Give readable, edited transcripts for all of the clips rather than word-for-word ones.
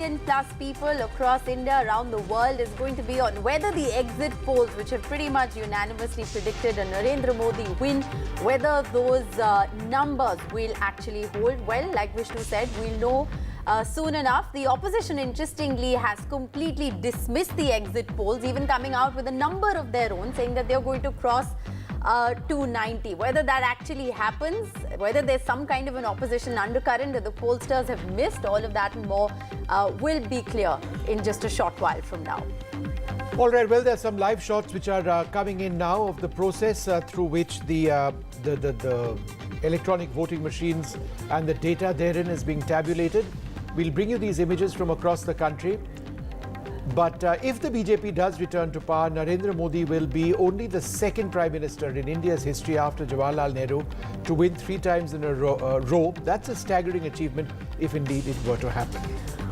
Plus people across India, around the world, is going to be on whether the exit polls, which have pretty much unanimously predicted a Narendra Modi win, whether those numbers will actually hold. Well, like Vishnu said, we'll know soon enough. The opposition, interestingly, has completely dismissed the exit polls, even coming out with a number of their own, saying that they're going to cross 290. Whether that actually happens, whether there's some kind of an opposition undercurrent that the pollsters have missed, all of that and more will be clear in just a short while from now. All right, well, there's some live shots which are coming in now of the process through which the electronic voting machines and the data therein is being tabulated. We'll bring you these images from across the country. But if the BJP does return to power, Narendra Modi will be only the second Prime Minister in India's history after Jawaharlal Nehru to win 3 times in a row. That's a staggering achievement if indeed it were to happen.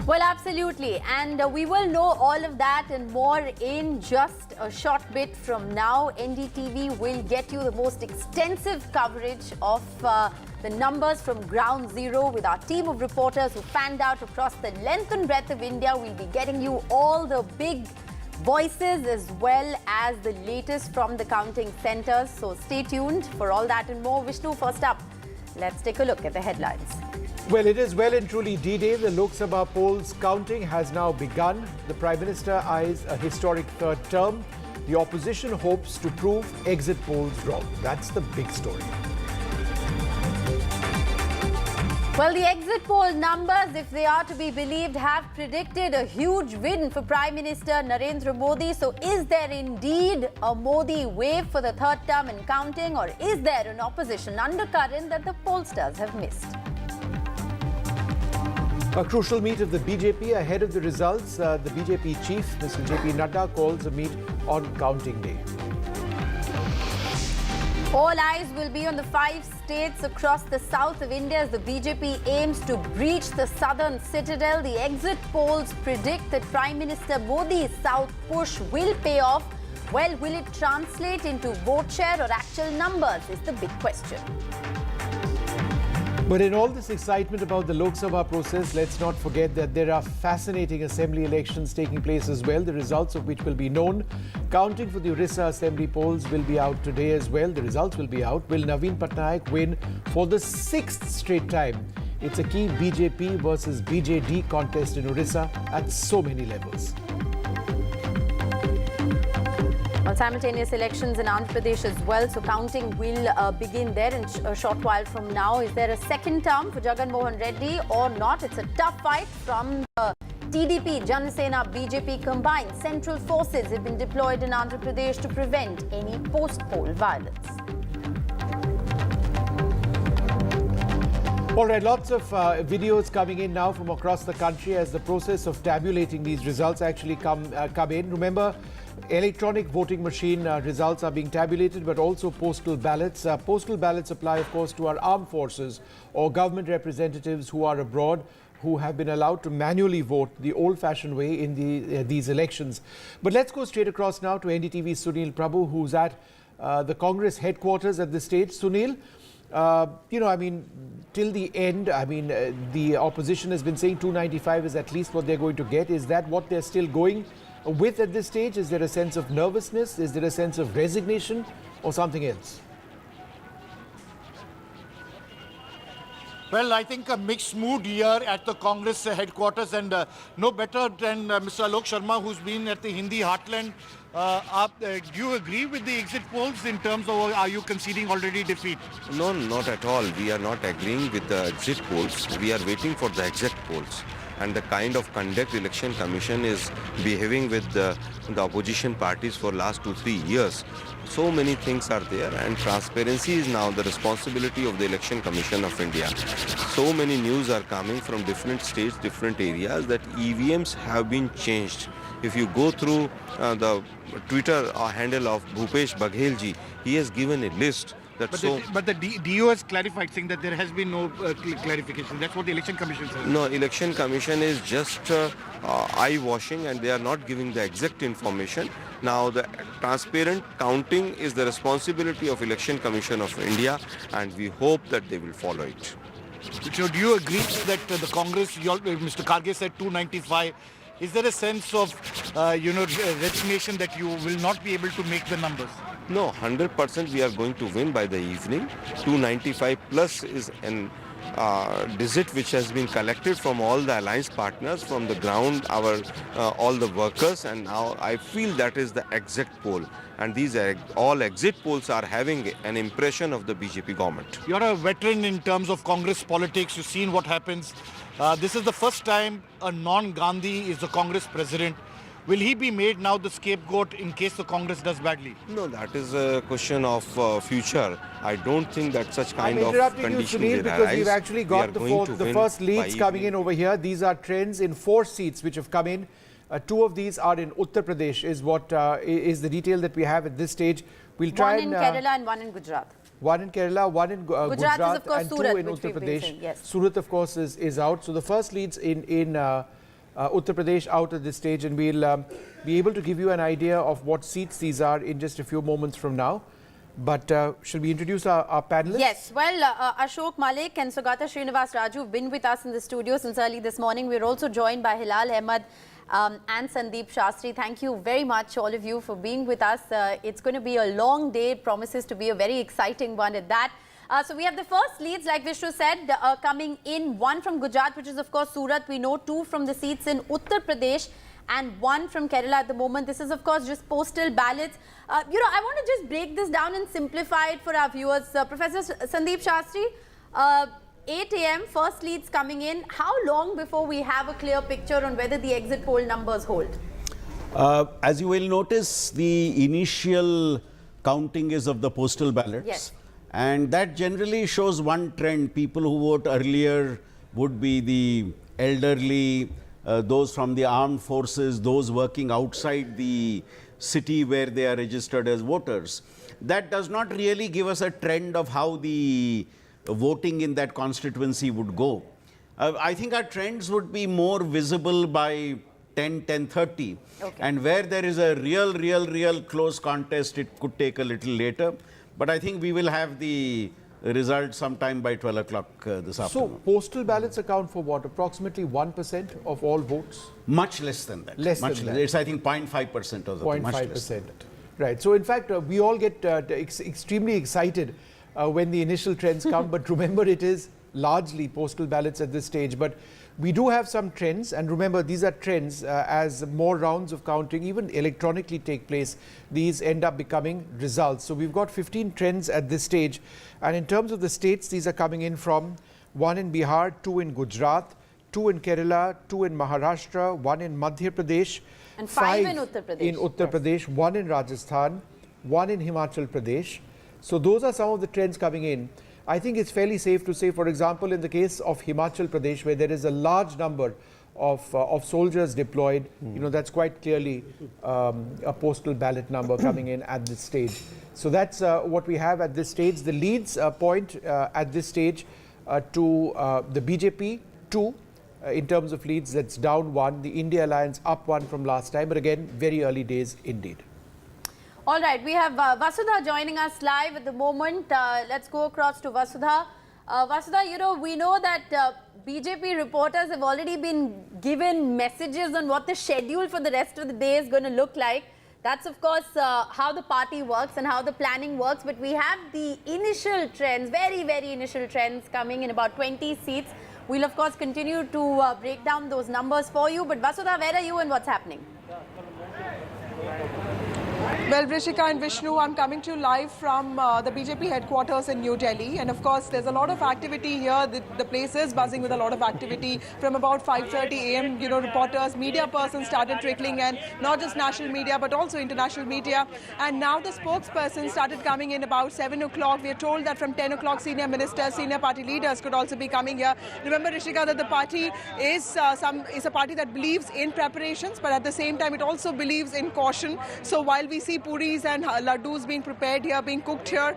Well, absolutely. And we will know all of that and more in just a short bit from now. NDTV will get you the most extensive coverage of the numbers from ground zero with our team of reporters who fanned out across the length and breadth of India. We'll be getting you all the big voices as well as the latest from the counting centers. So stay tuned for all that and more. Vishnu, first up, let's take a look at the headlines. Well, it is well and truly D-Day. The Lok Sabha polls counting has now begun. The Prime Minister eyes a historic third term. The opposition hopes to prove exit polls wrong. That's the big story. Well, the exit poll numbers, if they are to be believed, have predicted a huge win for Prime Minister Narendra Modi. So is there indeed a Modi wave for the third term and counting, or is there an opposition undercurrent that the pollsters have missed? A crucial meet of the BJP ahead of the results. The BJP chief, Mr. JP Nadda, calls a meet on counting day. All eyes will be on the 5 states across the south of India as the BJP aims to breach the southern citadel. The exit polls predict that Prime Minister Modi's south push will pay off. Well, will it translate into vote share or actual numbers is the big question. But in all this excitement about the Lok Sabha process, let's not forget that there are fascinating assembly elections taking place as well, the results of which will be known. Counting for the Odisha Assembly polls will be out today as well. The results will be out. Will Naveen Patnaik win for the 6th straight time? It's a key BJP versus BJD contest in Odisha at so many levels. Well, simultaneous elections in Andhra Pradesh as well, so counting will begin there in a short while from now. Is there a second term for Jagan, Mohan, Reddy or not? It's a tough fight from the TDP, Jana, Sena, BJP combined. Central forces have been deployed in Andhra Pradesh to prevent any post-poll violence. All right, lots of videos coming in now from across the country as the process of tabulating these results actually come in. Remember, electronic voting machine results are being tabulated, but also postal ballots. Postal ballots apply, of course, to our armed forces or government representatives who are abroad, who have been allowed to manually vote the old-fashioned way in these elections. But let's go straight across now to NDTV's Sunil Prabhu, who's at the Congress headquarters at this stage. Sunil, till the end, the opposition has been saying 295 is at least what they're going to get. Is that what they're still going with at this stage? Is there a sense of nervousness? Is there a sense of resignation or something else? Well, I think a mixed mood here at the Congress headquarters, and no better than Mr. Alok Sharma, who's been at the Hindi heartland. Do you agree with the exit polls in terms of, are you conceding already defeat? No, not at all. We are not agreeing with the exit polls. We are waiting for the exit polls. And the kind of conduct Election Commission is behaving with the opposition parties for last 2-3 years. So many things are there, and transparency is now the responsibility of the Election Commission of India. So many news are coming from different states, different areas that EVMs have been changed. If you go through the Twitter handle of Bhupesh Baghel ji, he has given a list. But the DO has clarified, saying that there has been no clarification. That's what the Election Commission says. No, Election Commission is just eye-washing, and they are not giving the exact information. Now, the transparent counting is the responsibility of Election Commission of India, and we hope that they will follow it. So do you agree that the Congress, Mr. Karge said 295, is there a sense of, resignation that you will not be able to make the numbers? No, 100% we are going to win by the evening. 295 plus is an digit which has been collected from all the alliance partners, from the ground, all the workers, and now I feel that is the exit poll. And these all exit polls are having an impression of the BJP government. You're a veteran in terms of Congress politics. You've seen what happens. This is the first time a non-Gandhi is the Congress president. Will he be made now the scapegoat in case the Congress does badly? No, that is a question of future. I don't think that such kind of condition will arise. Because we've actually got the first leads coming in over here. These are trends in 4 seats which have come in. 2 of these are in Uttar Pradesh, is what is the detail that we have at this stage. We'll try one in Kerala and one in Gujarat. One in Kerala, one in Gujarat, is of course and Surat, 2 in Uttar Pradesh. Yes. Surat, of course, is out. So the first leads in Uttar Pradesh out at this stage, and we'll be able to give you an idea of what seats these are in just a few moments from now. But shall we introduce our panelists? Yes. Well, Ashok Malik and Sugata Srinivas Raju have been with us in the studio since early this morning. We're also joined by Hilal Ahmed and Sandeep Shastri. Thank you very much, all of you, for being with us. It's going to be a long day. It promises to be a very exciting one at that. So we have the first leads, like Vishnu said, coming in. 1 from Gujarat, which is of course Surat. We know 2 from the seats in Uttar Pradesh and 1 from Kerala at the moment. This is of course just postal ballots. I want to just break this down and simplify it for our viewers. Professor Sandeep Shastri, 8 a.m. first leads coming in. How long before we have a clear picture on whether the exit poll numbers hold? As you will notice, the initial counting is of the postal ballots. Yes. And that generally shows one trend. People who vote earlier would be the elderly, those from the armed forces, those working outside the city where they are registered as voters. That does not really give us a trend of how the voting in that constituency would go. I think our trends would be more visible by 10:30. Okay. And where there is a real close contest, it could take a little later. But I think we will have the result sometime by 12 o'clock this afternoon. So postal ballots account for what? Approximately 1% of all votes? Much less than that. It's, I think, 0.5% of the 0.5%. Right. So in fact, we all get extremely excited when the initial trends come. But remember, it is largely postal ballots at this stage. But we do have some trends, and remember, these are trends. As more rounds of counting, even electronically, take place, these end up becoming results. So we've got 15 trends at this stage, and in terms of the states, these are coming in from 1 in Bihar, 2 in Gujarat, 2 in Kerala, 2 in Maharashtra, 1 in Madhya Pradesh, and 5 in Uttar Pradesh. In Uttar Pradesh, 1 in Rajasthan, 1 in Himachal Pradesh. So those are some of the trends coming in. I think it's fairly safe to say, for example, in the case of Himachal Pradesh, where there is a large number of soldiers deployed, that's quite clearly a postal ballot number coming in at this stage. So that's what we have at this stage. The leads point at this stage to the BJP, 2 in terms of leads. That's down 1. The India Alliance up 1 from last time. But again, very early days indeed. All right, we have Vasudha joining us live at the moment. Let's go across to Vasudha. Vasudha, we know that BJP reporters have already been given messages on what the schedule for the rest of the day is going to look like. That's, of course, how the party works and how the planning works. But we have the initial trends, very initial trends coming in about 20 seats. We'll, of course, continue to break down those numbers for you. But Vasudha, where are you and what's happening? Well, Vrishika and Vishnu, I'm coming to you live from the BJP headquarters in New Delhi. And of course, there's a lot of activity here. The place is buzzing with a lot of activity. From about 5:30 a.m., reporters, media persons started trickling in, not just national media, but also international media. And now the spokesperson started coming in about 7 o'clock. We are told that from 10 o'clock, senior ministers, senior party leaders could also be coming here. Remember, Rishika, that the party is a party that believes in preparations, but at the same time, it also believes in caution. So while we we see puris and laddus being prepared here, being cooked here.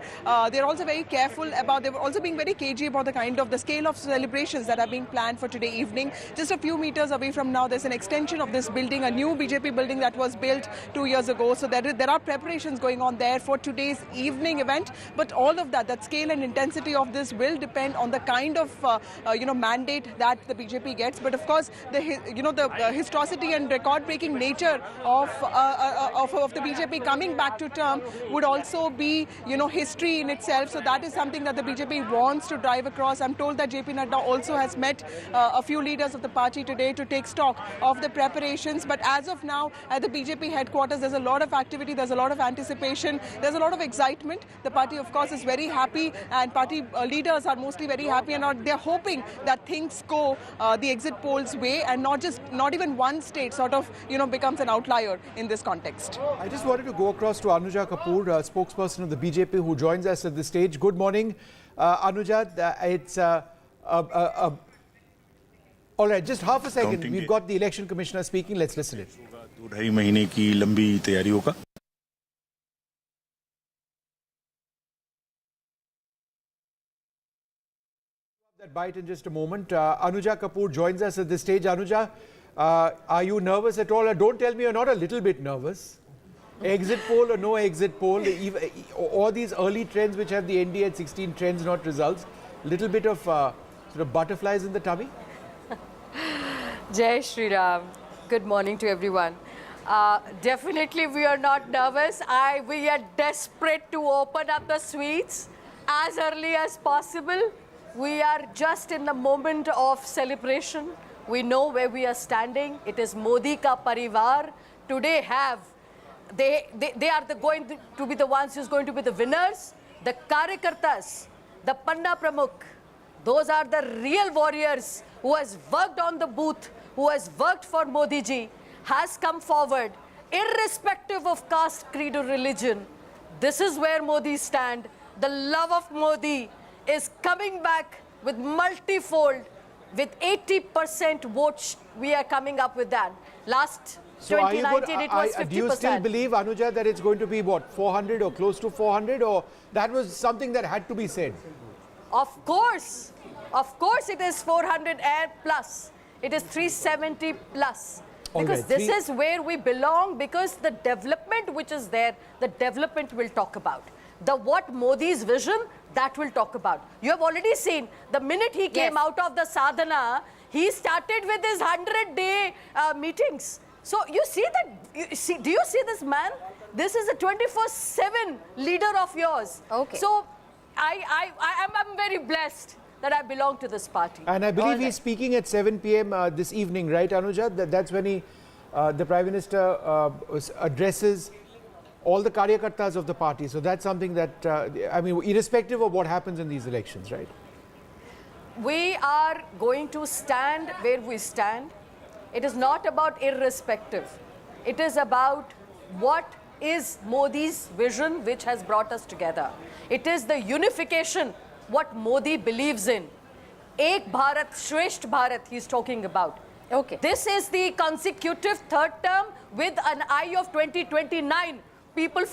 They're also very careful about, they're also being very cagey about the scale of celebrations that are being planned for today evening. Just a few meters away from now, there's an extension of this building, a new BJP building that was built 2 years ago. So there are preparations going on there for today's evening event. But all of that scale and intensity of this will depend on the kind of mandate that the BJP gets. But of course, the historicity and record-breaking nature of the BJP coming back to term would also be history in itself. So that is something that the BJP wants to drive across. I'm told that JP Nadda also has met a few leaders of the party today to take stock of the preparations. But as of now, at the BJP headquarters, there's a lot of activity, there's a lot of anticipation, there's a lot of excitement. The party, of course, is very happy, and party leaders are mostly very happy, and they're hoping that things go the exit polls way, and not even one state sort of becomes an outlier in this context. I just wanted to go across to Anuja Kapoor, spokesperson of the BJP, who joins us at this stage. Good morning, Anuja. It's all right. Just half a second. We've got the election commissioner speaking. Let's listen in. 2-2.5 महीने की लंबी तैयारियों का That bite in just a moment. Anuja Kapoor joins us at this stage. Anuja, are you nervous at all? Don't tell me you're not a little bit nervous. Exit poll or no exit poll, all these early trends which have the ND at 16 trends, not results, little bit of sort of butterflies in the tummy? Jai Shri Ram. Good morning to everyone. Definitely we are not nervous. We are desperate to open up the sweets as early as possible. We are just in the moment of celebration. We know where we are standing. It is Modi ka parivar. Today they are going to be the ones who's going to be the winners. The Karyakartas, the Panna Pramukh, those are the real warriors who has worked on the booth, who has worked for Modi ji, has come forward, irrespective of caste, creed or religion. This is where Modi stand. The love of Modi is coming back with multifold. With 80% votes, we are coming up with that. Last 2019, it was 50%. Do you still believe, Anuja, that it's going to be, what, 400 or close to 400? Or that was something that had to be said? Of course it is 400 and plus. It is 370 plus. Because this is where we belong, because the development which is there, the development we'll talk about. What Modi's vision, that we'll talk about. You have already seen, the minute he came out of the sadhana, he started with his 100-day meetings. So you see that, do you see this man? This is a 24/7 leader of yours. Okay. So I'm very blessed that I belong to this party. And I believe he's speaking at 7 p.m. This evening, right, Anuja? That's when the Prime Minister addresses all the Karyakartas of the party. So that's something that, irrespective of what happens in these elections, right? We are going to stand where we stand. It is not about irrespective. It is about what is Modi's vision which has brought us together. It is the unification, what Modi believes in. Ek Bharat, Shresht Bharat, he's talking about. Okay. This is the consecutive third term with an eye of 2029. People,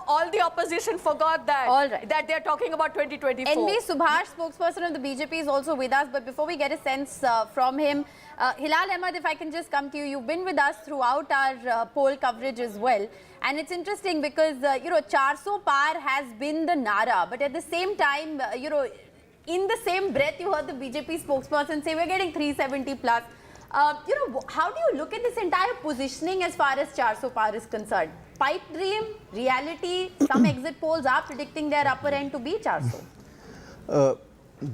all the opposition forgot that. All right. That they're talking about 2024. NV Subhash, spokesperson of the BJP, is also with us. But before we get a sense from him, Hilal Ahmed, if I can just come to you. You've been with us throughout our poll coverage as well. And it's interesting because, 400 par has been the nara. But at the same time, in the same breath, you heard the BJP spokesperson say we're getting 370 plus. How do you look at this entire positioning as far as 400 par is concerned? Pipe dream, reality, some exit polls are predicting their upper end to be 400.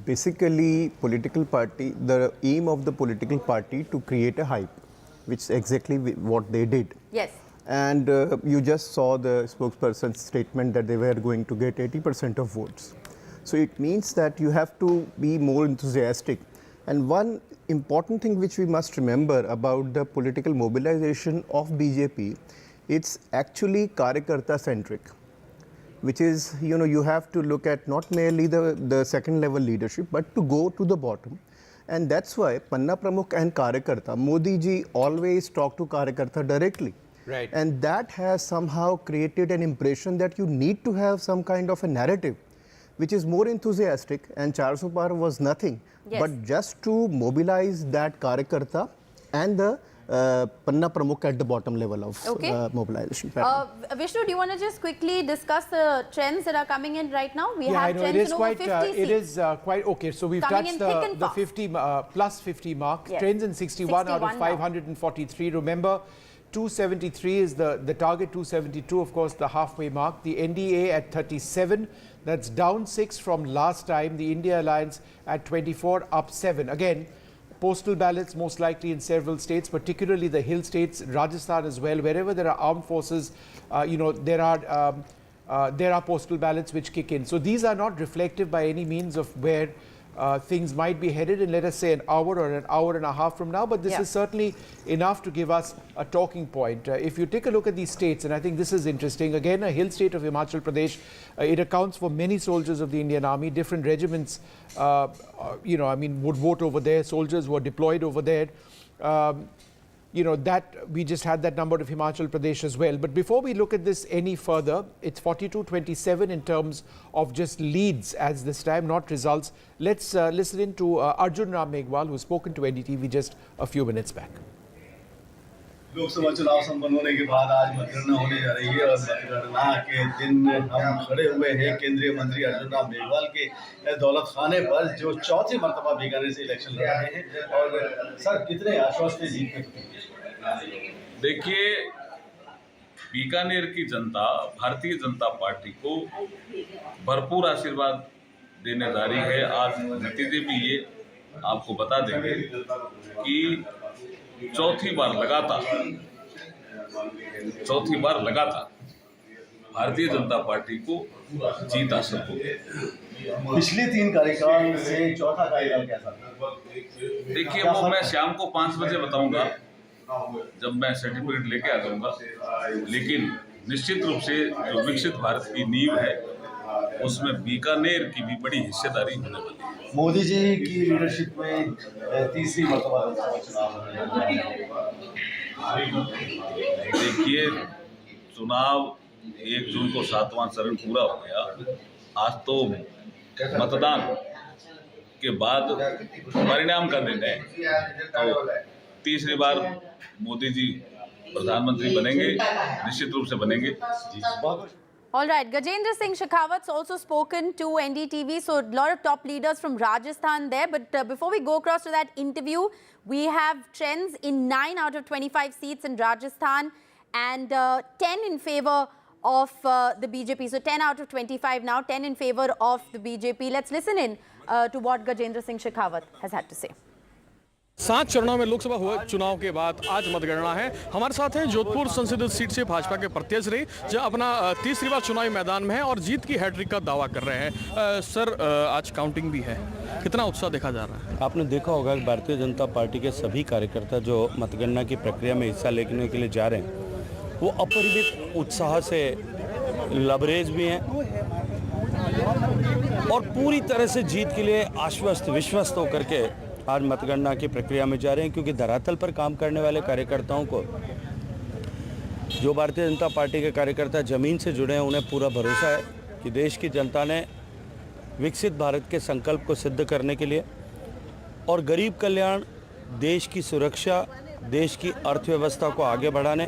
Basically, political party, the aim of the political party to create a hype, which is exactly what they did. Yes. And you just saw the spokesperson's statement that they were going to get 80% of votes. So it means that you have to be more enthusiastic. And one important thing which we must remember about the political mobilization of BJP, it's actually Karyakarta centric, which is, you have to look at not merely the second level leadership, but to go to the bottom. And that's why Panna Pramukh and Karyakarta, Modi ji always talk to Karyakarta directly. Right. And that has somehow created an impression that you need to have some kind of a narrative which is more enthusiastic, and 400 par was nothing but just to mobilize that Karyakarta and the Panna Pramukh at the bottom level of mobilization. Vishnu, do you want to just quickly discuss the trends that are coming in right now? We have I know, trends it is in quite, over 50 seats. it is quite okay. So we've Coming touched the 50 plus 50 mark. Yes. Trends in 61 out of now. 543. Remember, 273 is the target. 272, of course, the halfway mark. The NDA at 37. That's down 6 from last time. The India Alliance at 24, up 7. Again, postal ballots most likely in several states, particularly the hill states, Rajasthan as well. Wherever there are armed forces, there are postal ballots which kick in. So these are not reflective by any means of where things might be headed in, let us say, an hour or an hour and a half from now. But this is certainly enough to give us a talking point. If you take a look at these states, and I think this is interesting, again, a hill state of Himachal Pradesh, it accounts for many soldiers of the Indian Army, different regiments, would vote over there, soldiers who are deployed over there. That we just had that number of Himachal Pradesh as well. But before we look at this any further, it's 42-27 in terms of just leads as this time, not results. Let's listen in to Arjun Ram Meghwal, who's spoken to NDTV just a few minutes back. लोक सभा चुनाव संपन्न होने के बाद आज मतगणना होने जा रही है और मतगणना के दिन हम खड़े हुए हैं केंद्रीय मंत्री अर्जुन राम मेघवाल के दौलत खाने पर, जो चौथी मर्तबा बीकानेर से इलेक्शन लड़ रहे हैं। और सर, कितने आश्वस्त हैं जीतने को? देखिए, बीकानेर की जनता भारतीय जनता पार्टी को भरपूर आशीर्वाद देने जा रही है। आज नतीजे भी ये आपको बता देंगे कि चौथी बार लगातार भारतीय जनता पार्टी को जीत हासिल हो गई। पिछले 3 कार्यकाल से चौथा कार्यकाल कैसा था? देखिए, वो मैं शाम को 5 बजे बताऊंगा जब मैं सर्टिफिकेट लेके आ जाऊंगा। लेकिन निश्चित रूप से जो विकसित भारत की नींव है उसमें बीकानेर की भी बड़ी हिस्सेदारी होने वाली है। मोदी जी की लीडरशिप में तीसरी मर्तबा चुनाव होने। देखिए, चुनाव 1 जून को 7वां चरण पूरा हो गया। आज तो मतदान के बाद परिणाम का दिन है। तो तीसरी बार मोदी जी प्रधानमंत्री बनेंगे, निश्चित रूप से बनेंगे। All right, Gajendra Singh Shekhawat's also spoken to NDTV, so a lot of top leaders from Rajasthan there. But before we go across to that interview, we have trends in 9 out of 25 seats in Rajasthan and 10 in favor of the BJP. So 10 out of 25 now, 10 in favor of the BJP. Let's listen in to what Gajendra Singh Shekhawat has had to say. 7 चरणों में लोकसभा चुनाव के बाद आज मतगणना है। हमारे साथ हैं जोधपुर संसदीय सीट से भाजपा के प्रत्याशी जो अपना तीसरी बार चुनावी मैदान में है और जीत की हैट्रिक का दावा कर रहे हैं। सर, आज काउंटिंग भी है, कितना उत्साह देखा जा रहा है? आपने देखा होगा कि भारतीय जनता पार्टी के सभी कार्यकर्ता जो मतगणना की प्रक्रिया में हिस्सा लेने के लिए जा रहे हैं वो अपरिमित उत्साह से लबरेज भी हैं और पूरी तरह से जीत के लिए आश्वस्त विश्वस्त होकर के आज मतगणना की प्रक्रिया में जा रहे हैं। क्योंकि धरातल पर काम करने वाले कार्यकर्ताओं को, जो भारतीय जनता पार्टी के कार्यकर्ता ज़मीन से जुड़े हैं, उन्हें पूरा भरोसा है कि देश की जनता ने विकसित भारत के संकल्प को सिद्ध करने के लिए और गरीब कल्याण, देश की सुरक्षा, देश की अर्थव्यवस्था को आगे बढ़ाने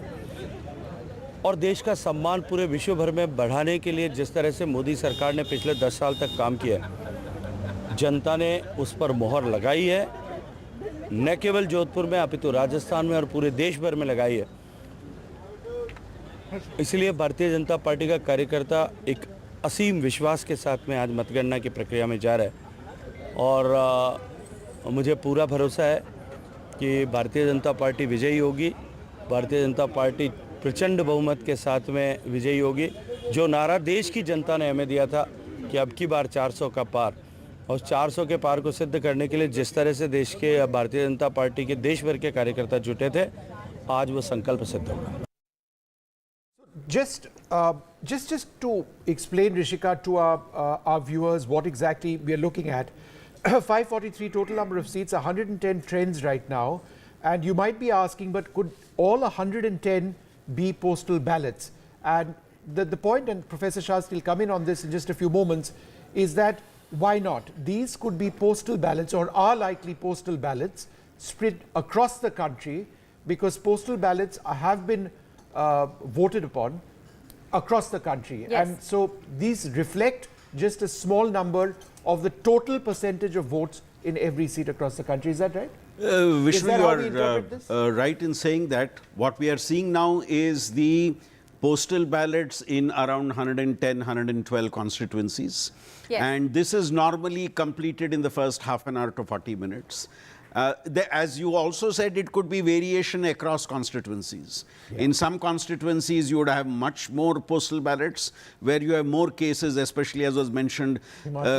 और देश का सम्मान पूरे विश्व भर में बढ़ाने के लिए जिस तरह से मोदी सरकार ने पिछले 10 साल तक काम किया, जनता ने उस पर मोहर लगाई है। न केवल जोधपुर में अपितु राजस्थान में और पूरे देश भर में लगाई है। इसलिए भारतीय जनता पार्टी का कार्यकर्ता एक असीम विश्वास के साथ में आज मतगणना की प्रक्रिया में जा रहा है और मुझे पूरा भरोसा है कि भारतीय जनता पार्टी विजयी होगी। भारतीय जनता पार्टी प्रचंड बहुमत के साथ में विजयी होगी। जो नारा देश की जनता ने हमें दिया था कि अब की बार 400 का पार, और 400 के पार को सिद्ध करने के लिए जिस तरह से देश के भारतीय जनता पार्टी के देश भर के कार्यकर्ता जुटे थे, आज वो संकल्प सिद्ध होगा। Just to explain, Rishika, to our viewers what exactly we are looking at. 543 total number of seats, 110 trends right now, and you might be asking, but could all 110 be postal ballots. And the point, and Professor Shastri will come in on this in just a few moments, is that why not? These could be postal ballots, or are likely postal ballots, spread across the country, because postal ballots have been voted upon across the country. Yes. And so these reflect just a small number of the total percentage of votes in every seat across the country. Is that right? Vishnu, that you how we interpret this? are right in saying that what we are seeing now is the postal ballots in around 110, 112 constituencies. Yes. And this is normally completed in the first half an hour to 40 minutes. As you also said, it could be variation across constituencies. In some constituencies, you would have much more postal ballots, where you have more cases, especially as was mentioned,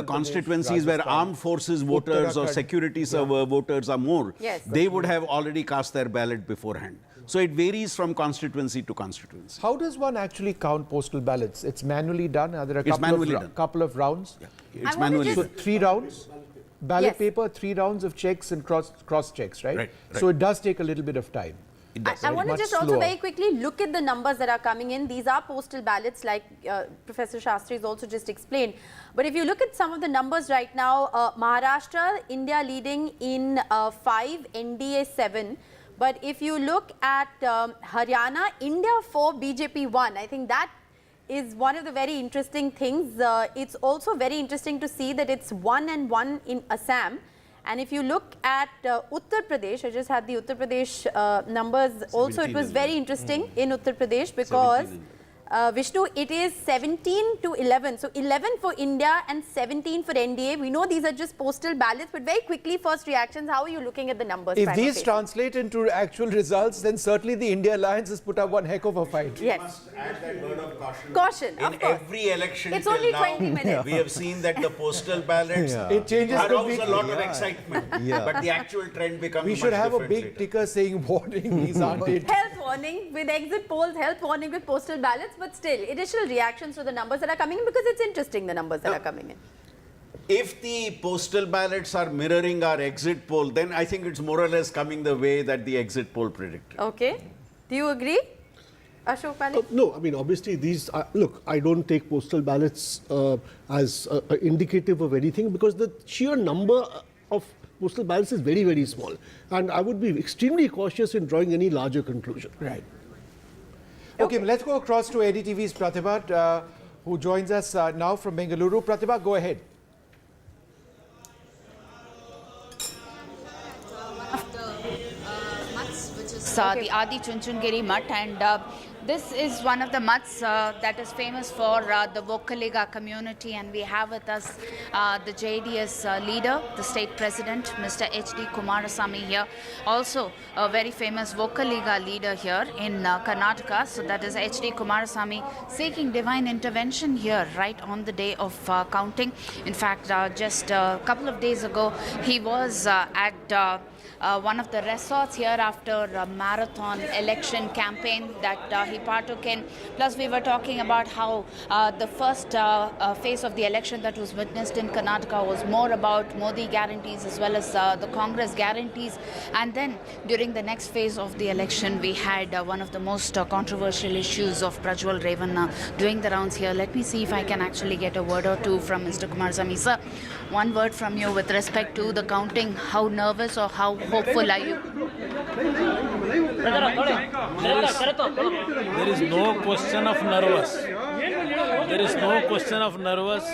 constituencies where armed forces voters or security voters are more. Yes. They would have already cast their ballot beforehand. So it varies from constituency to constituency. How does one actually count postal ballots? It's manually done? Are there a couple of rounds? It's manually So done. 3 rounds? Ballot Yes. paper, 3 rounds of checks and cross checks, right? Right. So it does take a little bit of time. I want to Much just also slower. very quickly look at the numbers that are coming in. These are postal ballots, like Professor Shastri has also just explained. But if you look at some of the numbers right now, Maharashtra, India leading in 5, NDA 7. But if you look at Haryana, India 4, BJP 1. I think that is one of the very interesting things. It's also very interesting to see that it's 1 and 1 in Assam. And if you look at Uttar Pradesh, I just had the Uttar Pradesh numbers. Also, it was very interesting in Uttar Pradesh because Vishnu, it is 17 to 11. So 11 for India and 17 for NDA. We know these are just postal ballots, but very quickly, first reactions, how are you looking at the numbers? If these translate into actual results, then certainly the India Alliance has put up one heck of a fight. Yes. Must add that word of caution. Caution, In of course. every election It's till only now, 20 minutes. we have seen that the postal ballots It changes arouse a the lot of excitement. But the actual trend becomes We should much have a different big later. ticker saying warning, these aren't it. Health warning with exit polls, health warning with postal ballots, but still, additional reactions to the numbers that are coming in, because it's interesting, the numbers that are coming in. If the postal ballots are mirroring our exit poll, then I think it's more or less coming the way that the exit poll predicted. Okay. Do you agree, Ashok Malik? No, I mean, obviously these, look, I don't take postal ballots as indicative of anything, because the sheer number of postal ballots is very, very small. And I would be extremely cautious in drawing any larger conclusion. Right. Okay, let's go across to NDTV's Pratibha, who joins us now from Bengaluru. Pratibha, go ahead. The Adi Chunchungiri Mutt, and this is one of the mutts that is famous for the Vokaliga community, and we have with us the JDS leader, the state president, Mr. H.D. Kumarasamy here, also a very famous Vokaliga leader here in Karnataka. So that is H.D. Kumarasamy seeking divine intervention here right on the day of counting. In fact, just a couple of days ago, he was at one of the resorts here after a marathon election campaign that he partook in. Plus, we were talking about how the first phase of the election that was witnessed in Karnataka was more about Modi guarantees as well as the Congress guarantees. And then during the next phase of the election, we had one of the most controversial issues of Prajwal Revanna doing the rounds here. Let me see if I can actually get a word or two from Mr. Kumarasamy. Sir, one word from you with respect to the counting. How nervous or how hopeful are you? There is no question of nervous. There is no question of nervous.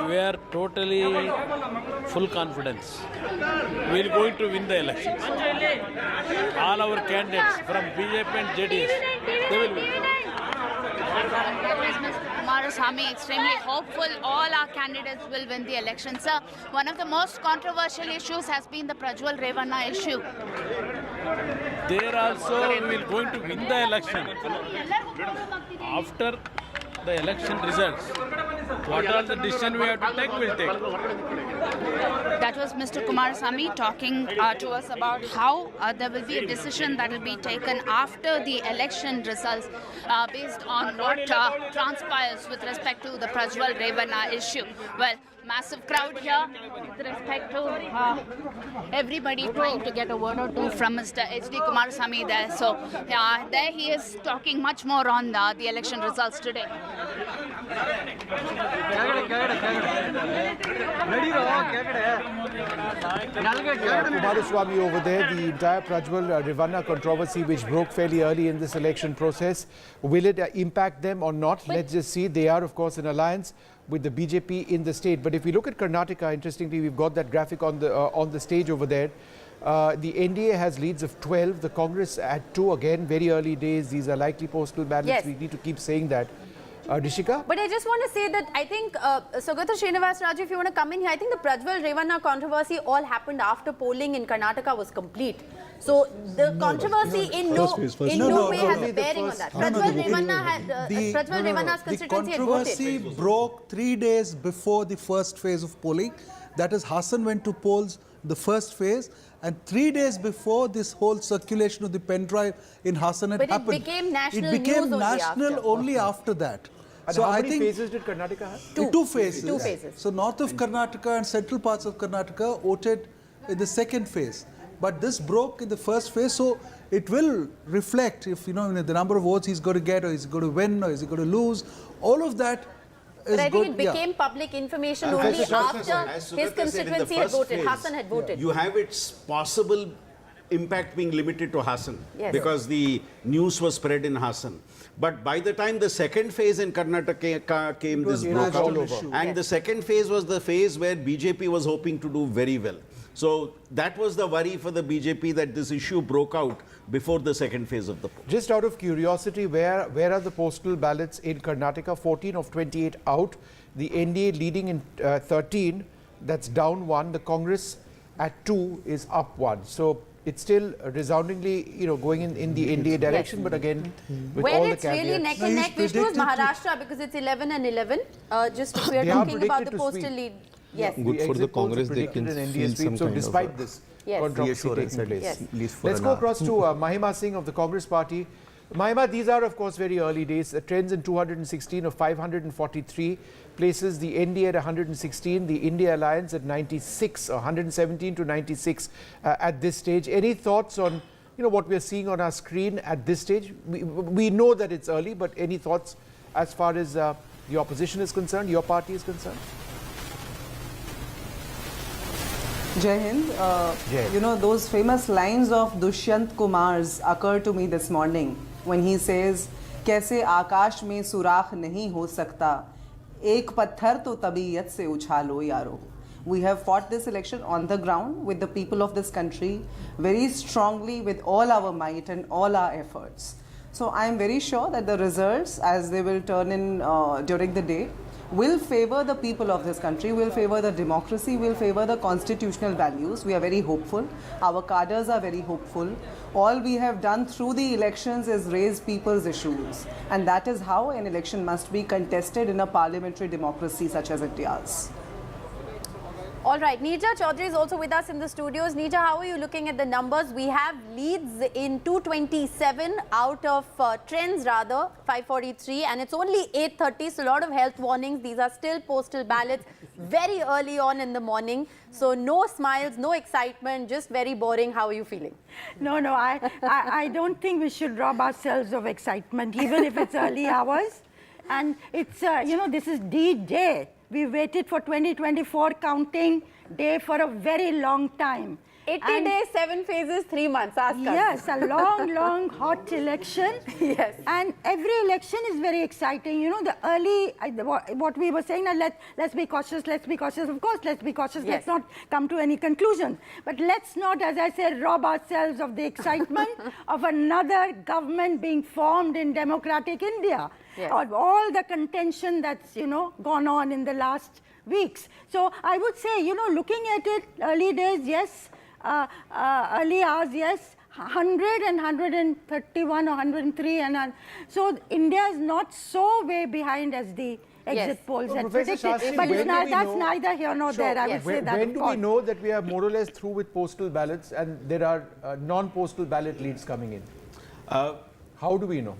We are totally full confidence. We are going to win the elections. All our candidates from BJP and JDS, they will win. Kumarasamy, extremely hopeful all our candidates will win the election. Sir, one of the most controversial issues has been the Prajwal Revanna issue. There also we will going to win the election. After the election results, what are the decision we have to take, we'll take. That was Mr. Kumarasamy talking to us about how there will be a decision that will be taken after the election results based on what transpires with respect to the Prajwal Revanna issue. Well, massive crowd here with respect to everybody trying to get a word or two from Mr. H.D. Kumarasamy there. So there he is talking much more on the election results today. Kumaraswamy over there, the entire Prajwal Revanna controversy which broke fairly early in this election process, will it impact them or not? Let's just see. They are of course in alliance with the BJP in the state. But if we look at Karnataka, interestingly, we've got that graphic on the stage over there. The NDA has leads of 12, the Congress at 2, again very early days. These are likely postal ballots. Yes. We need to keep saying that. Rishika? But I just want to say that I think, Sugata Srinivas Raju, if you want to come in here, I think the Prajwal Revanna controversy all happened after polling in Karnataka was complete. So the controversy in no way has a bearing on that. Prajwal Revanna's constituency had voted. The controversy broke 3 days before the first phase of polling. That is, Hassan went to polls the first phase, and 3 days before this whole circulation of the pen drive in Hassan had happened. But it became national It became news national only after that. And so how I many think phases did Karnataka have? Two phases. 2 phases. So north of Karnataka and central parts of Karnataka voted in the second phase. But this broke in the first phase, so it will reflect if, the number of votes he's going to get, or he's going to win, or is he going to lose. All of that is But I good. think it became public information only after his constituency had voted. Hassan had voted. You have its possible impact being limited to Hassan, Yes. because the news was spread in Hassan. But by the time the second phase in Karnataka came, this broke out. And the second phase was the phase where BJP was hoping to do very well. So that was the worry for the BJP, that this issue broke out before the second phase of the poll. Just out of curiosity, where are the postal ballots in Karnataka? 14 of 28 out. The NDA leading in 13, that's down 1. The Congress at 2 is up 1. So it's still resoundingly, going in the NDA direction, but again, with Where all the it's caveats. really neck and neck, Vishnu, is Maharashtra, because it's 11 and 11. Just if we are talking about the postal lead. Yes. Good for the Congress, they can feel some kind of despite this controversy taking place. Let's go across to Mahima Singh of the Congress Party. Mahima, these are of course very early days. Trends in 216 of 543 places, the NDA at 116, the India Alliance at 96, or 117 to 96 at this stage. Any thoughts on what we are seeing on our screen at this stage? We know that it's early, but any thoughts as far as the opposition is concerned, your party is concerned? Jai Hind. Those famous lines of Dushyant Kumar's occur to me this morning when he says, "Kaise आकाश में सुराख नहीं हो सकता, एक पत्थर तो तबीयत से उछालो यारो." We have fought this election on the ground with the people of this country very strongly, with all our might and all our efforts. So I am very sure that the results, as they will turn in during the day, will favor the people of this country, will favor the democracy, will favor the constitutional values. We are very hopeful. Our cadres are very hopeful. All we have done through the elections is raise people's issues. And that is how an election must be contested in a parliamentary democracy such as India's. All right, Neerja Chaudhary is also with us in the studios. Neerja, how are you looking at the numbers? We have leads in 227 out of trends, rather 543, and it's only 8:30, so a lot of health warnings. These are still postal ballots very early on in the morning. So no smiles, no excitement, just very boring. How are you feeling? No, I don't think we should rob ourselves of excitement, even if it's early hours. And it's, this is D-Day. We waited for 2024 counting day for a very long time. 80 days, 7 phases, 3 months. Ask us. Yes, a long, hot election. Yes. And every election is very exciting. The early, what we were saying, let's be cautious, let's be cautious. Of course, let's be cautious. Yes. Let's not come to any conclusions. But let's not, as I said, rob ourselves of the excitement of another government being formed in democratic India. Yes. Of all the contention that's, gone on in the last weeks. So I would say, looking at it, early days, yes. Early hours, yes, 100 and 131 or 103, and so India is not so way behind as the exit polls had predicted. But that's neither here nor there. I would say that. When do we know that we are more or less through with postal ballots and there are non-postal ballot leads coming in? How do we know?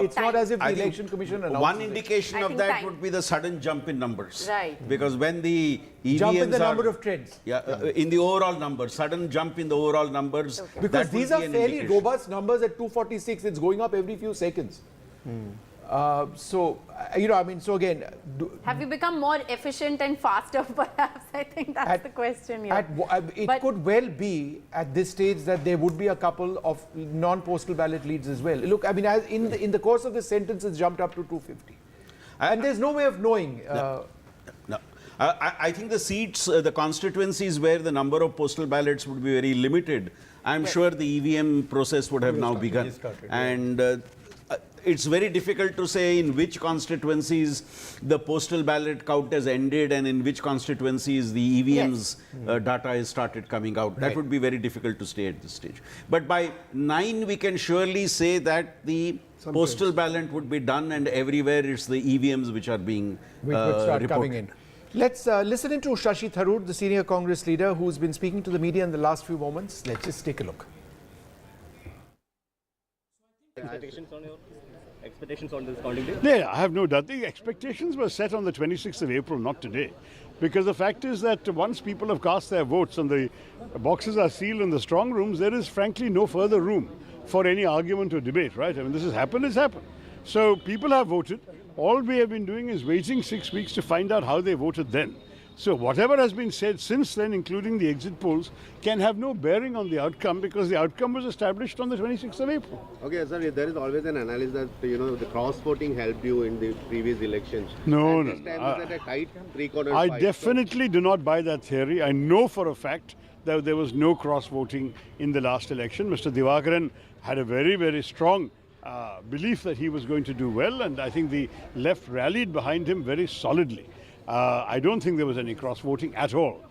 It's not as if the Election Commission announced one indication of that would be the sudden jump in numbers. Right. Because when the EVMs jump in the number of trends. In the overall numbers, sudden jump in the overall numbers. Okay. Because these are fairly robust numbers at 246. It's going up every few seconds. So, so again... Have you become more efficient and faster, perhaps? I think that's the question here. It could well be at this stage that there would be a couple of non-postal ballot leads as well. Look, in the course of this sentence, it's jumped up to 250. And there's no way of knowing. No. I think the seats, the constituencies where the number of postal ballots would be very limited, I'm sure the EVM process would have now begun. And it's very difficult to say in which constituencies the postal ballot count has ended and in which constituencies the EVM's data has started coming out. That would be very difficult to say at this stage. But by 9, we can surely say that the postal ballot would be done, and everywhere it's the EVMs which are being reported. Coming in. Let's listen into Shashi Tharoor, the senior Congress leader, who's been speaking to the media in the last few moments. Let's just take a look. Expectations on this counting day? Yeah, I have no doubt. The expectations were set on the 26th of April, not today. Because the fact is that once people have cast their votes and the boxes are sealed in the strong rooms, there is frankly no further room for any argument or debate, right? I mean, this has happened, it's happened. So people have voted. All we have been doing is waiting 6 weeks to find out how they voted then. So whatever has been said since then, including the exit polls, can have no bearing on the outcome because the outcome was established on the 26th of April. Okay, sir, there is always an analysis that, the cross-voting helped you in the previous elections. No. This time was at a tight three-quarter I fight, definitely do not buy that theory. I know for a fact that there was no cross-voting in the last election. Mr. Divakaran had a very, very strong belief that he was going to do well, and I think the left rallied behind him very solidly. I don't think there was any cross-voting at all.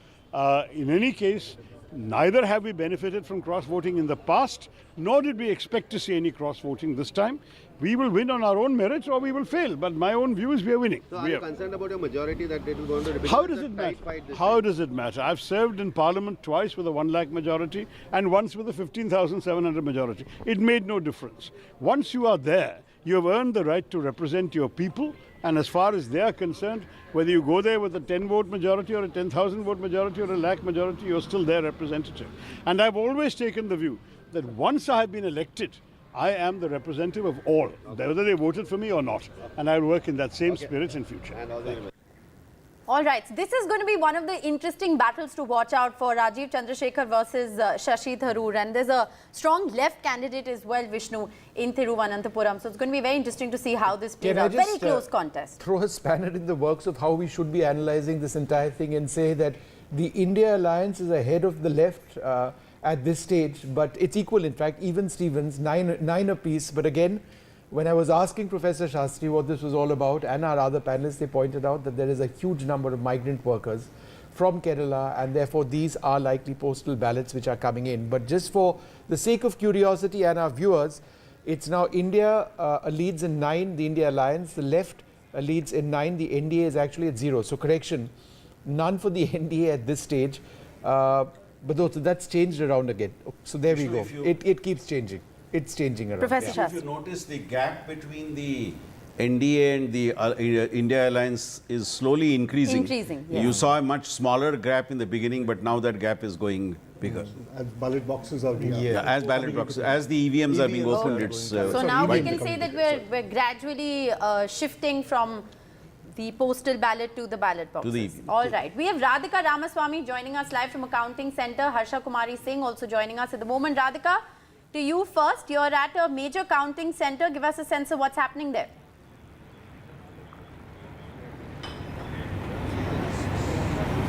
In any case, neither have we benefited from cross-voting in the past, nor did we expect to see any cross-voting this time. We will win on our own merits or we will fail, but my own view is we are winning. So are you concerned about your majority that it is going to repeat? How does it matter? How does it matter? I've served in Parliament twice with a 1 lakh majority and once with a 15,700 majority. It made no difference. Once you are there, you have earned the right to represent your people, and as far as they are concerned, whether you go there with a 10-vote majority or a 10,000-vote majority or a lakh majority, you're still their representative. And I've always taken the view that once I have been elected, I am the representative of all, whether they voted for me or not. And I'll work in that same spirit in future. All right, so this is going to be one of the interesting battles to watch out for, Rajiv Chandrasekhar versus Shashi Tharoor. And there's a strong left candidate as well, Vishnu, in Thiruvananthapuram. So it's going to be very interesting to see how this plays out. Very close contest. Throw a spanner in the works of how we should be analysing this entire thing and say that the India alliance is ahead of the left at this stage, but it's equal, in fact, even Stevens, nine apiece. But again, when I was asking Professor Shastri what this was all about and our other panelists, they pointed out that there is a huge number of migrant workers from Kerala, and therefore these are likely postal ballots which are coming in. But just for the sake of curiosity and our viewers, it's now India leads in 9, the India Alliance, the left leads in 9, the NDA is actually at 0. So correction, none for the NDA at this stage, but that's changed around again. So there we go. It keeps changing. It's changing around. Professor Shastri. If you notice, the gap between the NDA and the India Alliance is slowly increasing. Yes. You saw a much smaller gap in the beginning, but now that gap is going bigger. As ballot boxes are being as ballot boxes, as the EVMs are being opened, it's so now we can say that we're gradually shifting from the postal ballot to the ballot boxes. All right. We have Radhika Ramaswamy joining us live from Accounting Centre. Harsha Kumari Singh also joining us at the moment. Radhika, to you first. You're at a major counting centre. Give us a sense of what's happening there.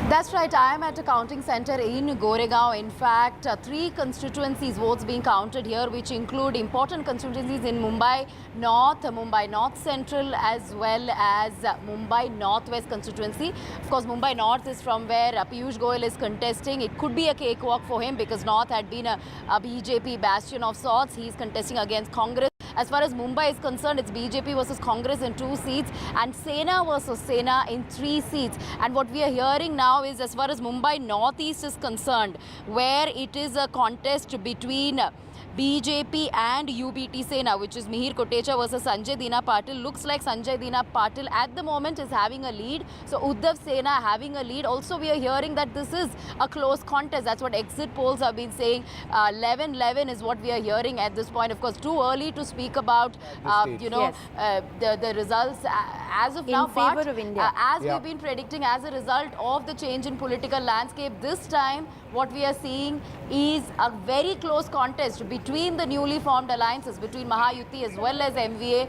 That's right. I am at a counting centre in Goregaon. In fact, 3 constituencies votes being counted here, which include important constituencies in Mumbai North Central, as well as Mumbai Northwest constituency. Of course, Mumbai North is from where Piyush Goyal is contesting. It could be a cakewalk for him because North had been a BJP bastion of sorts. He's contesting against Congress. As far as Mumbai is concerned, it's BJP versus Congress in 2 seats and Sena versus Sena in 3 seats. And what we are hearing now is, as far as Mumbai Northeast is concerned, where it is a contest between BJP and UBT Sena, which is Mihir Kotecha versus Sanjay Dina Patil. Looks like Sanjay Dina Patil at the moment is having a lead. So Uddhav Sena having a lead. Also, we are hearing that this is a close contest. That's what exit polls have been saying. 11-11 is what we are hearing at this point. Of course, too early to speak about, the results as of now. In favor of India. As we've been predicting, as a result of the change in political landscape, this time what we are seeing is a very close contest between the newly formed alliances, between Mahayuti as well as MVA.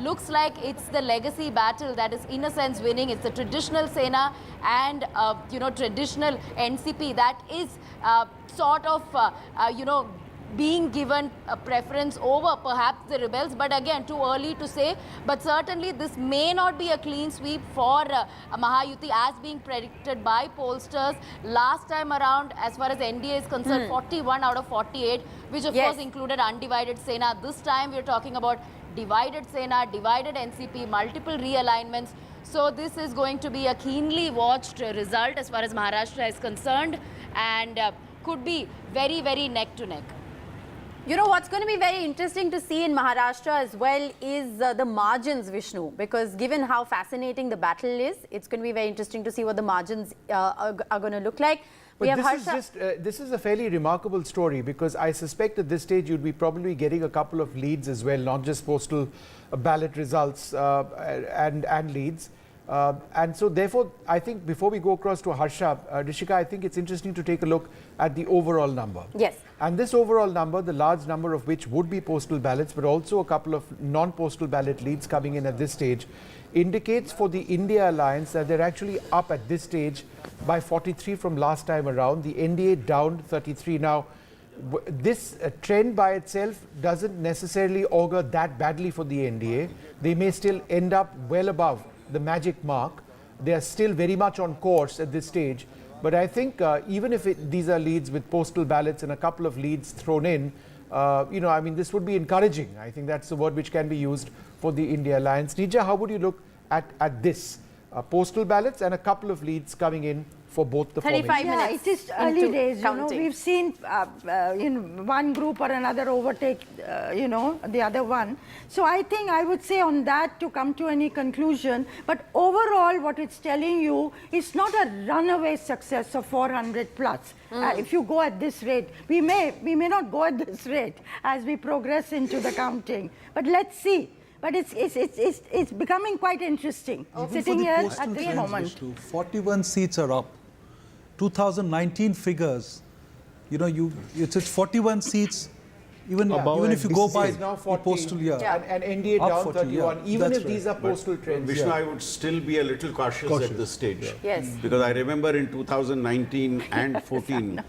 Looks like it's the legacy battle that is in a sense winning. It's the traditional Sena and traditional NCP that is sort of being given a preference over perhaps the rebels, but again too early to say. But certainly this may not be a clean sweep for Mahayuti as being predicted by pollsters. Last time around, as far as NDA is concerned, 41 out of 48, which of course included undivided Sena. This time we're talking about divided Sena, divided NCP, multiple realignments. So this is going to be a keenly watched result as far as Maharashtra is concerned, and could be very, very neck to neck. You know what's going to be very interesting to see in Maharashtra as well is the margins, Vishnu, because given how fascinating the battle is, it's going to be very interesting to see what the margins are going to look like. But this is a fairly remarkable story, because I suspect at this stage you'd be probably getting a couple of leads as well, not just postal ballot results and leads. And so therefore, I think before we go across to Harsha, Rishika, I think it's interesting to take a look at the overall number. Yes. And this overall number, the large number of which would be postal ballots, but also a couple of non-postal ballot leads coming in at this stage, indicates for the India Alliance that they're actually up at this stage by 43 from last time around. The NDA down 33. Now, this trend by itself doesn't necessarily augur that badly for the NDA. They may still end up well above the magic mark. They are still very much on course at this stage. But I think even if these are leads with postal ballots and a couple of leads thrown in, this would be encouraging. I think that's the word which can be used for the India Alliance. Nija, how would you look at this? Postal ballots and a couple of leads coming in for both the 35 minutes. It is early days. Counting. We've seen one group or another overtake, the other one. So I think I would say on that to come to any conclusion. But overall, what it's telling you is not a runaway success of 400 plus. If you go at this rate, we may not go at this rate as we progress into the counting. But let's see. But it's becoming quite interesting sitting here at this moment. 41 seats are up. 2019 figures, it's 41 seats. Even if you go by the postal year, and NDA down 40, 31. Even if these are postal trends, Vishnu, I would still be a little cautious at this stage. Yes, because I remember in 2019 and 14,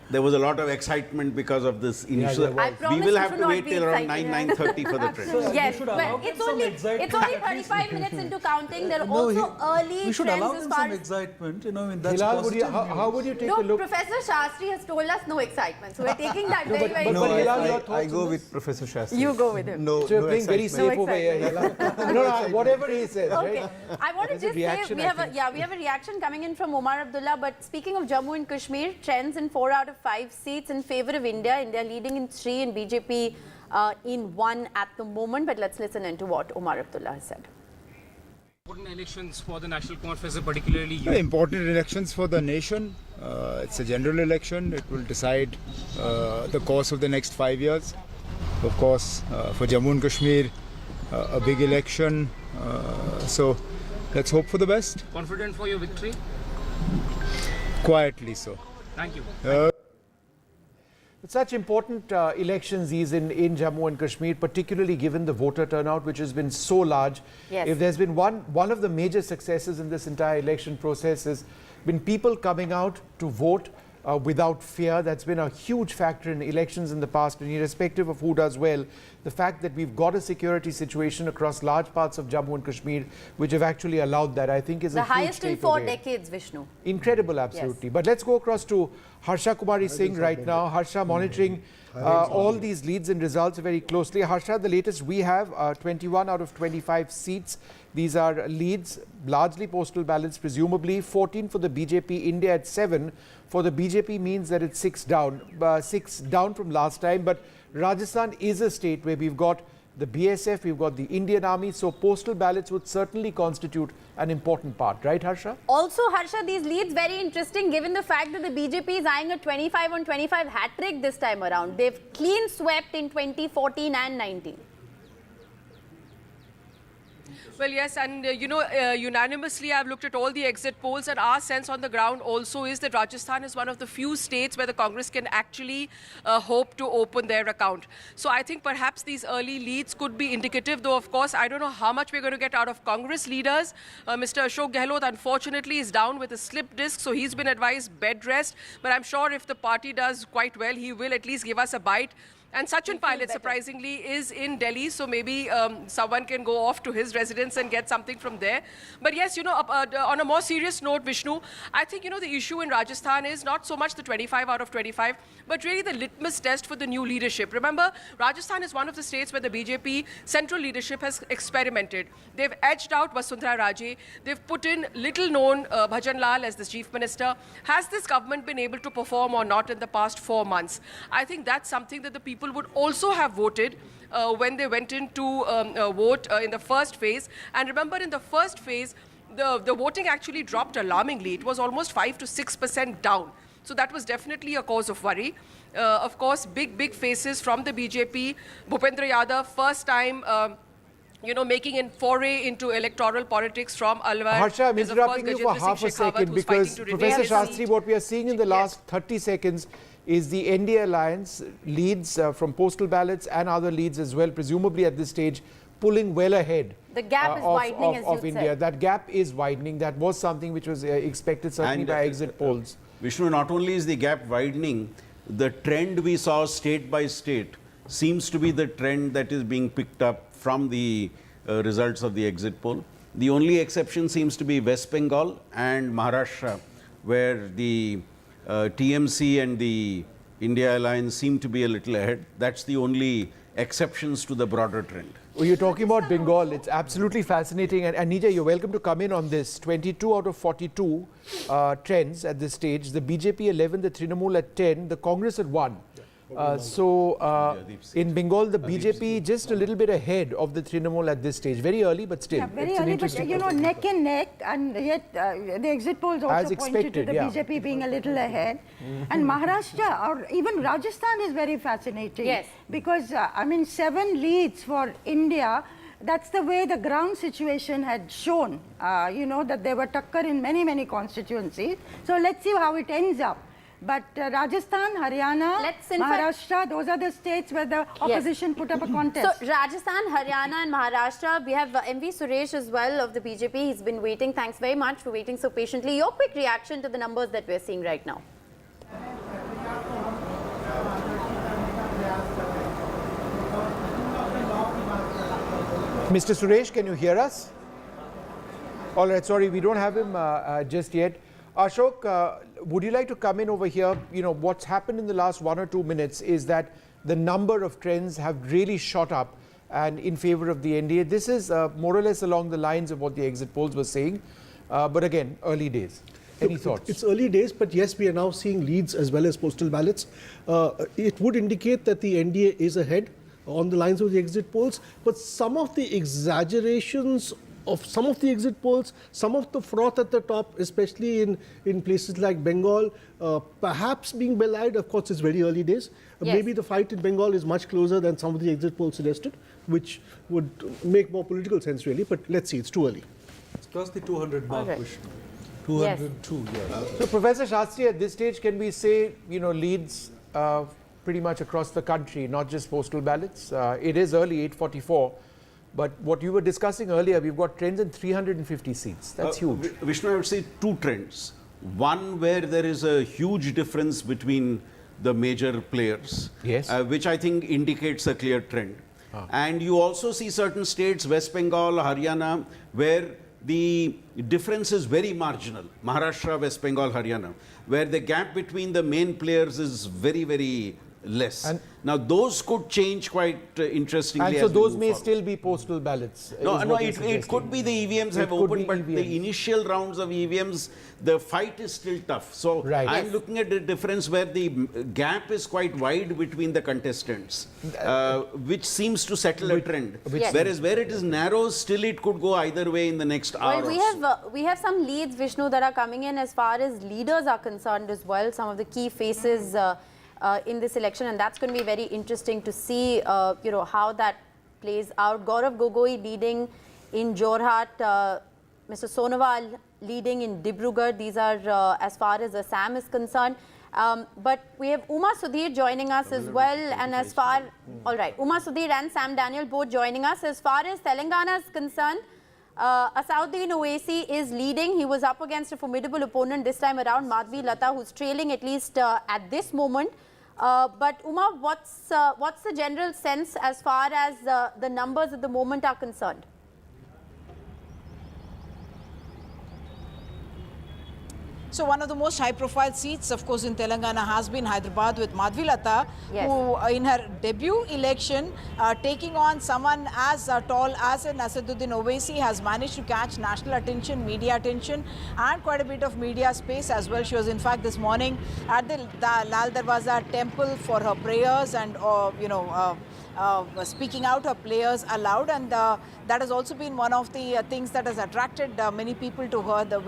there was a lot of excitement because of this initial. We will have to wait till around 9:30 for the trend. Yes, but it's only 35 minutes into counting. There are also early we should trends allow as them far some as excitement. That's Hilal, positive. how would you take a look? Professor Shastri has told us no excitement, so we're taking that very, very No, I go with Professor Shastri. You go with him. No, so you're playing very safe over here, Hilal. No, whatever he says, okay. right? I want to just say we have a reaction coming in from Omar Abdullah. But speaking of Jammu and Kashmir, trends in 4 out of 5 seats in favor of India. India leading in 3 and BJP in 1 at the moment. But let's listen into what Omar Abdullah has said. Important elections for the National Conference, particularly you. Important elections for the nation. It's a general election. It will decide the course of the next 5 years. Of course, for Jammu and Kashmir, a big election. So let's hope for the best. Confident for your victory? Quietly so. Thank you. Such important elections these in Jammu and Kashmir, particularly given the voter turnout, which has been so large. Yes. If there's been one of the major successes in this entire election process has been people coming out to vote without fear. That's been a huge factor in elections in the past, and irrespective of who does well, the fact that we've got a security situation across large parts of Jammu and Kashmir which have actually allowed that, I think is a huge the highest in 4 decades, Vishnu. Incredible, absolutely. Yes. But let's go across to Harsha Kumari Singh right now. Harsha monitoring all these leads and results very closely. Harsha, the latest we have 21 out of 25 seats. These are leads, largely postal ballots, presumably 14 for the BJP, India at 7. For the BJP means that it's 6 down from last time. But Rajasthan is a state where we've got the BSF, we've got the Indian Army, so postal ballots would certainly constitute an important part, right, Harsha? Also, Harsha, these leads very interesting given the fact that the BJP is eyeing a 25 on 25 hat-trick this time around. They've clean swept in 2014 and 19. Well, yes, and unanimously I've looked at all the exit polls, and our sense on the ground also is that Rajasthan is one of the few states where the Congress can actually hope to open their account. So I think perhaps these early leads could be indicative, though of course I don't know how much we're going to get out of Congress leaders. Mr. Ashok Gehlot unfortunately is down with a slip disc, so he's been advised bed rest, but I'm sure if the party does quite well, he will at least give us a bite. And Sachin Pilot, surprisingly, is in Delhi, so maybe someone can go off to his residence and get something from there. But yes, on a more serious note, Vishnu, I think, the issue in Rajasthan is not so much the 25 out of 25, but really the litmus test for the new leadership. Remember, Rajasthan is one of the states where the BJP central leadership has experimented. They've edged out Vasundhara Raje. They've put in little-known Bhajan Lal as the chief minister. Has this government been able to perform or not in the past 4 months? I think that's something that the people would also have voted when they went in to vote in the first phase. And remember, in the first phase, the voting actually dropped alarmingly. It was almost 5 to 6% down. So that was definitely a cause of worry. Of course, big faces from the BJP. Bhupendra Yadav, first time making a foray into electoral politics from Alwar. Harsha, I'm interrupting you for half a second because Professor Shastri, what we are seeing in the last 30 seconds is the NDA alliance leads from postal ballots and other leads as well, presumably at this stage, pulling well ahead. The gap is widening, as you India. said. That gap is widening. That was something which was expected certainly by exit polls. Vishnu, not only is the gap widening, the trend we saw state by state seems to be the trend that is being picked up from the results of the exit poll. The only exception seems to be West Bengal and Maharashtra, where the TMC and the India Alliance seem to be a little ahead. That's the only exceptions to the broader trend. Well, you're talking about Bengal. It's absolutely fascinating. And Nija, you're welcome to come in on this. 22 out of 42 trends at this stage. The BJP 11, the Trinamool at 10, the Congress at 1. In Bengal, the BJP just a little bit ahead of the Trinamool at this stage. Very early, but still. Yeah, very early, but neck and neck, and yet the exit polls also pointed to the BJP being a little ahead. And Maharashtra or even Rajasthan is very fascinating. Yes. Because, 7 leads for India. That's the way the ground situation had shown, that they were tucker in many constituencies. So let's see how it ends up. But Rajasthan, Haryana, Maharashtra, those are the states where the opposition put up a contest. So Rajasthan, Haryana and Maharashtra, we have MV Suresh as well of the BJP. He's been waiting. Thanks very much for waiting so patiently. Your quick reaction to the numbers that we're seeing right now. Mr. Suresh, can you hear us? All right, sorry, we don't have him just yet. Ashok, would you like to come in over here? What's happened in the last 1 or 2 minutes is that the number of trends have really shot up and in favor of the NDA. This is more or less along the lines of what the exit polls were saying. But again, early days. Any thoughts? It's early days, but yes, we are now seeing leads as well as postal ballots. It would indicate that the NDA is ahead on the lines of the exit polls, but some of the exaggerations of some of the exit polls, some of the froth at the top, especially in places like Bengal, perhaps being belied. Of course, it's very early days. Yes. Maybe the fight in Bengal is much closer than some of the exit polls suggested, which would make more political sense really, but let's see, it's too early. It's close the 200 mark, Okay. Vishnu. 202, yes. So, Professor Shastri, at this stage, can we say, leads pretty much across the country, not just postal ballots? It is early, 8:44. But what you were discussing earlier, we've got trends in 350 seats. That's huge. Vishnu, I would say 2 trends. One where there is a huge difference between the major players, which I think indicates a clear trend. And you also see certain states, West Bengal, Haryana, where the difference is very marginal. Maharashtra, West Bengal, Haryana, where the gap between the main players is very, very less. And now those could change quite interestingly. And so as we those move may forward. still be postal ballots. No, is no, what you're it suggesting. could be the EVMs have could be opened, but EVMs. the initial rounds of EVMs, the fight is still tough. So I'm looking at a difference where the gap is quite wide between the contestants, which seems to settle a trend. Whereas where it is narrow, still it could go either way in the next hour. Well, we have some leads, Vishnu, that are coming in as far as leaders are concerned as well. Some of the key faces in this election, and that's going to be very interesting to see, you know, how that plays out. Gaurav Gogoi leading in Jorhat, Mr. Sonowal leading in Dibrugarh. These are as far as Assam is concerned. But we have Uma Sudhir joining us as well, and as far, all right, Uma Sudhir and Sam Daniel both joining us. As far as Telangana is concerned, Asauddin Owaisi is leading. He was up against a formidable opponent this time around, Madhvi Lata, who's trailing at least at this moment. But Uma, what's the general sense as far as the numbers at the moment are concerned? So one of the most high-profile seats, of course, in Telangana has been Hyderabad with Madhvi Lata, who in her debut election, taking on someone as tall as an Asauddin Owaisi, has managed to catch national attention, media attention, and quite a bit of media space as well. She was, in fact, this morning at the Lal Darwaza temple for her prayers and, speaking out her prayers aloud, and that has also been one of the things that has attracted many people to her, the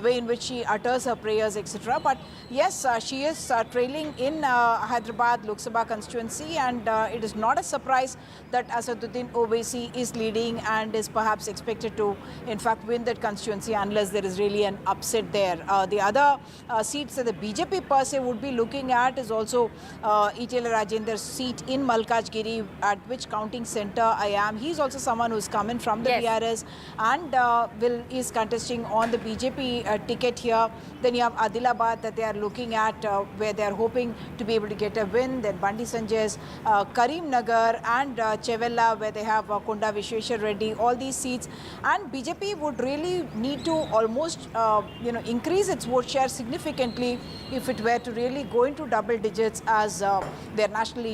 way in which she utters her prayers, etc. But yes, she is trailing in Hyderabad Lok Sabha constituency, and it is not a surprise that Asauddin Owaisi is leading and is perhaps expected to, in fact, win that constituency unless there is really an upset there. The other seats that the BJP per se would be looking at is also Itela Rajender's seat in Malkajgiri, at which counting centre I am. He's also someone who's come in from the BRS and is contesting on the BJP ticket here. Then you have Adilabad that they are looking at, where they are hoping to be able to get a win. Then Bandi Sanjay's Karimnagar and Chevella, where they have Konda Vishweshwar Reddy, all these seats. And BJP would really need to almost increase its vote share significantly if it were to really go into double digits, as their national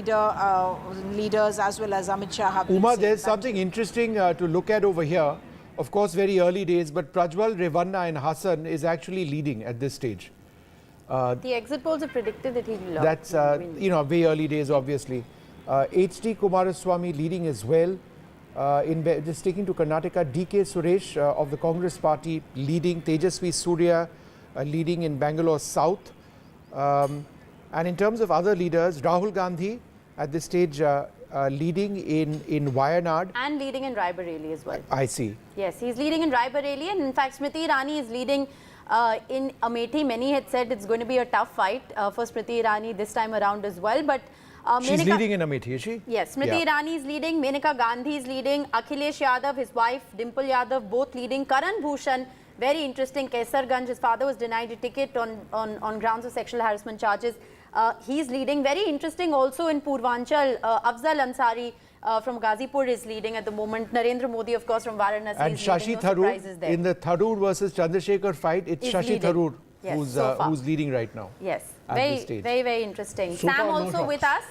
leaders as well as Amit Shah have Uma, there's something interesting to look at over here. Of course, very early days, but Prajwal, Revanna and Hassan is actually leading at this stage. The exit polls have predicted that he will That's, very early days, obviously. H.D. Kumaraswamy leading as well. Just taking to Karnataka, D.K. Suresh of the Congress party leading. Tejasvi Surya leading in Bangalore South. And in terms of other leaders, Rahul Gandhi at this stage leading in Wayanad. And leading in Raebareli as well. I see. Yes, he's leading in Raebareli, and in fact Smriti Irani is leading in Amethi. Many had said it's going to be a tough fight for Smriti Irani this time around as well, but she's leading in Amethi, is she? Yes, Smriti Irani is leading, Menaka Gandhi is leading, Akhilesh Yadav, his wife Dimple Yadav, both leading. Karan Bhushan, very interesting, Kaisarganj, his father was denied a ticket on grounds of sexual harassment charges. He's leading. Very interesting also in Purvanchal, Afzal Ansari from Ghazipur is leading at the moment. Narendra Modi, of course, from Varanasi and is Shashi leading. No surprises there. in the Tharoor versus Chandrasekhar fight, it's Is Shashi leading. Tharoor Yes, who's leading right now. Yes, at this stage. very interesting. So Sam far, no also shocks. with us.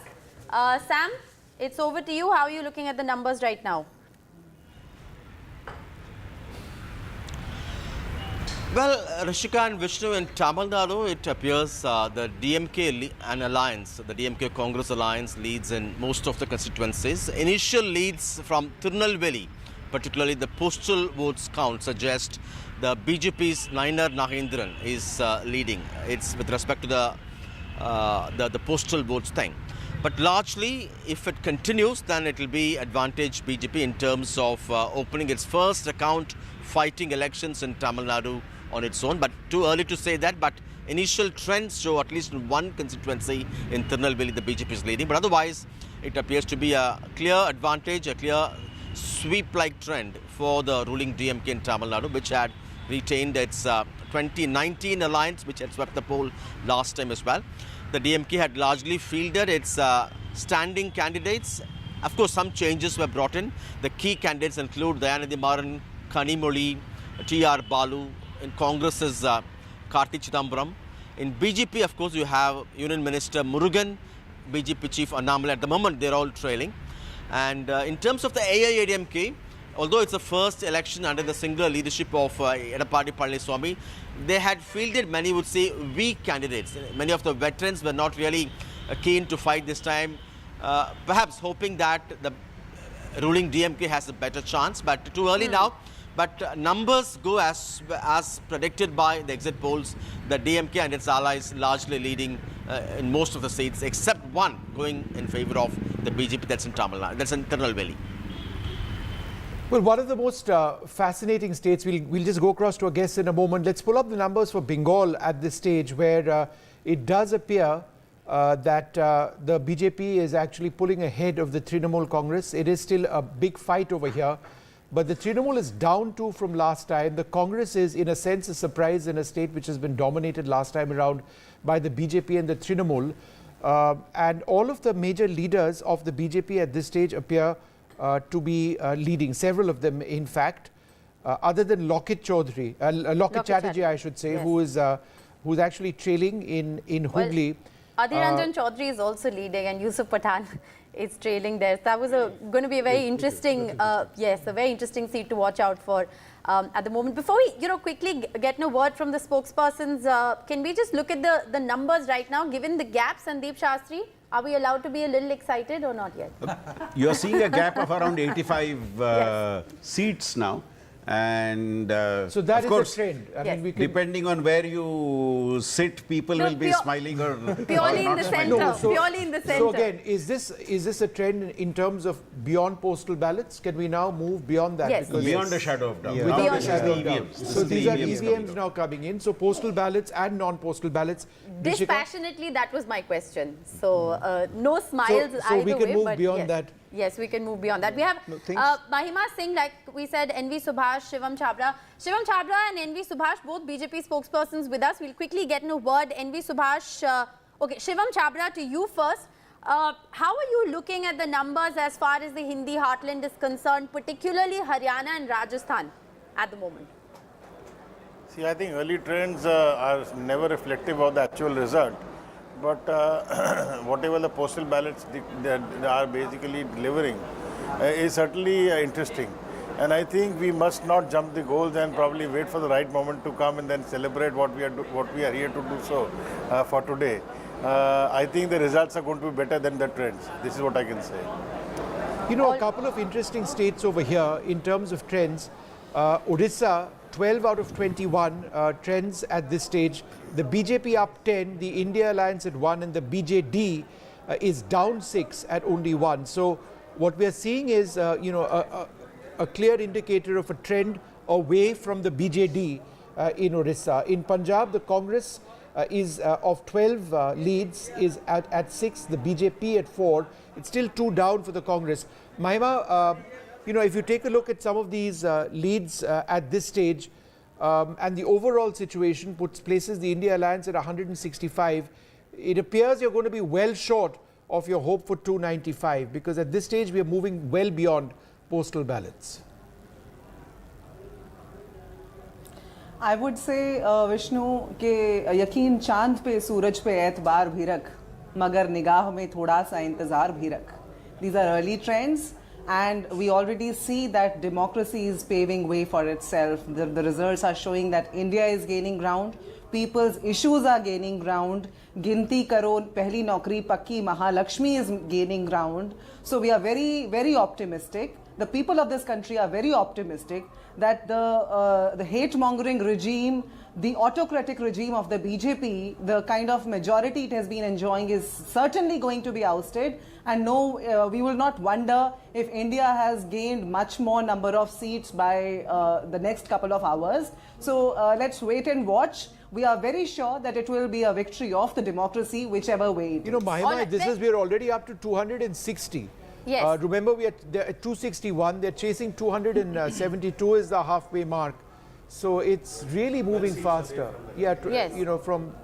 Sam, it's over to you. How are you looking at the numbers right now? Well, Rishika and Vishnu, in Tamil Nadu, it appears the DMK an alliance, the DMK Congress alliance leads in most of the constituencies. Initial leads from Tirunelveli, particularly the postal votes count, suggest the BJP's Nainar Nagendran is leading. It's with respect to the postal votes thing. But largely, if it continues, then it will be advantage BJP in terms of opening its first account fighting elections in Tamil Nadu on its own. But too early to say that. But initial trends show at least in one constituency in Tirunelveli the BJP is leading. But otherwise, it appears to be a clear advantage, a clear sweep-like trend for the ruling DMK in Tamil Nadu, which had retained its 2019 alliance, which had swept the poll last time as well. The DMK had largely fielded its standing candidates. Of course, some changes were brought in. The key candidates include Dayanidhi Maran, Kanimoli, T.R. Balu. In Congress is Karti Chidambaram. In BJP, of course, you have Union Minister Murugan, BJP Chief Annamalai. At the moment, they're all trailing. And in terms of the AIADMK, although it's the first election under the singular leadership of Edappadi Palaniswamy, they had fielded, many would say, weak candidates. Many of the veterans were not really keen to fight this time, perhaps hoping that the ruling DMK has a better chance, but too early now. But numbers go as predicted by the exit polls, the DMK and its allies largely leading in most of the seats, except one going in favor of the BJP, that's in Tamil Nadu, that's in Tirunelveli. Well, one of the most fascinating states, we'll just go across to our guests in a moment. Let's pull up the numbers for Bengal at this stage, where it does appear that the BJP is actually pulling ahead of the Trinamool Congress. It is still a big fight over here, but the Trinamool is down 2 from last time. The Congress is, in a sense, a surprise in a state which has been dominated last time around by the BJP and the Trinamool. And all of the major leaders of the BJP at this stage appear to be leading, several of them, in fact, other than Lokit Chatterjee, I should say, yes, who's actually trailing in Hooghly. Adhir Ranjan Chaudhary is also leading, and Yusuf Pathan is trailing there. So that was going to be a very interesting, yes, a very interesting seat to watch out for at the moment. Before we, quickly get a word from the spokespersons, can we just look at the numbers right now, given the gap, Sandeep Shastri? Are we allowed to be a little excited or not yet? You're seeing a gap of around 85 yes, seats now. And so that of is course, a trend. I mean, we can depending on where you sit, people will be smiling or purely in the center. No, so, purely in the center. So again, is this a trend in terms of beyond postal ballots? Can we now move beyond that? Yes. Because beyond a shadow of doubt. Yeah. Now Beyond this a shadow is of the doubt. EVMs. So these are EVMs now coming in. So postal ballots and non-postal ballots. Dispassionately, that was my question. So no smiles so either we can way, move but beyond yes. that. Yes, we can move beyond that. We have Mahima Singh, like we said, NV Subhash, Shivam Chhabra. Shivam Chhabra and NV Subhash, both BJP spokespersons with us. We'll quickly get in a word. NV Subhash, okay, Shivam Chhabra, to you first. How are you looking at the numbers as far as the Hindi heartland is concerned, particularly Haryana and Rajasthan at the moment? See, I think early trends are never reflective of the actual result. But whatever the postal ballots they are basically delivering is certainly interesting. And I think we must not jump the goals and probably wait for the right moment to come and then celebrate what we are here to do so for today. I think the results are going to be better than the trends. This is what I can say. A couple of interesting states over here in terms of trends. Odisha, 12 out of 21 trends at this stage. The BJP up 10, the India Alliance at 1, and the BJD is down 6 at only 1. So what we are seeing is, a clear indicator of a trend away from the BJD in Odisha. In Punjab, the Congress is of 12 leads is at 6, the BJP at 4. It's still 2 down for the Congress. Mahima, if you take a look at some of these leads at this stage, and the overall situation places the India Alliance at 165. It appears you're going to be well short of your hope for 295, because at this stage we are moving well beyond postal ballots. I would say, Vishnu, के यकीन चांद पे सूरज पे एतबार भी रख, मगर निगाह में थोड़ा सा इंतजार भी रख. These are early trends. And we already see that democracy is paving way for itself. The results are showing that India is gaining ground. People's issues are gaining ground. Ginti karo, pehli naukri pakki, Mahalakshmi is gaining ground. So we are very, very optimistic. The people of this country are very optimistic that the hate-mongering regime, the autocratic regime of the BJP, the kind of majority it has been enjoying is certainly going to be ousted. And no, we will not wonder if India has gained much more number of seats by the next couple of hours. So let's wait and watch. We are very sure that it will be a victory of the democracy, whichever way it is. Mahima, we're already up to 260. Yes. Remember, they're at 261. They're chasing 272 is the halfway mark. So it's really moving faster. Yeah, yes. From...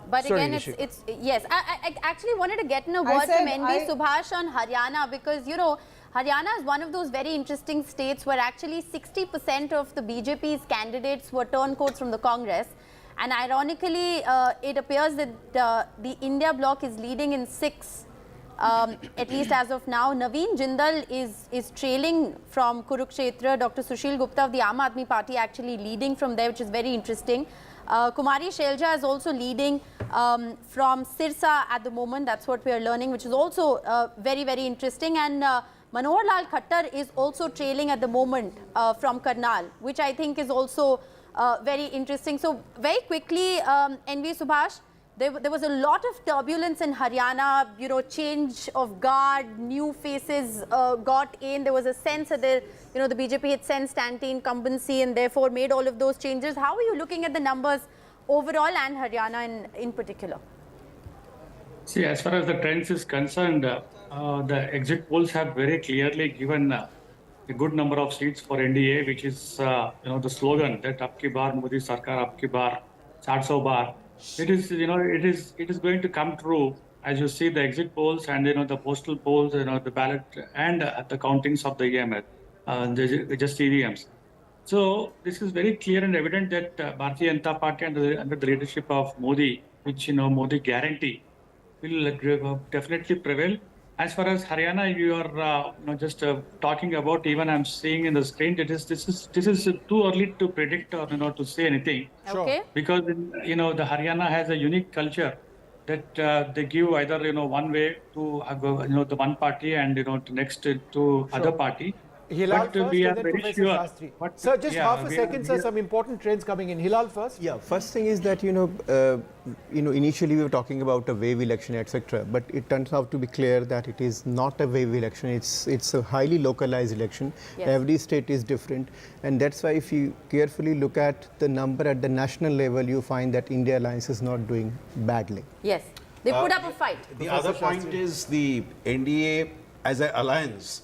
But Sorry, again, it's yes. I actually wanted to get in a word from NV Subhash on Haryana, because Haryana is one of those very interesting states where actually 60% of the BJP's candidates were turncoats from the Congress. And ironically, it appears that the India bloc is leading in 6, at least as of now. Naveen Jindal is trailing from Kurukshetra. Dr. Sushil Gupta of the Aam Aadmi Party actually leading from there, which is very interesting. Kumari Shelja is also leading from Sirsa at the moment. That's what we are learning, which is also very, very interesting. And Manohar Lal Khattar is also trailing at the moment from Karnal, which I think is also very interesting. So very quickly, NV Subhash, there was a lot of turbulence in Haryana, you know, change of guard, new faces got in. There was a sense that the BJP had sensed anti-incumbency and therefore made all of those changes. How are you looking at the numbers overall and Haryana in particular? See, as far as the trends is concerned, the exit polls have very clearly given a good number of seats for NDA, which is the slogan that "Abki baar Modi Sarkar, Abki baar 400 bar." It is going to come true as you see the exit polls and the postal polls, the ballot and the countings of the EMS, just EVMs. So this is very clear and evident that Bharatiya Janata Party under the leadership of Modi, which Modi guarantee, will definitely prevail. As far as Haryana, you are just talking about. Even I'm seeing in the screen that this is too early to predict or to say anything. Okay. Because the Haryana has a unique culture that they give either one way to the one party and to next to other party. Hilal but first we are and then very Professor sure. Shastri. But, Sir, just half a second, sir. are- Some important trends coming in. Hilal first. Yeah, first thing is that initially we were talking about a wave election, etc. But it turns out to be clear that it is not a wave election. It's a highly localized election. Yes. Every state is different, and that's why if you carefully look at the number at the national level, you find that India Alliance is not doing badly. Yes, they put up a fight. The other point is the NDA as an alliance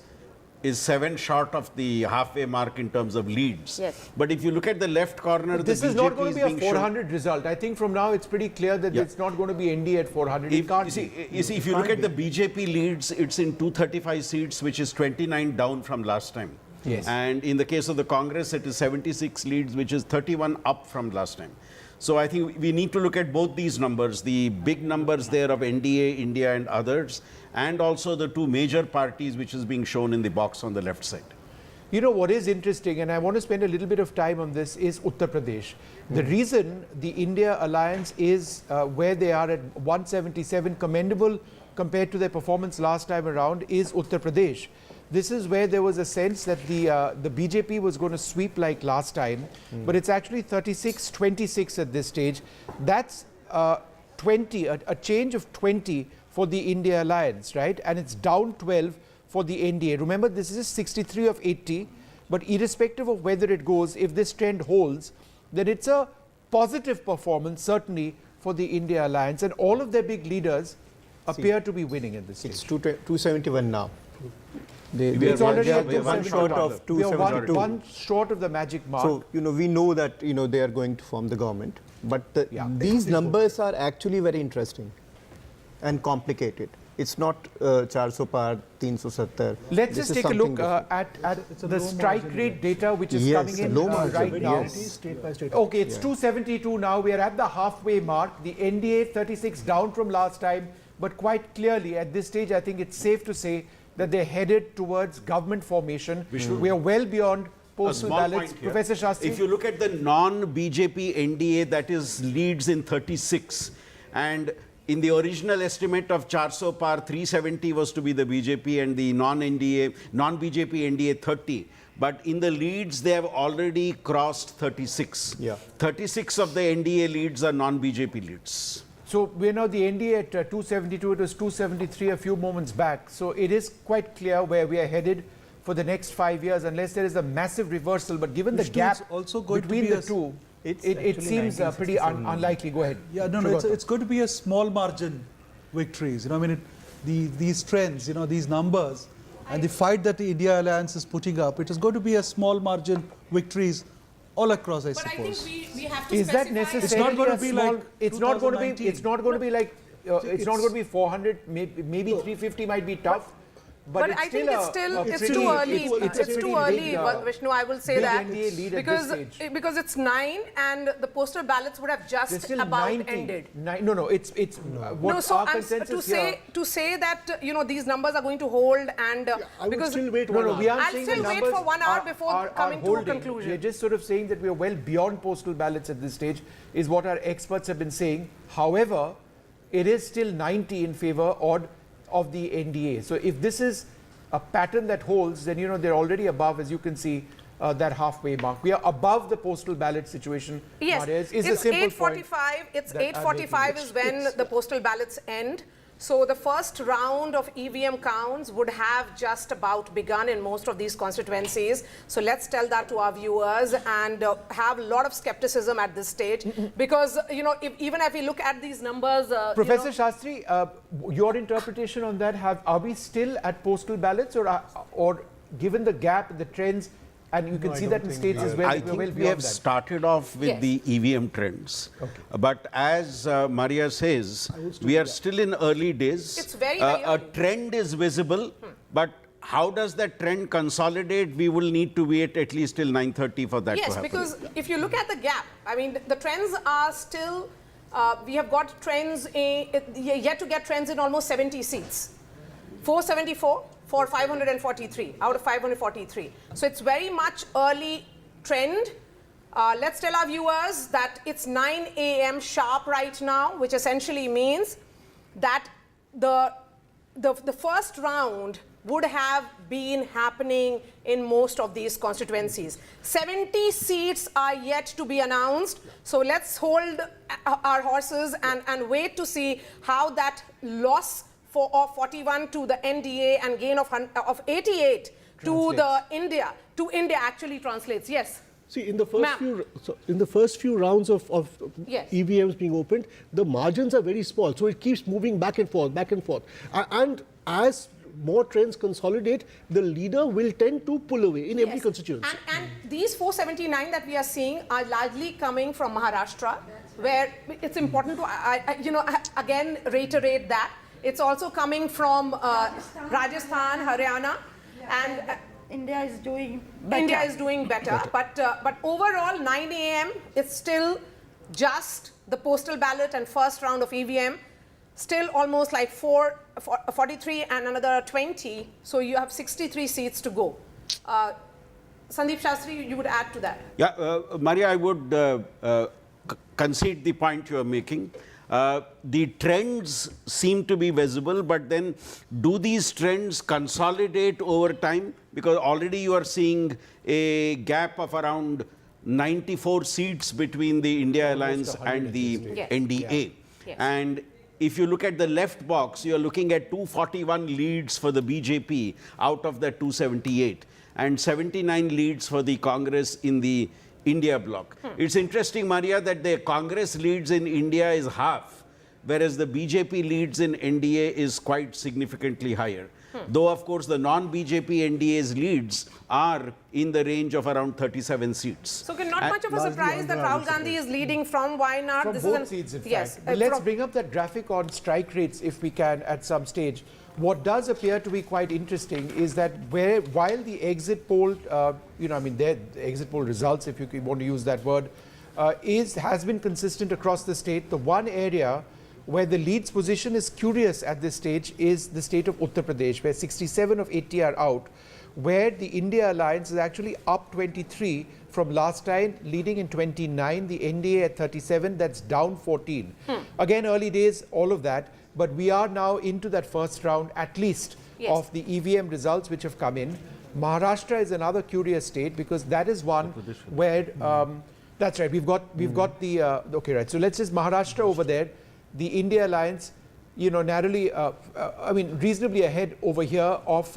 is 7 short of the halfway mark in terms of leads. Yes. But if you look at the left corner, This the is BJP not going to be a being shown- 400 result. I think from now it's pretty clear that it's not going to be ND at 400. It can't You see, if you look at the BJP leads, it's in 235 seats, which is 29 down from last time. Yes. And in the case of the Congress, it is 76 leads, which is 31 up from last time. So I think we need to look at both these numbers, the big numbers there of NDA, India and others, and also the 2 major parties which is being shown in the box on the left side. You know what is interesting, and I want to spend a little bit of time on this, is Uttar Pradesh. The reason the India Alliance is where they are at 177, commendable compared to their performance last time around, is Uttar Pradesh. This is where there was a sense that the BJP was going to sweep like last time, but it's actually 36-26 at this stage. That's 20, a change of 20 for the India Alliance, right? And it's down 12 for the NDA. Remember, this is 63 of 80, but irrespective of whether it goes, if this trend holds, then it's a positive performance, certainly, for the India Alliance. And all of their big leaders appear to be winning at this stage. It's 271 now. It's already at we are one short of 272. one short of the magic mark. So, we know that, they are going to form the government. But these numbers are actually very interesting and complicated. It's not 400 par, 370. Let's just take a look at the strike rate data which is coming in right now. State by state. Okay, it's 272 now. We are at the halfway mark. The NDA 36 down from last time, but quite clearly at this stage, I think it's safe to say that they're headed towards government formation. We are well beyond postal ballots. Professor Shastri? If you look at the non-BJP NDA, that is leads in 36. And in the original estimate of 400 par, 370 was to be the BJP and the non-BJP NDA 30. But in the leads, they have already crossed 36. 36 of the NDA leads are non-BJP leads. So we're now the NDA at 272, it was 273 a few moments back. So it is quite clear where we are headed for the next 5 years, unless there is a massive reversal. But given the gap between the two, it seems pretty unlikely. Go ahead. Yeah, no, it's going to be a small margin victories. These trends, these numbers, and the fight that the India Alliance is putting up, it is going to be a small margin victories all across, I suppose. We have to Is that necessarily It's not going to be small, like it's not going to be 2019. it's not going to be like it's not going to be 400, maybe 350 might be tough, But I think it's too early. It's too early, Vishnu. I will say that because it's 9 and the postal ballots would have just about ended. No, it's what our consensus here. To say that these numbers are going to hold and I will still wait 1 hour. I'll still wait for 1 hour before coming to a conclusion. We're just sort of saying that we are well beyond postal ballots at this stage, is what our experts have been saying. However, it is still 90 in favor of the NDA. So if this is a pattern that holds, then they're already above, as you can see, that halfway mark. We are above the postal ballot situation. Yes, it's 8:45. It's 8:45 is when the postal ballots end. So the first round of EVM counts would have just about begun in most of these constituencies. So let's tell that to our viewers and have a lot of skepticism at this stage because, even if we look at these numbers... Professor Shastri, your interpretation on that, are we still at postal ballots or given the gap, the trends, and you can see that in states as well? I think we have started off with the EVM trends. Okay. But as Maria says, we are still in early days. It's very a trend is visible, but how does that trend consolidate? We will need to wait at least till 9:30 for that to happen. Yes, because if you look at the gap, I mean, the trends are still, we have got trends, yet to get trends in almost 70 seats. 474 for 543 out of 543. So it's very much early trend. Let's tell our viewers that it's 9 a.m. sharp right now, which essentially means that the first round would have been happening in most of these constituencies. 70 seats are yet to be announced. So let's hold our horses and wait to see how that loss of 41 to the NDA and gain of 88 to India actually translates. Yes. See, in the first few rounds of EVMs being opened, the margins are very small, so it keeps moving back and forth, and as more trends consolidate, the leader will tend to pull away in every constituency. And these 479 that we are seeing are largely coming from Maharashtra, where it's important to again reiterate that. It's also coming from Rajasthan, Haryana, and India is doing better. But overall, 9 a.m. it's still just the postal ballot and first round of EVM. Still almost like 43 and another 20. So you have 63 seats to go. Sandeep Shastri, you would add to that? Yeah, Maria, I would concede the point you are making. The trends seem to be visible, but then do these trends consolidate over time? Because already you are seeing a gap of around 94 seats between the India Alliance and the NDA. Yes. And if you look at the left box, you are looking at 241 leads for the BJP out of the 278 and 79 leads for the Congress in the India bloc. It's interesting, Maria, that the Congress leads in India is half, whereas the BJP leads in NDA is quite significantly higher. Though, of course, the non-BJP NDA's leads are in the range of around 37 seats. So, not much of a surprise that Rahul Gandhi is leading from Wayanad. From both seats, in fact. Let's bring up that graphic on strike rates, if we can, at some stage. What does appear to be quite interesting is that while the exit poll, the exit poll results, if you want to use that word, has been consistent across the state, the one area where the lead's position is curious at this stage is the state of Uttar Pradesh, where 67 of 80 are out, where the India Alliance is actually up 23 from last time, leading in 29, the NDA at 37, that's down 14. Again, early days, all of that, but we are now into that first round, at least, of the EVM results which have come in. Maharashtra is another curious state because that is one where, that's right, we've got the, okay, right, so let's just Maharashtra over there. The India Alliance, narrowly, reasonably ahead over here of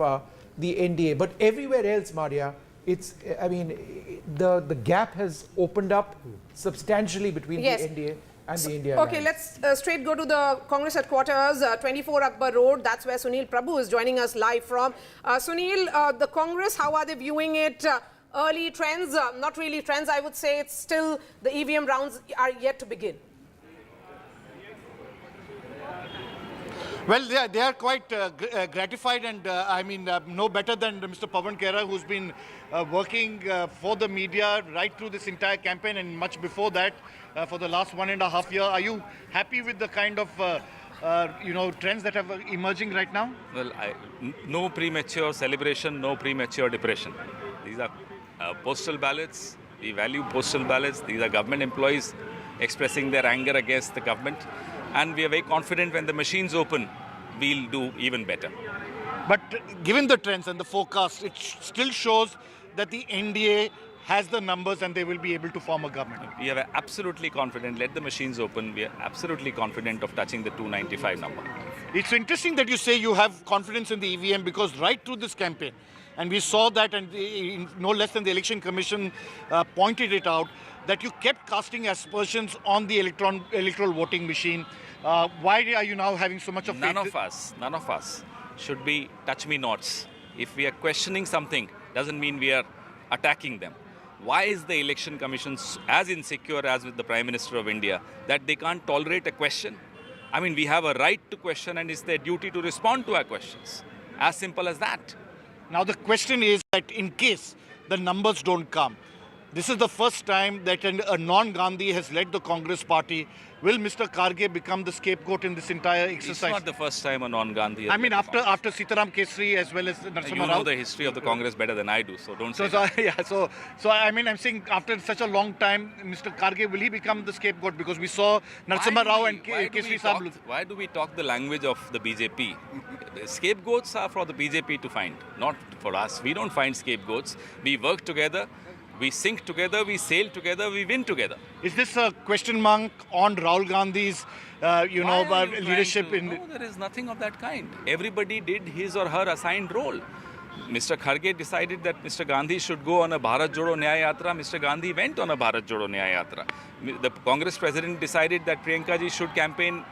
the NDA. But everywhere else, Maria, the gap has opened up substantially between the NDA and the India Alliance. Okay, let's straight go to the Congress headquarters, 24 Akbar Road. That's where Sunil Prabhu is joining us live from. Sunil, the Congress, how are they viewing it? Early trends, not really trends, I would say. It's still the EVM rounds are yet to begin. Well, they are quite gratified, and I mean, no better than Mr. Pawan, who's been working for the media right through this entire campaign and much before that for the last 1.5 years. Are you happy with the kind of trends that are emerging right now? Well, no premature celebration, no premature depression. These are postal ballots. We value postal ballots. These are government employees expressing their anger against the government. And we are very confident when the machines open, we'll do even better. But given the trends and the forecast, it still shows that the NDA has the numbers and they will be able to form a government. We are absolutely confident. Let the machines open. We are absolutely confident of touching the 295 number. It's interesting that you say you have confidence in the EVM, because right through this campaign, and we saw that, and no less than the Election Commission pointed it out, that you kept casting aspersions on the electoral voting machine. Why are you now having so much of None of us should be touch-me-nots. If we are questioning something, doesn't mean we are attacking them. Why is the Election Commission as insecure as with the Prime Minister of India that they can't tolerate a question? I mean, we have a right to question, and it's their duty to respond to our questions. As simple as that. Now the question is that in case the numbers don't come, this is the first time that a non-Gandhi has led the Congress party. Will Mr. Kharge become the scapegoat in this entire exercise? It's not the first time a non-Gandhi has I mean, after Sitaram Kesri as well as Narasimha You Rao. know the history of the Congress better than I do, so don't say So I mean, I'm saying after such a long time, Mr. Kharge, will he become the scapegoat? Because we saw Narasimha Rao and Kesri Sahab. Why do we talk the language of the BJP? Scapegoats are for the BJP to find, not for us. We don't find scapegoats. We work together. We sink together, we sail together, we win together. Is this a question mark on Rahul Gandhi's, leadership? No, there is nothing of that kind. Everybody did his or her assigned role. Mr. Kharge decided that Mr. Gandhi should go on a Bharat Jodo Nyaya Yatra. Mr. Gandhi went on a Bharat Jodo Nyaya Yatra. The Congress president decided that Priyanka ji should campaign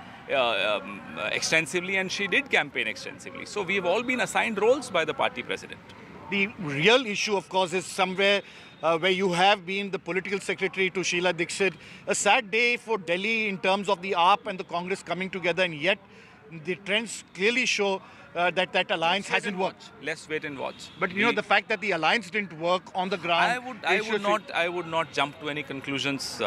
extensively, and she did campaign extensively. So we have all been assigned roles by the party president. The real issue, of course, is somewhere where you have been the political secretary to Sheila Dixit. A sad day for Delhi in terms of the AAP and the Congress coming together, and yet the trends clearly show that alliance hasn't worked. Let's wait and watch. But you know, the fact that the alliance didn't work on the ground. I would not jump to any conclusions.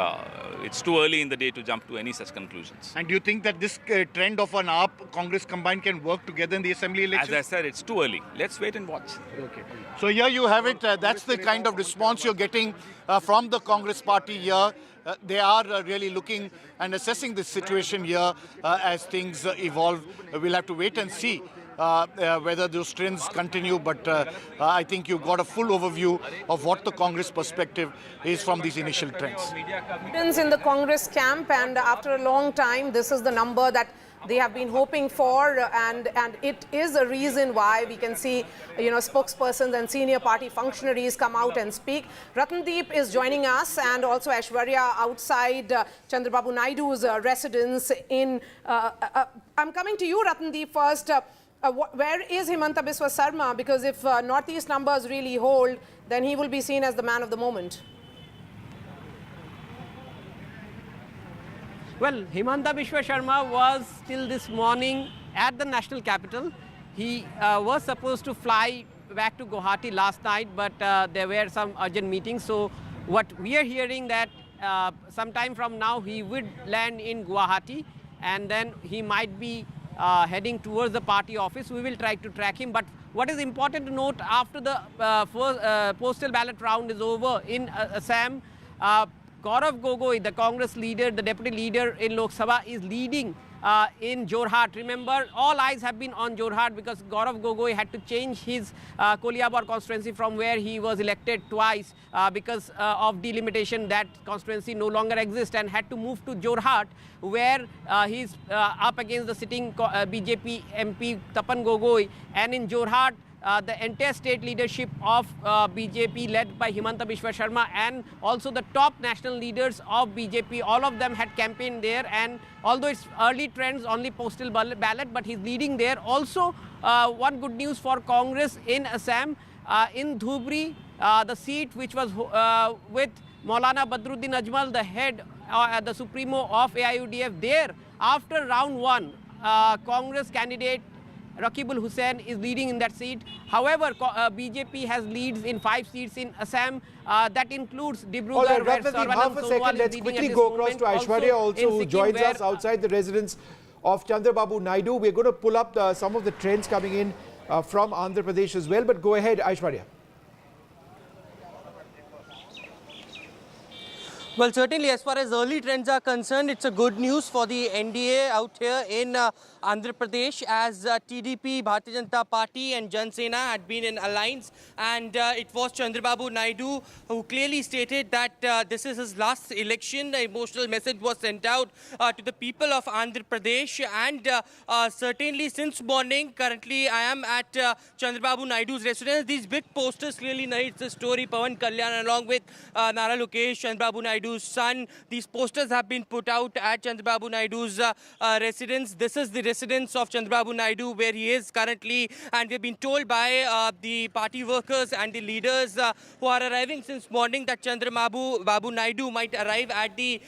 It's too early in the day to jump to any such conclusions. And do you think that this trend of an AAP Congress combined can work together in the assembly elections? As I said, it's too early. Let's wait and watch. Okay. So here you have it. That's the kind of response you're getting from the Congress party here. They are really looking and assessing this situation here as things evolve. We'll have to wait and see whether those trends continue, but I think you got a full overview of what the Congress perspective is from these initial trends. In the Congress camp, and after a long time, this is the number that they have been hoping for, and it is a reason why we can see, spokespersons and senior party functionaries come out and speak. Ratndeep is joining us, and also Aishwarya outside Chandrababu Naidu's residence in. I'm coming to you, Ratndeep, first. Where is Himanta Biswa Sarma? Because if Northeast numbers really hold, then he will be seen as the man of the moment. Well, Himanta Biswa Sarma was till this morning at the national capital. He was supposed to fly back to Guwahati last night, but there were some urgent meetings. So what we are hearing that sometime from now he would land in Guwahati, and then he might be heading towards the party office. We will try to track him. But what is important to note, after the postal ballot round is over in Assam, Gaurav Gogoi, the Congress leader, the deputy leader in Lok Sabha, is leading in Jorhat. Remember, all eyes have been on Jorhat because Gaurav Gogoi had to change his Koliabor constituency from where he was elected twice because of delimitation. That constituency no longer exists, and had to move to Jorhat, where he's up against the sitting BJP MP Tapan Gogoi. And in Jorhat, the entire state leadership of BJP led by Himanta Biswa Sarma, and also the top national leaders of BJP, all of them had campaigned there. And although it's early trends, only postal ballot, but he's leading there. Also, one good news for Congress in Assam, in Dhubri, the seat which was with Maulana Badruddin Ajmal, the head, the supremo of AIUDF, there after round one, Congress candidate Rakibul Hussain is leading in that seat. However, BJP has leads in 5 seats in Assam. That includes Dibrugarh, All right, where Ratnadeep, Sarvanam half a Sonowal second. is Let's leading at quickly this go across moment. to Aishwarya also, in who Sikkim, joins where us outside the residence of Chandrababu Naidu. We're going to pull up some of the trends coming in from Andhra Pradesh as well. But go ahead, Aishwarya. Well, certainly as far as early trends are concerned, it's a good news for the NDA out here in Andhra Pradesh, as TDP, Bharatiya Janata Party and Sena had been in alliance, and it was Chandrababu Naidu who clearly stated that this is his last election. The emotional message was sent out to the people of Andhra Pradesh, and certainly since morning, currently I am at Chandrababu Naidu's residence. These big posters clearly narrates the story. Pawan Kalyan along with Nara Lokesh, Chandrababu Naidu's son. These posters have been put out at Chandrababu Naidu's residence. This is the residence of Chandrababu Naidu where he is currently, and we've been told by the party workers and the leaders who are arriving since morning that Chandrababu Naidu might arrive at the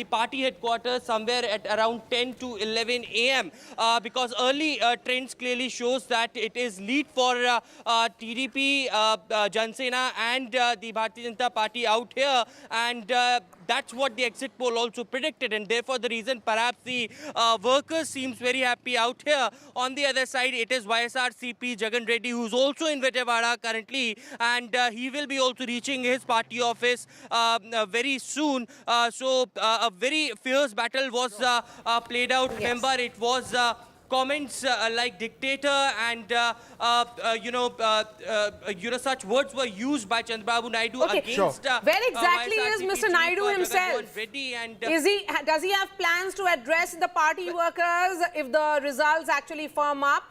party headquarters somewhere at around 10 to 11 a.m. Because early trends clearly shows that it is lead for TDP, Sena and the Bharatiya Janata Party out here, and that's what the exit poll also predicted, and therefore the reason perhaps the workers seems very happy out here. On the other side, it is YSRCP Jagan Reddy, who's also in Vijayawada currently, and he will be also reaching his party office very soon. So a very fierce battle was played out. Yes. Remember, it was comments like dictator and such words were used by Chandrababu Naidu against. Where exactly is Mr. Naidu himself? Reddy and, does he have plans to address the party workers if the results actually firm up?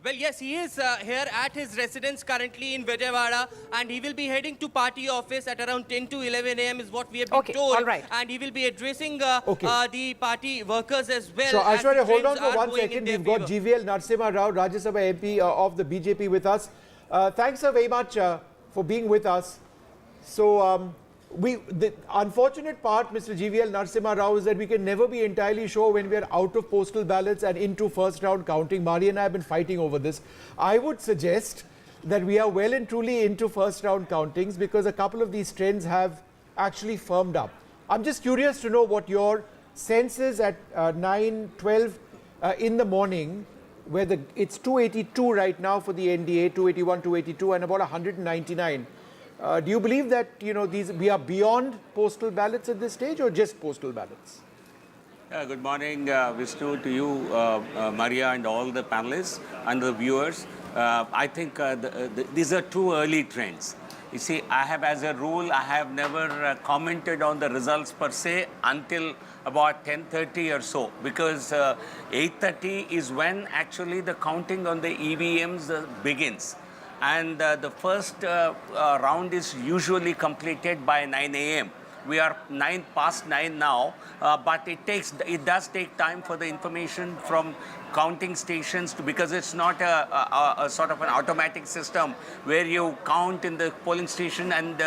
Well, yes, he is here at his residence currently in Vijayawada, and he will be heading to party office at around 10 to 11 a.m. is what we have been told. All right. And he will be addressing the party workers as well. So, Aishwarya, hold on for 1 second. We've got GVL Narasimha Rao, Rajya Sabha MP of the BJP with us. Thanks very much for being with us. So, the unfortunate part, Mr. GVL Narasimha Rao, is that we can never be entirely sure when we are out of postal ballots and into first round counting. Mari and I have been fighting over this. I would suggest that we are well and truly into first round countings because a couple of these trends have actually firmed up. I'm just curious to know what your sense is at 9:12 in the morning, where it's 282 right now for the NDA, 281, 282, and about 199. Do you believe that we are beyond postal ballots at this stage, or just postal ballots? Good morning, Vishnu, to you, Maria, and all the panelists and the viewers. I think these are too early trends. You see, as a rule, I have never commented on the results per se until about 10:30 or so, because 8:30 is when actually the counting on the EVMs begins. And the first round is usually completed by 9 a.m. We are 9:09 now, but it does take time for the information from counting stations because it's not a sort of an automatic system where you count in the polling station and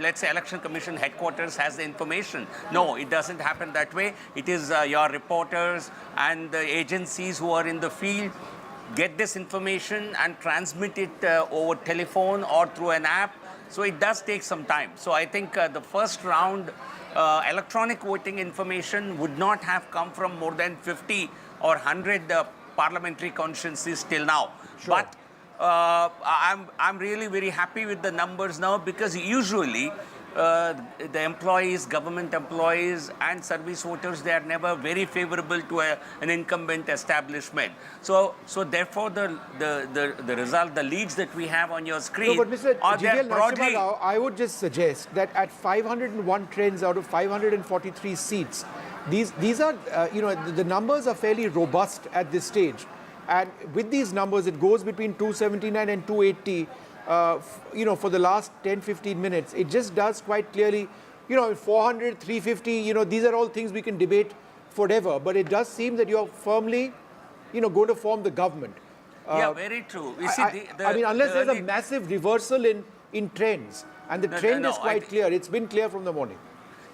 let's say Election Commission headquarters has the information. No, it doesn't happen that way. It is your reporters and the agencies who are in the field get this information and transmit it over telephone or through an app. So it does take some time. So I think the first round electronic voting information would not have come from more than 50 or 100 parliamentary constituencies till now. Sure. But I'm really very happy with the numbers now, because usually the employees, government employees and service voters, they are never very favorable to an incumbent establishment. So therefore the result, the leads that we have on your screen, but Mr. GVL Narasimha Rao, I would just suggest that at 501 trends out of 543 seats, these are, the numbers are fairly robust at this stage. And with these numbers, it goes between 279 and 280. For the last 10-15 minutes, it just does quite clearly, 400, 350, these are all things we can debate forever, but it does seem that you're firmly, going to form the government. Yeah, very true. You see, unless there's a massive reversal in trends, and the trend is quite clear. It's been clear from the morning.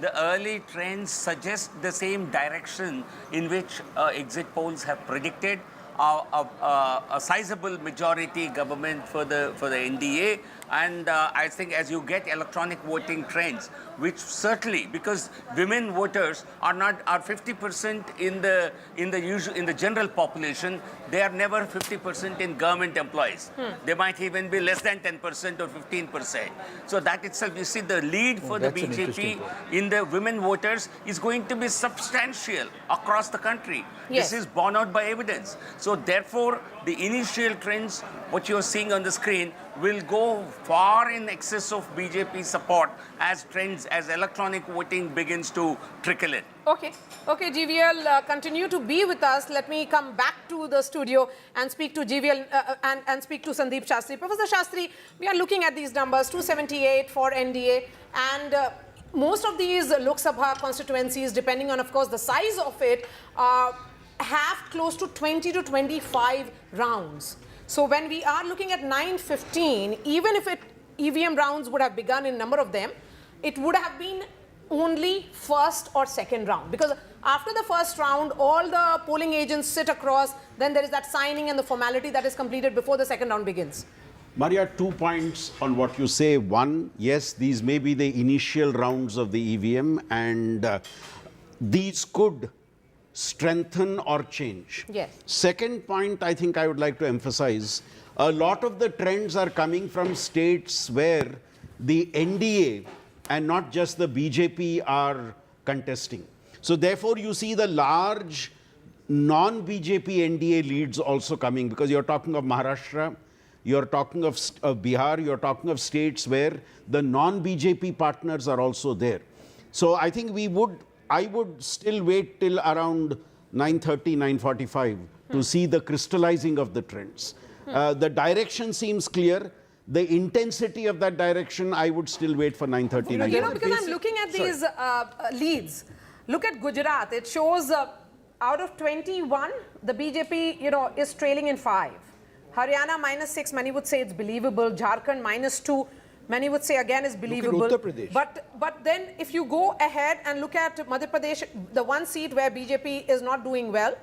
the early trends suggest the same direction in which exit polls have predicted. A sizable majority government for the NDA, and I think as you get electronic voting trends, which certainly, because women voters are 50% in the general population, they are never 50% in government employees. They might even be less than 10% or 15%. So that itself, you see, the lead for the BJP in the women voters is going to be substantial across the country. Yes. This is borne out by evidence. So therefore, the initial trends, what you're seeing on the screen, will go far in excess of BJP support as electronic voting begins to trickle in. Okay, GVL, continue to be with us. Let me come back to the studio and speak to GVL and speak to Sandeep Shastri. Professor Shastri, we are looking at these numbers, 278 for NDA, and most of these Lok Sabha constituencies, depending on, of course, the size of it, have close to 20 to 25 rounds. So when we are looking at 915, even if EVM rounds would have begun in number of them, it would have been only first or second round. Because after the first round, all the polling agents sit across, then there is that signing and the formality that is completed before the second round begins. Maria, 2 points on what you say. One, yes, these may be the initial rounds of the EVM, and these could strengthen or change. Yes. Second point, I think I would like to emphasize, a lot of the trends are coming from states where the NDA and not just the BJP are contesting. So therefore, you see the large non-BJP NDA leads also coming, because you're talking of Maharashtra, you're talking of Bihar, you're talking of states where the non-BJP partners are also there. So I think I would still wait till around 9:30, 9:45 to see the crystallizing of the trends. The direction seems clear. The intensity of that direction, I would still wait for 9:30, 9:45. You know, because I'm looking at these leads. Look at Gujarat. It shows out of 21, the BJP, is trailing in 5. Haryana -6, many would say it's believable. Jharkhand -2. Many would say again is believable. Look at Uttar Pradesh. But then if you go ahead and look at Madhya Pradesh, the one seat where BJP is not doing well,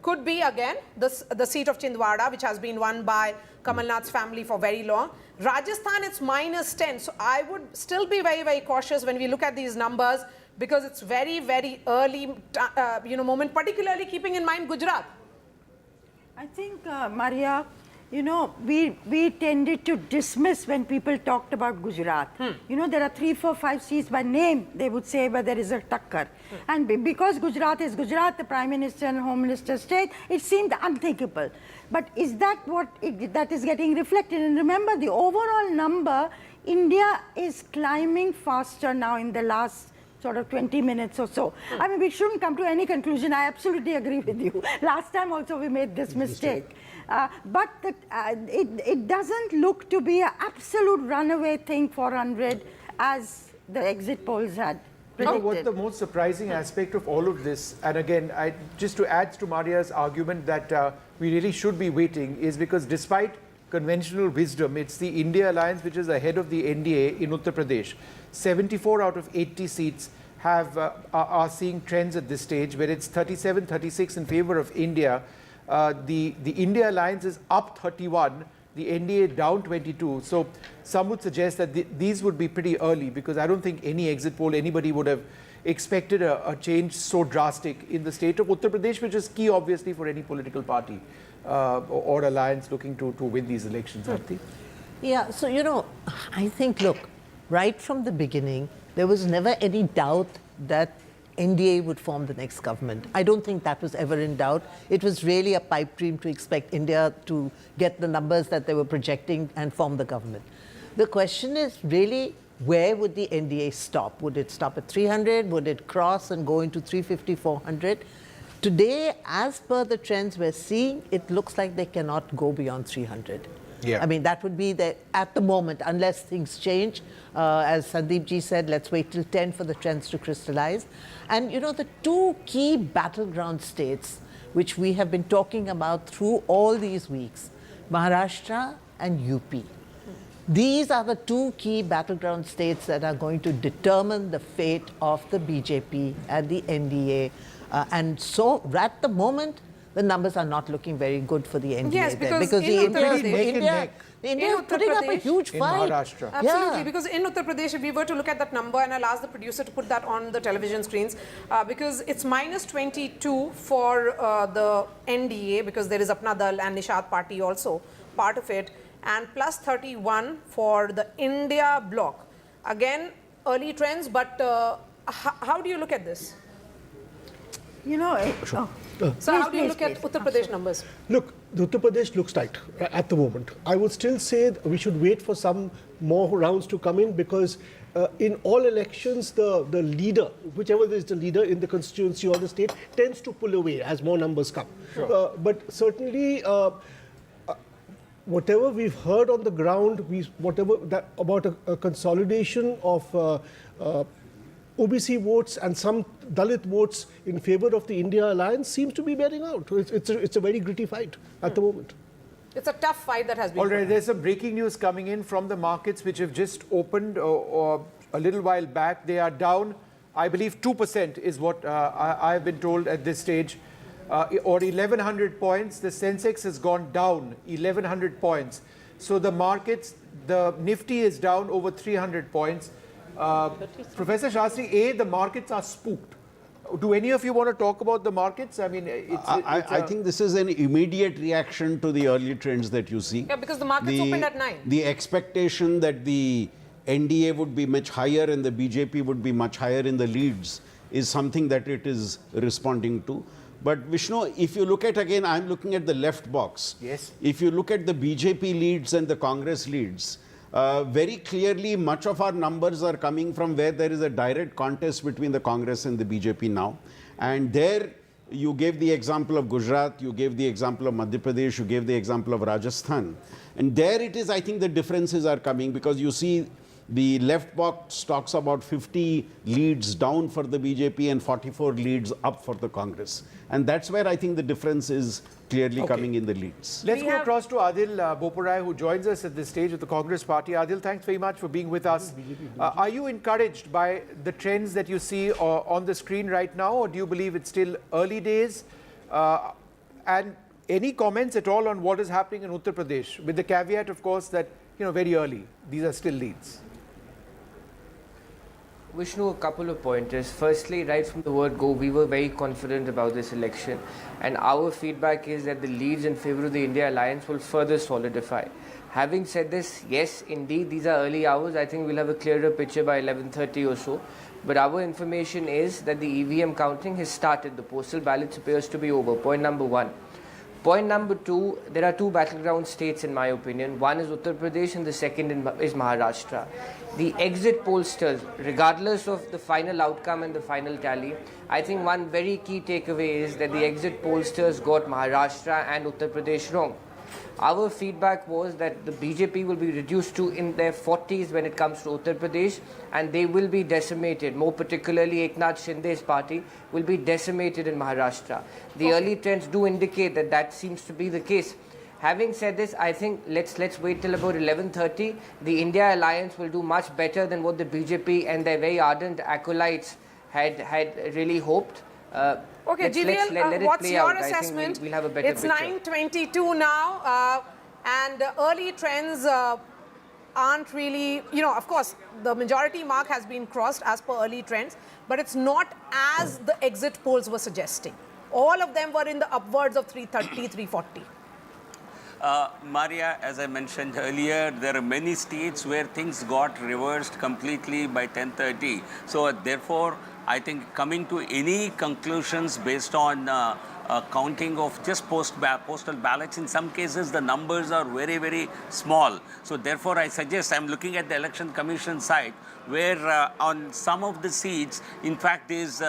could be again the seat of Chindwara, which has been won by Kamal Nath's family for very long. Rajasthan, it's -10. So I would still be very, very cautious when we look at these numbers, because it's very, very early moment, particularly keeping in mind Gujarat. I think, Maria, we tended to dismiss when people talked about Gujarat. There are 3, 4, 5 seats by name, they would say, where there is a takkar. And because Gujarat is Gujarat, the Prime Minister and Home Minister state, it seemed unthinkable. But is that what that is getting reflected? And remember, the overall number, India is climbing faster now in the last sort of 20 minutes or so. I mean, we shouldn't come to any conclusion. I absolutely agree with you. Last time also we made this mistake. But it doesn't look to be an absolute runaway thing, 400, as the exit polls had predicted. What's the most surprising aspect of all of this, and again, just to add to Maria's argument that we really should be waiting, is because despite conventional wisdom, it's the India Alliance which is ahead of the NDA in Uttar Pradesh. 74 out of 80 seats are seeing trends at this stage, where it's 37, 36 in favor of India. The India Alliance is up 31, the NDA down 22. So some would suggest that these would be pretty early, because I don't think any exit poll, anybody would have expected a change so drastic in the state of Uttar Pradesh, which is key obviously for any political party or alliance looking to win these elections. Yeah, so I think, look, right from the beginning, there was never any doubt that NDA would form the next government. I don't think that was ever in doubt. It was really a pipe dream to expect India to get the numbers that they were projecting and form the government. The question is really, where would the NDA stop? Would it stop at 300? Would it cross and go into 350, 400? Today, as per the trends we're seeing, it looks like they cannot go beyond 300. Yeah. I mean, that would be at the moment, unless things change. As Sandeep ji said, let's wait till 10 for the trends to crystallize. And the two key battleground states, which we have been talking about through all these weeks, Maharashtra and UP. These are the two key battleground states that are going to determine the fate of the BJP and the NDA. And so, at the moment, the numbers are not looking very good for the NDA. Yes, because India is putting up a huge fight. In Maharashtra. Absolutely, because in Uttar Pradesh, if we were to look at that number, and I'll ask the producer to put that on the television screens, because it's minus 22 for the NDA, because there is Apna Dal and Nishad Party also part of it, and plus 31 for the India bloc. Again, early trends, but how do you look at this? You know, So how do you look at Uttar Pradesh numbers? Look, the Uttar Pradesh looks tight at the moment. I would still say we should wait for some more rounds to come in, because in all elections, the leader, whichever is the leader in the constituency or the state, tends to pull away as more numbers come. Sure. But certainly, whatever we've heard on the ground, about a consolidation of OBC votes and some Dalit votes in favor of the India alliance seems to be bearing out. It's a very gritty fight at the moment. It's a tough fight that has been. All right, there's some breaking news coming in from the markets which have just opened or a little while back. They are down, I believe 2% is what I've been told at this stage, or 1,100 points. The Sensex has gone down 1,100 points. So the markets, the Nifty is down over 300 points. Professor Shastri, the markets are spooked. Do any of you want to talk about the markets? I mean, I think this is an immediate reaction to the early trends that you see. Yeah, because the markets opened at 9. The expectation that the NDA would be much higher and the BJP would be much higher in the leads is something that it is responding to. But Vishnu, if you look at, again, I'm looking at the left box. Yes. If you look at the BJP leads and the Congress leads, very clearly, much of our numbers are coming from where there is a direct contest between the Congress and the BJP now. And there, you gave the example of Gujarat, you gave the example of Madhya Pradesh, you gave the example of Rajasthan. And there it is, I think the differences are coming, because you see the left box talks about 50 leads down for the BJP and 44 leads up for the Congress. And that's where I think the difference is clearly coming in the leads. Let's go across to Adil Boparai, who joins us at this stage of the Congress Party. Adil, thanks very much for being with us. Are you encouraged by the trends that you see on the screen right now, or do you believe it's still early days? And any comments at all on what is happening in Uttar Pradesh, with the caveat, of course, that, very early, these are still leads? Vishnu, a couple of pointers. Firstly, right from the word go, we were very confident about this election, and our feedback is that the leads in favor of the India alliance will further solidify. Having said this, yes, indeed, these are early hours. I think we'll have a clearer picture by 11:30 or so. But our information is that the EVM counting has started. The postal ballots appears to be over. Point number one. Point number two, there are two battleground states in my opinion. One is Uttar Pradesh and the second is Maharashtra. The exit pollsters, regardless of the final outcome and the final tally, I think one very key takeaway is that the exit pollsters got Maharashtra and Uttar Pradesh wrong. Our feedback was that the BJP will be reduced to in their 40s when it comes to Uttar Pradesh, and they will be decimated. More particularly, Eknath Shinde's party will be decimated in Maharashtra. The early trends do indicate that that seems to be the case. Having said this, I think let's wait till about 11:30. The India alliance will do much better than what the BJP and their very ardent acolytes had really hoped. Okay, GVL, what's your assessment? We'll have a better it's picture. 9:22 now, and early trends aren't really, of course, the majority mark has been crossed as per early trends, but it's not as the exit polls were suggesting. All of them were in the upwards of 330, 340. Maria, as I mentioned earlier, there are many states where things got reversed completely by 10:30. So therefore, I think coming to any conclusions based on counting of just postal ballots, in some cases the numbers are very, very small. So therefore, I suggest, I'm looking at the Election Commission site, where on some of the seats, in fact, is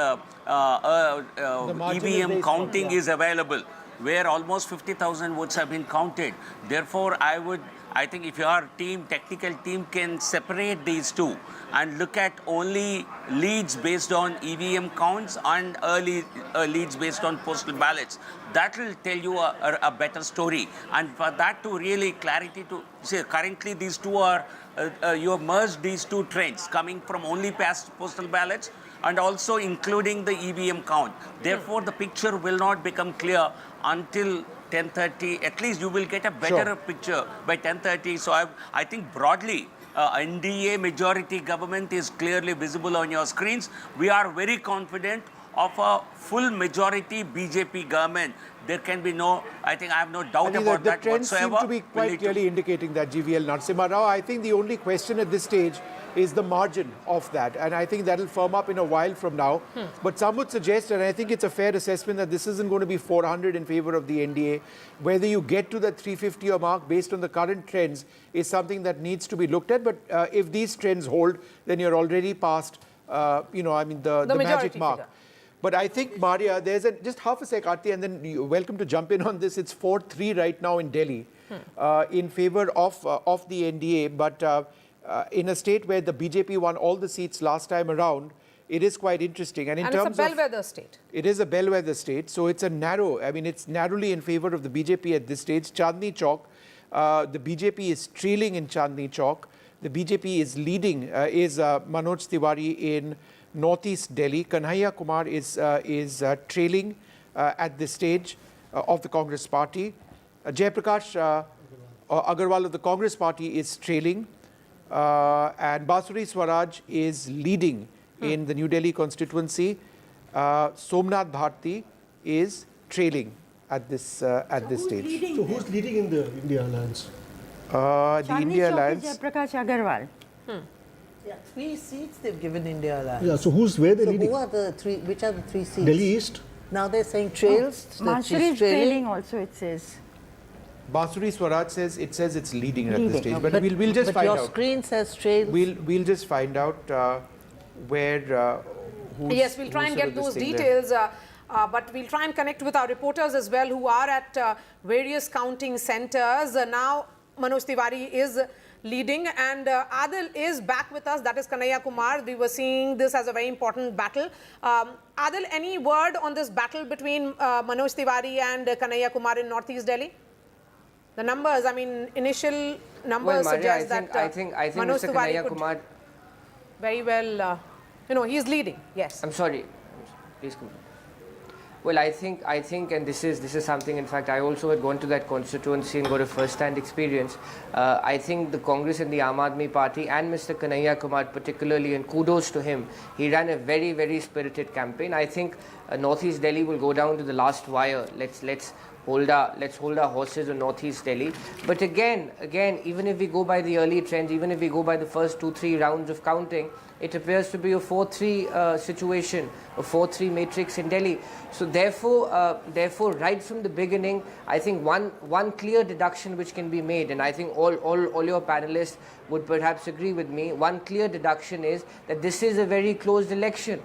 EVM counting is available. where almost 50,000 votes have been counted. Therefore, I think if your team, technical team, can separate these two and look at only leads based on EVM counts and early leads based on postal ballots, that will tell you a better story. And for that to really clarity to say, currently these two are, you have merged these two trends coming from only past postal ballots and also including the EVM count. Therefore, the picture will not become clear until 10:30. At least you will get a better picture by 10:30. So I think broadly, NDA majority government is clearly visible on your screens. We are very confident of a full majority BJP government. There can be no, I think I have no doubt about that whatsoever. The trends seem to be quite clearly indicating that, GVL Narasimha Rao. I think the only question at this stage is the margin of that. And I think that will firm up in a while from now. But some would suggest, and I think it's a fair assessment, that this isn't going to be 400 in favor of the NDA. Whether you get to the 350 mark based on the current trends is something that needs to be looked at. But if these trends hold, then you're already past, the magic mark. Figure. But I think, Maria, there's just half a sec, Aarti, and then you're welcome to jump in on this. It's 4-3 right now in Delhi in favor of the NDA. But in a state where the BJP won all the seats last time around, it is quite interesting. And in terms it's a bellwether state. It is a bellwether state. So it's it's narrowly in favor of the BJP at this stage. Chandni Chowk, the BJP is trailing in Chandni Chowk. The BJP is leading, is Manoj Tiwari in Northeast Delhi. Kanhaiya Kumar is trailing at this stage of the Congress party. Jaiprakash Agarwal of the Congress party is trailing. And Basuri Swaraj is leading in the New Delhi constituency. Somnath Bharti is trailing at this stage. So who's leading in the India Alliance? The India Alliance. Jaiprakash Agarwal. Yeah, 3 seats they've given India Alliance. Yeah, so where they're leading? Who are the three? Which are the 3 seats? Delhi East. Now they're saying trails. Basuri is trailing also, it says. Basuri Swaraj says it's leading at this stage, but we'll just find out. Your screen says trails. We'll just find out where. Yes, we'll try and get those details. But we'll try and connect with our reporters as well, who are at various counting centres. Now, Manoj Tiwari is leading, and Adil is back with us. That is Kanhaiya Kumar. We were seeing this as a very important battle. Adil, any word on this battle between Manoj Tiwari and Kanhaiya Kumar in Northeast Delhi? The numbers, initial numbers suggest that I think Manoj Mr. Tiwari Kanhaiya Kumar very well, he's leading. Yes. I'm sorry. Please come. Well, I think, and this is something. In fact, I also had gone to that constituency and got a first-hand experience. I think the Congress and the Aam Aadmi Party and Mr. Kanhaiya Kumar particularly, and kudos to him, he ran a very, very spirited campaign. I think Northeast Delhi will go down to the last wire. Let's hold our horses in Northeast Delhi. But again, even if we go by the early trends, even if we go by the first 2-3 rounds of counting, it appears to be a 4-3 situation, a 4-3 matrix in Delhi. So therefore, right from the beginning, I think one clear deduction which can be made, and I think all your panelists would perhaps agree with me, one clear deduction is that this is a very closed election.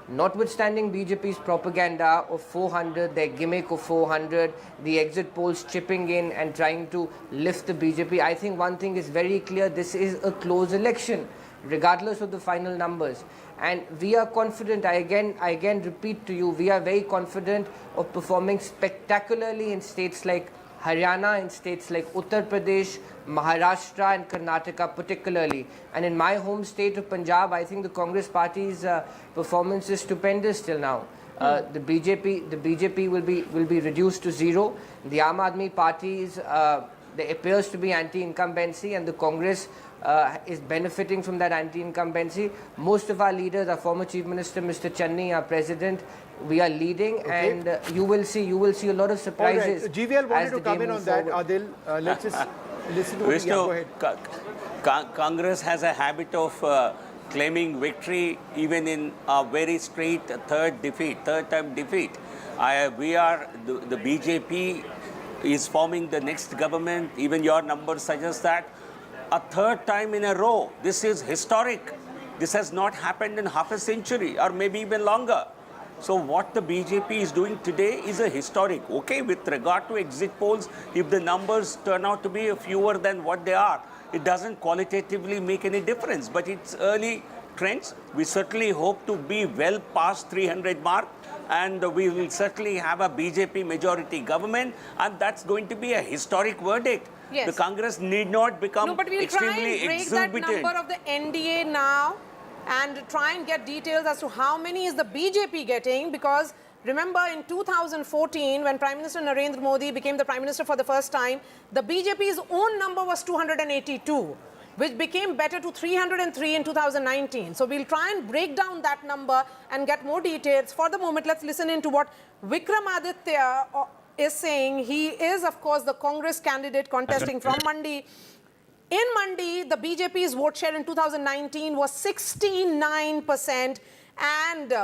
Notwithstanding BJP's propaganda of 400, their gimmick of 400, the exit polls chipping in and trying to lift the BJP, I think one thing is very clear, this is a close election, regardless of the final numbers. And we are confident, I again repeat to you, we are very confident of performing spectacularly in states like Haryana, in states like Uttar Pradesh, Maharashtra and Karnataka particularly. And in my home state of Punjab, I think the Congress party's performance is stupendous till now. The BJP will be reduced to 0. The Aam Aadmi Party's there appears to be anti-incumbency, and the Congress is benefiting from that anti-incumbency. Most of our leaders, our former Chief Minister Mr. Channi, our President, we are leading, and you will see a lot of surprises. Right. GVL wanted to come in on that, Adil. Let's just listen to what go ahead. Congress has a habit of claiming victory even in a very straight third-time defeat. The BJP is forming the next government. Even your numbers suggest that. A third time in a row. This is historic. This has not happened in half a century or maybe even longer. So what the BJP is doing today is a historic. Okay, with regard to exit polls, if the numbers turn out to be fewer than what they are, it doesn't qualitatively make any difference. But it's early trends. We certainly hope to be well past 300 mark, and we will certainly have a BJP majority government, and that's going to be a historic verdict. Yes. The Congress need not become extremely exuberant. No, but we'll try and break that number of the NDA now and try and get details as to how many is the BJP getting, because remember in 2014 when Prime Minister Narendra Modi became the Prime Minister for the first time, the BJP's own number was 282, which became better to 303 in 2019. So we'll try and break down that number and get more details. For the moment, let's listen into what Vikramaditya is saying. He is, of course, the Congress candidate contesting from Mandi. In Mandi, the BJP's vote share in 2019 was 69%.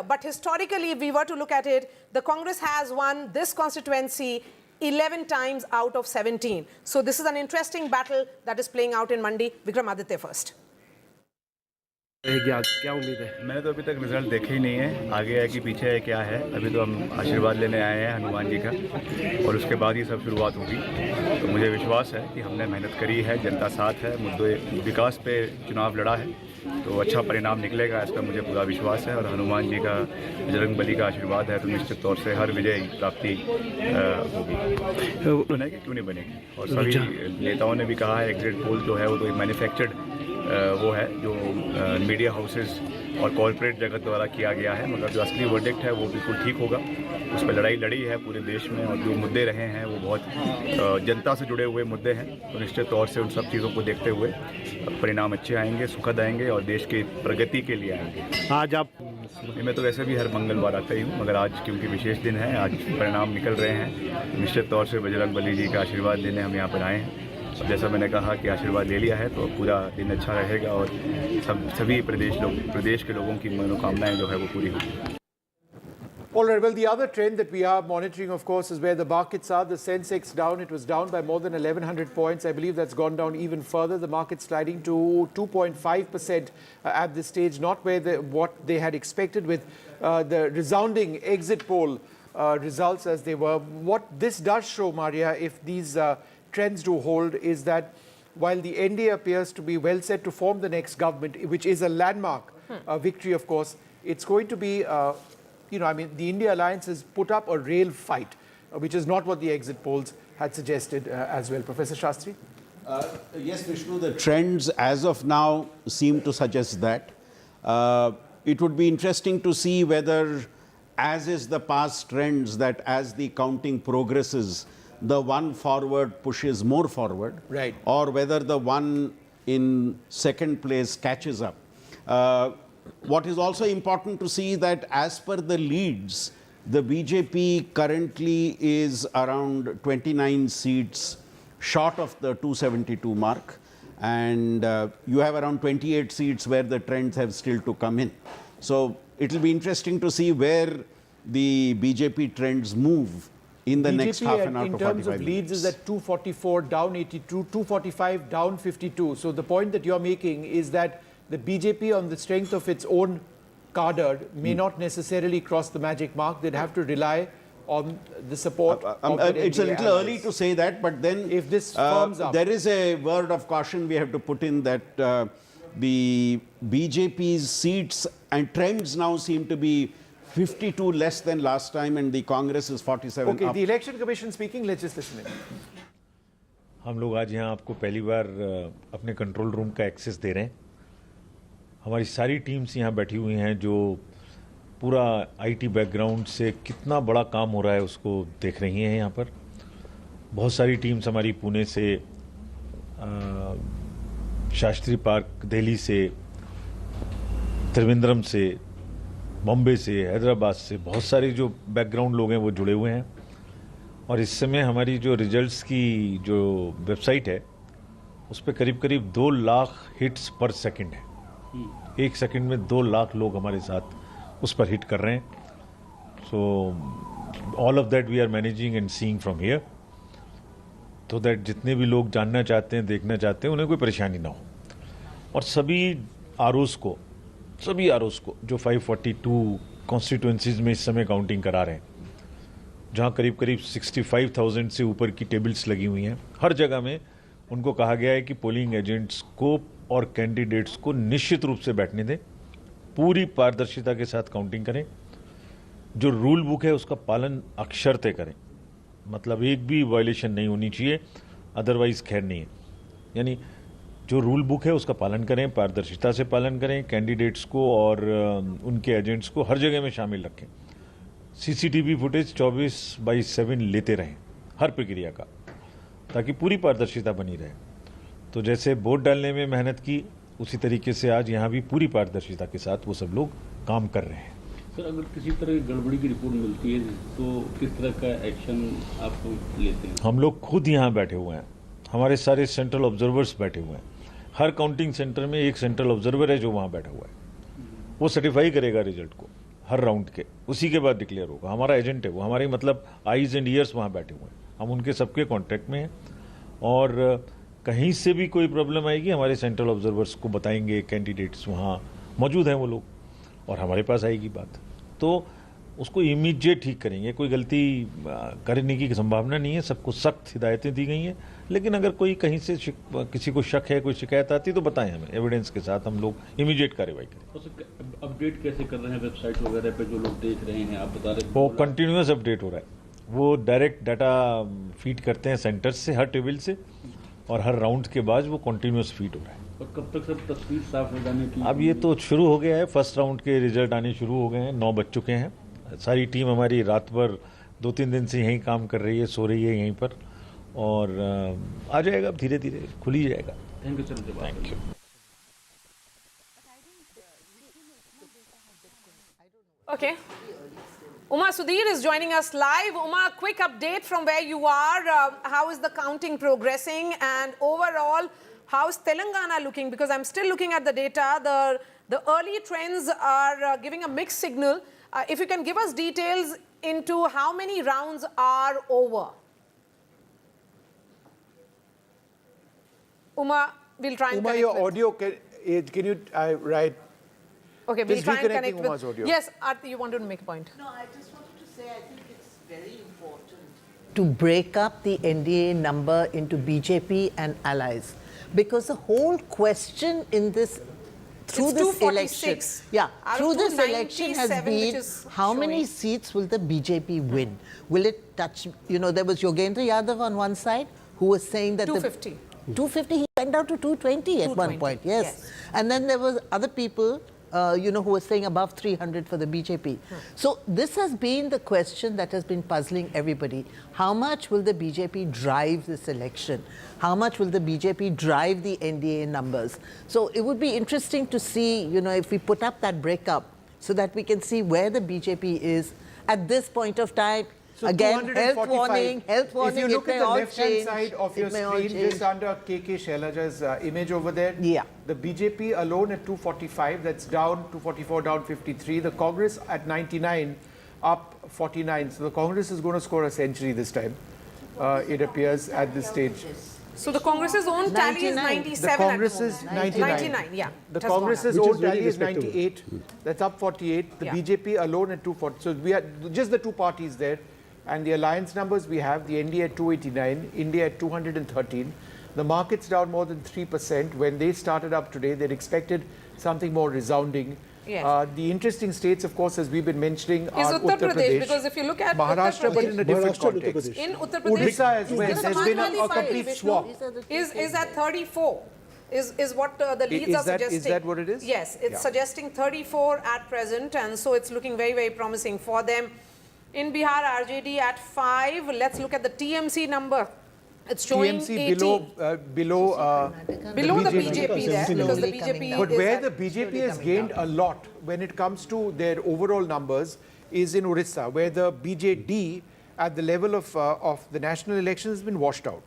But historically, if we were to look at it, the Congress has won this constituency 11 times out of 17. So this is an interesting battle that is playing out in Mandi. Vikramaditya first. क्या उम्मीद है? मैंने तो अभी तक result देखे ही नहीं है, आगे है कि पीछे है क्या है। अभी तो हम आशीर्वाद लेने आए हैं हनुमान जी का, और उसके बाद ही सब शुरुआत होगी। तो मुझे विश्वास है कि हमने मेहनत करी है, जनता साथ है, मुद्दे विकास पे चुनाव लड़ा है, तो अच्छा परिणाम निकलेगा, इसका मुझे पूरा विश्वास है। और हनुमान जी का, बजरंग बली का आशीर्वाद है, तो निश्चित तौर से हर विजय प्राप्ति होगी। बनेगी क्यों नहीं बनेगी। और सभी नेताओं ने भी कहा है एग्जिट पोल जो है वो तो एक मैन्युफैक्चर्ड वो है जो मीडिया हाउसेस और कॉरपोरेट जगत द्वारा किया गया है, मगर जो असली वर्डिक्ट है वो बिल्कुल ठीक होगा। उस पर लड़ाई लड़ी है पूरे देश में, और जो मुद्दे रहे हैं वो बहुत जनता से जुड़े हुए मुद्दे हैं। तो निश्चित तौर से उन सब चीज़ों को देखते हुए परिणाम अच्छे आएंगे, सुखद आएंगे और देश की प्रगति के लिए आएंगे। आज आप, मैं तो वैसे भी हर मंगलवार आता ही हूँ, मगर आज क्योंकि विशेष दिन है, आज परिणाम निकल रहे हैं, निश्चित तौर से बजरंग बली जी का आशीर्वाद लेने हम यहाँ पर आए हैं। और जैसा मैंने कहा कि आशीर्वाद ले लिया है तो पूरा दिन अच्छा रहेगा और सभी प्रदेश के लोगों की मनोकामनाएं जो है वो पूरी होगी। All right, well, the other trend that we are monitoring, of course, is where the markets are. The Sensex down. It was down by more than 1,100 points. I believe that's gone down even further. The market sliding to 2.5% at this stage, not where what they had expected with the resounding exit poll results as they were. What this does show, Maria, if these trends do hold, is that while the NDA appears to be well set to form the next government, which is a landmark victory, of course, it's going to be, the India Alliance has put up a real fight, which is not what the exit polls had suggested as well. Professor Shastri? Yes, Vishnu, the trends as of now seem to suggest that. It would be interesting to see whether, as is the past trends, that as the counting progresses, the one forward pushes more forward, right, or whether the one in second place catches up. What is also important to see that as per the leads, the BJP currently is around 29 seats short of the 272 mark, and you have around 28 seats where the trends have still to come in. So it will be interesting to see where the BJP trends move in the next half an hour to 45 minutes. In terms of leads is at 244 down 82, 245 down 52. So the point that you're making is that the BJP, on the strength of its own cadre, may not necessarily cross the magic mark. They'd have to rely on the support of the it's a little allies. early to say that, but then if this firms up, there is a word of caution we have to put in that the BJP's seats and trends now seem to be 52 less than last time, and the Congress is 47 okay, up. the Election Commission speaking, let's just listen in. हम लोग आज यहाँ आपको पहली बार अपने control room का access दे रहे हैं। हमारी सारी टीम्स यहाँ बैठी हुई हैं जो पूरा आईटी बैकग्राउंड से कितना बड़ा काम हो रहा है उसको देख रही हैं यहाँ पर। बहुत सारी टीम्स हमारी पुणे से, शास्त्री पार्क दिल्ली से, त्रिवेंद्रम से, बॉम्बे से, हैदराबाद से, बहुत सारे जो बैकग्राउंड लोग हैं वो जुड़े हुए हैं। और इस समय हमारी जो रिजल्ट्स की जो वेबसाइट है उस पर करीब करीब 2 लाख हिट्स पर सेकंड है। एक सेकंड में 2 लाख लोग हमारे साथ उस पर हिट कर रहे हैं। So all of that we are managing and seeing from here, तो दैट जितने भी लोग जानना चाहते हैं, देखना चाहते हैं, उन्हें कोई परेशानी ना हो। और सभी आरओज़ को जो 542 कॉन्स्टिट्यूंसीज में इस समय काउंटिंग करा रहे हैं, जहां करीब करीब 65,000 से ऊपर की टेबल्स लगी हुई हैं। हर जगह में उनको कहा गया है कि पोलिंग एजेंट्स को और कैंडिडेट्स को निश्चित रूप से बैठने दें, पूरी पारदर्शिता के साथ काउंटिंग करें, जो रूल बुक है उसका पालन अक्षरते करें, मतलब एक भी वायलेशन नहीं होनी चाहिए, अदरवाइज खैर नहीं है। यानी जो रूल बुक है उसका पालन करें, पारदर्शिता से पालन करें, कैंडिडेट्स को और उनके एजेंट्स को हर जगह में शामिल रखें, सीसीटीवी फुटेज 24/7 लेते रहें हर प्रक्रिया का, ताकि पूरी पारदर्शिता बनी रहे। तो जैसे वोट डालने में मेहनत की, उसी तरीके से आज यहाँ भी पूरी पारदर्शिता के साथ वो सब लोग काम कर रहे हैं। सर, अगर किसी तरह की गड़बड़ी की रिपोर्ट मिलती है तो किस तरह का एक्शन आप लेते हैं? हम लोग खुद यहाँ बैठे हुए हैं, हमारे सारे सेंट्रल ऑब्जर्वर्स बैठे हुए हैं। हर काउंटिंग सेंटर में एक सेंट्रल ऑब्जर्वर है जो वहाँ बैठा हुआ है, वो सर्टिफाई करेगा रिजल्ट को हर राउंड के, उसी के बाद डिक्लेयर होगा। हमारा एजेंट है वो, हमारे मतलब आईज एंड ईयर्स वहाँ बैठे हुए हैं, हम उनके सबके कॉन्टैक्ट में हैं। और कहीं से भी कोई प्रॉब्लम आएगी हमारे सेंट्रल ऑब्जर्वर्स को बताएंगे, कैंडिडेट्स वहाँ मौजूद हैं वो लोग, और हमारे पास आएगी बात तो उसको इमीडिएट ठीक करेंगे। कोई गलती करने की संभावना नहीं है, सबको सख्त हिदायतें दी गई हैं। लेकिन अगर कोई कहीं से किसी को शक है, कोई शिकायत आती है तो बताएं हमें, एविडेंस के साथ हम लोग इमीडिएट कार्रवाई करें। अपडेट कैसे कर रहे हैं वेबसाइट वगैरह पे जो लोग देख रहे हैं, आप बता रहे हैं? वो कंटिन्यूस अपडेट हो रहा है, वो डायरेक्ट डाटा फीड करते हैं सेंटर्स से, हर टेबल से, और हर राउंड के बाद वो कंटिन्यूस फीड हो रहा है। और कब तक सब तस्वीर साफ हो जाने की? अब ये तो शुरू हो गया है, फर्स्ट राउंड के रिजल्ट आने शुरू हो गए हैं, 9 बज चुके हैं। सारी टीम हमारी रात भर 2-3 दिन से यहीं काम कर रही है, सो रही है यहीं पर, और आ जाएगा, धीरे धीरे खुल ही जाएगा। Thank you sir. Thank you. Okay. Uma Sudhir is joining us live. Uma, quick update from where you are. How is the counting progressing, and overall, how is Telangana looking? Because I'm still looking at the data. The early trends are giving a mixed signal. If you can give us details into how many rounds are over. Uma, we'll try and Uma, connect your with. audio, can you write? Okay, we'll Just try and reconnecting connect with. Uma's audio. Yes, Aarti, you wanted to make a point. No, I just wanted to say I think it's very important to break up the NDA number into BJP and allies, because the whole question in this through It's this 246 election, out through of this election has 297, which been is how many showing. seats will the BJP win? Will it touch? You know, there was Yogendra Yadav on one side who was saying that 250. 250, he went down to 220 at one point, yes. And then there was other people, who were saying above 300 for the BJP. So this has been the question that has been puzzling everybody. How much will the BJP drive this election? How much will the BJP drive the NDA numbers? So it would be interesting to see, if we put up that breakup so that we can see where the BJP is at this point of time. So Again, health warning, If you look it at may the all left-hand change. side of your It may all screen, change. just under KK Shailaja's image over there, the BJP alone at 245, that's down 244, down 53. The Congress at 99, up 49. So the Congress is going to score a century this time, it appears at this stage. So the Congress's own tally is 97 The Congress at is the moment. 99. Yeah. The it has gone Congress's up. own tally is 98. That's up 48. The Yeah. BJP alone at 240. So we are just the two parties there. And the alliance numbers we have, the NDA at 289, India at 213. The market's down more than 3%. When they started up today, they'd expected something more resounding. Yes. The interesting states, of course, as we've been mentioning, Is are Uttar Pradesh, because if you look at Maharashtra, Uttar but in a different Maharashtra and Uttar context. Pradesh. in Uttar Pradesh, Odisha as well. the There's been a Samajwadi Party, complete Vishnu, swap. is at 34. Is what the leads Is are that- suggesting. is that what it is? Yes, it's Yeah. suggesting 34 at present, and so it's looking very, very promising for them. In Bihar, RJD at 5. Let's look at the TMC number. It's showing TMC 18. below Below the BJP there, because the BJP But is where at- the BJP has gained a lot when it comes to their overall numbers is in Odisha, where the BJD at the level of the national election has been washed out.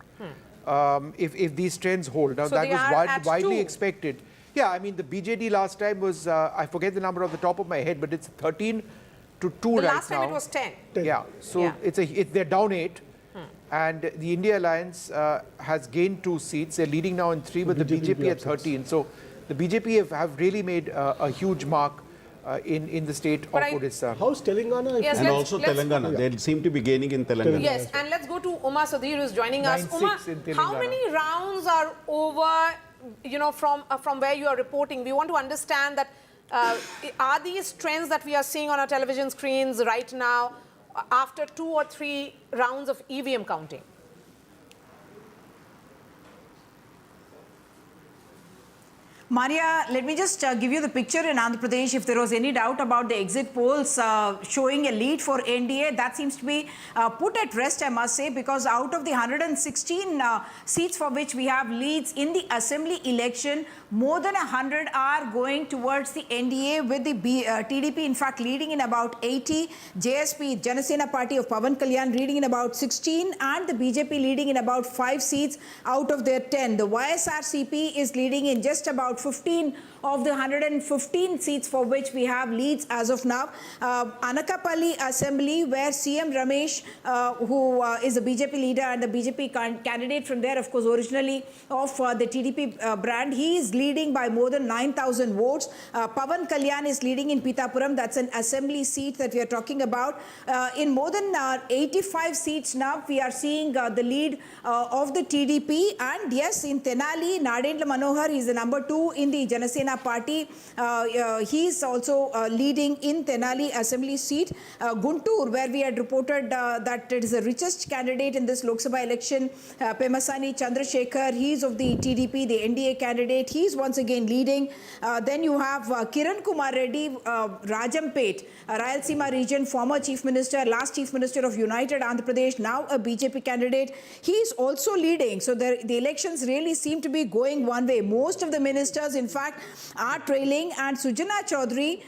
If these trends hold. Now So that they was are at widely 2. expected. Yeah, I mean the BJD last time was, I forget the number off the top of my head, but it's 13 to 2 The right last now. time it was 10. Yeah, so Yeah. they're down 8. And the India Alliance has gained 2 seats. They're leading now in 3, but the BJP at 13. So the BJP have really made a huge mark in the state of Odisha. How's Telangana? Yes, And also Telangana. They seem to be gaining in Telangana. Yes, and let's go to Uma Sudhir, who's joining us. 9-6 Uma, in how Telangana. many rounds are over, from where you are reporting? We want to understand that are these trends that we are seeing on our television screens right now after 2 or 3 rounds of EVM counting? Maria, let me just give you the picture in Andhra Pradesh. If there was any doubt about the exit polls showing a lead for NDA, that seems to be put at rest, I must say, because out of the 116 seats for which we have leads in the Assembly election, more than 100 are going towards the NDA, with the TDP in fact leading in about 80, JSP, Jana Sena party of Pawan Kalyan leading in about 16, and the BJP leading in about 5 seats out of their 10. The YSRCP is leading in just about 15 of the 115 seats for which we have leads as of now. Anakapalli Assembly, where CM Ramesh, who is a BJP leader and the BJP candidate from there, of course, originally of the TDP brand, he is leading by more than 9,000 votes. Pawan Kalyan is leading in Pitapuram. That's an assembly seat that we are talking about. In more than 85 seats now, we are seeing the lead of the TDP. And yes, in Tenali, Nadendra Manohar, he is the number 2 in the Jana Sena party. He is also leading in Tenali assembly seat. Guntur, where we had reported that it is the richest candidate in this Lok Sabha election, Pemasani Chandrasekhar, he is of the TDP, the NDA candidate. He is once again leading. Then you have Kiran Kumar Reddy, Rajampet, Rayalaseema region, former Chief Minister, last Chief Minister of United Andhra Pradesh, now a BJP candidate. He is also leading. So the elections really seem to be going one way. Most of the ministers, in fact, are trailing, and Sujana Chaudhary,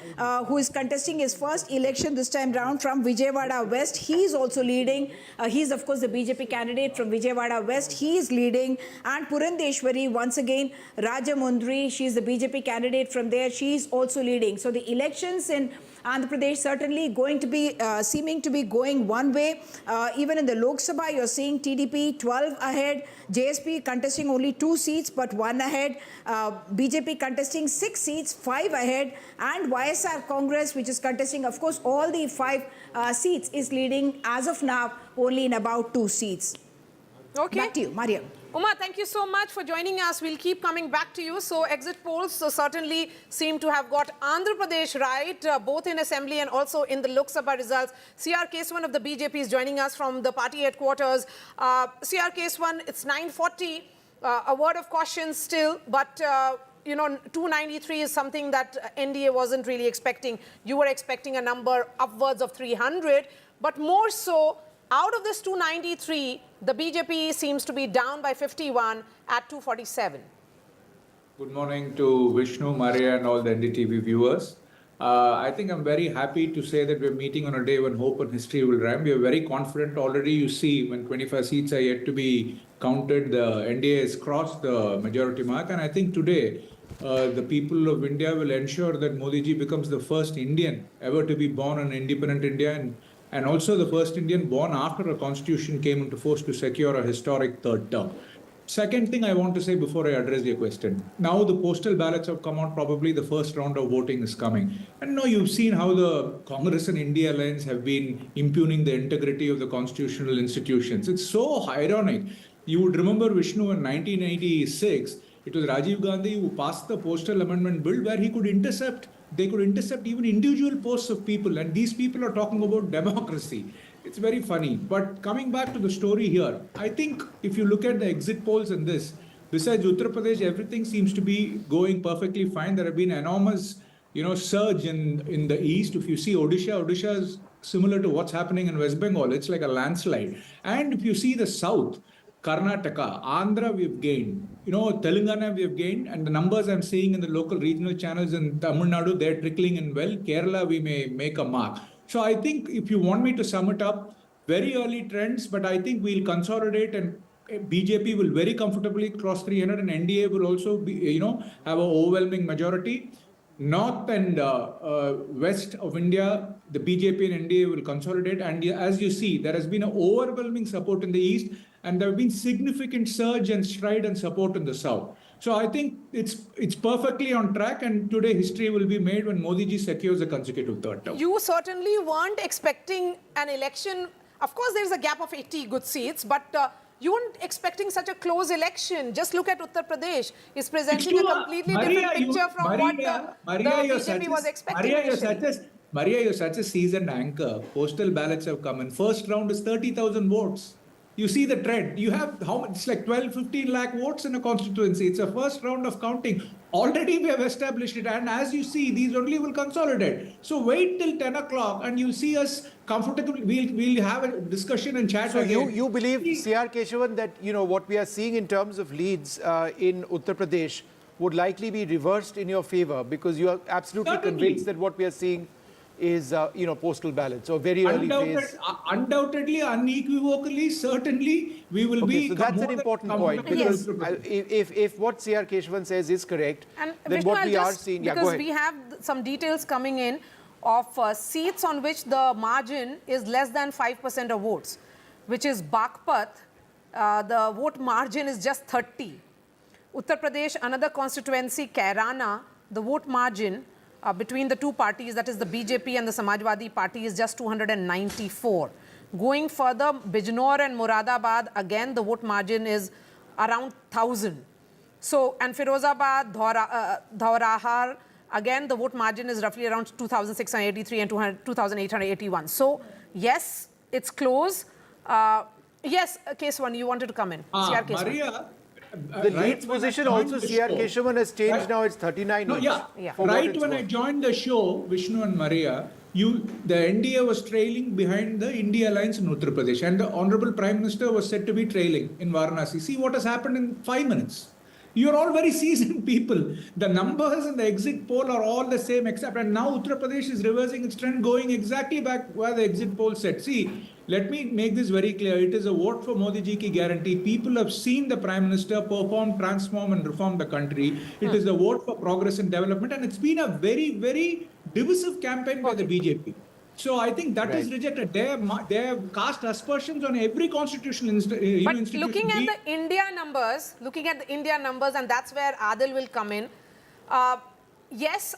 who is contesting his first election this time round from Vijayawada West, he is also leading. He is, of course, the BJP candidate from Vijayawada West. He is leading. And Purandeshwari, once again, Rajamundry, she is the BJP candidate from there. She is also leading. So the elections in Andhra Pradesh certainly going to be seeming to be going one way. Even in the Lok Sabha, you're seeing TDP 12 ahead, JSP contesting only 2 seats but 1 ahead, BJP contesting 6 seats, 5 ahead, and YSR Congress, which is contesting, of course, all the 5 seats, is leading as of now only in about 2 seats. Okay. Back to you, Mariam. Uma, thank you so much for joining us. We'll keep coming back to you. So exit polls certainly seem to have got Andhra Pradesh right, both in Assembly and also in the Lok Sabha results. CR Keswan of the BJP is joining us from the party headquarters. CR Keswan, it's 9:40. A word of caution still, but 293 is something that NDA wasn't really expecting. You were expecting a number upwards of 300, but more so, out of this 293, the BJP seems to be down by 51 at 247. Good morning to Vishnu, Maria and all the NDTV viewers. I think I'm very happy to say that we're meeting on a day when hope and history will rhyme. We are very confident already. You see, when 25 seats are yet to be counted, the NDA has crossed the majority mark. And I think today, the people of India will ensure that Modi ji becomes the first Indian ever to be born in independent India, and also the first Indian born after a constitution came into force to secure a historic third term. Second thing I want to say before I address your question. Now the postal ballots have come out, probably the first round of voting is coming. And now you've seen how the Congress and India Alliance have been impugning the integrity of the constitutional institutions. It's so ironic. You would remember, Vishnu, in 1986, it was Rajiv Gandhi who passed the postal amendment bill where they could intercept even individual posts of people, and these people are talking about democracy. It's very funny. But coming back to the story here, I think if you look at the exit polls in this, besides Uttar Pradesh, everything seems to be going perfectly fine. There have been enormous, surge in the east. If you see Odisha is similar to what's happening in West Bengal. It's like a landslide. And if you see the south, Karnataka, Andhra, we've gained. Telangana, we have gained. And the numbers I'm seeing in the local regional channels in Tamil Nadu, they're trickling in well. Kerala, we may make a mark. So I think if you want me to sum it up, very early trends, but I think we'll consolidate, and BJP will very comfortably cross 300, and NDA will also be, have an overwhelming majority. North and west of India, the BJP and NDA will consolidate. And as you see, there has been an overwhelming support in the east. and there have been significant surge and stride and support in the south. So I think it's perfectly on track, and today history will be made when Modi ji secures a consecutive third term. You certainly weren't expecting an election. Of course, there's a gap of 80 good seats, but you weren't expecting such a close election. Just look at Uttar Pradesh. It's presenting a completely different picture from what the BJP was expecting. Maria, you're such a seasoned anchor. Postal ballots have come in. First round is 30,000 votes. You see the trend. You have how much? It's like 12, 15 lakh votes in a constituency. It's a first round of counting. Already we have established it. And as you see, these only will consolidate. So wait till 10 o'clock and you'll see us comfortably. We'll have a discussion and chat so again. You believe, C.R. Keshavan, that what we are seeing in terms of leads in Uttar Pradesh would likely be reversed in your favor, because you are absolutely convinced that what we are seeing is, postal ballots or very early phase. Undoubtedly, unequivocally, certainly, we will be. So that's an important point, because if what C.R. Keshavan says is correct, and then Vishnu, what we are seeing, because we have some details coming in of seats on which the margin is less than 5% of votes, which is Bagpat, the vote margin is just 30. Uttar Pradesh, another constituency, Kairana, the vote margin between the two parties, that is the BJP and the Samajwadi Party, is just 294. Going further, Bijnor and Moradabad, again the vote margin is around 1,000. So, and Firozabad, Dhaurahar, again the vote margin is roughly around 2,683 and 2,881. So, yes, it's close. Yes, case one, you wanted to come in. CR case Maria, the leads position also, C.R. Keshavan, has changed now, it's 39. Right when I joined the show, Vishnu and Maria, the NDA was trailing behind the India Alliance in Uttar Pradesh, and the Honorable Prime Minister was said to be trailing in Varanasi. See what has happened in 5 minutes. You're all very seasoned people. The numbers in the exit poll are all the same, except, and now Uttar Pradesh is reversing its trend, going exactly back where the exit poll said. See, let me make this very clear. It is a vote for Modi ji ki guarantee. People have seen the Prime Minister perform, transform and reform the country. It is a vote for progress and development, and it's been a very, very divisive campaign by the BJP. So I think that is rejected. They have cast aspersions on every constitutional institution. But looking at the India numbers, and that's where Adil will come in. Yes,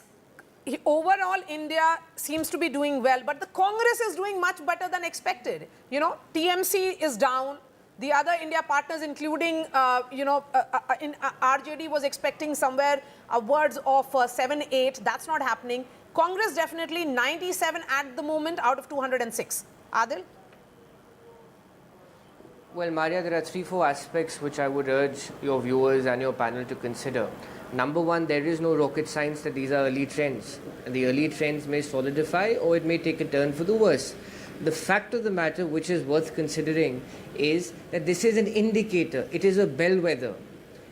overall India seems to be doing well, but the Congress is doing much better than expected. TMC is down. The other India partners, including, RJD was expecting somewhere upwards of 7, 8. That's not happening. Congress definitely 97 at the moment out of 206. Adil? Well, Maria, there are 3-4 aspects which I would urge your viewers and your panel to consider. Number one, there is no rocket science that these are early trends. And the early trends may solidify or it may take a turn for the worse. The fact of the matter which is worth considering is that this is an indicator. It is a bellwether.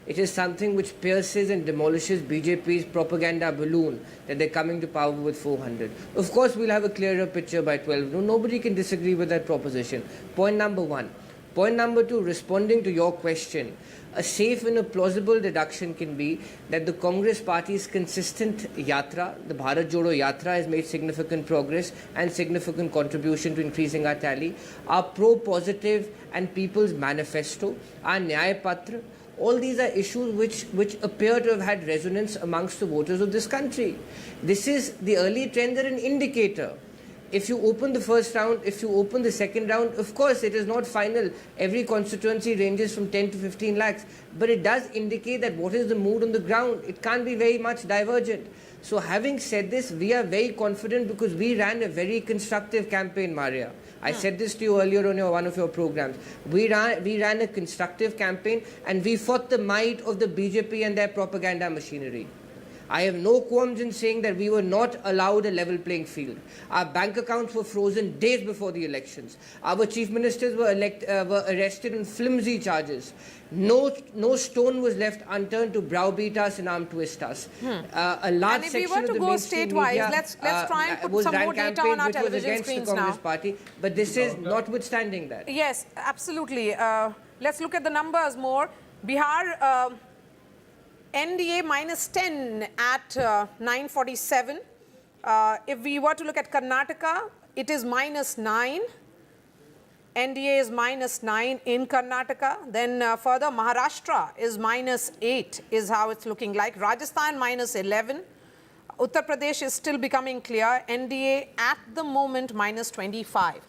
It is something which pierces and demolishes BJP's propaganda balloon that they're coming to power with 400. Of course, we'll have a clearer picture by 12. No, nobody can disagree with that proposition. Point number one. Point number two, responding to your question, a safe and a plausible deduction can be that the Congress Party's consistent yatra, the Bharat Jodo Yatra, has made significant progress and significant contribution to increasing our tally. Our pro-positive and People's Manifesto, our Nyaya Patra, all these are issues which appear to have had resonance amongst the voters of this country. This is the early trend, are an indicator. If you open the first round, if you open the second round, of course it is not final. Every constituency ranges from 10 to 15 lakhs. But it does indicate that what is the mood on the ground. It can't be very much divergent. So having said this, we are very confident because we ran a very constructive campaign, Maria. I said this to you earlier on one of your programs. We ran a constructive campaign and we fought the might of the BJP and their propaganda machinery. I have no qualms in saying that we were not allowed a level playing field. Our bank accounts were frozen days before the elections. Our chief ministers were arrested on flimsy charges. No stone was left unturned to browbeat us and arm twist us. A large and if section we were to of the go mainstream statewise, media, let's try and put some more data on our television screens the now. Congress Party, but this is notwithstanding that. Yes, absolutely. Let's look at the numbers more. Bihar, NDA minus 10 at 947. If we were to look at Karnataka, it is minus 9. NDA is -9 in Karnataka. Then further, Maharashtra is -8 is how it's looking like. Rajasthan -11. Uttar Pradesh is still becoming clear. NDA at the moment -25.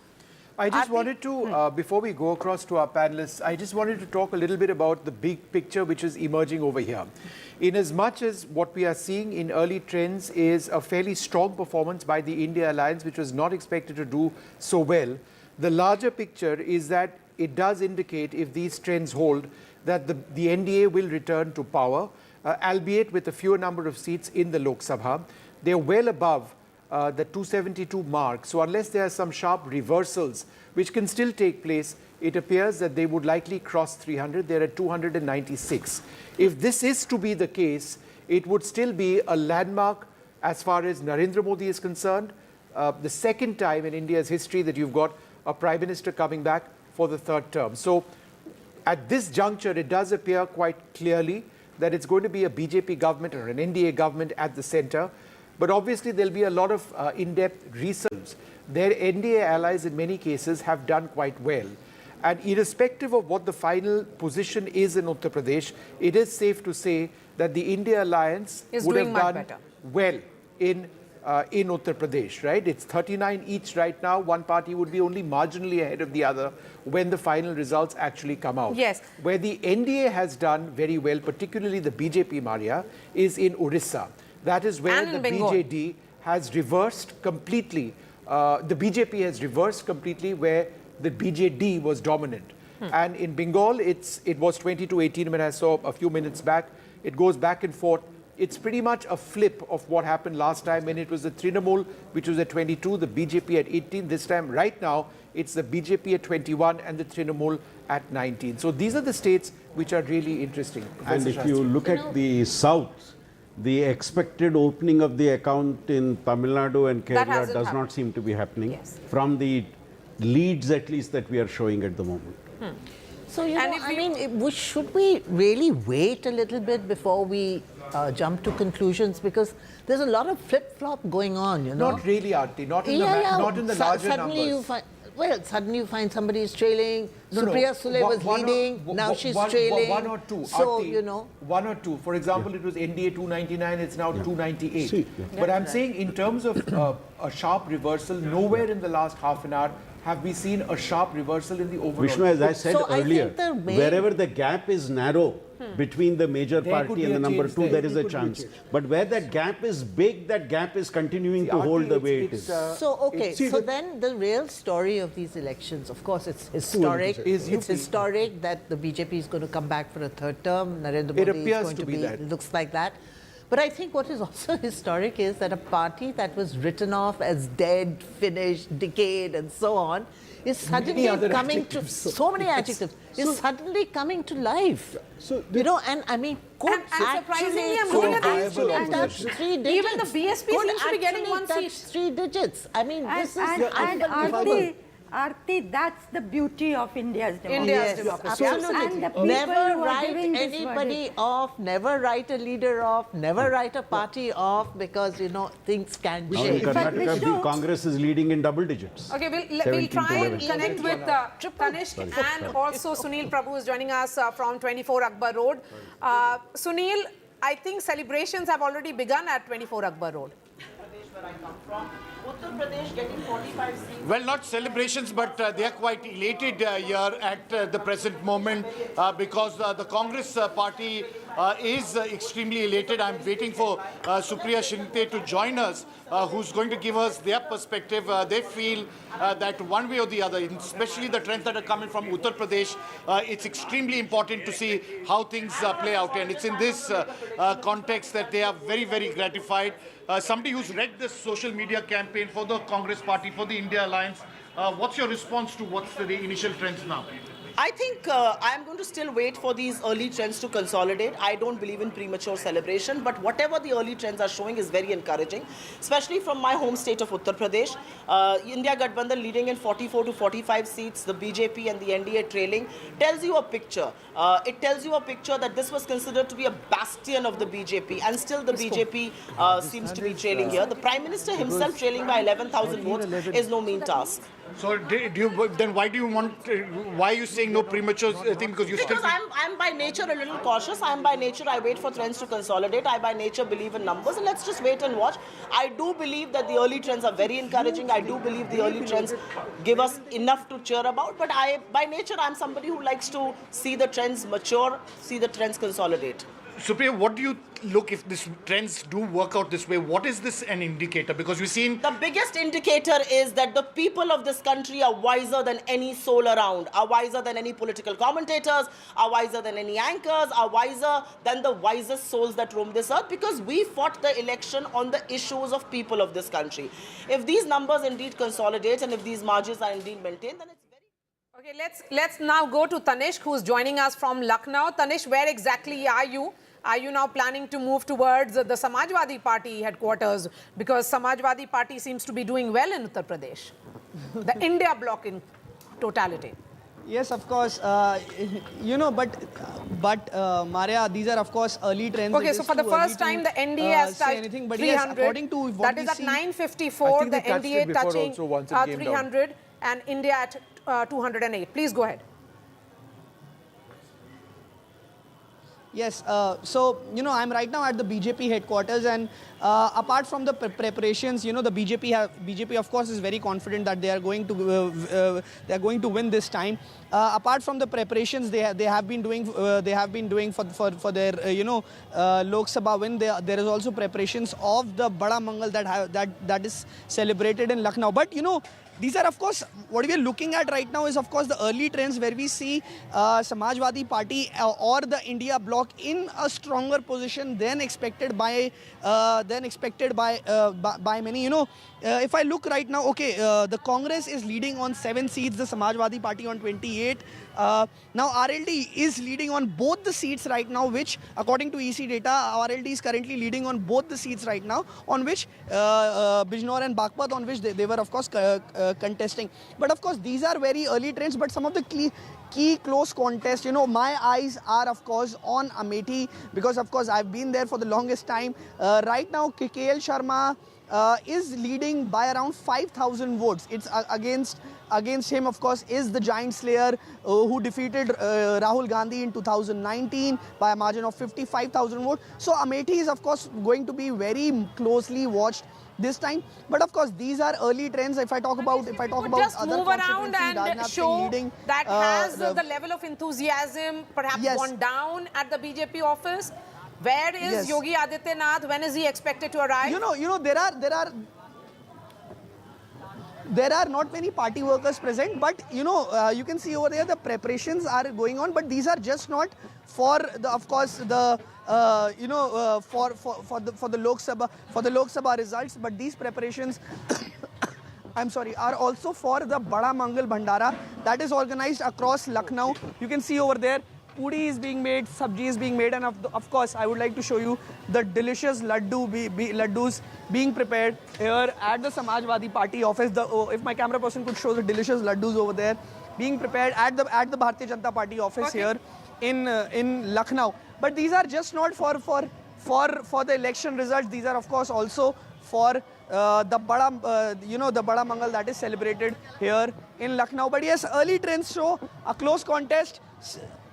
I just wanted to, before we go across to our panelists, I just wanted to talk a little bit about the big picture which is emerging over here. In as much as what we are seeing in early trends is a fairly strong performance by the India Alliance, which was not expected to do so well, the larger picture is that it does indicate, if these trends hold, that the NDA will return to power, albeit with a fewer number of seats in the Lok Sabha. They're well above the 272 mark. So unless there are some sharp reversals, which can still take place, it appears that they would likely cross 300. They're at 296. If this is to be the case, it would still be a landmark as far as Narendra Modi is concerned. The second time in India's history that you've got a prime minister coming back for the third term. So at this juncture, it does appear quite clearly that it's going to be a BJP government or an NDA government at the center. But obviously, there'll be a lot of in-depth research. Their NDA allies, in many cases, have done quite well. And irrespective of what the final position is in Uttar Pradesh, it is safe to say that the India Alliance would have done well in Uttar Pradesh, right? It's 39 each right now. One party would be only marginally ahead of the other when the final results actually come out. Yes. Where the NDA has done very well, particularly the BJP, Maria, is in Odisha. That is where the BJD has reversed completely. The BJP has reversed completely where the BJD was dominant. And in Bengal, it was 20-18 when I saw a few minutes back. It goes back and forth. It's pretty much a flip of what happened last time when it was the Trinamool, which was at 22, the BJP at 18. This time, right now, it's the BJP at 21 and the Trinamool at 19. So these are the states which are really interesting. And if you look at the south, the expected opening of the account in Tamil Nadu and Kerala does not seem to be happening from the leads, at least, that we are showing at the moment. So, you know, I mean, should we really wait a little bit before we jump to conclusions? Because there's a lot of flip-flop going on, you know. Not really, Aarti. Not in the larger suddenly numbers. Suddenly you find somebody is trailing. Supriya Sule was leading. Now she's trailing. One or two. So, Aarti, you know. One or two. For example, it was NDA 299. It's now 298. But I'm saying in terms of a sharp reversal, nowhere in the last half an hour have we seen a sharp reversal in the overall. Vishnu, as I said earlier, wherever the gap is narrow between the major party and the number two, there is a chance. But where that gap is big, that gap is continuing to hold the way it is. So then the real story of these elections, of course, it's historic. It's historic that the BJP is going to come back for a third term. Narendra Modi is going to be that. It looks like that. But I think what is also historic is that a party that was written off as dead, finished, decayed, and so on, is suddenly coming to so many adjectives. Is suddenly coming to life. So you know, and I mean, surprisingly, I'm looking at that's 3 digits. Even the BSP seems to be getting one seat. 3 digits. I mean, this is unbelievable. Arti, that's the beauty of India's democracy. Absolutely. And the people never who are write giving this anybody verdict. off, never write a leader off, never write a party off, because, you know, things can Now in change. Karnataka, the Congress is leading in double digits. Okay, we'll try and connect with Tanishq and also Sunil Prabhu is joining us from 24 Akbar Road. Sunil, I think celebrations have already begun at 24 Akbar Road. Where I come from, Uttar Pradesh getting 45 seats. Well, not celebrations, but they are quite elated here at the present moment because the Congress party is extremely elated. I'm waiting for Supriya Shinte to join us, who's going to give us their perspective. They feel that one way or the other, especially the trends that are coming from Uttar Pradesh, it's extremely important to see how things play out. And it's in this context that they are very, very gratified. Somebody who's read this social media campaign for the Congress party, for the India Alliance, what's your response to what's the initial trends now? I think I'm going to still wait for these early trends to consolidate. I don't believe in premature celebration, but whatever the early trends are showing is very encouraging, especially from my home state of Uttar Pradesh. India Gadbandhan leading in 44 to 45 seats, the BJP and the NDA trailing, tells you a picture. It tells you a picture that this was considered to be a bastion of the BJP, and still the BJP seems to be trailing here. The Prime Minister himself trailing by 11,000 votes is no mean task. So then why do you want? Why are you saying no premature thing? Because I'm by nature a little cautious. I'm by nature, I wait for trends to consolidate. I by nature believe in numbers, and let's just wait and watch. I do believe that the early trends are very encouraging. I do believe the early trends give us enough to cheer about. But by nature, I'm somebody who likes to see the trends mature, see the trends consolidate. Supriya, what do you look if these trends do work out this way? What is this an indicator? Because we've seen... The biggest indicator is that the people of this country are wiser than any soul around, are wiser than any political commentators, are wiser than any anchors, are wiser than the wisest souls that roam this earth, because we fought the election on the issues of people of this country. If these numbers indeed consolidate and if these margins are indeed maintained, then it's very... Okay, let's now go to Tanishq, who's joining us from Lucknow. Tanishq, where exactly are you? Are you now planning to move towards the Samajwadi Party headquarters? Because Samajwadi Party seems to be doing well in Uttar Pradesh. The India bloc in totality. Yes, of course. You know, but Maria, these are of course early trends. Okay, so for the first time, the NDA has touched 300. Yes, according to what that is at 954. The NDA touching 300 and India at 208. Please go ahead. Yes, so, you know, I'm right now at the BJP headquarters, and apart from the preparations, you know, the BJP of course is very confident that they are going to win this time. Apart from the preparations they have been doing for their Lok Sabha win, there is also preparations of the Bada Mangal that is celebrated in Lucknow. But you know, these are, of course, what we are looking at right now is, of course, the early trends where we see Samajwadi Party or the India bloc in a stronger position than expected by many. You know, if I look right now, okay, the Congress is leading on 7 seats, the Samajwadi Party on 28. Now RLD is leading on both the seats right now, which according to EC data, RLD is currently leading on both the seats right now, on which Bijnor and Baghpat, on which they were of course contesting. But of course these are very early trends, but some of the key close contests, you know, my eyes are of course on Amethi, because of course I've been there for the longest time. Right now KL Sharma is leading by around 5,000 votes. It's against him, of course, is the giant slayer who defeated Rahul Gandhi in 2019 by a margin of 55,000 votes. So Amethi is, of course, going to be very closely watched this time. But of course, these are early trends. If I talk about just other move around and show leading, that has the level of enthusiasm perhaps gone down at the BJP office. Where is Yogi Adityanath? When is he expected to arrive? You know, there are not many party workers present, but you know, you can see over there the preparations are going on, but these are just not for the, of course, the for the Lok Sabha results, but these preparations I'm sorry, are also for the Bada Mangal Bhandara that is organized across Lucknow. You can see over there, puri is being made, sabji is being made, and of course I would like to show you the delicious laddus being prepared here at the Samajwadi Party office. If my camera person could show the delicious laddus over there being prepared at the Bharatiya Janata Party office here in Lucknow. But these are just not for the election results. These are of course also for the Bada Mangal that is celebrated here in Lucknow. But yes, early trends show a close contest.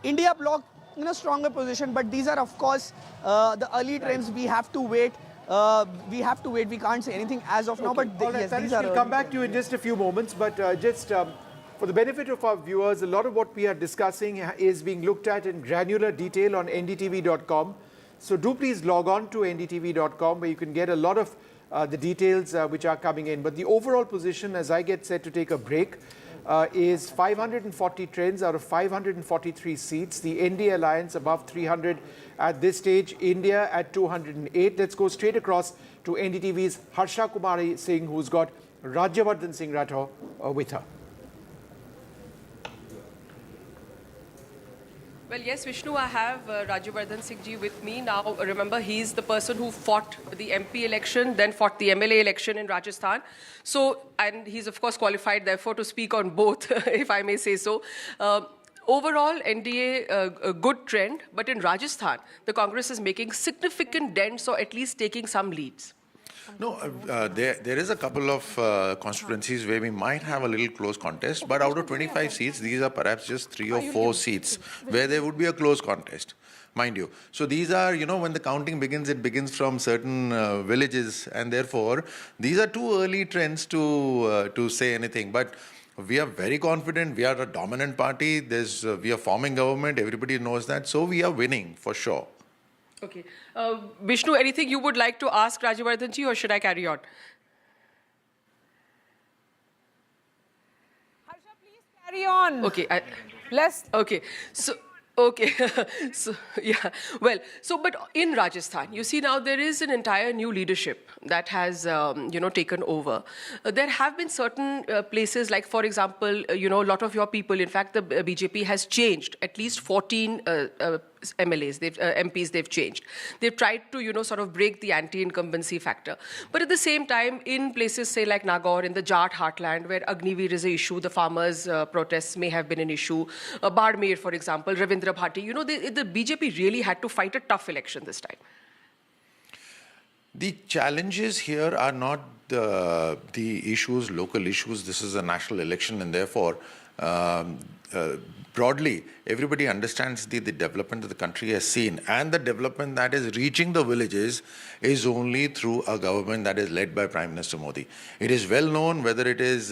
India bloc in a stronger position, but these are of course the early trends. We have to wait. We can't say anything as of now. But yes, these are. We'll come back to you in just a few moments. But just for the benefit of our viewers, a lot of what we are discussing is being looked at in granular detail on NDTV.com. So do please log on to NDTV.com, where you can get a lot of the details which are coming in. But the overall position, as I get set to take a break, is 540 trends out of 543 seats. The NDA alliance above 300 at this stage. India at 208. Let's go straight across to NDTV's Harsha Kumari Singh, who's got Rajyavardhan Singh Rathore with her. Well, yes, Vishnu, I have Rajyavardhan Singh ji with me. Now, remember, he's the person who fought the MP election, then fought the MLA election in Rajasthan. So, and he's, of course, qualified, therefore, to speak on both, if I may say so. Overall, NDA, a good trend, but in Rajasthan, the Congress is making significant dents or at least taking some leads. No, there is a couple of constituencies where we might have a little close contest, but out of 25 seats, these are perhaps just 3 or 4 seats where there would be a close contest, mind you. So these are, when the counting begins, it begins from certain villages, and therefore these are too early trends to say anything. But we are very confident. We are a dominant party. We are forming government. Everybody knows that. So we are winning for sure. Okay. Vishnu, anything you would like to ask Rajyavardhanji, or should I carry on? Harsha, please carry on. Okay. Okay. So, okay. So, yeah. Well, but in Rajasthan, you see now there is an entire new leadership that has, taken over. There have been certain places, like, for example, a lot of your people, in fact, the BJP has changed at least 14 MLAs, MPs they've changed. They've tried to, sort of break the anti-incumbency factor. But at the same time, in places, say, like Nagaur, in the Jat heartland, where Agniveer is an issue, the farmers' protests may have been an issue. Bardmer, for example, Ravindra Bhati, the BJP really had to fight a tough election this time. The challenges here are not the issues, local issues. This is a national election, and therefore, broadly, everybody understands the development that the country has seen, and the development that is reaching the villages is only through a government that is led by Prime Minister Modi. It is well known, whether it is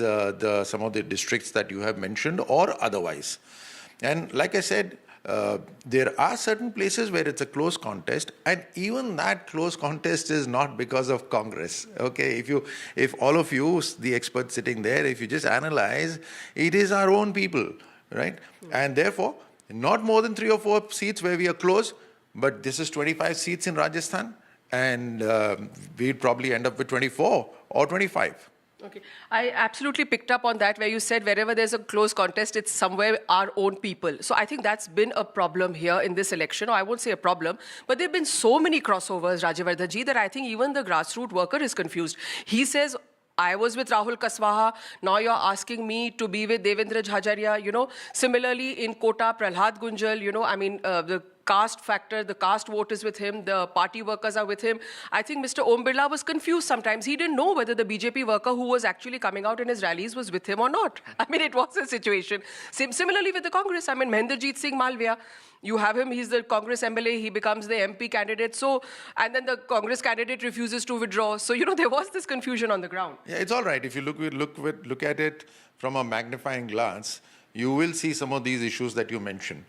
some of the districts that you have mentioned or otherwise. And like I said, there are certain places where it's a close contest, and even that close contest is not because of Congress. Okay, if all of you, the experts sitting there, if you just analyze, it is our own people, right? And therefore, not more than 3 or 4 seats where we are close, but this is 25 seats in Rajasthan, and we'd probably end up with 24 or 25. Okay. I absolutely picked up on that, where you said wherever there's a close contest, it's somewhere our own people. So I think that's been a problem here in this election. Or I won't say a problem, but there have been so many crossovers, Rajyavardhanji, that I think even the grassroots worker is confused. He says, I was with Rahul Kaswaha, now you're asking me to be with Devendra Jhajaria, Similarly, in Kota, Prahlad Gunjal, the caste factor, the caste vote is with him, the party workers are with him. I think Mr. Om Birla was confused sometimes. He didn't know whether the BJP worker who was actually coming out in his rallies was with him or not. It was a situation. Similarly with the Congress, Mahendrajit Singh Malviya, you have him, he's the Congress MLA, he becomes the MP candidate. And then the Congress candidate refuses to withdraw. So, there was this confusion on the ground. Yeah, it's all right. If you look at it from a magnifying glass, you will see some of these issues that you mentioned.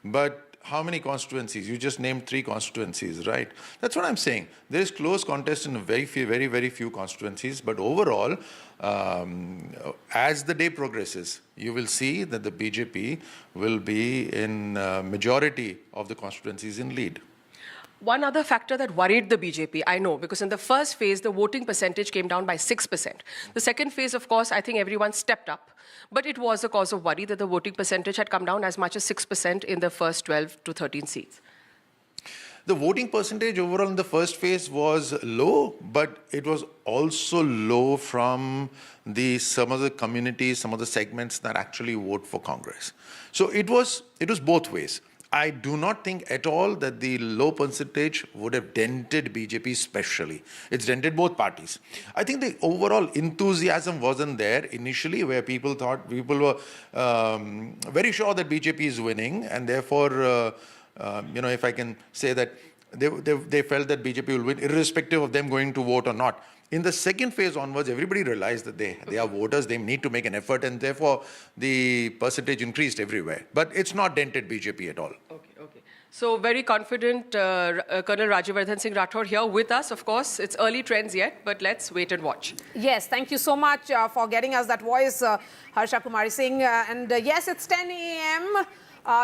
But how many constituencies? You just named 3 constituencies, right? That's what I'm saying. There is close contest in very few constituencies. But overall, as the day progresses, you will see that the BJP will be in majority of the constituencies in lead. One other factor that worried the BJP, I know, because in the first phase, the voting percentage came down by 6%. The second phase, of course, I think everyone stepped up. But it was a cause of worry that the voting percentage had come down as much as 6% in the first 12 to 13 seats. The voting percentage overall in the first phase was low, but it was also low from some of the communities, some of the segments that actually vote for Congress. So it was both ways. I do not think at all that the low percentage would have dented BJP especially. It's dented both parties. I think the overall enthusiasm wasn't there initially, where people were very sure that BJP is winning, and therefore, if I can say that, they felt that BJP will win irrespective of them going to vote or not. In the second phase onwards, everybody realized that they are voters, they need to make an effort, and therefore the percentage increased everywhere. But it's not dented BJP at all. Okay. So very confident Colonel Rajyavardhan Singh Rathore here with us. Of course, it's early trends yet, but let's wait and watch. Yes, thank you so much for getting us that voice, Harsha Kumari Singh. Yes, it's 10 a.m.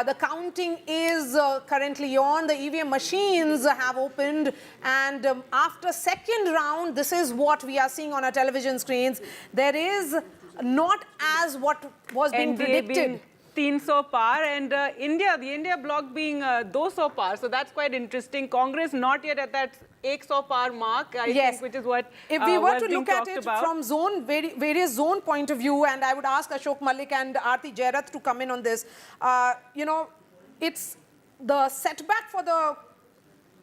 The counting is currently on. The EVM machines have opened, and after second round, this is what we are seeing on our television screens. There is not as what was being predicted. 300 par, and the India bloc being 200 par. So that's quite interesting. Congress not yet at that 100 par mark, I think, which is what if we were to look at it from various zone point of view, and I would ask Ashok Malik and Aarti Jairath to come in on this, it's the setback for the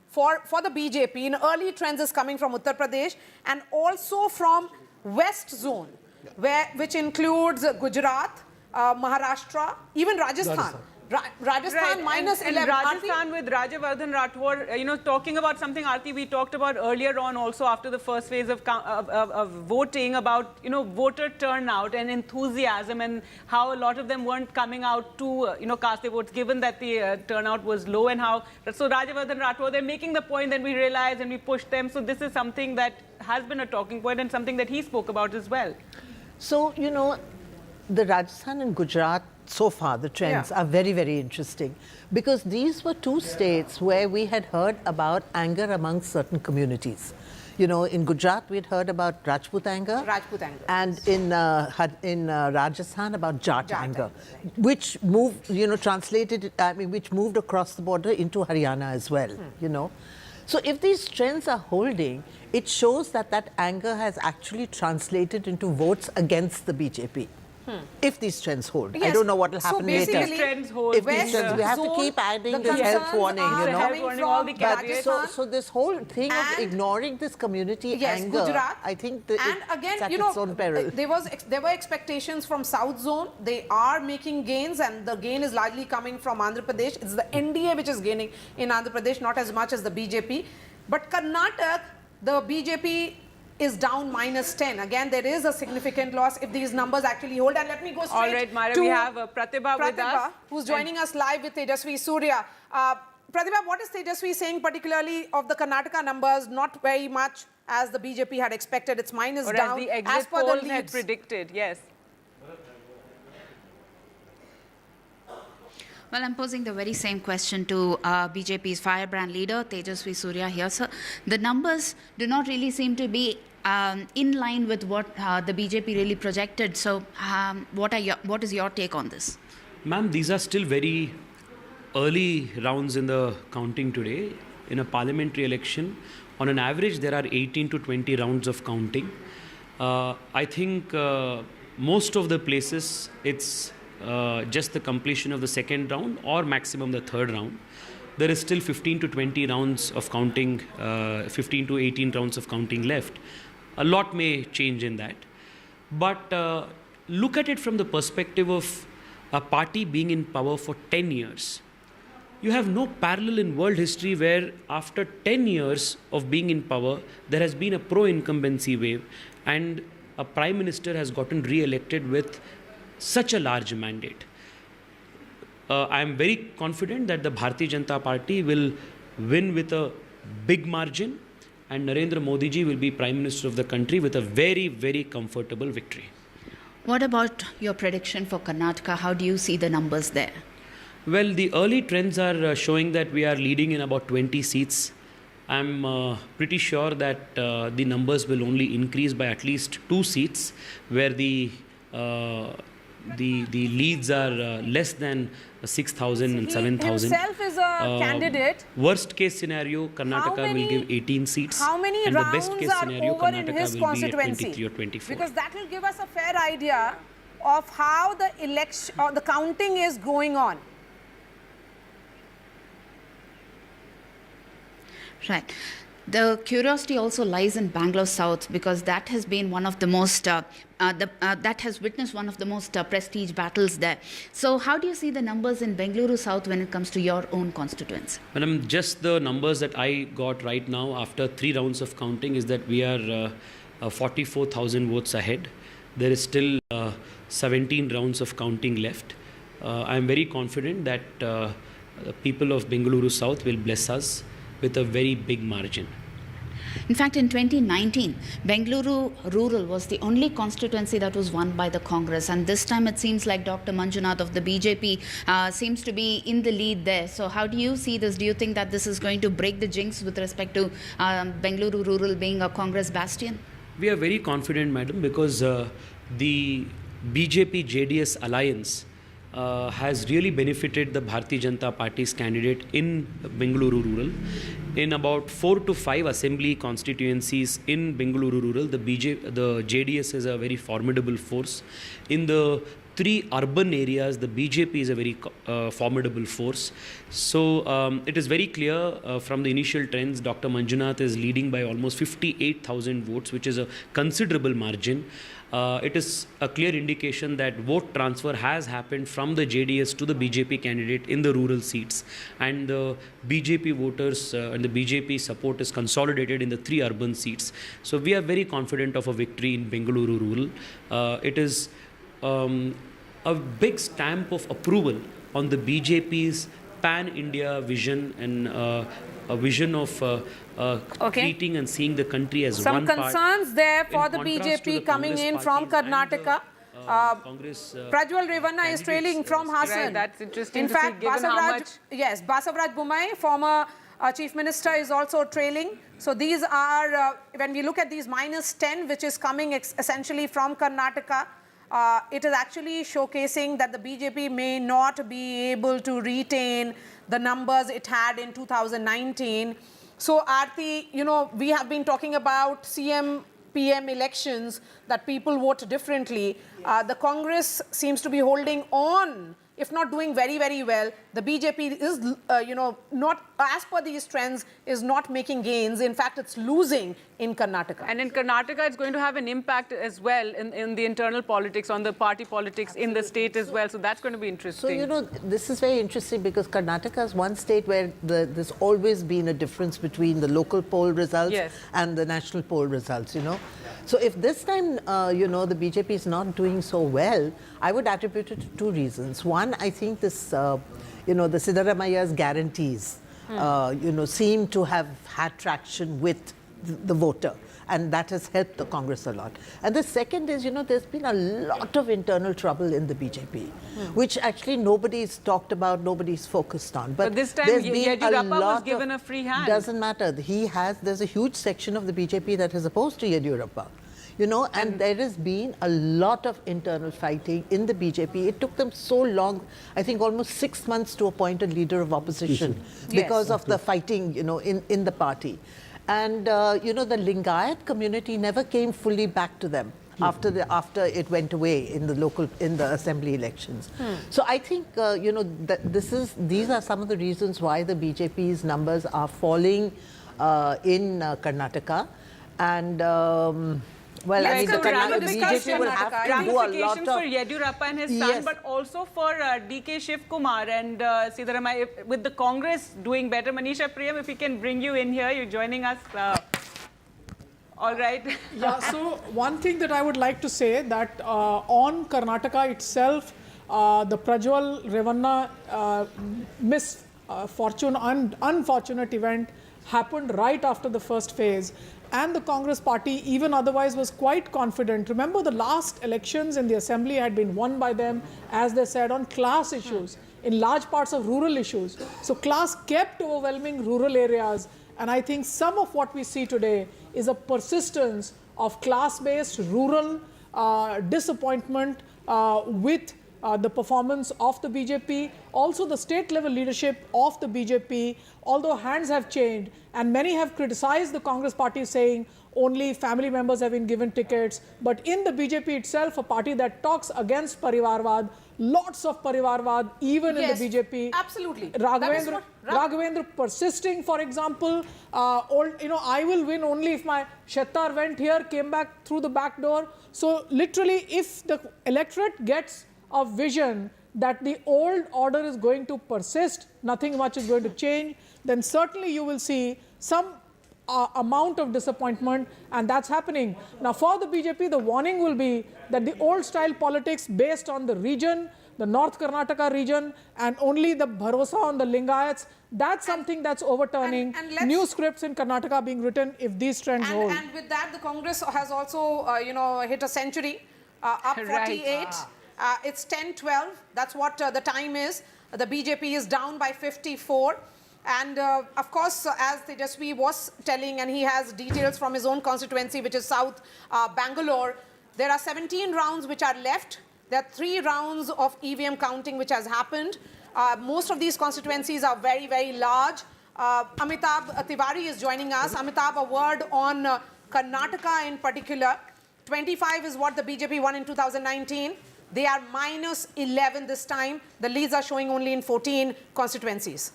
for the BJP in early trends is coming from Uttar Pradesh and also from West Zone, which includes Gujarat, Maharashtra, even Rajasthan. Rajasthan minus 11. And Rajasthan with Rajavardhan Rathore, talking about something, Aarti, we talked about earlier on also after the first phase of voting about, voter turnout and enthusiasm and how a lot of them weren't coming out to, cast their votes given that the turnout was low and how, so Rajavardhan Rathore, they're making the point, then we realized and we pushed them. So this is something that has been a talking point and something that he spoke about as well. So, the Rajasthan and Gujarat, so far, the trends are very, very interesting because these were two states where we had heard about anger among certain communities. In Gujarat, we had heard about Rajput anger. And in Rajasthan about Jat anger, which moved, which moved across the border into Haryana as well, So if these trends are holding, it shows that that anger has actually translated into votes against the BJP. If these trends hold. Yes. I don't know what will happen later. If these trends hold, we have to keep adding this health warning, all the But so this whole thing of ignoring this community anger, Gujarat, I think and again, its own peril. There were expectations from South Zone. They are making gains, and the gain is largely coming from Andhra Pradesh. It's the NDA which is gaining in Andhra Pradesh, not as much as the BJP. But Karnataka, the BJP is down minus 10. Again, there is a significant loss if these numbers actually hold. And let me go straight all right, Mara, to we have Pratibha with us, who's joining us live with Tejasvi Surya. Pratibha, what is Tejasvi saying particularly of the Karnataka numbers? Not very much as the BJP had expected. It's minus down as the exit as per polls the had leads. predicted. Yes. Well, I'm posing the very same question to BJP's firebrand leader, Tejasvi Surya here. Sir, the numbers do not really seem to be in line with what the BJP really projected. So what is your take on this? Ma'am, these are still very early rounds in the counting today. In a parliamentary election, on an average, there are 18 to 20 rounds of counting. I think most of the places, it's just the completion of the second round or maximum the third round. There is still 15 to 20 rounds of counting, 15 to 18 rounds of counting left. A lot may change in that. But look at it from the perspective of a party being in power for 10 years. You have no parallel in world history where after 10 years of being in power, there has been a pro-incumbency wave and a prime minister has gotten re-elected with such a large mandate. I am very confident that the Bharatiya Janata Party will win with a big margin and Narendra Modi ji will be Prime Minister of the country with a very, very comfortable victory. What about your prediction for Karnataka? How do you see the numbers there? Well, the early trends are showing that we are leading in about 20 seats. I'm pretty sure that the numbers will only increase by at least 2 seats where the leads are less than 6,000 and 7,000. He himself is a candidate. Worst case scenario, Karnataka will give 18 seats. How many and rounds the best case scenario, are over Karnataka in his will be at constituency? 23 or 24. Because that will give us a fair idea of how the election or the counting is going on. Right. The curiosity also lies in Bangalore South because that has been one of the most, that has witnessed one of the most prestige battles there. So how do you see the numbers in Bengaluru South when it comes to your own constituency? Madam, just the numbers that I got right now after 3 rounds of counting is that we are 44,000 votes ahead. There is still 17 rounds of counting left. I am very confident that the people of Bengaluru South will bless us with a very big margin. In fact, in 2019, Bengaluru Rural was the only constituency that was won by the Congress. And this time it seems like Dr. Manjunath of the BJP seems to be in the lead there. So how do you see this? Do you think that this is going to break the jinx with respect to Bengaluru Rural being a Congress bastion? We are very confident, madam, because the BJP-JDS alliance has really benefited the Bharatiya Janata Party's candidate in Bengaluru Rural. In about 4 to 5 assembly constituencies in Bengaluru Rural, the JDS is a very formidable force. In the three urban areas, the BJP is a very formidable force. So it is very clear from the initial trends, Dr. Manjunath is leading by almost 58,000 votes, which is a considerable margin. It is a clear indication that vote transfer has happened from the JDS to the BJP candidate in the rural seats, and the BJP voters and the BJP support is consolidated in the three urban seats. So we are very confident of a victory in Bengaluru rural. It is a big stamp of approval on the BJP's pan-India vision and a vision of treating and seeing the country as some one part. Some concerns there for the contrast to BJP the coming Congress in from Karnataka. Congress, Prajwal Revanna is trailing from Hassan. Right, that's interesting in to fact, see, given how much... Yes, Basavaraj Bommai, former Chief Minister, is also trailing. So these are, when we look at these -10, which is coming essentially from Karnataka, it is actually showcasing that the BJP may not be able to retain the numbers it had in 2019. So, Aarti, you know, we have been talking about CM, PM elections, that people vote differently. The Congress seems to be holding on, if not doing very, very well. The BJP is, you know, not, as per these trends, is not making gains. In fact, it's losing in Karnataka. And in Karnataka, it's going to have an impact as well in the internal politics, on the party politics in the state as well. So that's going to be interesting. So, you know, this is very interesting because Karnataka is one state where there's always been a difference between the local poll results and the national poll results, you know. So if this time, you know, the BJP is not doing so well, I would attribute it to two reasons. One, I think this, you know, the Siddaramaya's guarantees, you know, seem to have had traction with the voter, and that has helped the Congress a lot. And the second is, you know, there's been a lot of internal trouble in the BJP, which actually nobody's talked about, nobody's focused on. But this time, Yediyurappa was given a free hand. Doesn't matter. There's a huge section of the BJP that is opposed to Yediyurappa. You know, and there has been a lot of internal fighting in the BJP. It took them so long, I think almost 6 months to appoint a leater of opposition because of the fighting, you know, in the party. And, you know, the Lingayat community never came fully back to them after it went away in the assembly elections. So I think, you know, that these are some of the reasons why the BJP's numbers are falling in Karnataka. And... well, I mean, the BJP will have to do a lot of... for Yediyurappa and his son, but also for DK Shiv Kumar and Siddaramaiah, with the Congress doing better. Manisha Priyam, if we can bring you in here, you're joining us. All right. Yeah, so one thing that I would like to say that on Karnataka itself, the Prajwal Revanna unfortunate event happened right after the first phase. And the Congress party, even otherwise, was quite confident. Remember, the last elections in the assembly had been won by them, as they said, on class issues, in large parts of rural issues. So class kept overwhelming rural areas. And I think some of what we see today is a persistence of class-based rural disappointment with the performance of the BJP, also the state-level leadership of the BJP, although hands have changed, and many have criticized the Congress party saying only family members have been given tickets. But in the BJP itself, a party that talks against Parivarvad, lots of Parivarvad, even in the BJP. Absolutely. Raghavendra persisting, for example, you know, I will win only if my Shettar went here, came back through the back door. So literally, if the electorate gets a vision that the old order is going to persist, nothing much is going to change, then certainly you will see some amount of disappointment, and that's happening. Now for the BJP, the warning will be that the old style politics based on the region, the North Karnataka region, and only the bharosa on the Lingayats, that's something that's overturning. And new scripts in Karnataka being written if these trends hold. And with that, the Congress has also, you know, hit a century, up 48. It's 10-12. That's what the time is. The BJP is down by 54. And of course, as Tejasvi was telling, and he has details from his own constituency, which is South Bangalore, there are 17 rounds which are left. There are 3 rounds of EVM counting which has happened. Most of these constituencies are very, very large. Amitabh Tiwari is joining us. Amitabh, a word on Karnataka in particular. 25 is what the BJP won in 2019. They are minus 11 this time. The leads are showing only in 14 constituencies.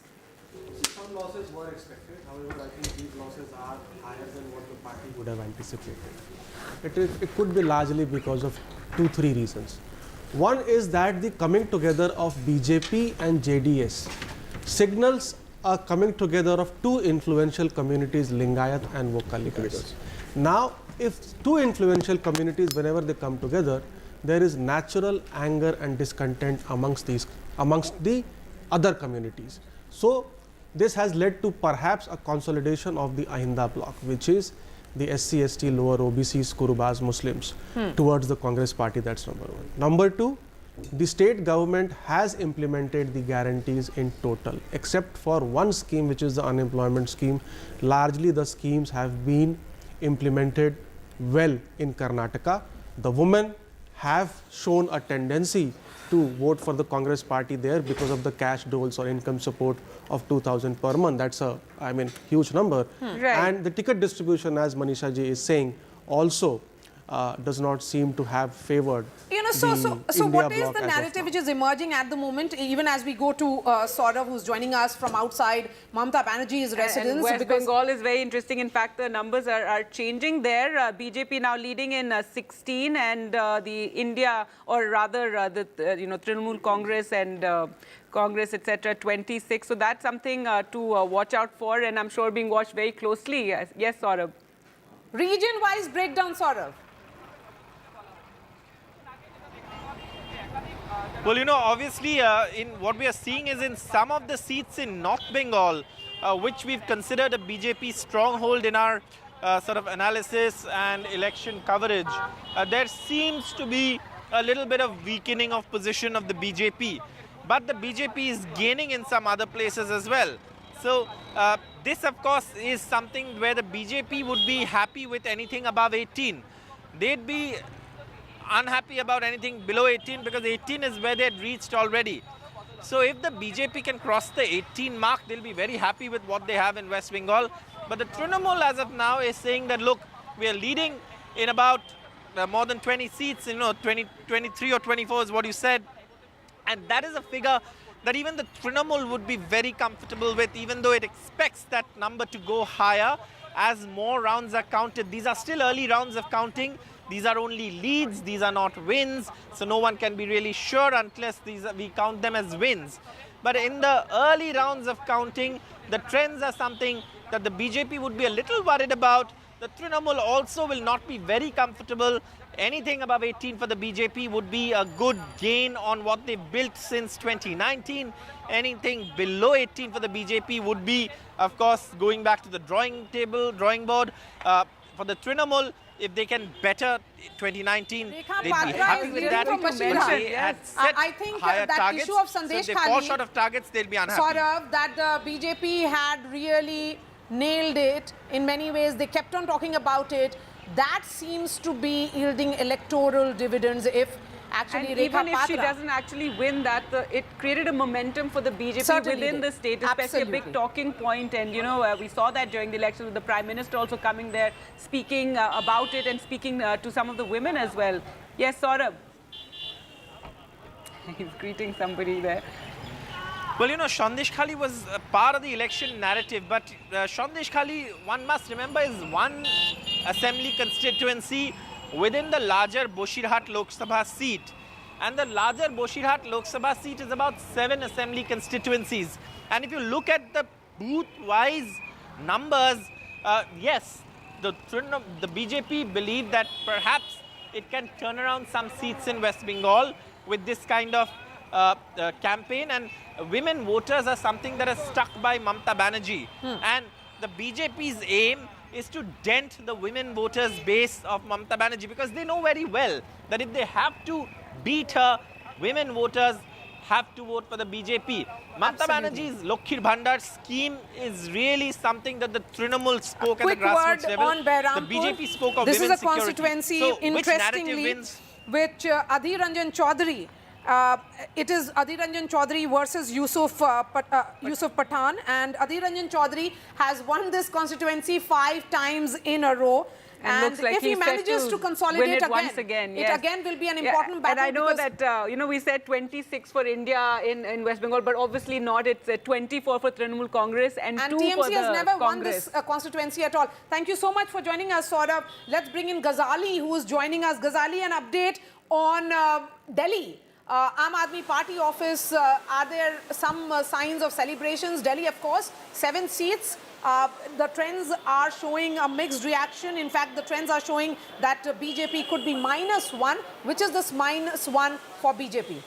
Some losses were expected. However, I think these losses are higher than what the party would have anticipated. It could be largely because of 2-3 reasons. One is that the coming together of BJP and JDS signals a coming together of two influential communities, Lingayat and Vokkaligas. Now, if two influential communities, whenever they come together, there is natural anger and discontent amongst the other communities. So, this has led to perhaps a consolidation of the Ahinda bloc, which is the SC, ST, lower OBCs, Kurubas, Muslims towards the Congress party. That's number one. Number two, the state government has implemented the guarantees in total, except for one scheme, which is the unemployment scheme. Largely the schemes have been implemented well in Karnataka. The women have shown a tendency to vote for the Congress party there because of the cash doles or income support of 2,000 per month. That's a, huge number. Right. And the ticket distribution, as Manisha ji is saying, also does not seem to have favored So what is the bloc narrative which is emerging at the moment, even as we go to Saurav, who's joining us from outside Mamata Banerjee's residence? And West Bengal is very interesting. In fact, the numbers are changing there. BJP now leading in 16, and the India, or rather the Trinamool Congress and Congress, etc., 26. So that's something to watch out for, and I'm sure being watched very closely. Yes, Saurav. Region-wise breakdown, Saurav. Well, obviously, in what we are seeing is in some of the seats in North Bengal, which we've considered a BJP stronghold in our sort of analysis and election coverage, there seems to be a little bit of weakening of position of the BJP. But the BJP is gaining in some other places as well. So this, of course, is something where the BJP would be happy with anything above 18. They'd be unhappy about anything below 18 because 18 is where they had reached already. So if the BJP can cross the 18 mark, they'll be very happy with what they have in West Bengal. But the Trinamool as of now is saying that, look, we are leading in about more than 20 seats, 23 or 24 is what you said. And that is a figure that even the Trinamool would be very comfortable with, even though it expects that number to go higher as more rounds are counted. These are still early rounds of counting. These are only leads, these are not wins, so no one can be really sure unless we count them as wins. But in the early rounds of counting, the trends are something that the BJP would be a little worried about. The Trinamool also will not be very comfortable. Anything above 18 for the BJP would be a good gain on what they've built since 2019. Anything below 18 for the BJP would be, of course, going back to the drawing board. For the Trinamool, if they can better 2019, they'd be happy with that. I think that targets. issue of Sandesh So if they fall short of targets, they'll be unhappy. Saurav, that the BJP had really nailed it in many ways. They kept on talking about it. That seems to be yielding electoral dividends if actually and Rekha even if she Patra doesn't actually win that, it created a momentum for the BJP Certainly within did. the state, especially Absolutely. a big talking point. And, we saw that during the election with the Prime Minister also coming there, speaking about it and speaking to some of the women as well. Yes, Saurabh. He's greeting somebody there. Well, Sandesh Khali was part of the election narrative, but Sandesh Khali, one must remember, is one assembly constituency within the larger Boshirhat Lok Sabha seat. And the larger Boshirhat Lok Sabha seat is about 7 assembly constituencies. And if you look at the booth-wise numbers, yes, the BJP believe that perhaps it can turn around some seats in West Bengal with this kind of campaign. And women voters are something that is stuck by Mamata Banerjee. And the BJP's aim is to dent the women voters base of Mamata Banerjee, because they know very well that if they have to beat her, women voters have to vote for the BJP. Mamata Banerjee's Lokhir Bhandar scheme is really something that the Trinamool spoke at the grassroots level. On Behrampur. The BJP spoke of This women's is a constituency, security. So interestingly, which Adhir Ranjan Chaudhary, it is Adhir Ranjan Chaudhary versus Yusuf Pathan, and Adhir Ranjan Chaudhary has won this constituency 5 times in a row. And looks like if he he's set manages to consolidate win it again, once again, yes. it again will be an important battle. And I know that, we said 26 for India in West Bengal, but obviously not. It's 24 for Trinamool Congress and 2 TMC for the has never won Congress. this constituency at all. Thank you so much for joining us, Saurabh. Let's bring in Ghazali, who is joining us. Ghazali, an update on Delhi. Aam Aadmi Party office, are there some signs of celebrations? Delhi, of course, 7 seats. The trends are showing a mixed reaction. In fact, the trends are showing that BJP could be -1. Which is this -1 for BJP?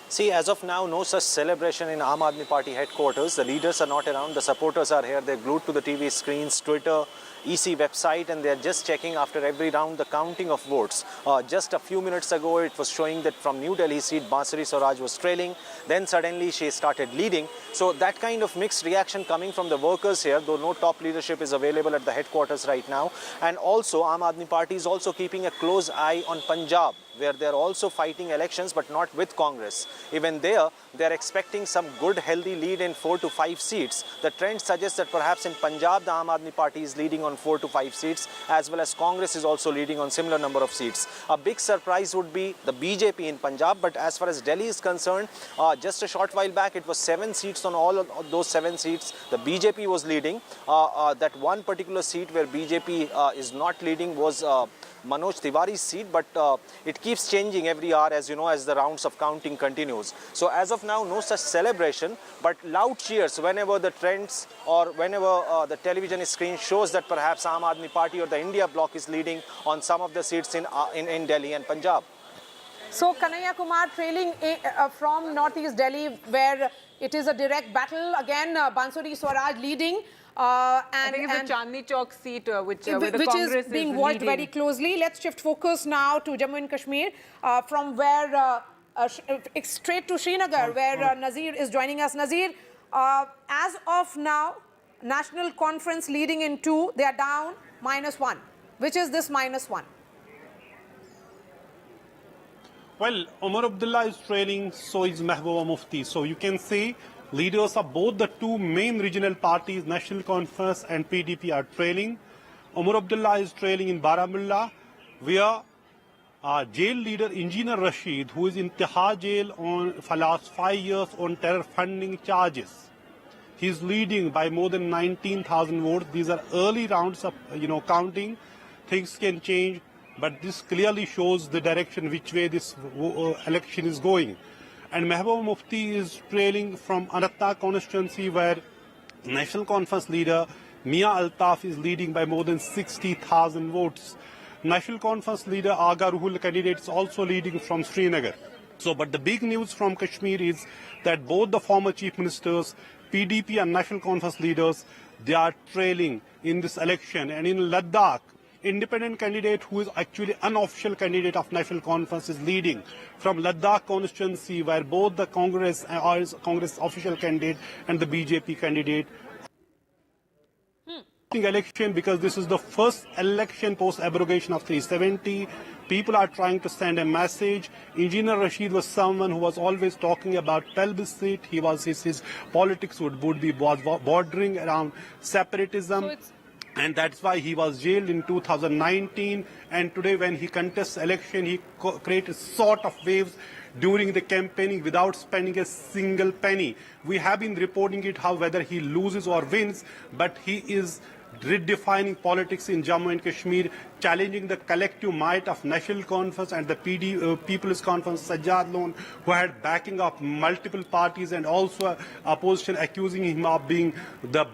See, as of now, no such celebration in Aam Aadmi Party headquarters. The leaders are not around. The supporters are here. They're glued to the TV screens, Twitter, EC website, and they're just checking after every round the counting of votes. Just a few minutes ago, it was showing that from New Delhi seat, Bansuri Swaraj was trailing. Then suddenly she started leading. So that kind of mixed reaction coming from the workers here, though no top leadership is available at the headquarters right now. And also, Aam Aadmi Party is also keeping a close eye on Punjab, where they're also fighting elections, but not with Congress. Even there, they're expecting some good, healthy lead in 4 to 5 seats. The trend suggests that perhaps in Punjab, the Aam Aadmi Party is leading on 4 to 5 seats, as well as Congress is also leading on similar number of seats. A big surprise would be the BJP in Punjab, but as far as Delhi is concerned, just a short while back, it was 7 seats. On all of those 7 seats, the BJP was leading. That one particular seat where BJP is not leading was Manoj Tiwari's seat, but it keeps changing every hour, as you know, as the rounds of counting continues. So as of now, no such celebration, but loud cheers whenever the trends or whenever the television screen shows that perhaps Aam Aadmi Party or the India bloc is leading on some of the seats in Delhi and Punjab. So Kanhaiya Kumar trailing from Northeast Delhi, where it is a direct battle. Again, Bansuri Swaraj leading. I think it's the Chandni Chowk seat, which the Congress is being watched very closely. Let's shift focus now to Jammu and Kashmir, from where straight to Srinagar, where Nazir is joining us. Nazir, as of now, National Conference leading in 2, they are down -1. Which is this -1? Well, Omar Abdullah is trailing, so is Mehbooba Mufti. So you can see leaders of both the 2 main regional parties, National Conference and PDP, are trailing. Omar Abdullah is trailing in Baramulla, where jail leader Engineer Rashid, who is in Tihar jail for last 5 years on terror funding charges. He is leading by more than 19,000 votes. These are early rounds of counting. Things can change, but this clearly shows the direction which way this election is going. And Mehbooba Mufti is trailing from Anantnag constituency, where National Conference leader Mia Altaf is leading by more than 60,000 votes. National Conference leader Aga Ruhul candidate is also leading from Srinagar. So, but the big news from Kashmir is that both the former chief ministers, PDP and National Conference leaders, they are trailing in this election. And in Ladakh, independent candidate who is actually unofficial candidate of National Conference is leading from Ladakh constituency, where both the Congress official candidate and the BJP candidate election, because this is the first election post abrogation of 370. People are trying to send a message. Engineer Rashid was someone who was always talking about plebiscite. He was his politics would be bordering around separatism. And that's why he was jailed in 2019. And today, when he contests election, he created sort of waves during the campaigning without spending a single penny. We have been reporting it, how whether he loses or wins, but he is redefining politics in Jammu and Kashmir, challenging the collective might of National Conference and the People's Conference, Sajjad Lone, who had backing of multiple parties, and also opposition accusing him of being the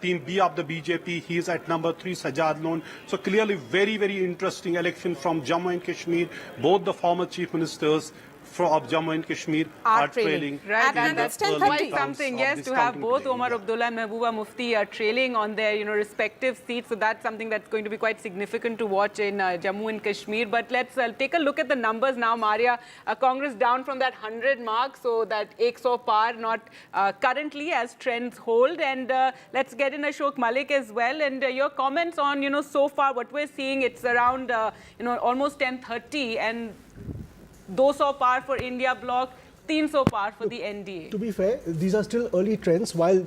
team B of the BJP. He is at number 3, Sajjad Lone. So clearly very, very interesting election from Jammu and Kashmir. Both the former chief ministers of Jammu and Kashmir are trailing. Right, and that's quite something, yes, to have both Omar Abdullah and Mehbooba Mufti trailing on their respective seats. So that's something that's going to be quite significant to watch in Jammu and Kashmir. But let's take a look at the numbers now, Maria. Congress down from that 100 mark, so that 100 par, not currently as trends hold. And let's get in Ashok Malik as well. And your comments on, so far what we're seeing, it's around, almost 10:30, and 200 par for India bloc, 300 par for the NDA. To be fair, these are still early trends. While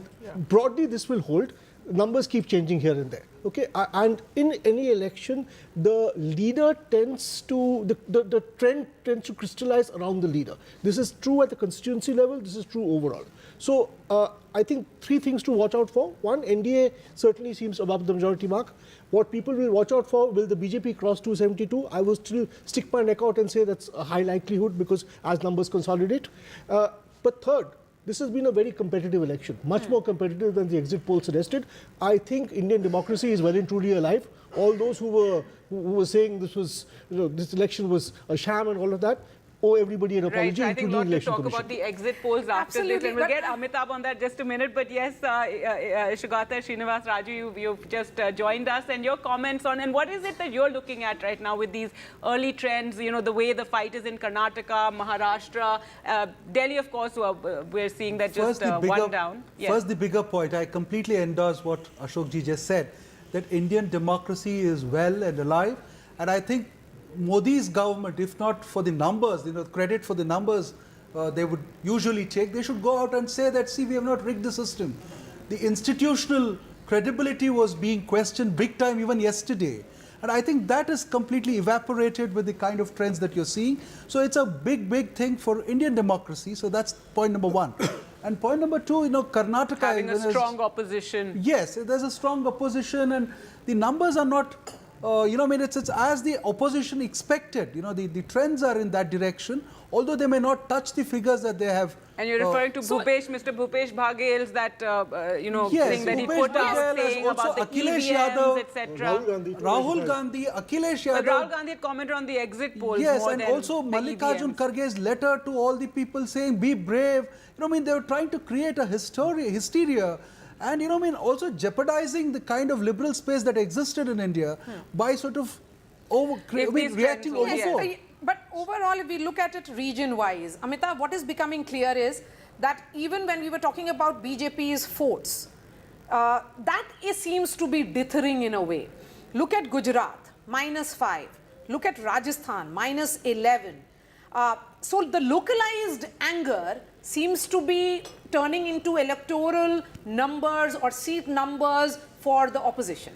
broadly this will hold, numbers keep changing here and there. Okay, and in any election, the leader tends to, the trend tends to crystallize around the leader. This is true at the constituency level, this is true overall. So I think three things to watch out for. One, NDA certainly seems above the majority mark. What people will watch out for, will the BJP cross 272? I will still stick my neck out and say that's a high likelihood because as numbers consolidate. But third, this has been a very competitive election, much more competitive than the exit poll suggested. I think Indian democracy is well and truly alive. All those who were saying this was, this election was a sham and all of that, owe everybody an apology, right. I think including the Election talk Commission. about the exit polls after this, and we'll get Amitabh on that just a minute. But yes, Shugata, Srinivas, Raju, you've just joined us, and your comments on, and what is it that you're looking at right now with these early trends, the way the fight is in Karnataka, Maharashtra, Delhi, of course, we're seeing that just one down. Yes. First, the bigger point, I completely endorse what Ashokji just said, that Indian democracy is well and alive, and I think Modi's government, if not for the numbers, credit for the numbers they would usually take, they should go out and say that, see, we have not rigged the system. The institutional credibility was being questioned big time even yesterday. And I think that is completely evaporated with the kind of trends that you're seeing. So it's a big, big thing for Indian democracy. So that's point number one. And point number two, Karnataka... Having a strong opposition. Yes, there's a strong opposition and the numbers are not... it's as the opposition expected. The trends are in that direction, although they may not touch the figures that they have. And you're referring to Mr. Bhupesh Baghel's that, yes, thing that he Bhupesh put up Baghel, saying about the Akhilesh EVMs, Yadav, etc. Rahul Gandhi, Akhilesh Yadav. But Rahul Gandhi had commented on the exit polls yes, more and than also the Mallikarjun EVMs. Kharge's letter to all the people saying, be brave. They were trying to create a hysteria. And also jeopardizing the kind of liberal space that existed in India by sort of reacting overboard. Yes, but overall, if we look at it region-wise, Amitabh, what is becoming clear is that even when we were talking about BJP's forts, that seems to be dithering in a way. Look at Gujarat, -5. Look at Rajasthan, -11. So the localized anger seems to be turning into electoral numbers or seat numbers for the opposition.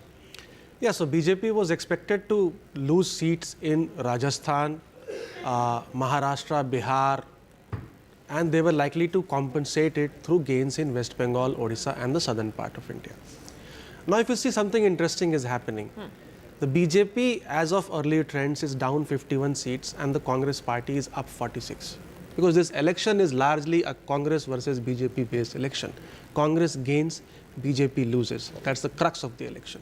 Yeah, so BJP was expected to lose seats in Rajasthan, Maharashtra, Bihar, and they were likely to compensate it through gains in West Bengal, Odisha and the southern part of India. Now, if you see something interesting is happening, the BJP, as of earlier trends, is down 51 seats and the Congress party is up 46. Because this election is largely a Congress versus BJP based election. Congress gains, BJP loses. That's the crux of the election.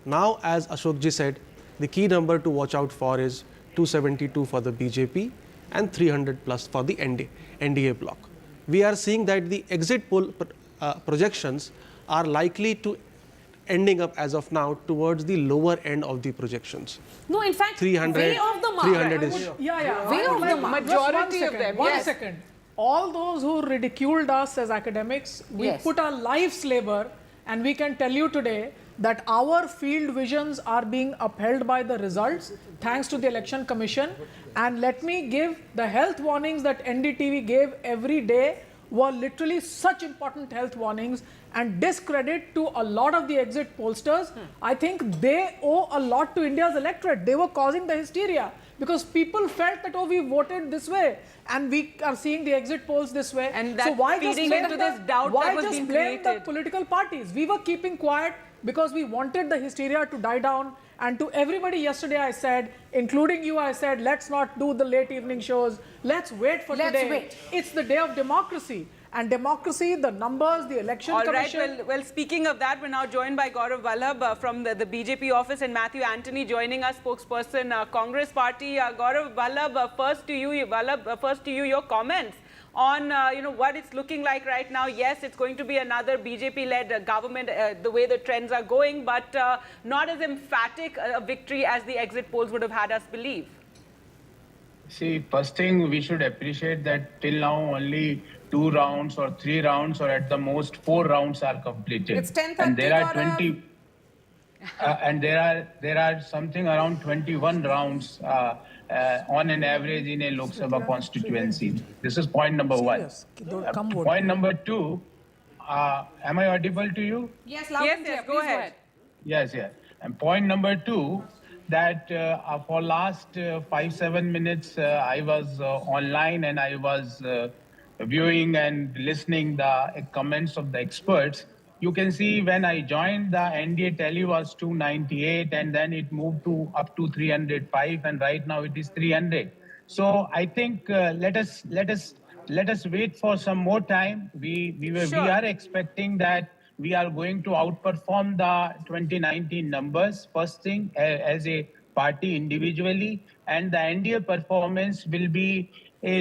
Now, as Ashokji said, the key number to watch out for is 272 for the BJP and 300 plus for the NDA bloc. We are seeing that the exit poll projections are likely to ending up as of now towards the lower end of the projections. No, in fact, 300, way off the mark. 300 is... Way off the mark. Majority of them. One second. All those who ridiculed us as academics, we put our life's labor, and we can tell you today that our field visions are being upheld by the results thanks to the Election Commission. And let me give the health warnings that NDTV gave every day were literally such important health warnings and discredit to a lot of the exit pollsters. I think they owe a lot to India's electorate. They were causing the hysteria because people felt that, oh, we voted this way and we are seeing the exit polls this way. And that so why feeding just into this doubt why that was just being blame created? the political parties? We were keeping quiet because we wanted the hysteria to die down. And to everybody yesterday I said, including you, I said, let's not do the late evening shows. Let's wait for today. Wait. It's the day of democracy. And democracy, the numbers, the election commission... All right, well, speaking of that, we're now joined by Gaurav Vallabh from the BJP office and Matthew Antony joining us, spokesperson, Congress Party. Gaurav Vallabh, first to you, your comments on what it's looking like right now. Yes, it's going to be another BJP-led government, the way the trends are going, but not as emphatic a victory as the exit polls would have had us believe. See, first thing we should appreciate that till now only 2 rounds or 3 rounds or at the most 4 rounds are completed. It's 10:30, and there are 20 and there are something around 21 rounds on an average in a Lok Sabha constituency. This is point number 1. Point number 2, Am I audible to you? Yes, loud and clear. Go Please ahead. Yes, yes. And point number two, that for last 5-7 minutes, I was online and I was viewing and listening the comments of the experts. You can see when I joined, the NDA tally was 298, and then it moved to up to 305, and right now it is 300. So I think let us wait for some more time. We are expecting that we are going to outperform the 2019 numbers, first thing, as a party individually, and the NDA performance will be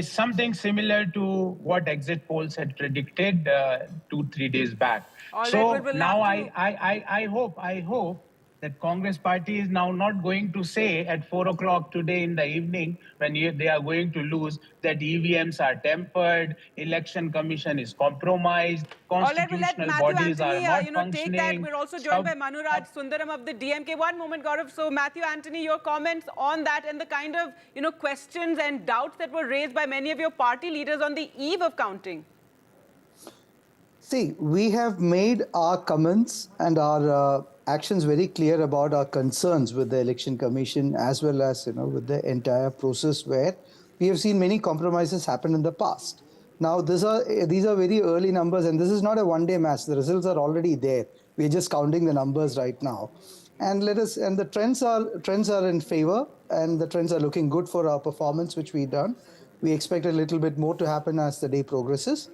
something similar to what exit polls had predicted 2-3 days back. All right, So well, we'll now have to- I hope that Congress party is now not going to say at 4 o'clock today in the evening, when they are going to lose, that EVMs are tempered, election commission is compromised, All right, we'll let constitutional Matthew bodies are Anthony, not take that. functioning. We're also joined by Manuraj Sundaram of the DMK. One moment, Gaurav. So, Matthew Anthony, your comments on that and the kind of, questions and doubts that were raised by many of your party leaders on the eve of counting. See, we have made our comments and our actions very clear about our concerns with the Election Commission, as well as with the entire process, where we have seen many compromises happen in the past. Now, these are very early numbers, and this is not a one-day match. The results are already there. We're just counting the numbers right now, and the trends are in favor, and the trends are looking good for our performance, which we've done. We expect a little bit more to happen as the day progresses.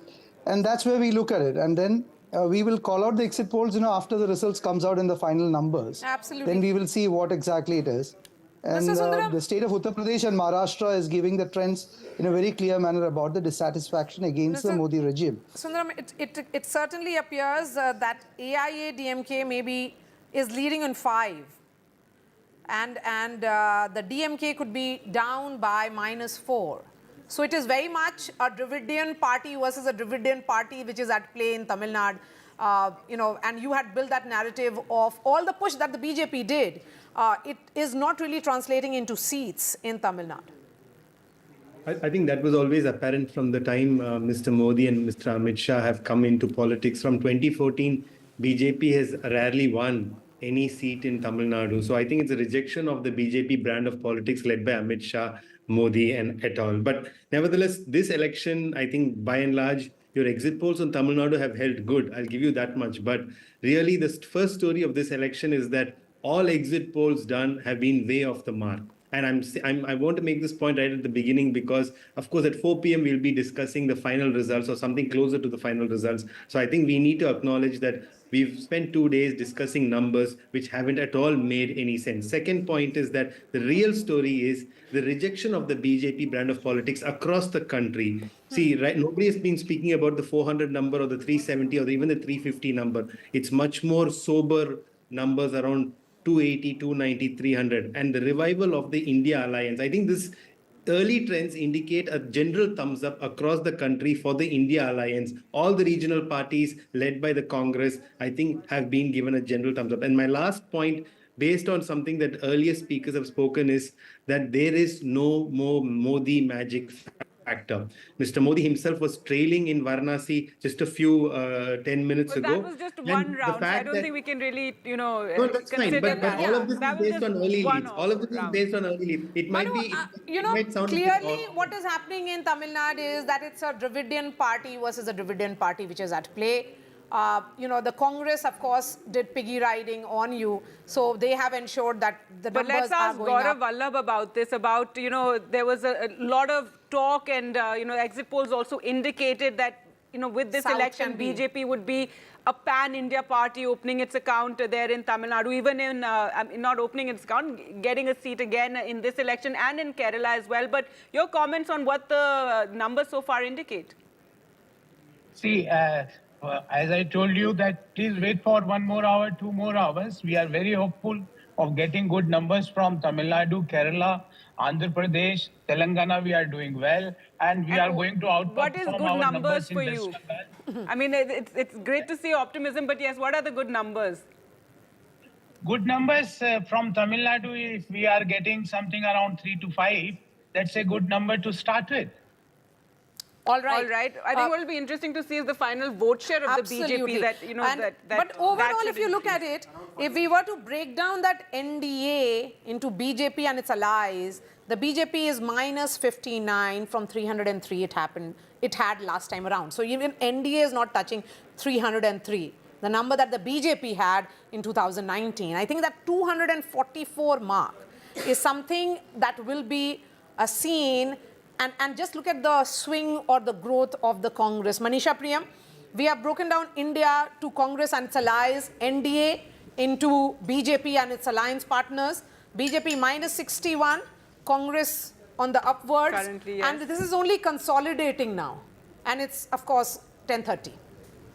And that's where we look at it. And then we will call out the exit polls, after the results comes out in the final numbers. Absolutely. Then we will see what exactly it is. And the state of Uttar Pradesh and Maharashtra is giving the trends in a very clear manner about the dissatisfaction against the Modi regime. Sundaram, it certainly appears that AIA-DMK maybe is leading on 5. And the DMK could be down by -4. So it is very much a Dravidian party versus a Dravidian party which is at play in Tamil Nadu. And you had built that narrative of all the push that the BJP did. It is not really translating into seats in Tamil Nadu. I think that was always apparent from the time Mr. Modi and Mr. Amit Shah have come into politics. From 2014, BJP has rarely won any seat in Tamil Nadu. So I think it's a rejection of the BJP brand of politics led by Amit Shah, Modi and et al. But nevertheless, this election, I think by and large, your exit polls on Tamil Nadu have held good. I'll give you that much. But really, the first story of this election is that all exit polls done have been way off the mark. And I want to make this point right at the beginning because, of course, at 4 p.m. we'll be discussing the final results or something closer to the final results. So I think we need to acknowledge that we've spent 2 days discussing numbers which haven't at all made any sense. Second point is that the real story is the rejection of the BJP brand of politics across the country. See, right, nobody has been speaking about the 400 number or the 370 or even the 350 number. It's much more sober numbers around 280, 290, 300, and the revival of the India alliance. I think this early trends indicate a general thumbs up across the country for the India alliance. All the regional parties led by the Congress, I think, have been given a general thumbs up. And my last point, based on something that earlier speakers have spoken, is that there is no more Modi magic factor. Mr. Modi himself was trailing in Varanasi just a few 10 minutes ago. That was just one round. So I don't think we can really, No, that's fine. But all of this is based on early leads. All of this is based on early leads. It might be. It might sound clearly what is happening in Tamil Nadu is that it's a Dravidian party versus a Dravidian party which is at play. The Congress, of course, did piggy riding on you. So they have ensured that the numbers are going up. But let's ask Gaurav Vallabh about this, there was a lot of talk and, exit polls also indicated that, with this election, BJP would be a pan-India party opening its account there in Tamil Nadu, even in, not opening its account, getting a seat again in this election and in Kerala as well. But your comments on what the numbers so far indicate? See, as I told you that please wait for 1 more hour, 2 more hours. We are very hopeful of getting good numbers from Tamil Nadu, Kerala, Andhra Pradesh, Telangana. We are doing well, and we are going to outperform what is good our numbers for in you? I mean, it's great to see optimism, but yes, what are the good numbers? Good numbers from Tamil Nadu, if we are getting something around 3 to 5, that's a good number to start with. All right. All right. I think what will be interesting to see is the final vote share of absolutely. the BJP that, you know, that But overall, if you look at it, if we were to break down that NDA into BJP and its allies, the BJP is minus 59 from 303 it had last time around. So even NDA is not touching 303, the number that the BJP had in 2019. I think that 244 mark is something that will be seen. And just look at the swing or the growth of the Congress. Manisha Priyam, we have broken down India to Congress and its allies, NDA into BJP and its alliance partners, BJP minus 61, Congress on the upwards. Currently, yes. And this is only consolidating now. And it's, of course, 10:30.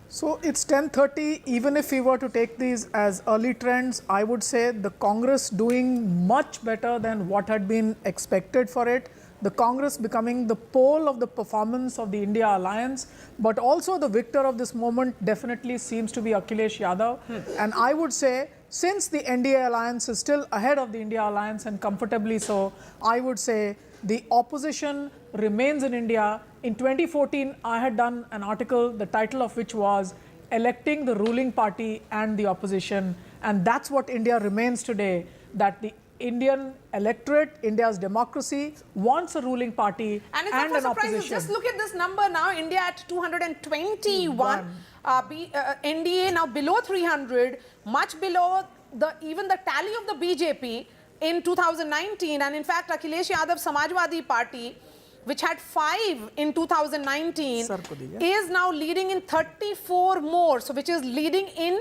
So it's 10:30. Even if we were to take these as early trends, I would say the Congress doing much better than what had been expected for it. The Congress becoming the pole of the performance of the India alliance, but also the victor of this moment definitely seems to be Akhilesh Yadav. And I would say, since the NDA alliance is still ahead of the India alliance and comfortably so, I would say the opposition remains in India. In 2014, I had done an article, the title of which was Electing the Ruling Party and the Opposition. And that's what India remains today, that the Indian electorate, India's democracy, wants a ruling party And it's and not an for surprises. opposition. Just look at this number now. India at 221. NDA now below 300, much below even the tally of the BJP in 2019. And in fact, Akhilesh Yadav Samajwadi Party, which had 5 in 2019, is now leading in 34 more. So which is leading in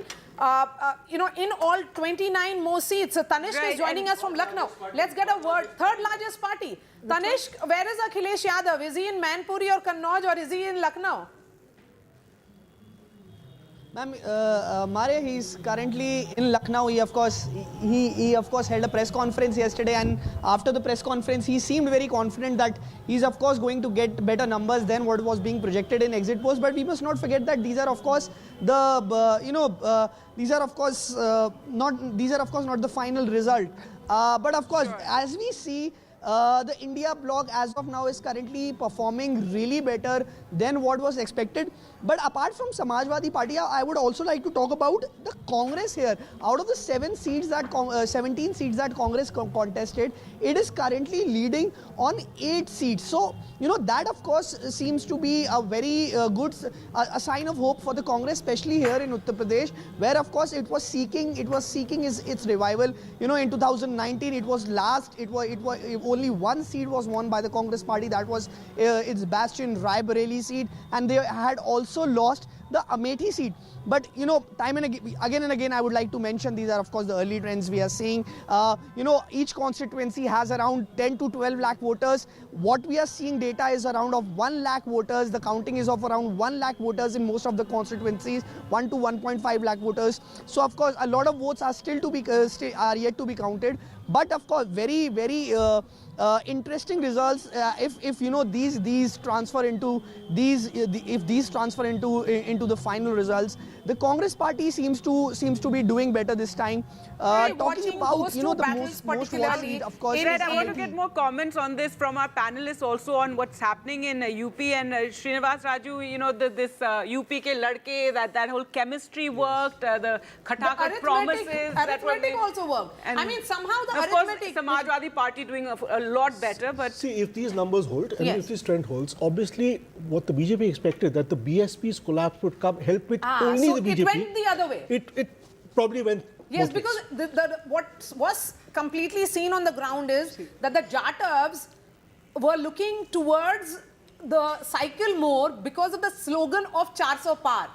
in all 29 more seats. So Tanishq is joining us from Lucknow. Let's get a word. Third largest party. Tanishq, where is Akhilesh Yadav? Is he in Manpuri or Kannauj, or is he in Lucknow? Ma'am, Maria, he's currently in Lucknow. He of course held a press conference yesterday, and after the press conference, he seemed very confident that he's of course going to get better numbers than what was being projected in exit polls. But we must not forget that these are of course these are of course not the final result. But of course, as we see, the India bloc as of now is currently performing really better than what was expected. But apart from Samajwadi Party, I would also like to talk about the Congress here. Out of the 17 seats that Congress contested, it is currently leading on 8 seats. So, that of course seems to be a very good a sign of hope for the Congress, especially here in Uttar Pradesh, where of course it was seeking its revival. In 2019, it was last. Only 1 seat was won by the Congress party. That was its bastion Rai Bareli seat, and they had also lost the Amethi seat. But time and again, I would like to mention these are of course the early trends we are seeing. Each constituency has around 10 to 12 lakh voters. What we are seeing data is around of 1 lakh voters. The counting is of around 1 lakh voters in most of the constituencies, 1 to 1.5 lakh voters. So of course a lot of votes are still to be are yet to be counted. But of course, very interesting results. If these transfer into into the final results, the Congress party seems to be doing better this time. Talking about the most watched, of course. Red, I want to get more comments on this from our panelists also on what's happening in UP and Srinivas Raju. This UP ke ladke, that whole chemistry worked, the Khatakhat promises. Arithmetic also worked. I mean, somehow the of arithmetic. Of course, Samajwadi Party doing a lot better. But see, if these numbers hold and if this trend holds, obviously what the BJP expected, that the BSP's collapse would help with only so the BJP. It went the other way. It probably went. Yes, because what was completely seen on the ground is that the Jatavs were looking towards the cycle more because of the slogan of 400 par.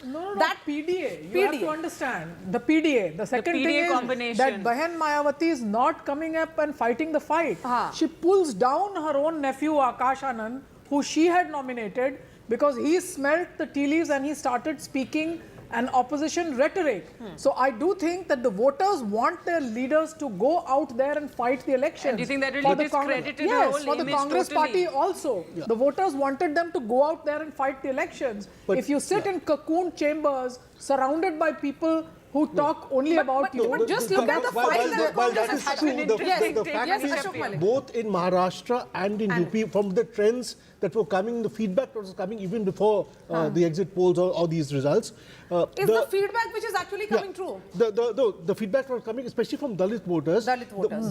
No, that PDA. You have to understand the PDA. The second thing is that Bahan Mayawati is not coming up and fighting the fight. She pulls down her own nephew Akash Anand, who she had nominated, because he smelt the tea leaves and he started speaking an opposition rhetoric. So I do think that the voters want their leaders to go out there and fight the elections. And do you think that really discredited yes, her whole for the image Congress totally? party also. Yeah. The voters wanted them to go out there and fight the elections. But if you sit in cocoon chambers surrounded by people who talk only about you. But just look at the fight that Congress has had. The fact is, both in Maharashtra and in UP, from the trends that were coming, the feedback that was coming even before the exit polls or these results. Is the feedback which is actually coming true? The feedback that was coming, especially from Dalit voters,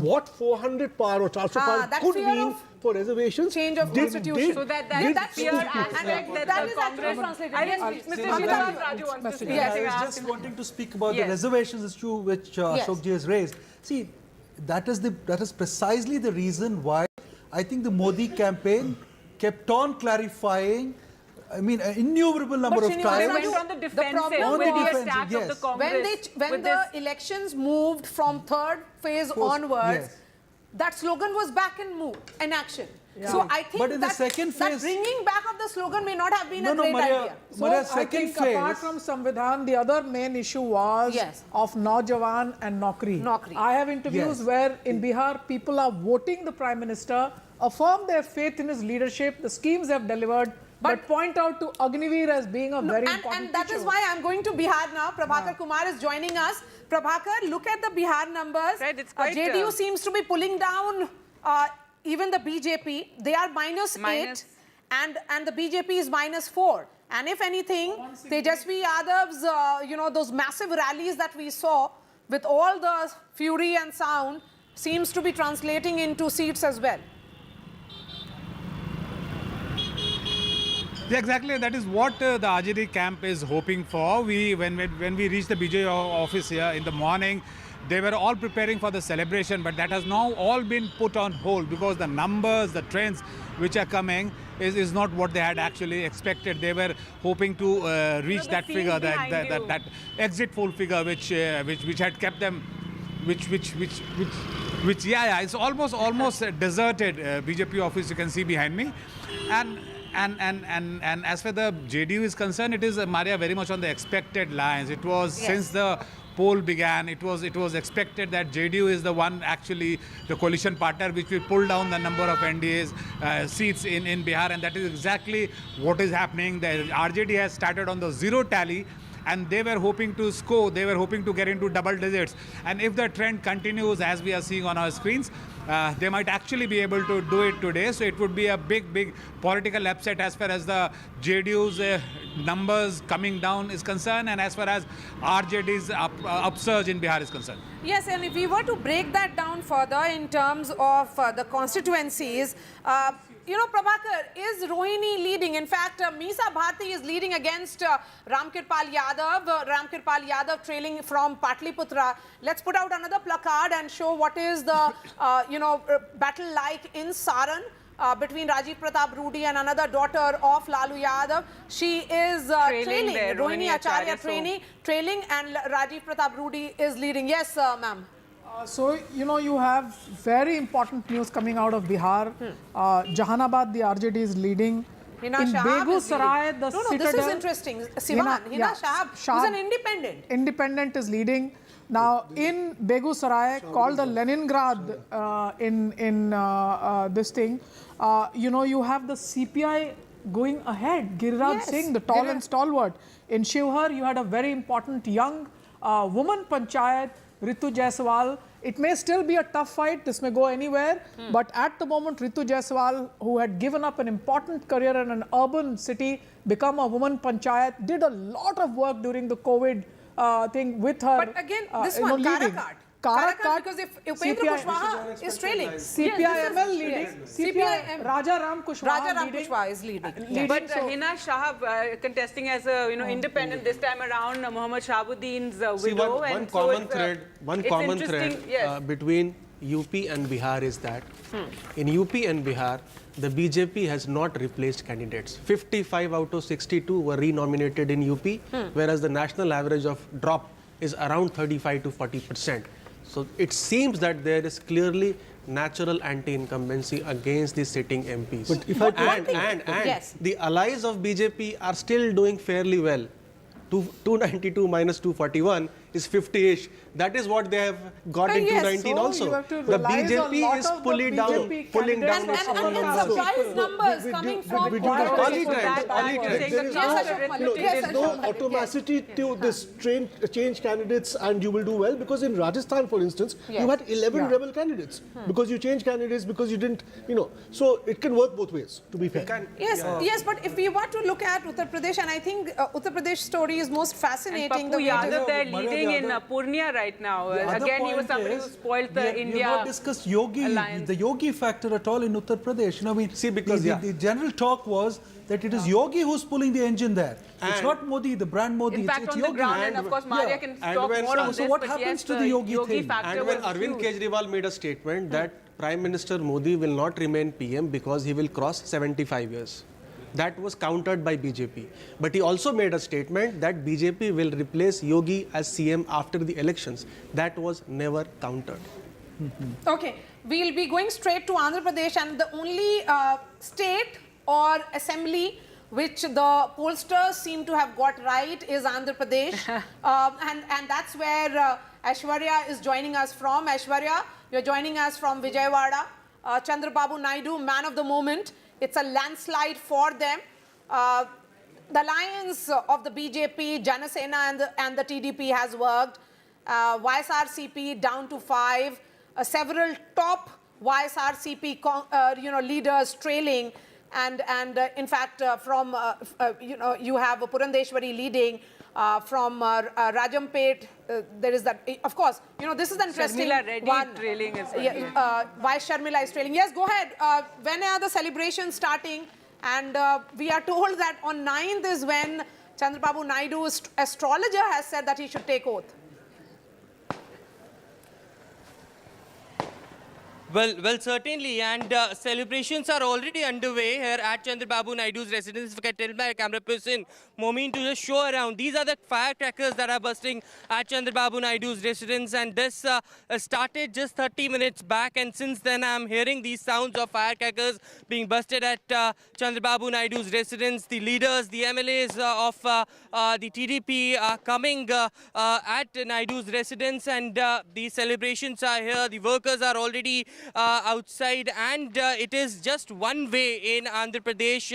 what 400 par or 400 par could mean for reservations. Change of constitution. So that fear aspect that the Congress translated. Mr. Raju wants to speak. I was just wanting to speak about the reservations issue which Ashokji has raised. See, that is precisely the reason why I think the Modi campaign kept on clarifying. I mean, an innumerable number of times. Went on the defensive of the Congress. When the elections moved from third phase onwards, that slogan was back in action. Yeah. So I think but in that, the second phase, that bringing back of the slogan may not have been a great idea. So I think apart from Samvidhan, the other main issue was of Naujawan and Naukri. I have interviews where in Bihar people are voting the Prime Minister, affirm their faith in his leadership, the schemes they have delivered, but point out to Agniveer as being a very important And that is why I'm going to Bihar now. Prabhakar Kumar is joining us. Prabhakar, look at the Bihar numbers. Right, it's quite, JDU seems to be pulling down even the BJP. They are -8 and the BJP is -4. And if anything, Tejasvi Yadav's, those massive rallies that we saw with all the fury and sound seems to be translating into seats as well. Yeah, exactly. That is what the RJD camp is hoping for. When we reached the BJP office here in the morning, they were all preparing for the celebration, but that has now all been put on hold because the numbers, the trends which are coming is not what they had actually expected. They were hoping to reach that figure, that exit poll figure, which had kept them, it's almost a deserted BJP office. You can see behind me, and as far the JDU is concerned, it is Maria very much on the expected lines. It was since the poll began, it was expected that JDU is the one actually the coalition partner which will pull down the number of NDA's seats in Bihar, and that is exactly what is happening. The RJD has started on the zero tally, and they were hoping to score, they were hoping to get into double digits. And if the trend continues as we are seeing on our screens, they might actually be able to do it today. So it would be a big political upset as far as the JDU's numbers coming down is concerned, and as far as RJD's upsurge in Bihar is concerned. Yes, and if we were to break that down further in terms of the constituencies, Prabhakar, is Rohini leading? In fact, Meesa Bharti is leading against Ramkirpal Yadav. Ramkirpal Yadav trailing from Patliputra. Let's put out another placard and show what is the, battle like in Saran between Rajiv Pratap Rudy and another daughter of Lalu Yadav. She is trailing. Rohini Acharya trailing, and Rajiv Pratap Rudy is leading. Yes, ma'am. So, you have very important news coming out of Bihar. Jahanabad, the RJD is leading. Hina in Shahab Begusarai, the this is interesting. Sivan, Hina Shahab, who's an independent. Independent is leading. Now, in Begusarai, called the Leningrad in this thing, you have the CPI going ahead. Giriraj Singh, the tall and stalwart. In Shivhar, you had a very important young woman panchayat, Ritu Jaiswal. It may still be a tough fight, this may go anywhere, but at the moment Ritu Jaiswal, who had given up an important career in an urban city, become a woman panchayat, did a lot of work during the COVID thing with her. But again, this one, Karakat, because if Upendra Kushwaha is trailing. CPI-ML leading. CPI Raja Ram Kushwaha is leading. But Hina Shahab contesting as a independent this time around, Muhammad Shahabuddin's widow. One common thread between UP and Bihar is that in UP and Bihar, the BJP has not replaced candidates. 55 out of 62 were re-nominated in UP, whereas the national average of drop is around 35 to 40%. So it seems that there is clearly natural anti-incumbency against the sitting MPs. But if the allies of BJP are still doing fairly well. 292 minus 241 is 50-ish. That is what they have got in Yes, 2019 so also. you have to The rely on BJP lot is of the pulling BJP down candidates its from And surprise numbers coming from early that. trends. There is no automaticity to this change candidates and you will do well, because in Rajasthan, for instance, you had 11 rebel candidates because you changed candidates because you didn't, so it can work both ways, to be fair. Yes, but if we were to look at Uttar Pradesh, and I think Uttar Pradesh story is most fascinating. And Papu Yadav, they're leading in Purnia right now. Again, he was somebody who spoiled the India. We have not discussed Yogi, alliance. the Yogi factor at all in Uttar Pradesh. See, because the general talk was that it is Yogi who's pulling the engine there. It's not Modi, the brand Modi. In fact, it's on Yogi. the ground, and of course, Maria can talk more on this. So what but happens yes, to the Yogi thing? factor And when was Arvind huge. Kejriwal made a statement that Prime Minister Modi will not remain PM because he will cross 75 years. That was countered by BJP. But he also made a statement that BJP will replace Yogi as CM after the elections. That was never countered. Okay, we'll be going straight to Andhra Pradesh, and the only state or assembly which the pollsters seem to have got right is Andhra Pradesh. And that's where Aishwarya is joining us from. Aishwarya, you're joining us from Vijayawada. Chandrababu Naidu, man of the moment. It's a landslide for them. The alliance of the BJP, Jana, Sena and the TDP has worked. YSRCP down to 5. Several top YSRCP leaders trailing. And in fact, you have Purandeshwari leading. From Rajampet, there is that. Of course, this is the interesting Reddy one. trailing as well. Why Sharmila is trailing? Yes, go ahead. When are the celebrations starting? And we are told that on 9th is when Chandrababu Naidu's astrologer has said that he should take oath. Well, certainly, and celebrations are already underway here at Chandrababu Naidu's residence. If I can tell my camera person, Mohan, to just show around. These are the firecrackers that are bursting at Chandrababu Naidu's residence, and this started just 30 minutes back, and since then I'm hearing these sounds of firecrackers being busted at Chandrababu Naidu's residence. The leaders, the MLAs of the TDP are coming at Naidu's residence, and the celebrations are here. The workers are already outside, and it is just one way in Andhra Pradesh.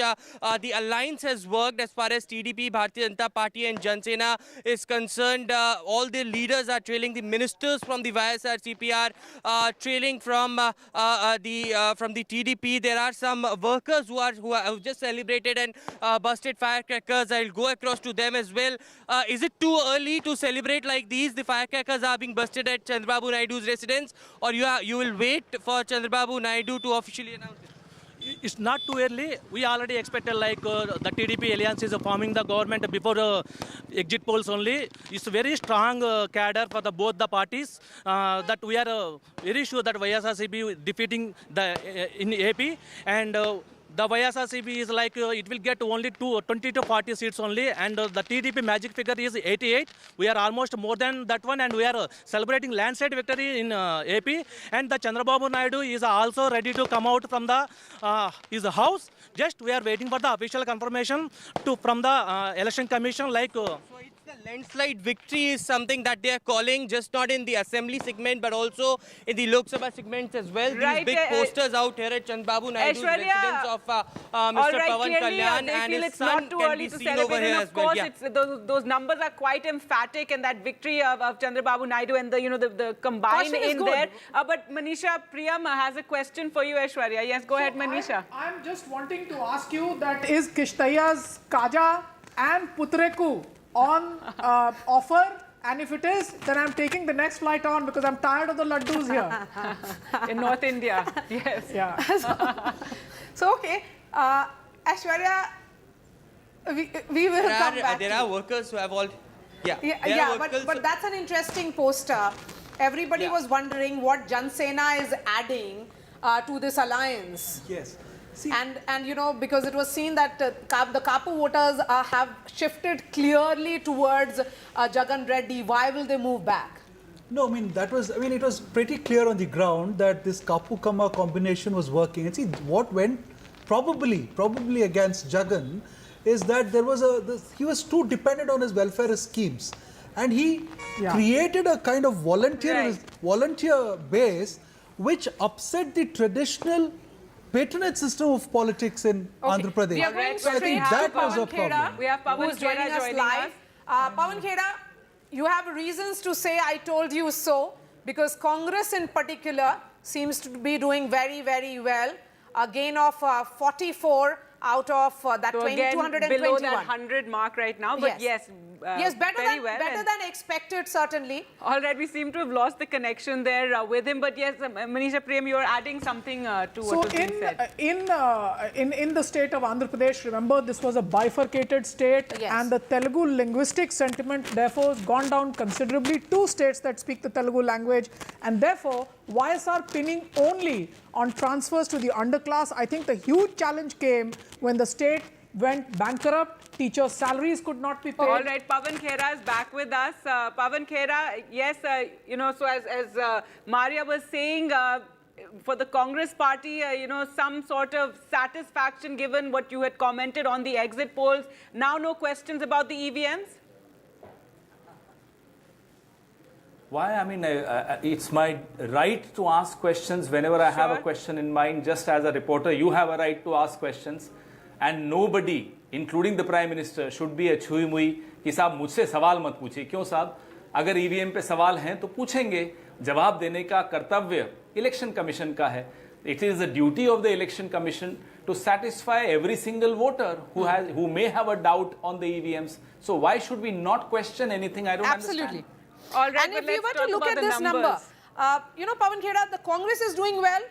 The alliance has worked as far as TDP, Bharatiya Janata Party and Jan Sena is concerned. All the leaders are trailing. The ministers from the YSRCP are trailing from the TDP. There are some workers who have just celebrated and busted firecrackers. I'll go across to them as well. Is it too early to celebrate like these? The firecrackers are being busted at Chandrababu Naidu's residence, or you will wait for Chandrababu Naidu to officially announce it? It's not too early. We already expected the TDP alliance is forming the government before exit polls only. It's a very strong cadre for both the parties that we are very sure that YSRCP defeating in AP, and the YSRCP is it will get only 20 to 40 seats only, and the TDP magic figure is 88. We are almost more than that one, and we are celebrating landslide victory in AP. And the Chandrababu Naidu is also ready to come out from his house. Just we are waiting for the official confirmation from the Election Commission. The landslide victory is something that they are calling, just not in the assembly segment, but also in the Lok Sabha segments as well. Right, These big posters out here at Chandrababu Naidu's residence of Mr. Pawan Kalyan, and his son can be seen over here as well. Those numbers are quite emphatic, and that victory of Chandrababu Naidu and the combined in there. But Manisha Priyam has a question for you, Aishwarya. Yes, go ahead, Manisha. I'm just wanting to ask you that is Kishtaiya's Kaja and Putreku on offer, and if it is, then I'm taking the next flight on because I'm tired of the laddus here. In North India, yes. Yeah. So okay, Aishwarya, we will come back. There are workers who have all... But that's an interesting poster. Everybody was wondering what Jan Sena is adding to this alliance. Yes. And because it was seen that the Kapu voters have shifted clearly towards Jagan Reddy. Why will they move back? No, it was pretty clear on the ground that this Kapu-Kama combination was working. And see, what went probably against Jagan is that he was too dependent on his welfare schemes. and he created a kind of volunteer base which upset the traditional patronage system of politics in Andhra Pradesh. We are going So I think that was a problem. We have Pawan who's joining us live. Pawan Kheda, you have reasons to say I told you so, because Congress in particular seems to be doing very, very well. A gain of 44 out of that So again, 221. below that 100 mark right now, but yes, better very than expected, certainly. All right, we seem to have lost the connection there with him, but yes, Manisha Prem, you are adding something to what was being said. In the state of Andhra Pradesh, remember this was a bifurcated state, and the Telugu linguistic sentiment therefore has gone down considerably. 2 states that speak the Telugu language, and therefore YSR pinning only on transfers to the underclass. I think the huge challenge came when the state went bankrupt, teachers' salaries could not be paid. All right, Pawan Khera is back with us. Pawan Khera, yes, so as Maria was saying, for the Congress party, some sort of satisfaction given what you had commented on the exit polls. Now no questions about the EVMs? Why? I mean, it's my right to ask questions whenever I have a question in mind. Just as a reporter, you have a right to ask questions. And nobody, including the Prime Minister, should be a छुई मुई कि साहब मुझसे सवाल मत पूछिए. क्यों साहब? अगर EVM पे सवाल हैं तो पूछेंगे. जवाब देने का कर्तव्य इलेक्शन कमीशन का है. It is the duty of the election commission to satisfy every single voter who may have a doubt on the EVMs. So why should we not question anything? I don't understand. All right, And if we were to look at this number, Pawan Kheda, the Congress is doing well.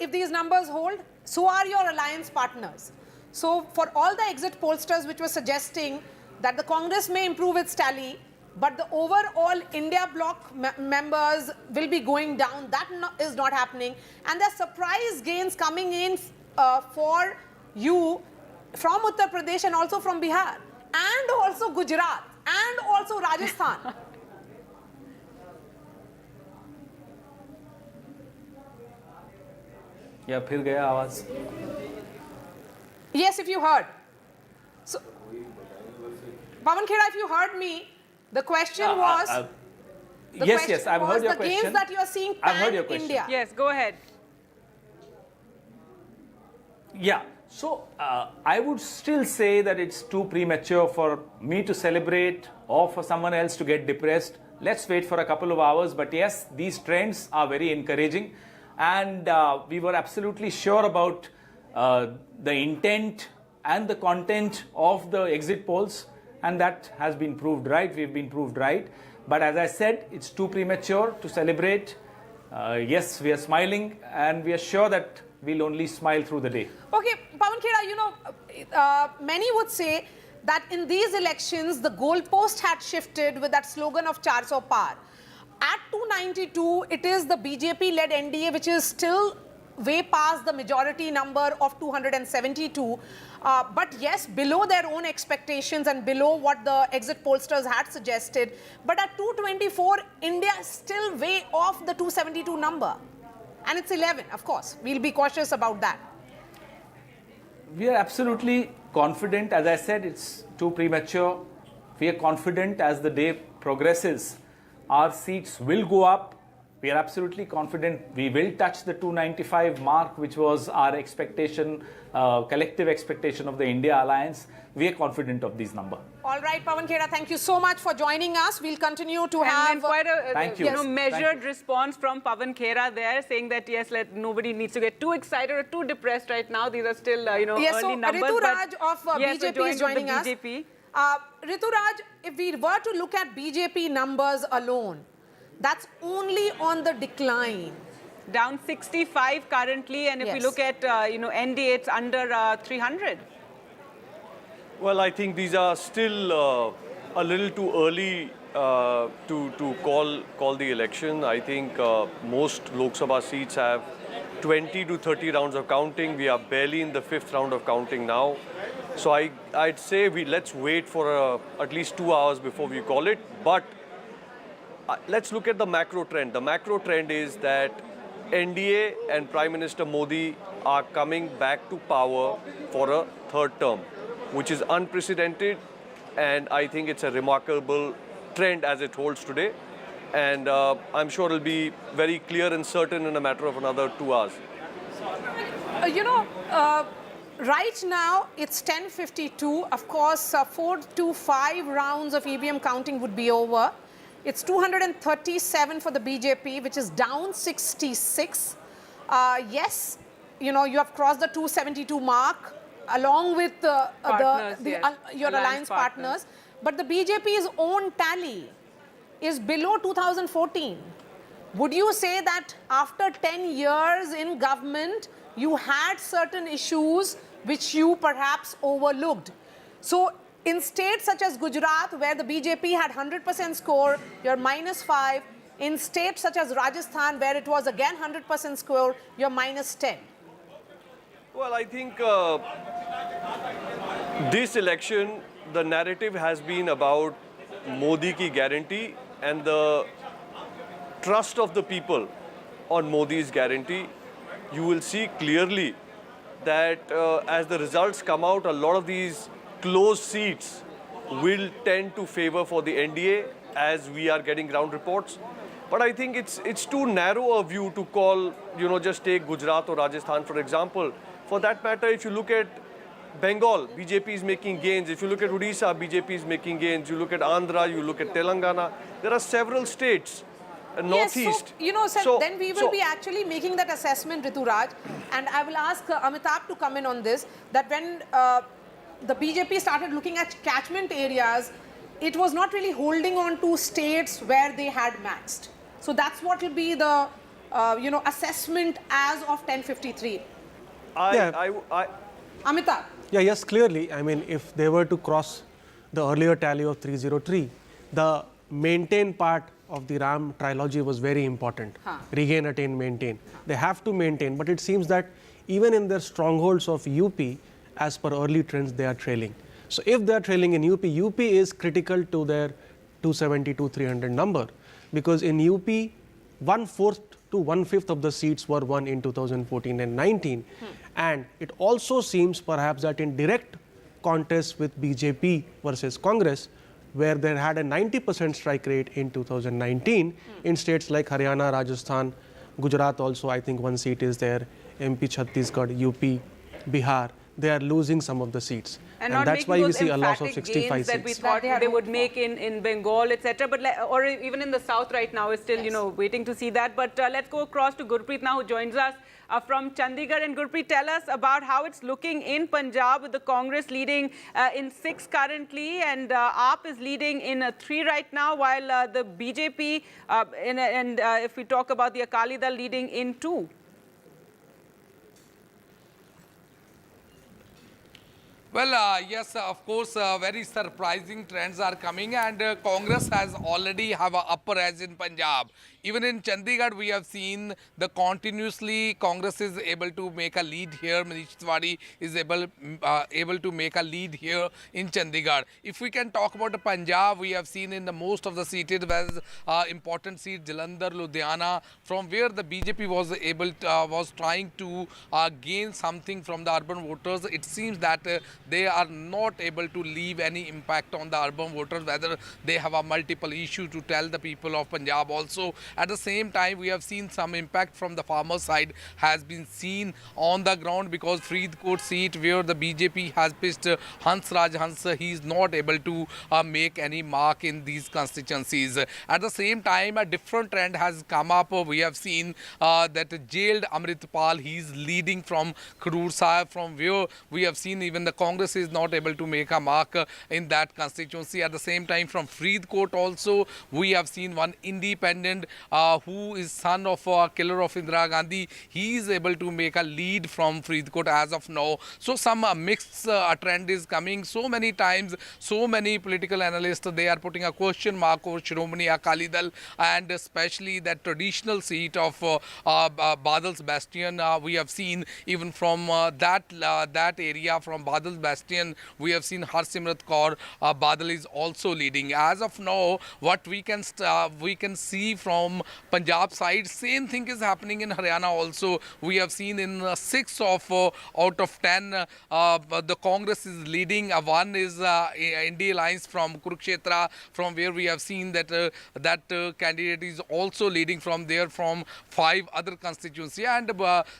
If these numbers hold, so are your alliance partners. So for all the exit pollsters which were suggesting that the Congress may improve its tally, but the overall India bloc members will be going down, that is not happening. And there are surprise gains coming in for you from Uttar Pradesh and also from Bihar, and also Gujarat, and also Rajasthan. या फिर गया आवाज. Yes, if you heard. So, Pawan Khera, if you heard me, the question was... Yes, I've heard your the question. gains that you are seeing pan-India. Yes, go ahead. Yeah, so I would still say that it's too premature for me to celebrate or for someone else to get depressed. Let's wait for a couple of hours. But yes, these trends are very encouraging. And we were absolutely sure about the intent and the content of the exit polls, and that has been proved right. We've been proved right. But as I said, it's too premature to celebrate. Yes, we are smiling, and we are sure that we'll only smile through the day. Okay, Pawan Khera, many would say that in these elections, the goalpost had shifted with that slogan of 400 par. At 292, it is the BJP-led NDA which is still way past the majority number of 272. But yes, below their own expectations and below what the exit pollsters had suggested. But at 224, India is still way off the 272 number. And it's 11, of course. We'll be cautious about that. We are absolutely confident. As I said, it's too premature. We are confident as the day progresses. Our seats will go up. We are absolutely confident we will touch the 295 mark, which was our expectation, collective expectation of the India Alliance. We are confident of this number. All right, Pawan Khera, thank you so much for joining us. We'll continue to have... And quite a Thank you. measured response from Pawan Khera there, saying that, yes, nobody needs to get too excited or too depressed right now. These are still, yes, early numbers. Ritu Raj of BJP is joining us. BJP. Ritu Raj, if we were to look at BJP numbers alone, that's only on the decline. Down 65 currently, and if we look at, NDA, it's under 300. Well, I think these are still a little too early to call the election. I think most Lok Sabha seats have 20 to 30 rounds of counting. We are barely in the 5th round of counting now. So I'd say let's wait for at least 2 hours before we call it. But let's look at the macro trend. The macro trend is that NDA and Prime Minister Modi are coming back to power for a 3rd term, which is unprecedented, and I think it's a remarkable trend as it holds today. And I'm sure it'll be very clear and certain in a matter of another 2 hours. Right now it's 10:52. Of course, 4 to 5 rounds of EVM counting would be over. It's 237 for the BJP, which is down 66. Yes, you have crossed the 272 mark along with your alliance partners. But the BJP's own tally is below 2014. Would you say that after 10 years in government, you had certain issues which you perhaps overlooked? So in states such as Gujarat, where the BJP had 100% score, you're -5. In states such as Rajasthan, where it was again 100% score, you're -10. Well, I think this election, the narrative has been about Modi ki guarantee and the trust of the people on Modi's guarantee. You will see clearly that as the results come out, a lot of these closed seats will tend to favor for the NDA as we are getting ground reports. But I think it's too narrow a view to call, just take Gujarat or Rajasthan, for example. For that matter, if you look at Bengal, BJP is making gains. If you look at Odisha, BJP is making gains. You look at Andhra, you look at Telangana. There are several states, northeast. Yes, so, then we will be actually making that assessment, Rituraj. And I will ask Amitabh to come in on this, that when the BJP started looking at catchment areas, it was not really holding on to states where they had maxed. So that's what will be the, assessment as of 10:53. Amitabh. Yeah, yes, clearly. I mean, if they were to cross the earlier tally of 303, the maintain part of the RAM trilogy was very important. Regain, attain, maintain. They have to maintain, but it seems that even in their strongholds of UP, as per early trends, they are trailing. So if they are trailing in UP, UP is critical to their 272, 300 number, because in UP, 1/4 to 1/5 of the seats were won in 2014 and 19. And it also seems perhaps that in direct contest with BJP versus Congress, where they had a 90% strike rate in 2019, in states like Haryana, Rajasthan, Gujarat also, I think one seat is there, MP, Chhattisgarh, UP, Bihar, they are losing some of the seats. And that's why we see a loss of 65 that we seats. thought they would make in Bengal, etc. But or even in the south right now is still, waiting to see that. But let's go across to Gurpreet now, who joins us from Chandigarh. And Gurpreet, tell us about how it's looking in Punjab, with the Congress leading in 6 currently, and AAP is leading in 3 right now, while the BJP if we talk about the Akali Dal, leading in 2. Well, yes, of course, very surprising trends are coming, and Congress has already have an upper edge in Punjab. Even in Chandigarh, we have seen the continuously Congress is able to make a lead here. Manish Tiwari is able to make a lead here in Chandigarh. If we can talk about the Punjab, we have seen in the most of the seated important seat, Jalandhar, Ludhiana, from where the BJP was trying to gain something from the urban voters. It seems that they are not able to leave any impact on the urban voters, whether they have a multiple issue to tell the people of Punjab also. At the same time, we have seen some impact from the farmer side has been seen on the ground, because Faridkot seat where the BJP has pitched Hans Raj Hans, he is not able to make any mark in these constituencies. At the same time, a different trend has come up. We have seen that jailed Amritpal, he is leading from Khadur Sahib, from where we have seen even the Congress is not able to make a mark in that constituency. At the same time, from Faridkot also, we have seen one independent who is son of a killer of Indira Gandhi. He is able to make a lead from Faridkot as of now. So some mixed trend is coming. So many times, so many political analysts, they are putting a question mark over Shiromani Akali Dal, and especially that traditional seat of Badal's Bastion. We have seen even from that area, from Badal's bastion, we have seen Harsimrat Kaur Badal is also leading. As of now, what we can see from Punjab side, same thing is happening in Haryana also. We have seen in 6 out of 10, the Congress is leading. One is NDA Alliance from Kurukshetra, from where we have seen that candidate is also leading from there from 5 other constituencies. And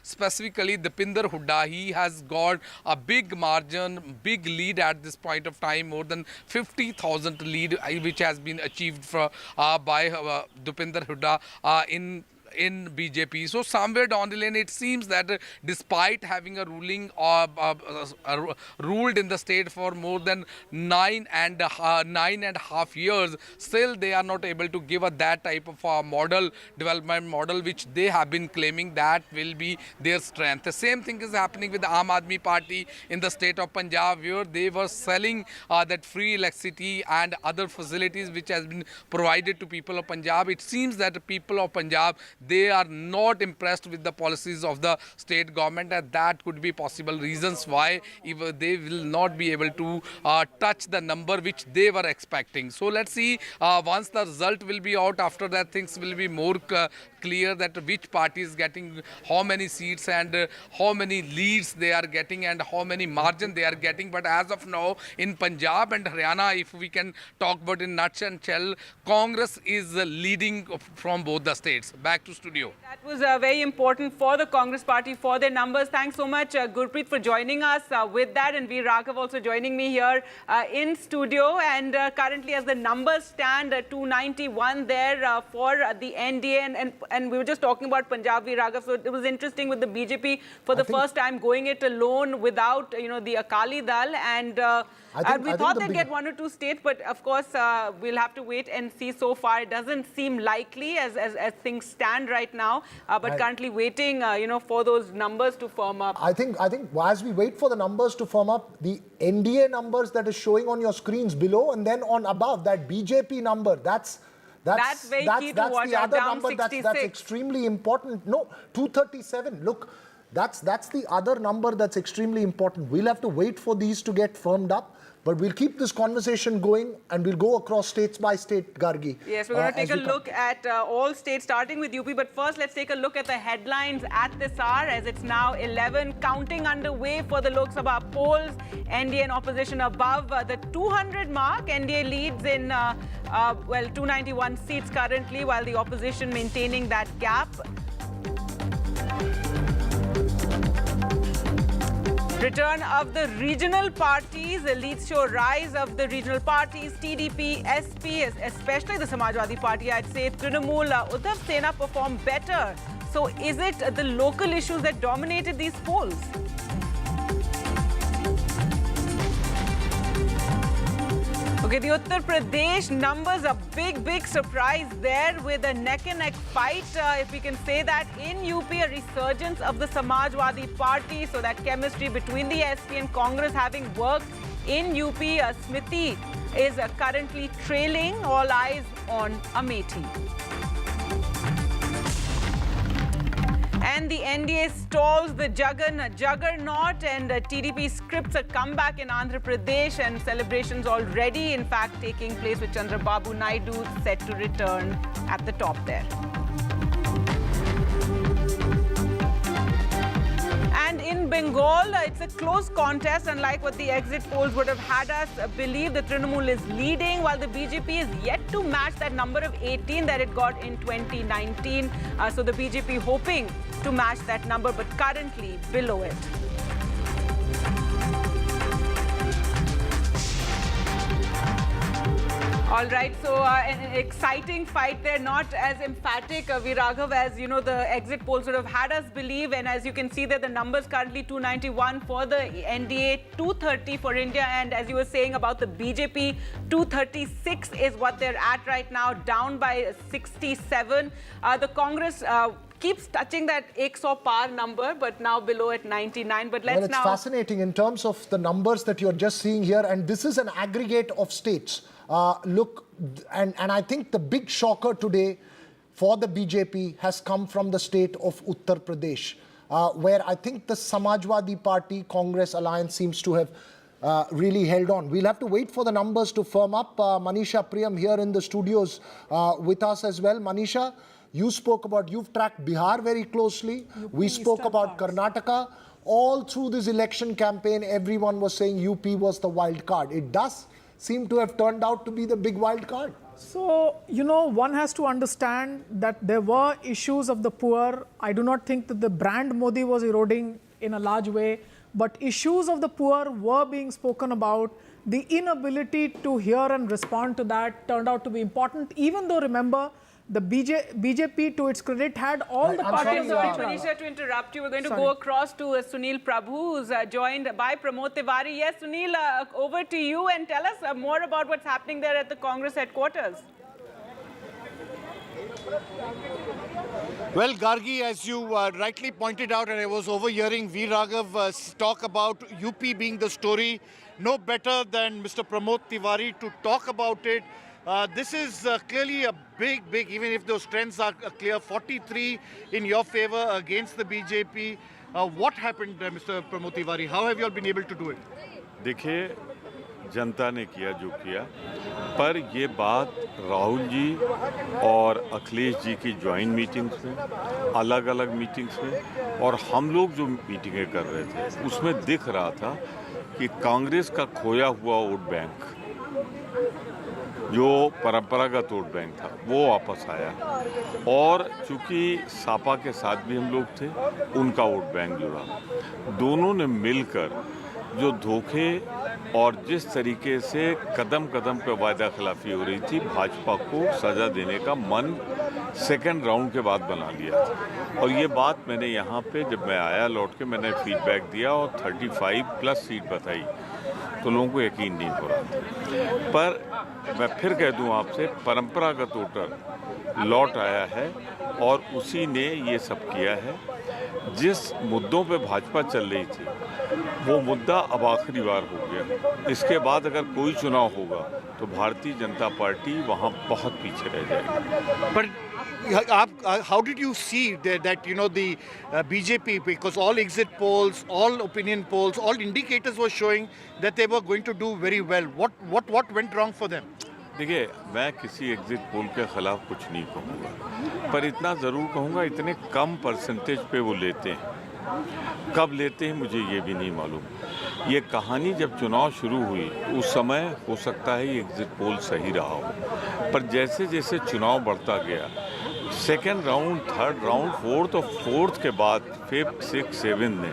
specifically Dipinder Hooda, he has got a big margin, big lead at this point of time, more than 50,000 lead which has been achieved by Dipinder Hooda in BJP. So somewhere down the lane, it seems that despite having a ruling ruled in the state for more than 9.5 years, still they are not able to give that type of development model which they have been claiming that will be their strength. The same thing is happening with the Aam Aadmi Party in the state of Punjab, where they were selling that free electricity and other facilities which has been provided to people of Punjab. It seems that the people of Punjab, they are not impressed with the policies of the state government, and that could be possible reasons why they will not be able to touch the number which they were expecting. So let's see, once the result will be out, after that things will be more clear that which party is getting how many seats and how many leads they are getting and how many margin they are getting. But as of now, in Punjab and Haryana, if we can talk about in nutshell, Congress is leading from both the states. Back to studio. That was very important for the Congress party, for their numbers. Thanks so much, Gurpreet, for joining us with that, and Veer Raghav also joining me here in studio. And currently, as the numbers stand, 291 there for the NDA, and we were just talking about Punjab, Veer Raghav. So it was interesting with the BJP for the first time going it alone without the Akali Dal, and we thought they'd get 1 or 2 states, but of course we'll have to wait and see. So far, it doesn't seem likely as things stand right now, but currently waiting, for those numbers to firm up. I think as we wait for the numbers to firm up, the NDA numbers that is showing on your screens below, and then on above, that BJP number, that's very key to watch. The other down number 66. that's extremely important. No, 237. Look, that's the other number that's extremely important. We'll have to wait for these to get firmed up. But we'll keep this conversation going, and we'll go across states by state, Gargi. Yes, we're going to take a look at all states, starting with UP. But first, let's take a look at the headlines at this hour, as it's now 11. Counting underway for the Lok Sabha polls. NDA and opposition above the 200 mark. NDA leads in, 291 seats currently, while the opposition maintaining that gap. Return of the regional parties leads to a rise of the regional parties. TDP, SP, especially the Samajwadi Party, I'd say, Trinamool, Uddhav Sena performed better. So is it the local issues that dominated these polls? Okay, the Uttar Pradesh numbers, a big surprise there with a neck-and-neck fight, if we can say that. In UP, a resurgence of the Samajwadi Party, so that chemistry between the SP and Congress having worked in UP. Smriti is currently trailing, all eyes on Amethi. And the NDA stalls the Jagan juggernaut, and TDP scripts a comeback in Andhra Pradesh, and celebrations already, in fact, taking place with Chandrababu Naidu set to return at the top there. And in Bengal, it's a close contest, unlike what the exit polls would have had us believe. The Trinamool is leading, while the BJP is yet to match that number of 18 that it got in 2019. So the BJP hoping to match that number, but currently below it. All right, so an exciting fight there, not as emphatic, Viraghav, as the exit polls would have had us believe. And as you can see there, the numbers currently 291 for the NDA, 230 for India. And as you were saying about the BJP, 236 is what they're at right now, down by 67. The Congress keeps touching that 100 par number, but now below at 99. But let's it's fascinating in terms of the numbers that you're just seeing here. And this is an aggregate of states. Look, and I think the big shocker today for the BJP has come from the state of Uttar Pradesh, where I think the Samajwadi Party Congress alliance seems to have really held on. We'll have to wait for the numbers to firm up. Manisha Priyam here in the studios with us as well. Manisha, you've tracked Bihar very closely. We spoke about Karnataka. All through this election campaign, everyone was saying UP was the wild card. It does seem to have turned out to be the big wild card. So, one has to understand that there were issues of the poor. I do not think that the brand Modi was eroding in a large way, but issues of the poor were being spoken about. The inability to hear and respond to that turned out to be important, even though, remember, the BJP, to its credit, had all the parties. Sorry, Manisha, to interrupt you. We're going to go across to Sunil Prabhu, who's joined by Pramod Tiwari. Yes, Sunil, over to you, and tell us more about what's happening there at the Congress headquarters. Well, Gargi, as you rightly pointed out, and I was overhearing V. Raghav talk about UP being the story, no better than Mr. Pramod Tiwari to talk about it. This is clearly a big, even if those trends are clear, 43 in your favor against the BJP. What happened, Mr. Pramod Tiwari? How have you all been able to do it? देखिए, जनता ने किया जो किया, पर ये बात राहुल जी और अखिलेश जी की ज्वाइंट मीटिंग्स में, अलग-अलग मीटिंग्स में, और हम लोग जो मीटिंगें कर रहे थे, उसमें दिख रहा था कि कांग्रेस का खोया हुआ वोट बैंक, जो परंपरागत वोट बैंक था, वो वापस आया, और चूंकि सापा के साथ भी हम लोग थे, उनका वोट बैंक जुड़ा। दोनों ने मिलकर जो धोखे और जिस तरीके से कदम कदम पे वायदा खिलाफी हो रही थी, भाजपा को सजा देने का मन सेकेंड राउंड के बाद बना लिया था। और ये बात मैंने यहाँ पे जब मैं आया लौट के मैंने फीडबैक दिया और 35+ सीट बताई, तो लोगों को यकीन नहीं हो रहा था। पर मैं फिर कह दूं आपसे, परंपरागत वोटर लौट आया है और उसी ने ये सब किया है। जिस मुद्दों पे भाजपा चल रही थी, वो मुद्दा अब आखिरी बार हो गया। इसके बाद अगर कोई चुनाव होगा तो भारतीय जनता पार्टी वहाँ बहुत पीछे रह जाएगी। But how did you see that the BJP, because all exit polls, all opinion polls, all indicators were showing that they were going to do very well. What went wrong for them? देखिए, मैं किसी exit poll के खिलाफ कुछ नहीं कहूँगा, पर इतना ज़रूर कहूँगा, इतने कम परसेंटेज पे वो लेते हैं। कब लेते हैं मुझे ये भी नहीं मालूम। ये कहानी जब चुनाव शुरू हुई उस समय हो सकता है ये एग्जिट पोल सही रहा हो, पर जैसे जैसे चुनाव बढ़ता गया, second round, third round, fourth और फोर्थ के बाद 5th, 6th, 7th ने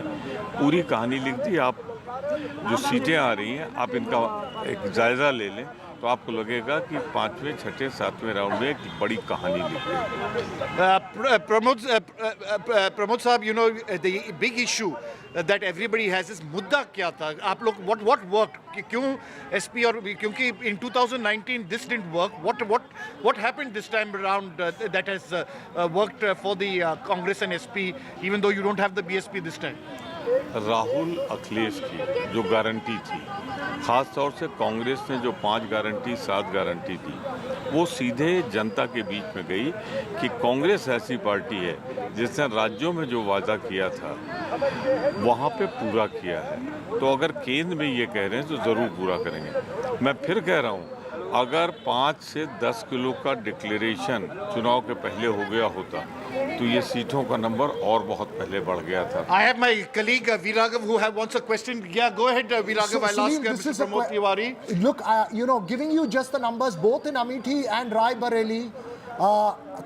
पूरी कहानी लिख दी। आप जो सीटें आ रही हैं, आप इनका एक जायज़ा ले लें तो आपको लगेगा कि 5वें, 6ठे, 7वें राउंड में एक बड़ी कहानी लिख गई। Pramod साहब, the big issue that everybody has is मुद्दा क्या था? आप लोग what worked? क्यों SP और क्योंकि in 2019 this didn't work. What happened this time around that has worked for the Congress and SP, even though you don't have the BSP this time? Rahul Akhilesh की जो गारंटी थी, ख़ास तौर से कांग्रेस ने जो 5 गारंटी 7 गारंटी दी, वो सीधे जनता के बीच में गई कि कांग्रेस ऐसी पार्टी है जिसने राज्यों में जो वादा किया था वहाँ पे पूरा किया है। तो अगर केंद्र में ये कह रहे हैं तो ज़रूर पूरा करेंगे। मैं फिर कह रहा हूँ, अगर 5 से 10 किलो का डिक्लेरेशन चुनाव के पहले हो गया होता तो ये सीटों का नंबर और बहुत पहले बढ़ गया था। I have my colleague V. Raghav who wants a question. Yeah, go ahead, V. Raghav. I'll ask Mr. Pramod Tiwari. Look, giving you just the numbers, both in Amethi and Rai Bareli,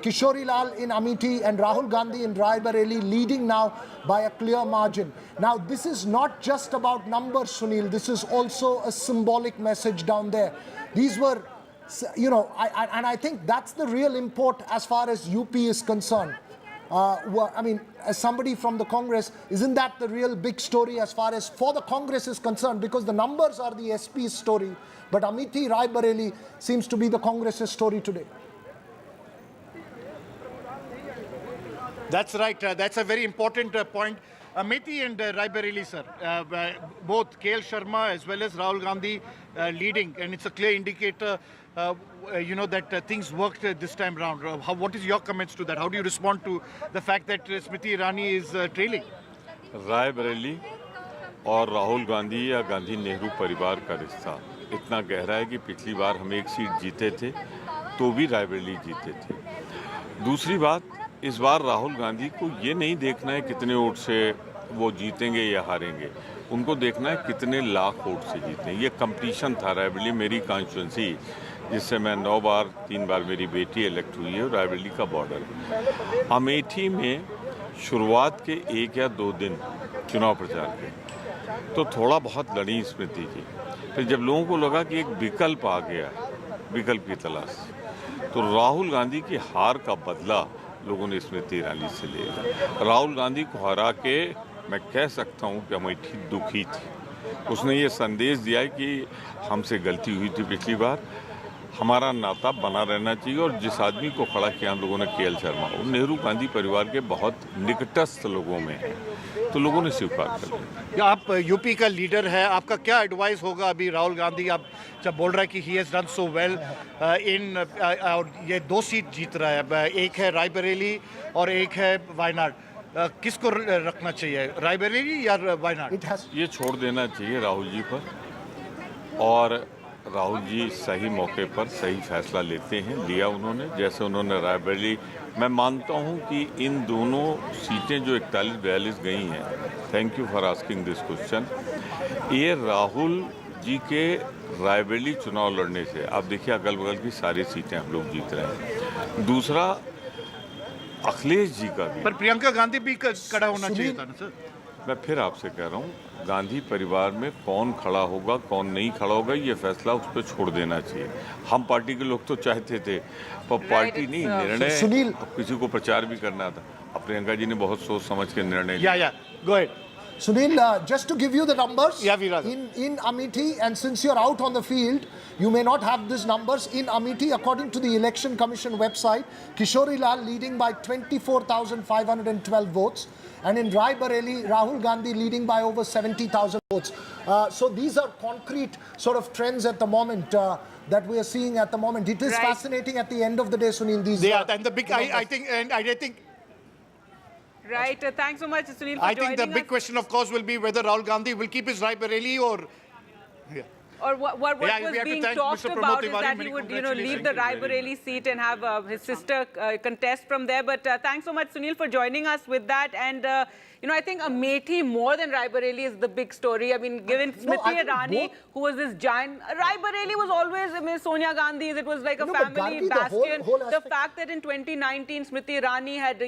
Kishori Lal in Amethi and Rahul Gandhi in Rai Bareli leading now by a clear margin. Now, this is not just about numbers, Sunil. This is also a symbolic message down there. These were, and I think that's the real import as far as UP is concerned. I mean, as somebody from the Congress, isn't that the real big story as far as for the Congress is concerned? Because the numbers are the SP's story, but Amethi, Rai Bareli seems to be the Congress's story today. That's right. That's a very important point. Amethi and Rai Bareli, sir, both KL Sharma as well as Rahul Gandhi leading, and it's a clear indicator, that things worked this time round. What is your comments to that? How do you respond to the fact that Smriti Irani is trailing? Rai Bareli और राहुल गांधी या गांधी नेहरू परिवार का रिश्ता इतना गहरा है कि पिछली बार हम एक सीट जीते थे तो भी रायबरेली जीते थे। दूसरी बात, इस बार राहुल गांधी को ये नहीं देखना है कितने वोट से वो जीतेंगे या हारेंगे, उनको देखना है कितने लाख वोट से जीते हैं। ये कंपटीशन था रायबरेली, मेरी कॉन्स्टिट्यूंसी, जिससे मैं 9 बार 3 बार मेरी बेटी इलेक्ट हुई है, रायबरेली का बॉर्डर। अमेठी में शुरुआत के 1 या 2 दिन चुनाव प्रचार के तो थोड़ा बहुत लड़ी स्मृति जी, फिर जब लोगों को लगा कि एक विकल्प आ गया, विकल्प की तलाश, तो राहुल गांधी की हार का बदला लोगों ने स्मृति ईरानी से लिया। राहुल गांधी को हरा के मैं कह सकता हूं कि अमेठी दुखी थी। उसने ये संदेश दिया है कि हमसे गलती हुई थी पिछली बार, हमारा नाता बना रहना चाहिए, और जिस आदमी को खड़ा किया हम लोगों ने KL शर्मा, वो नेहरू गांधी परिवार के बहुत निकटस्थ लोगों में है, तो लोगों ने स्वीकार कर लिया। आप यूपी का लीडर है, आपका क्या एडवाइस होगा अभी राहुल गांधी आप जब बोल रहा है कि he has done so well in, और ये 2 सीट जीत रहा है, एक है रायबरेली और एक है वायनाड, किसको रखना चाहिए, रायबरेली या वायनाड? ये छोड़ देना चाहिए राहुल जी पर, और राहुल जी सही मौके पर सही फैसला लेते हैं, लिया उन्होंने, जैसे उन्होंने रायबरेली। मैं मानता हूं कि इन दोनों सीटें जो 41-42 गई हैं, thank you for asking this question, ये राहुल जी के रायबरेली चुनाव लड़ने से, आप देखिए अगल बगल की सारी सीटें हम लोग जीत रहे हैं। दूसरा, अखिलेश जी का भी, पर प्रियंका गांधी भी खड़ा होना चाहिए था ना सर। मैं फिर आपसे कह रहा हूँ, गांधी परिवार में कौन खड़ा होगा कौन नहीं खड़ा होगा ये फैसला उस पर छोड़ देना चाहिए। हम पार्टी के लोग तो चाहते थे, पर पार्टी नहीं, निर्णय, सुनील, अब किसी को प्रचार भी करना था, अब प्रियंका जी ने बहुत सोच समझ के निर्णय लिया। या go ahead Sunil, just to give you the numbers, Viraj. in Amethi, and since you're out on the field, you may not have these numbers. In Amethi, according to the Election Commission website, Kishori Lal leading by 24,512 votes. And in Raebareli, Rahul Gandhi leading by over 70,000 votes. So these are concrete sort of trends at the moment that we are seeing at the moment. It is fascinating at the end of the day, Sunil. These and the big, I think. Right. Thanks so much, Sunil, for I think the joining big us. question, of course, will be whether Rahul Gandhi will keep his Raebareli or. Yeah. Or what we was have to being thank talked Mr. about Pramod is Tiwari. that he would, leave the Raebareli seat and have his sister contest from there. But thanks so much, Sunil, for joining us with that. And I think Amethi more than Raebareli is the big story. I mean, given Smriti Irani, who was this giant, Raebareli was always, I mean, Sonia Gandhi's. It was like a family bastion. The fact that in 2019 Smriti Irani had,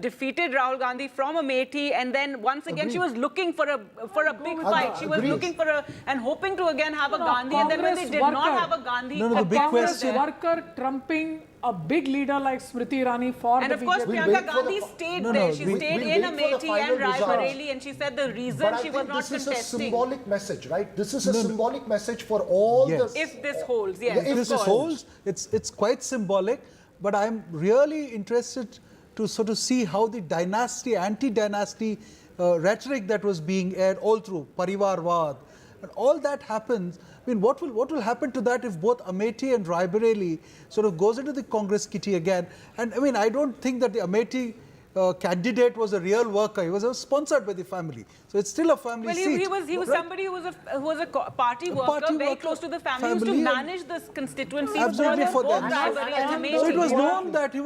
defeated Rahul Gandhi from Amethi, and then once again she was looking for a big fight. She was looking for and hoping to again have a Gandhi, and then when they did not have a Gandhi, a Congress worker trumping a big leader like Smriti Irani for and the of course, BJP. Priyanka Gandhi stayed there. She stayed in Amethi and Raebareli, and she said the reason she was not contesting. This is a symbolic message, right? This is a symbolic message for all the... If this holds, yes. If this holds, it's quite symbolic, but I'm really interested to sort of see how the dynasty, anti-dynasty rhetoric that was being aired all through, Parivarvad, and all that happens. I mean, what will happen to that if both Amethi and Raebareli sort of goes into the Congress kitty again? And I mean, I don't think that the Amethi candidate was a real worker. He was sponsored by the family, so it's still a family seat. He was somebody who was a party worker, very close to the family, who used to manage this constituency absolutely for them. So it was known that it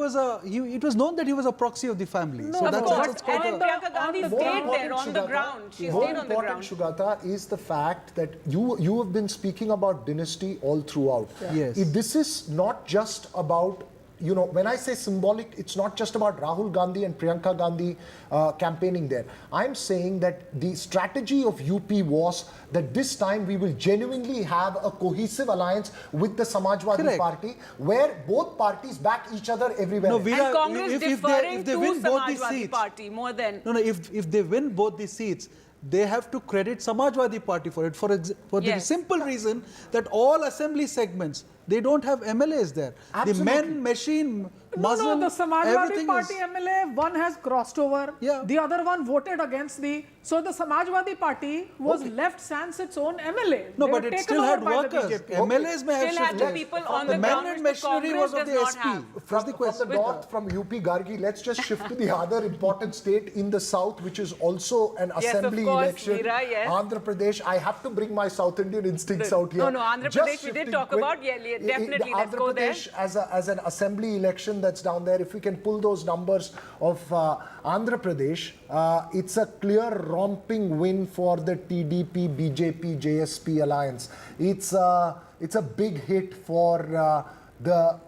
was known that he was a proxy of the family. No, so of that's course. quite And Priyanka Gandhi stayed there on the ground. She More stayed on the ground. important, Shugata, is the fact that you have been speaking about dynasty all throughout. Yes. This is not just about, when I say symbolic, it's not just about Rahul Gandhi and Priyanka Gandhi campaigning there. I'm saying that the strategy of UP was that this time we will genuinely have a cohesive alliance with the Samajwadi Party, where both parties back each other everywhere. No, Veera, and Congress deferring if they to win both the Samajwadi seats, Party more than... No, if they win both the seats, they have to credit Samajwadi Party for it, for the simple reason that all assembly segments They don't have MLAs there. Absolutely. The men, machine, muzzle, No, the Samajwadi everything Party is... MLA, one has crossed over. Yeah. The other one voted against the... So the Samajwadi Party was left sans its own MLA. No, They but were it taken still over had by the workers. BJP. MLAs may have Still had shifted. the people on the men ground and which the machinery was of Congress the does not SP. have. That's the From question. the north, from UP Gargi, let's just shift to the other important state in the south, which is also an Yes, of assembly course, election. Meera, yes. Andhra Pradesh. I have to bring my South Indian instincts out here. No, Andhra Just Pradesh we did shifting talk quick. about. Yeah, definitely, let's Andhra go there. Pradesh as an assembly election that's down there. If we can pull those numbers of Andhra Pradesh, it's a clear romping win for the TDP, BJP, JSP alliance. It's a big hit for the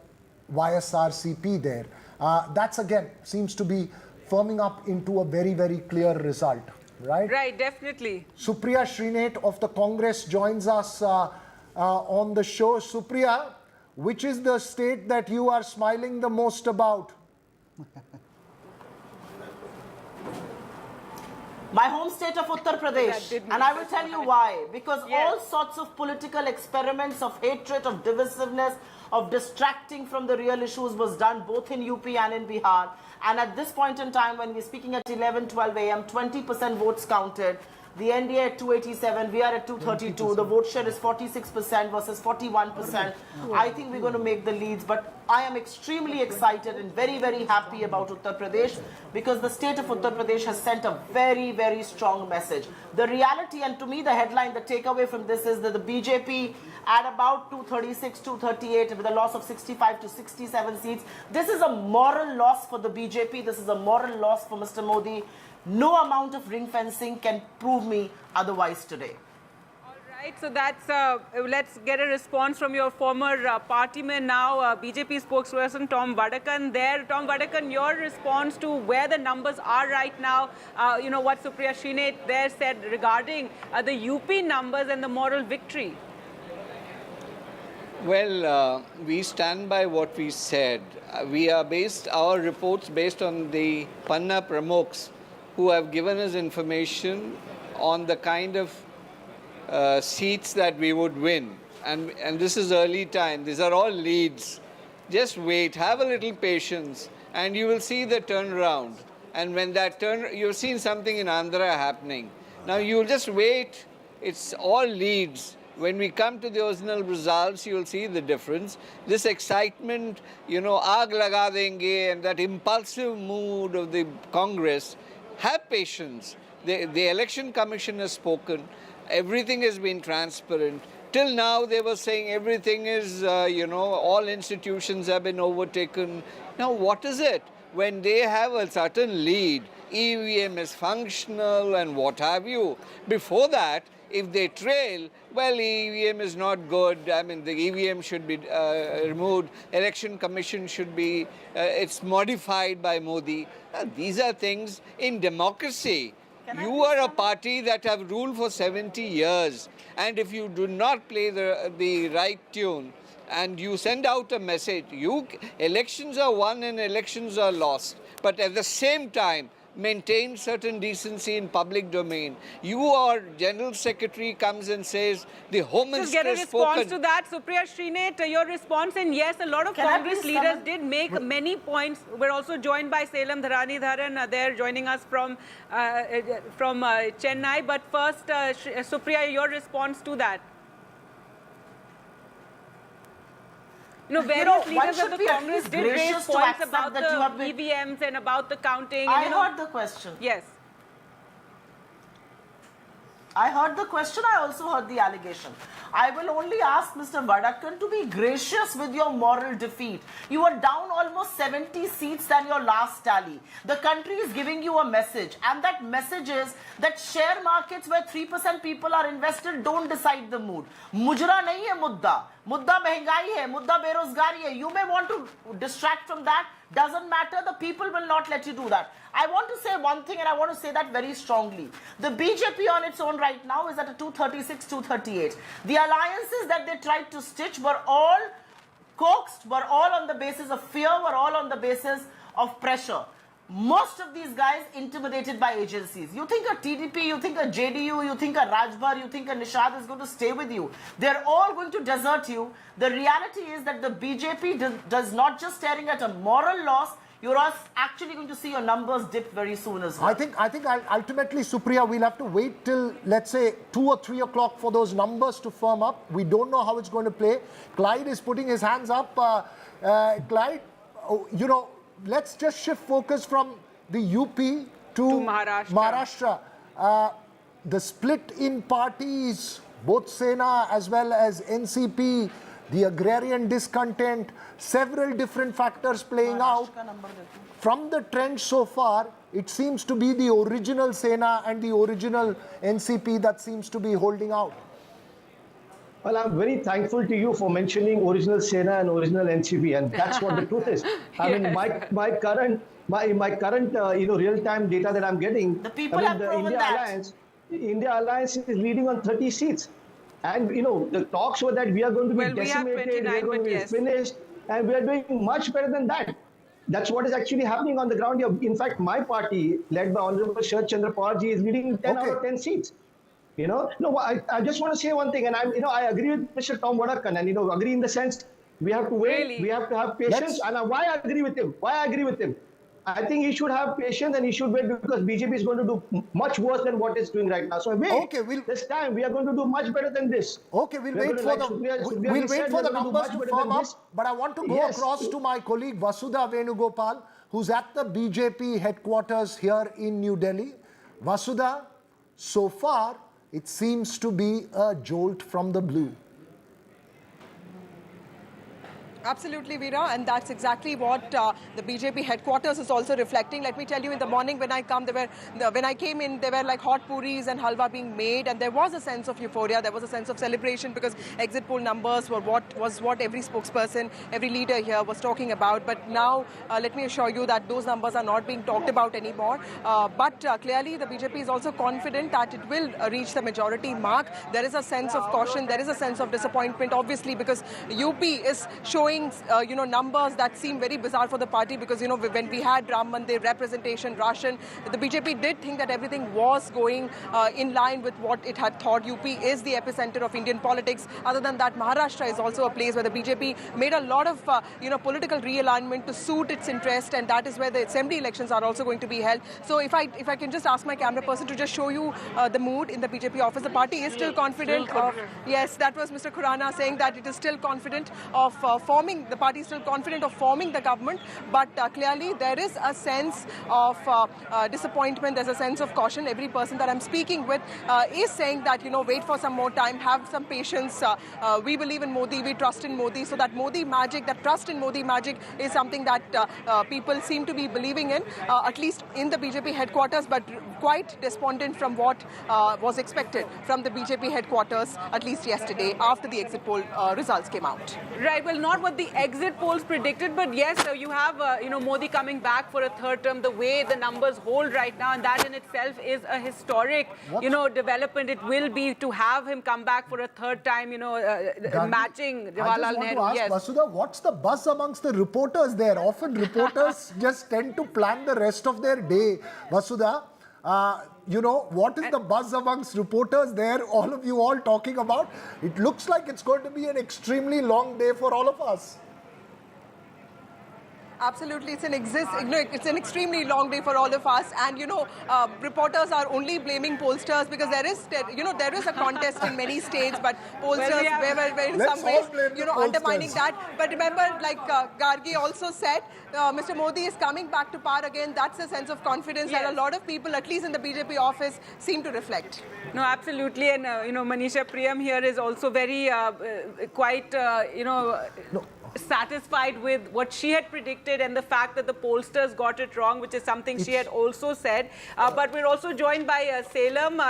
YSRCP there. That's again seems to be firming up into a very, very clear result, right? Right, definitely. Supriya Srinath of the Congress joins us on the show. Supriya, which is the state that you are smiling the most about? My home state of Uttar Pradesh, and I will tell you why. Because all sorts of political experiments of hatred, of divisiveness, of distracting from the real issues was done both in UP and in Bihar. And at this point in time, when we're speaking at 11, 12 a.m., 20% votes counted. The NDA at 287, we are at 232. The vote share is 46% versus 41%. I think we're going to make the leads, but I am extremely excited and very, very happy about Uttar Pradesh because the state of Uttar Pradesh has sent a very, very strong message. The reality, and to me, the headline, the takeaway from this is that the BJP at about 236, 238 with a loss of 65 to 67 seats. This is a moral loss for the BJP. This is a moral loss for Mr. Modi. No amount of ring fencing can prove me otherwise today. All right, so that's, let's get a response from your former party man now, BJP spokesperson Tom Vadakan there. Tom Vadakan, your response to where the numbers are right now, you know, what Supriya Srinath there said regarding the UP numbers and the moral victory. Well, we stand by what we said. We are based, our reports based on the Panna Pramukhs who have given us information on the kind of seats that we would win. And this is early time. These are all leads. Just wait, have a little patience, and you will see the turnaround. And when that you've seen something in Andhra happening. Now you'll just wait. It's all leads. When we come to the original results, you'll see the difference. This excitement, you know, aag laga denge, and that impulsive mood of the Congress, have patience. The Election Commission has spoken. Everything has been transparent. Till now, they were saying everything is, you know, all institutions have been overtaken. Now, what is it? When they have a certain lead, EVM is functional and what have you. Before that, if they trail, well, EVM is not good. I mean, the EVM should be removed. Election Commission should be, it's modified by Modi. These are things in democracy. You are a party that have ruled for 70 years. And if you do not play the right tune and you send out a message, elections are won and elections are lost. But at the same time, maintain certain decency in public domain. Your General Secretary comes and says the Home Minister Just get a response spoken. to that. Supriya Srinath, your response, and yes, a lot of Congress leaders did make many points. We're also joined by Salem Dharani Dharan. They're joining us from Chennai. But first, Supriya, your response to that. You know, various leaders of the Congress did raise points about the EVMs and about the counting. I heard the question. Yes. I heard the question, I also heard the allegation. I will only ask Mr. Vadakan to be gracious with your moral defeat. You are down almost 70 seats than your last tally. The country is giving you a message, and that message is that share markets where 3% people are invested don't decide the mood. Mujra nahi hai mudda. Mudda mehengai hai, mudda berozgari hai. You may want to distract from that. Doesn't matter, the people will not let you do that. I want to say one thing, and I want to say that very strongly. The BJP on its own right now is at a 236, 238. The alliances that they tried to stitch were all coaxed, were all on the basis of fear, were all on the basis of pressure. most of these guys intimidated by agencies. You think a TDP, you think a JDU, you think a Rajbhar, you think a Nishad is going to stay with you. They're all going to desert you. The reality is that the BJP does not just staring at a moral loss, you're actually going to see your numbers dip very soon as well. I think ultimately, Supriya, we'll have to wait till, let's say, 2 or 3 o'clock for those numbers to firm up. We don't know how it's going to play. Clyde is putting his hands up. Clyde, you know, let's just shift focus from the UP to Maharashtra. The split in parties, both Sena as well as NCP, the agrarian discontent, several different factors playing out. From the trend so far, it seems to be the original Sena and the original NCP that seems to be holding out. Well, I'm very thankful to you for mentioning original Sena and original NCP, and that's what the truth is. I mean, my current real-time data that I'm getting, the people have proven that. India Alliance is leading on 30 seats. And, you know, the talks were that we are going to be decimated, we are going to be finished, and we are doing much better than that. That's what is actually happening on the ground here. In fact, my party, led by Honorable Chandrababu Naidu, is leading 10 out of 10 seats. You know, no, I just want to say one thing, and I agree with Mr. Tom Wadakan, and agree in the sense we have to wait, we have to have patience. And why I agree with him? I think he should have patience and he should wait because BJP is going to do much worse than what it's doing right now. So wait, this time we are going to do much better than this. Okay, we'll wait for the numbers to firm up. But I want to go across to my colleague Vasudha Venugopal, who's at the BJP headquarters here in New Delhi. Vasudha, so far it seems to be a jolt from the blue. Absolutely, Veera, and that's exactly what the BJP headquarters is also reflecting. Let me tell you, in the morning when I came in, there were like hot puris and halwa being made, and there was a sense of euphoria, there was a sense of celebration because exit poll numbers were what every spokesperson, every leader here was talking about. But now, let me assure you that those numbers are not being talked about anymore. But clearly, the BJP is also confident that it will reach the majority mark. There is a sense of caution, there is a sense of disappointment, obviously, because UP is showing numbers that seem very bizarre for the party because, when we had Ram Mandir representation, Ration, the BJP did think that everything was going in line with what it had thought. UP is the epicenter of Indian politics. Other than that, Maharashtra is also a place where the BJP made a lot of, political realignment to suit its interest, and that is where the assembly elections are also going to be held. So if I can just ask my camera person to just show you the mood in the BJP office, the party is still confident of, yes, that was Mr. Khurana saying that it is still confident of the party is still confident of forming the government, but clearly there is a sense of disappointment, there's a sense of caution. Every person that I'm speaking with is saying that, wait for some more time, have some patience. We believe in Modi, we trust in Modi, so that Modi magic, that trust in Modi magic is something that people seem to be believing in, at least in the BJP headquarters, but quite despondent from what was expected from the BJP headquarters, at least yesterday, after the exit poll results came out. Right, well, not what the exit polls predicted, but yes, you have Modi coming back for a third term, the way the numbers hold right now, and that in itself is a historic development. It will be to have him come back for a third time, matching Jawaharlal Nehru. I just want to ask Vasudha, what's the buzz amongst the reporters there? Often reporters just tend to plan the rest of their day. Vasudha, what is the buzz amongst reporters there? All of you all talking about? It looks like it's going to be an extremely long day for all of us. Absolutely, it's an extremely long day for all of us, and reporters are only blaming pollsters because there is a contest in many states, but pollsters were in some ways undermining that. But remember, like Gargi also said, Mr. Modi is coming back to power again. That's a sense of confidence that a lot of people, at least in the BJP office, seem to reflect. No, absolutely, and Manisha Priyam here is also very satisfied with what she had predicted and the fact that the pollsters got it wrong, which is something she had also said. But we're also joined by Salem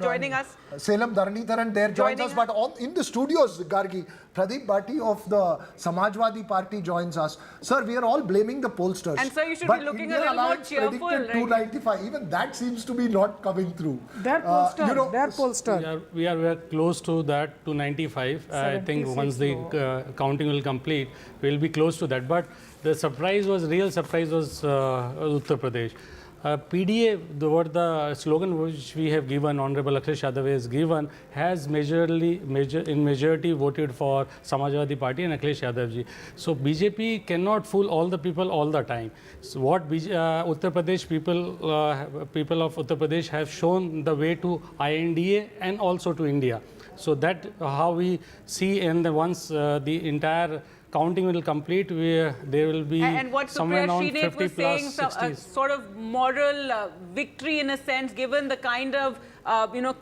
joining us. Salem Dharanidharan there joins us, but in the studios, Gargi, Pradeep Bhatti of the Samajwadi Party joins us. Sir, we are all blaming the pollsters. And sir, you should but be looking India a little more Alliance cheerful, predicted right? 295. Even that seems to be not coming through. They're pollsters. They're pollsters. We are close to that 295. I think once the counting will complete, we'll be close to that. But the real surprise was Uttar Pradesh. PDA, what the slogan which we have given, Honorable Akhilesh Yadav has given, has in majority voted for Samajwadi Party and Akhilesh Yadav ji. So BJP cannot fool all the people all the time. So what Uttar Pradesh people of Uttar Pradesh have shown the way to INDA and also to India. So that how we see, and once the entire counting will complete, there will be and what somewhere around Supriya 50 was saying, plus 60. a sort of moral victory in a sense, given the kind of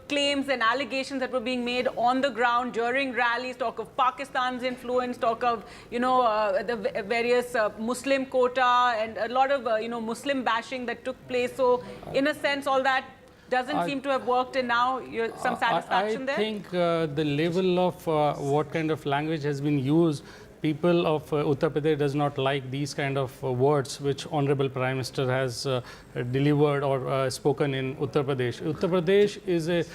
claims and allegations that were being made on the ground during rallies, talk of Pakistan's influence, talk of the various Muslim quota and a lot of Muslim bashing that took place. So in a sense, all that doesn't seem to have worked, and now some satisfaction there? I think the level of what kind of language has been used, people of Uttar Pradesh does not like these kind of words which Honorable Prime Minister has delivered or spoken in Uttar Pradesh. Uttar Pradesh is a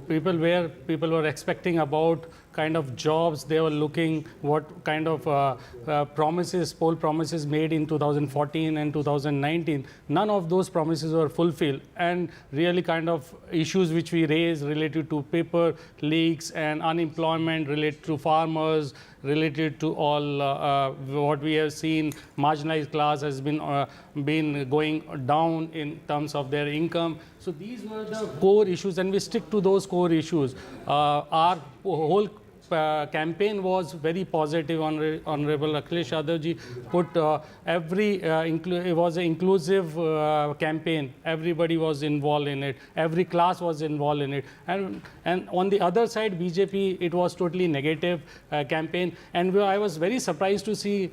people where people were expecting about kind of jobs they were looking, what kind of poll promises made in 2014 and 2019. None of those promises were fulfilled, and really kind of issues which we raised related to paper leaks and unemployment, related to farmers, related to all what we have seen, marginalized class has been going down in terms of their income. So these were the core issues, and we stick to those core issues. Our whole campaign was very positive. Honorable Akhilesh Yadav ji put it was an inclusive campaign. Everybody was involved in it. Every class was involved in it. And on the other side, BJP, it was totally negative campaign. And I was very surprised to see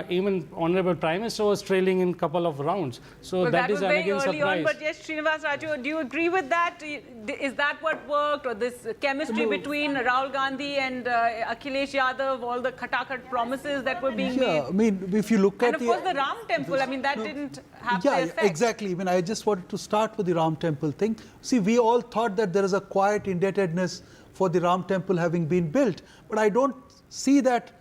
even Honorable Prime Minister was trailing in a couple of rounds. So well, that is was again very early surprise. on, but yes, Srinivas Raju, do you agree with that? Is that what worked, or this chemistry between Rahul Gandhi and Akhilesh Yadav, all the khatakhat promises that were being made? I mean, if you look at and of course the Ram Temple, I mean, that didn't have the effect. Exactly. I mean, I just wanted to start with the Ram Temple thing. See, we all thought that there is a quiet indebtedness for the Ram Temple having been built, but I don't see that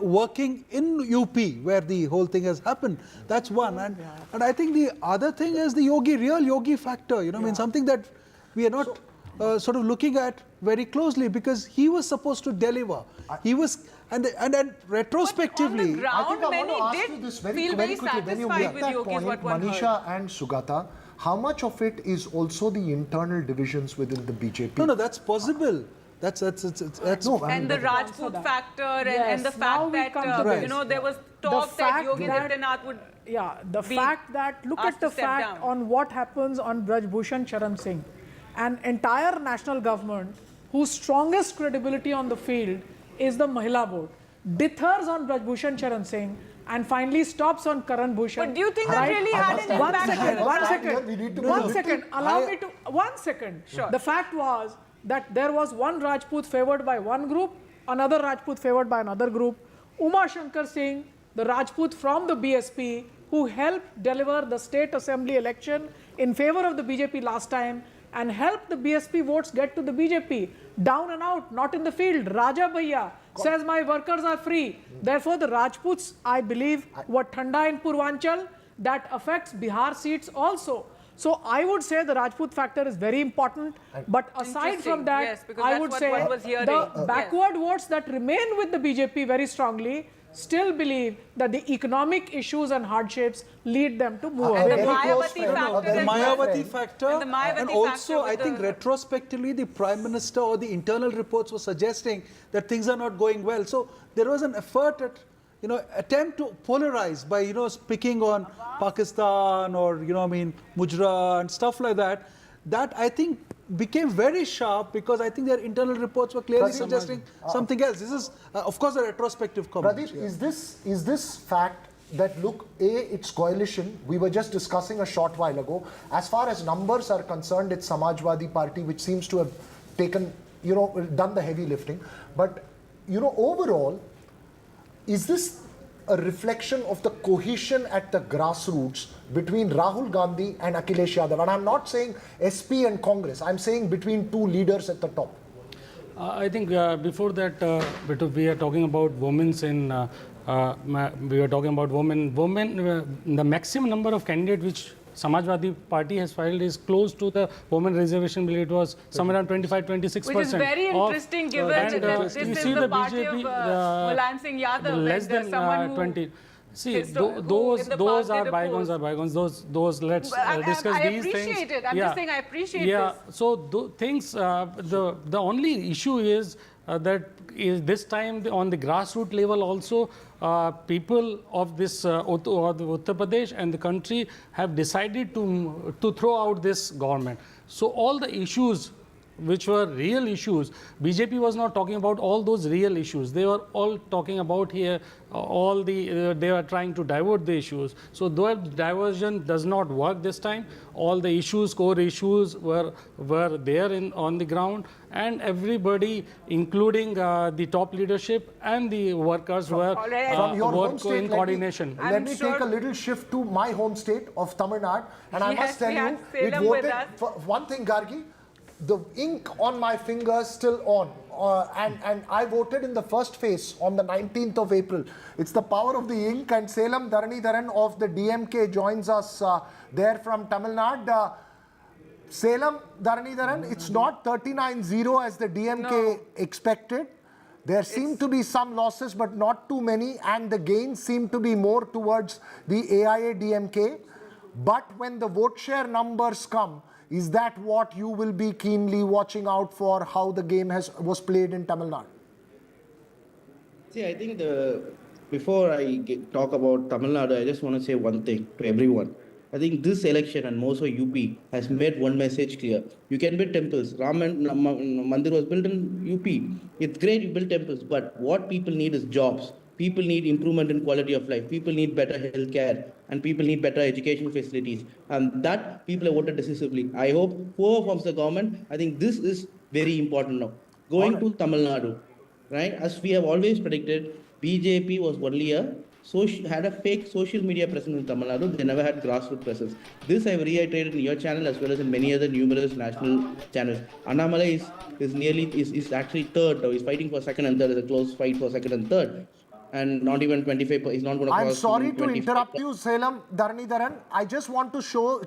working in UP where the whole thing has happened. That's one. And I think the other thing is the real yogi factor, I mean, something that we are not sort of looking at very closely, because he was supposed to deliver. He was, and then retrospectively, ground, I think I want to ask did you this feel very quickly. When you make with that Yogi, point, what one Manisha heard. and Sugata, how much of it is also the internal divisions within the BJP? No, that's possible. That's no, and the Rajput factor, and the fact that there was talk that Yogi Adityanath would the fact that look at the fact on what happens on Braj Bhushan Charan Singh, an entire national government whose strongest credibility on the field is the Mahila vote, dithers on Braj Bhushan Charan Singh, and finally stops on Karan Bhushan. But do you think that really had an impact? Allow me to 1 second. Sure. The fact was that there was one Rajput favored by one group, another Rajput favored by another group. Uma Shankar Singh, the Rajput from the BSP, who helped deliver the state assembly election in favor of the BJP last time and helped the BSP votes get to the BJP. Down and out, not in the field. Raja Bhaiya says my workers are free. Therefore, the Rajputs, I believe, were Thanda in Purvanchal. That affects Bihar seats also. So I would say the Rajput factor is very important, but aside from that, yes, I would say the backward votes that remain with the BJP very strongly still believe that the economic issues and hardships lead them to move away. The Mayawati factor, and also factor I think retrospectively the Prime Minister or the internal reports were suggesting that things are not going well. So there was an effort at attempt to polarize by picking on Pakistan or Mujra and stuff like that. That I think became very sharp because I think their internal reports were clearly suggesting something else. This is of course a retrospective comment. Pradeep, is this fact that look, it's coalition. We were just discussing a short while ago. As far as numbers are concerned, it's Samajwadi Party which seems to have taken done the heavy lifting, but overall, is this a reflection of the cohesion at the grassroots between Rahul Gandhi and Akhilesh Yadav? And I'm not saying SP and Congress, I'm saying between two leaders at the top. I think before that, we are talking about women's in, we are talking about women, the maximum number of candidates which Samajwadi Party has filed is close to the women reservation bill. It was somewhere around 25-26%. Which is very interesting given that this is the party of Mulayam Singh Yadav. Less than someone 20. See, those are bygones are bygones. Those let's discuss these things. I appreciate it. I'm just saying I appreciate this. Yeah, so things, the only issue is that this time on the grassroots level also, people of this Uttar Pradesh and the country have decided to throw out this government. So all the issues which were real issues, BJP was not talking about all those real issues. They were all talking about here, they were trying to divert the issues. So that diversion does not work this time. All the issues, core issues were there on the ground, and everybody, including the top leadership and the workers were in coordination. Let me take a little shift to my home state of Tamil Nadu, and I must tell you, it voted for one thing, Gargi. The ink on my fingers still on, and I voted in the first phase on the 19th of April. It's the power of the ink, and Salem Dharanidharan of the DMK joins us there from Tamil Nadu. Salem Dharanidharan, it's not 39-0 as the DMK expected. There seem to be some losses, but not too many, and the gains seem to be more towards the AIA-DMK. But when the vote share numbers come, is that what you will be keenly watching out for, how the game was played in Tamil Nadu? See, I think before I talk about Tamil Nadu, I just want to say one thing to everyone. I think this election and more so UP has made one message clear. You can build temples. Ram Mandir was built in UP. It's great you build temples, but what people need is jobs. People need improvement in quality of life. People need better health care, and people need better education facilities. And that people have voted decisively. I hope whoever forms the government, I think this is very important now. Going to Tamil Nadu, right? As we have always predicted, BJP was only had a fake social media presence in Tamil Nadu. They never had grassroots presence. This I have reiterated in your channel as well as in many other numerous national channels. Annamalai is actually third. He's fighting for second and third. It's a close fight for second and third. And not even 25, he's not going to cross. I'm sorry to interrupt you, Salem Dharanidharan. I just want to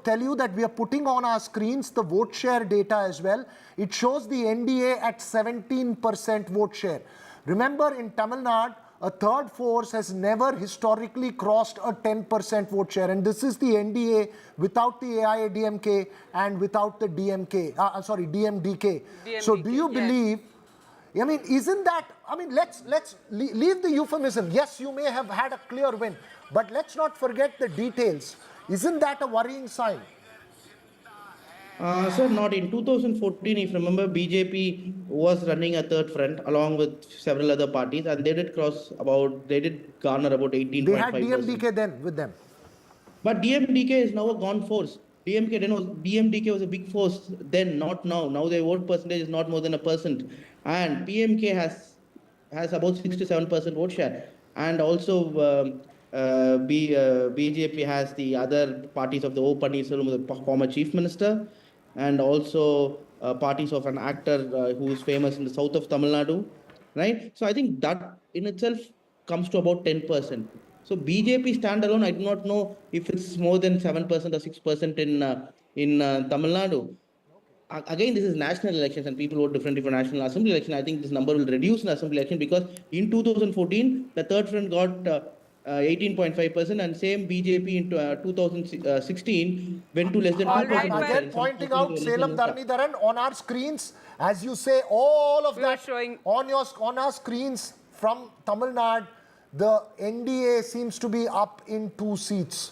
tell you that we are putting on our screens the vote share data as well. It shows the NDA at 17% vote share. Remember, in Tamil Nadu, a third force has never historically crossed a 10% vote share. And this is the NDA without the AIA-DMK and without the DMDK. So do you believe... I mean, isn't that, I mean, let's leave the euphemism. Yes, you may have had a clear win, but let's not forget the details. Isn't that a worrying sign? Sir, not in 2014, if you remember, BJP was running a third front along with several other parties, and they did garner about 18.5%. They had DMDK then with them. But DMDK is now a gone force. DMDK was a big force then, not now. Now their vote percentage is not more than 1%. And PMK has about 6 to 7% vote share. And also BJP has the other parties of the O Pannirselvam, the former Chief Minister, and also parties of an actor who is famous in the south of Tamil Nadu. Right? So I think that in itself comes to about 10%. So BJP standalone, I do not know if it's more than 7% or 6% in Tamil Nadu. Again, this is national elections and people vote differently for national assembly election. I think this number will reduce in assembly election because in 2014, the third front got 18.5% and same BJP in 2016 went to less than 2%. Again, pointing out Salem Dharanidharan on our screens, as you say, all of that on our screens from Tamil Nadu. The NDA seems to be up in 2 seats,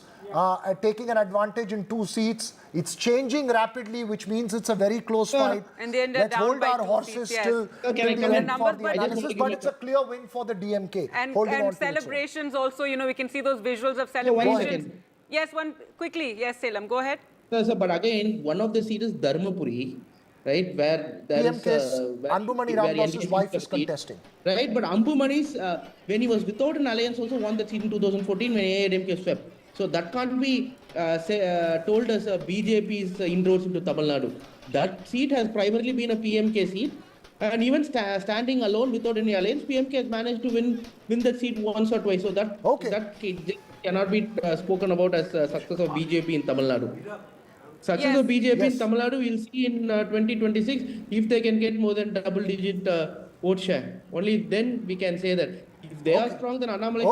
taking an advantage in 2 seats. It's changing rapidly, which means it's a very close fight. And they ended Let's down hold by our 2 horses seats, till the end for the analysis, but it's a clear win for the DMK. And celebrations also, we can see those visuals of celebrations. Yes, quickly. Yes, Salem, go ahead. Sir, but again, one of the seats is Dharmapuri. right, where there PMK's Anbumani Ramdas's wife is contesting. Right, but Ambumani's, when he was without an alliance, also won the seat in 2014 when AIDMK swept. So that can't be told as BJP's inroads into Tamil Nadu. That seat has primarily been a PMK seat. And even standing alone without any alliance, PMK has managed to win that seat once or twice. So that cannot be spoken about as success of BJP in Tamil Nadu. Success of BJP in Tamil Nadu, we'll see in 2026 if they can get more than double-digit vote share. Only then we can say that. If they are strong, then Annamalai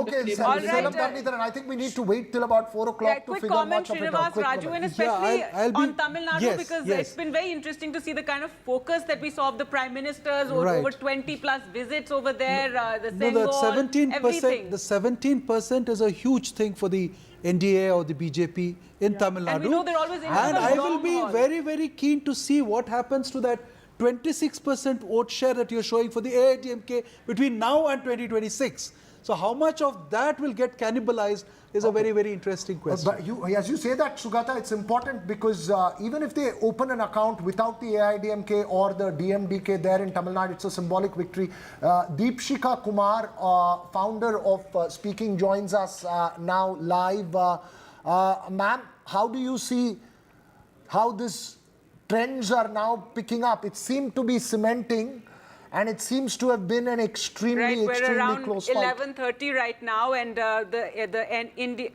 I think we need to wait till about 4 o'clock to figure much of it out. Raju, and especially on Tamil Nadu, because it's been very interesting to see the kind of focus that we saw of the Prime Ministers, over 20 plus visits over there, the Sengal, everything. The 17% is a huge thing for the NDA or the BJP in Tamil Nadu. And we know they're always in and I will be very, very keen to see what happens to that 26% vote share that you're showing for the AIDMK between now and 2026. So how much of that will get cannibalized is a very, very interesting question. But as you say that, Sugata, it's important because even if they open an account without the AIDMK or the DMDK there in Tamil Nadu, it's a symbolic victory. Deepshika Kumar, founder of Speaking, joins us now live. Ma'am, how do you see how this trends are now picking up? It seemed to be cementing, and it seems to have been an extremely close fight. We're around 11:30 right now, and the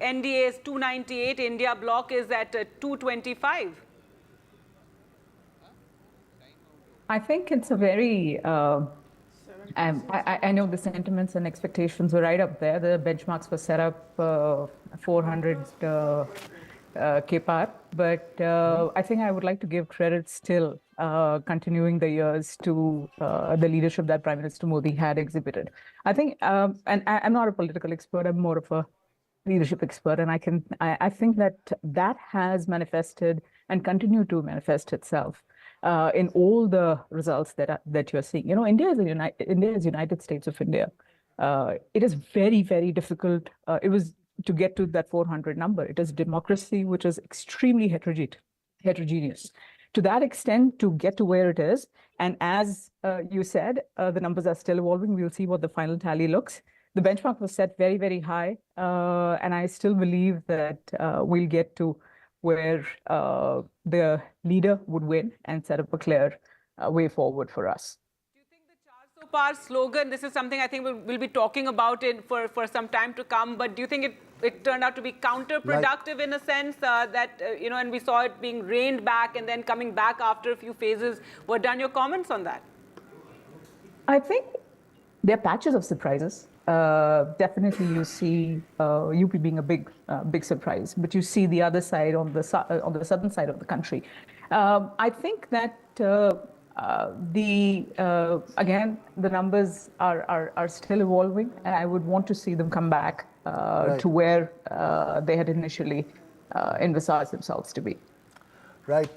NDA is 298. India bloc is at 225. I think it's a very. I know the sentiments and expectations were right up there. The benchmarks were set up 400 KPAR, but I think I would like to give credit still, continuing the years to the leadership that Prime Minister Modi had exhibited. I think, and I'm not a political expert, I'm more of a leadership expert, and I think that has manifested and continue to manifest itself in all the results that you're seeing. You know, India is United States of India. It is very, very difficult. It was to get to that 400 number. It is democracy, which is extremely heterogeneous. To that extent, to get to where it is, and as you said, the numbers are still evolving. We'll see what the final tally looks. The benchmark was set very, very high, and I still believe that we'll get to where the leader would win and set up a clear way forward for us. So far slogan, this is something I think we'll be talking about for some time to come, but do you think it turned out to be counterproductive in a sense that, and we saw it being reined back and then coming back after a few phases? What are your comments on that? I think there are patches of surprises. Definitely you see UP being a big surprise, but you see the other side on the southern side of the country. I think that again, the numbers are still evolving, and I would want to see them come back to where they had initially envisaged themselves to be. Right.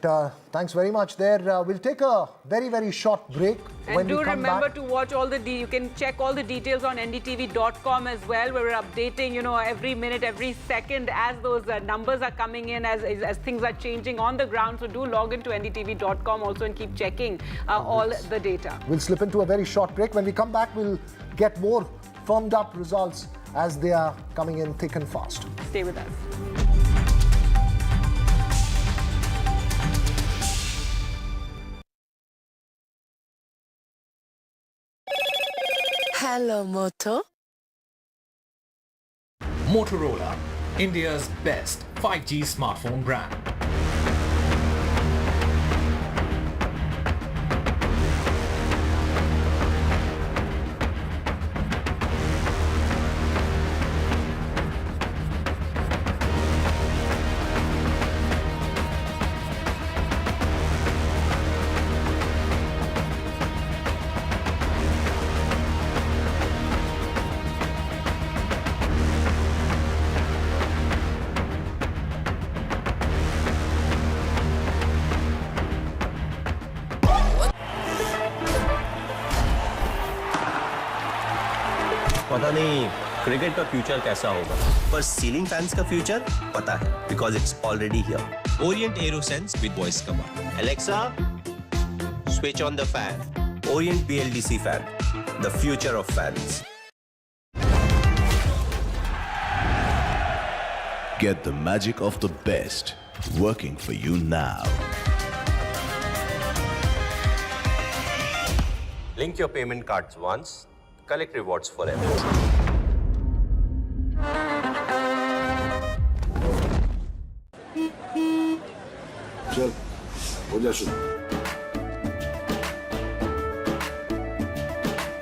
Thanks very much there. We'll take a very, very short break. And do remember to watch all you can check all the details on NDTV.com as well, where we're updating, every minute, every second as those numbers are coming in, as things are changing on the ground. So do log into NDTV.com also and keep checking all the data. We'll slip into a very short break. When we come back, we'll get more firmed up results as they are coming in thick and fast. Stay with us. Hello, Moto. Motorola, India's best 5G smartphone brand. पता नहीं cricket का future कैसा होगा, पर ceiling fans का future पता है, because it's already here. Orient Aero Sense with voice command. Alexa, Switch on the fan. Orient BLDC fan. The future of fans. Get the magic of the best working for you now. Link your payment cards once, collect rewards forever. चल हो जा शुरू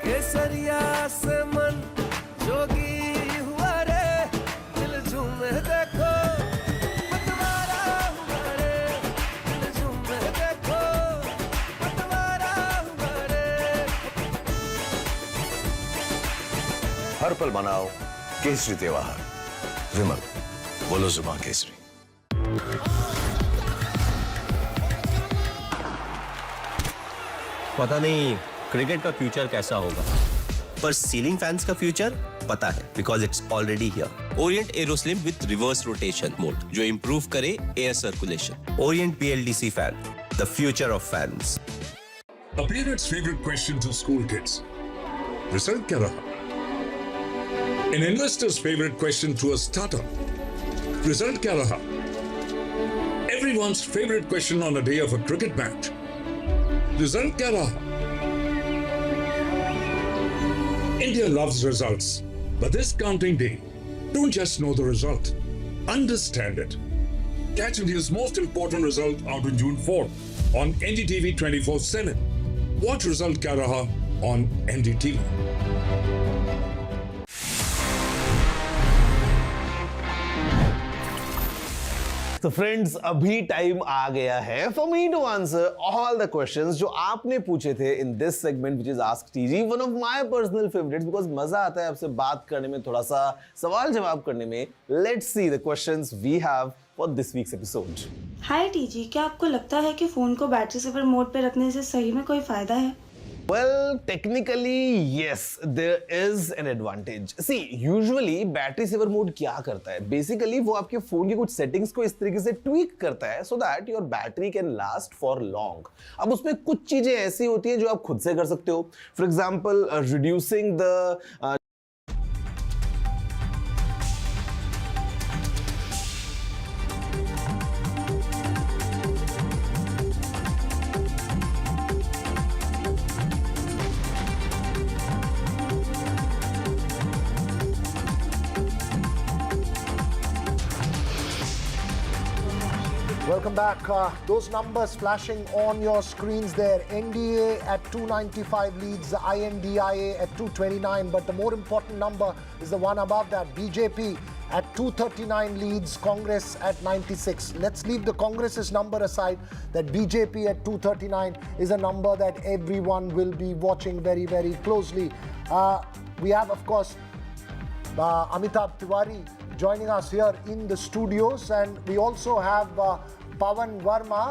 केसरिया से मन जोगी हुआ रे दिल झूमे देखो पतवारा हुआ रे दिल झूमे देखो पतवारा हुआ रे हर पल मनाओ केसरी त्योहार विमल बोलो जुबान केसरी पता नहीं क्रिकेट का फ्यूचर कैसा होगा, पर सीलिंग फैंस का फ्यूचर पता है, because it's already here. Orient Aeroslim with reverse rotation mode जो इंप्रूव करे air circulation. Orient BLDC fan, the future of fans. A parent's favorite question to school kids. Result क्या रहा? An investor's favorite question to a startup. Result क्या रहा? Everyone's favorite question on a day of a cricket match. Result क्या रहा? India loves results, but this counting day, don't just know the result, understand it. Catch India's most important result out on June 4th on NDTV 24/7. Watch Result क्या रहा on NDTV. तो friends अभी time आ गया है for me to answer all the questions जो आपने पूछे थे in this segment which is ask TG. One of my personal favourites because मजा आता है आपसे बात करने में, थोड़ा सा सवाल जवाब करने में. Let's see the questions we have for this week's episode. Hi TG, क्या आपको लगता है कि फोन को बैटरी सेवर मोड पे रखने से सही में कोई फायदा है? Well, technically, yes, there is an advantage. See, usually battery saver mode क्या करता है? Basically, वो आपके फोन की कुछ सेटिंग्स को इस तरीके से ट्वीक करता है so that your battery can last for long. अब उसमें कुछ चीजें ऐसी होती हैं जो आप खुद से कर सकते हो. For example, reducing the Welcome back. Those numbers flashing on your screens there. NDA at 295 leads INDIA at 229. But the more important number is the one above that. BJP at 239 leads Congress at 96. Let's leave the Congress's number aside. That BJP at 239 is a number that everyone will be watching very, very closely. We have, of course, Amitabh Tiwari joining us here in the studios, and we also have Pawan Verma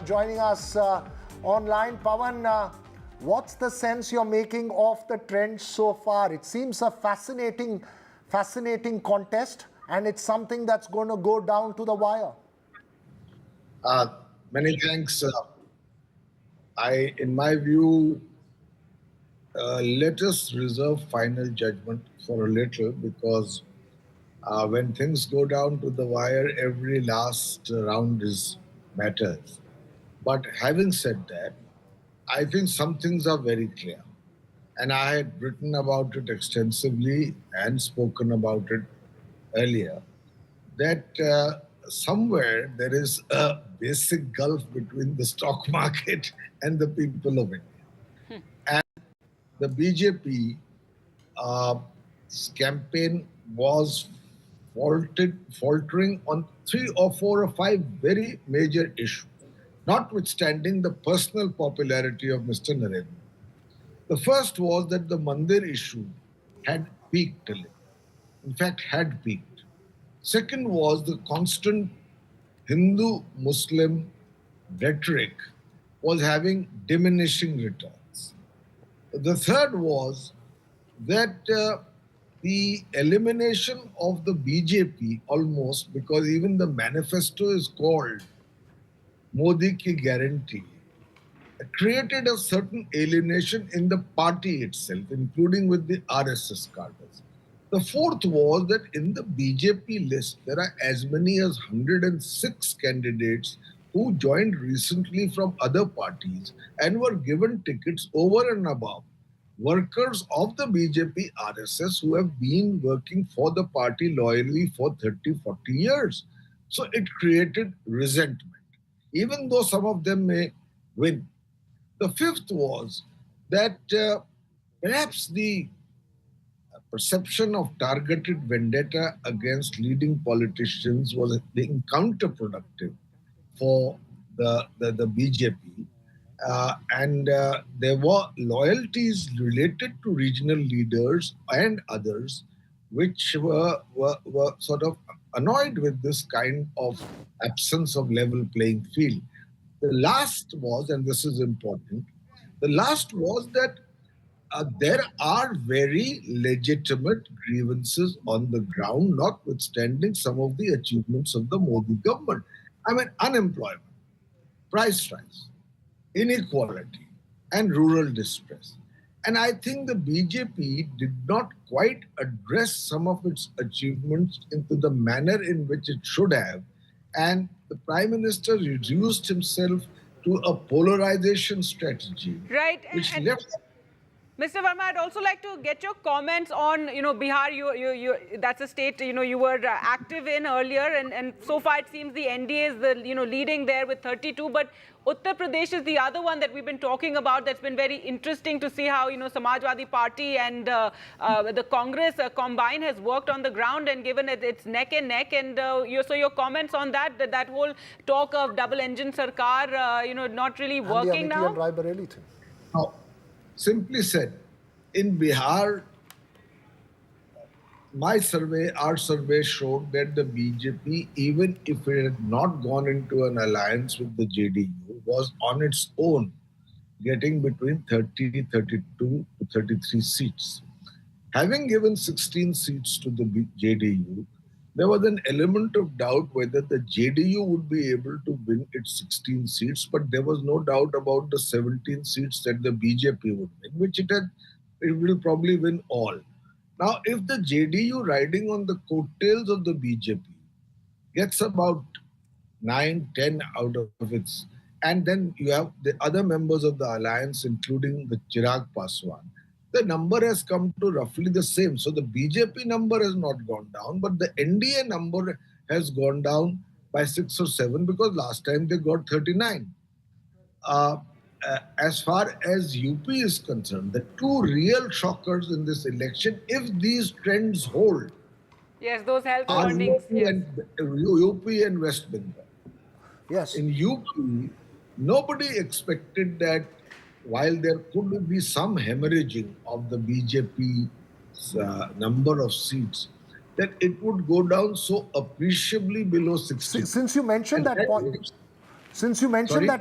joining us online. Pawan, what's the sense you're making of the trend so far? It seems a fascinating contest, and it's something that's going to go down to the wire. Many thanks. In my view, let us reserve final judgment for a little, because when things go down to the wire, every last round matters. But having said that, I think some things are very clear. And I had written about it extensively and spoken about it earlier, that somewhere there is a basic gulf between the stock market and the people of India. And the BJP campaign was faltering on 3 or 4 or 5 very major issues, notwithstanding the personal popularity of Mr. Narendra. The first was that the Mandir issue had peaked a little. In fact, had peaked. Second was the constant Hindu-Muslim rhetoric was having diminishing returns. The third was that the elimination of the BJP almost, because even the manifesto is called Modi ki guarantee, created a certain alienation in the party itself, including with the RSS cadres. The fourth was that in the BJP list, there are as many as 106 candidates who joined recently from other parties and were given tickets over and above workers of the BJP RSS who have been working for the party loyally for 30, 40 years. So it created resentment, even though some of them may win. The fifth was that perhaps the perception of targeted vendetta against leading politicians was being counterproductive for the BJP. There were loyalties related to regional leaders and others which were sort of annoyed with this kind of absence of level playing field. The last was, and this is important, the last was that there are very legitimate grievances on the ground, notwithstanding some of the achievements of the Modi government. I mean, unemployment, price rise, inequality, and rural distress. And I think the BJP did not quite address some of its achievements into the manner in which it should have. And the Prime Minister reduced himself to a polarization strategy. Right. Which left... Mr. Verma, I'd also like to get your comments on, Bihar, that's a state, you were active in earlier, and so far it seems the NDA is leading there with 32, but Uttar Pradesh is the other one that we've been talking about that's been very interesting to see how, Samajwadi Party and the Congress combine has worked on the ground and given it's neck and neck, and so your comments on that whole talk of double engine sarkar, not really working now? Now, simply said, in Bihar, our survey showed that the BJP, even if it had not gone into an alliance with the JDU, was on its own getting between 30, 32 to 33 seats. Having given 16 seats to the JDU, there was an element of doubt whether the JDU would be able to win its 16 seats, but there was no doubt about the 17 seats that the BJP would win, which it will probably win all. Now, if the JDU riding on the coattails of the BJP gets about 9, 10 out of its, and then you have the other members of the alliance, including the Chirag Paswan, the number has come to roughly the same. So the BJP number has not gone down, but the NDA number has gone down by 6 or 7 because last time they got 39. As far as UP is concerned, the two real shockers in this election, if these trends hold, yes, those health are warnings, UP and West Bengal. Yes. In UP, nobody expected that while there could be some hemorrhaging of the BJP's number of seats, that it would go down so appreciably below 60. Since you mentioned that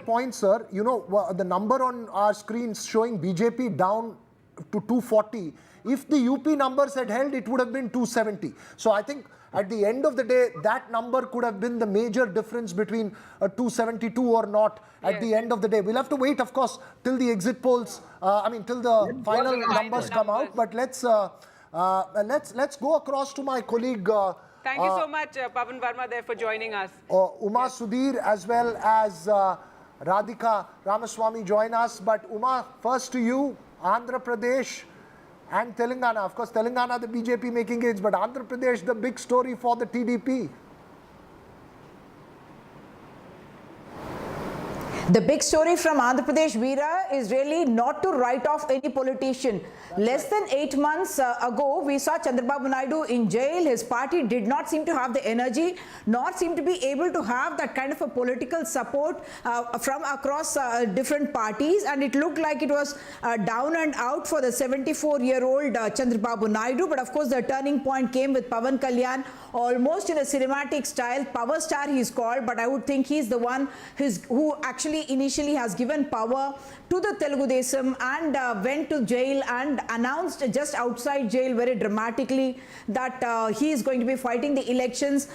point, sir, the number on our screens showing BJP down to 240. If the UP numbers had held, it would have been 270. So I think at the end of the day, that number could have been the major difference between a 272 or not at the end of the day. We'll have to wait, of course, till the exit polls, till the final numbers come out. But let's go across to my colleague. Thank you so much, Pawan Verma, there for joining us. Uma Sudhir as well as Radhika Ramaswamy join us. But Uma, first to you, Andhra Pradesh and Telangana. Of course, Telangana, the BJP making gains, but Andhra Pradesh, the big story for the TDP. The big story from Andhra Pradesh, Veera, is really not to write off any politician. Less than 8 months ago, we saw Chandrababu Naidu in jail. His party did not seem to have the energy, nor seem to be able to have that kind of a political support from across different parties. And it looked like it was down and out for the 74-year-old Chandrababu Naidu. But of course, the turning point came with Pawan Kalyan, almost in a cinematic style. Power star he's called, but I would think he's the one who actually actually initially has given power to the Telugu Desam and went to jail and announced just outside jail very dramatically that he is going to be fighting the elections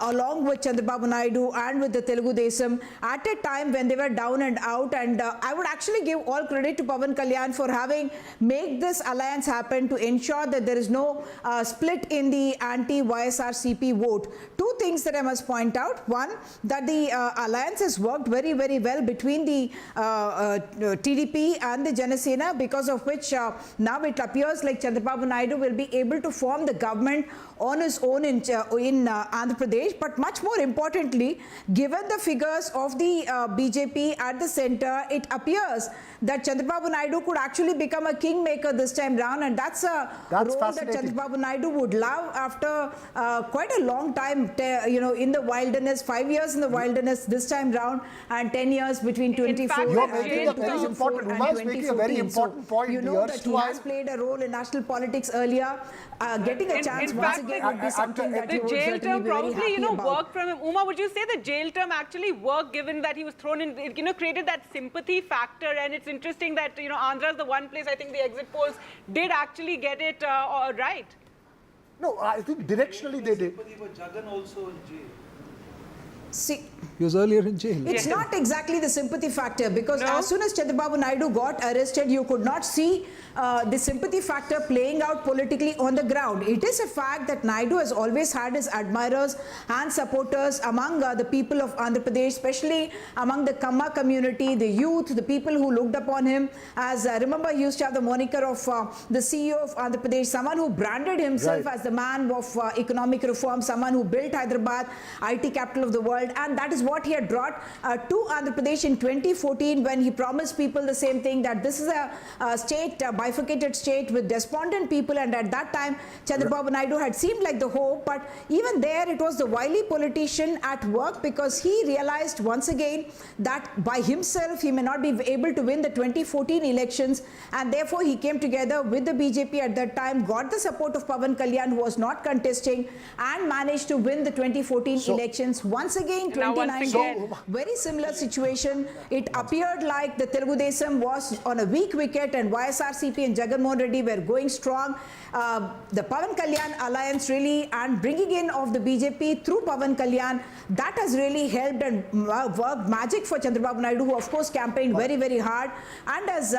along with Chandrababu Naidu and with the Telugu Desam at a time when they were down and out. And I would actually give all credit to Pawan Kalyan for having made this alliance happen to ensure that there is no split in the anti-YSRCP vote. Two things that I must point out. One, that the alliance has worked very, very well between the TDP and the Jana Sena, because of which now it appears like Chandrababu Naidu will be able to form the government on his own in Andhra Pradesh. But much more importantly, given the figures of the BJP at the center, it appears that Chandrababu Naidu could actually become a kingmaker this time round, and that's a role that Chandrababu Naidu would love after quite a long time, in the wilderness, 5 years in the wilderness this time round, and 10 years between 24 and 2004 and 2014. So, you know that he has played a role in national politics earlier. Getting a chance once again would be something that he would certainly be very happy about. Worked from him. Uma, would you say the jail term actually worked, given that he was thrown in, created that sympathy factor? And it's interesting that, Andhra is the one place I think the exit polls did actually get it right. No, I think directionally they did. Jagan also in jail. See, he was earlier in jail. It's not exactly the sympathy factor, because as soon as Chandrababu Naidu got arrested, you could not see the sympathy factor playing out politically on the ground. It is a fact that Naidu has always had his admirers and supporters among the people of Andhra Pradesh, especially among the Kamma community, the youth, the people who looked upon him as, remember, he used to have the moniker of the CEO of Andhra Pradesh, someone who branded himself as the man of economic reform, someone who built Hyderabad, IT capital of the world. And that is what he had brought to Andhra Pradesh in 2014, when he promised people the same thing, that this is a state, a bifurcated state with despondent people. And at that time, Chandrababu Naidu had seemed like the hope. But even there, it was the wily politician at work, because he realized once again that by himself, he may not be able to win the 2014 elections. And therefore, he came together with the BJP at that time, got the support of Pawan Kalyan, who was not contesting, and managed to win the 2014 elections. Once again, 2019, very similar situation. It appeared like the Telugu Desam was on a weak wicket and YSRCP and Jagan Reddy were going strong. The Pawan Kalyan alliance really, and bringing in of the BJP through Pawan Kalyan, that has really helped and worked magic for Chandrababu Naidu, who of course campaigned very, very hard, and has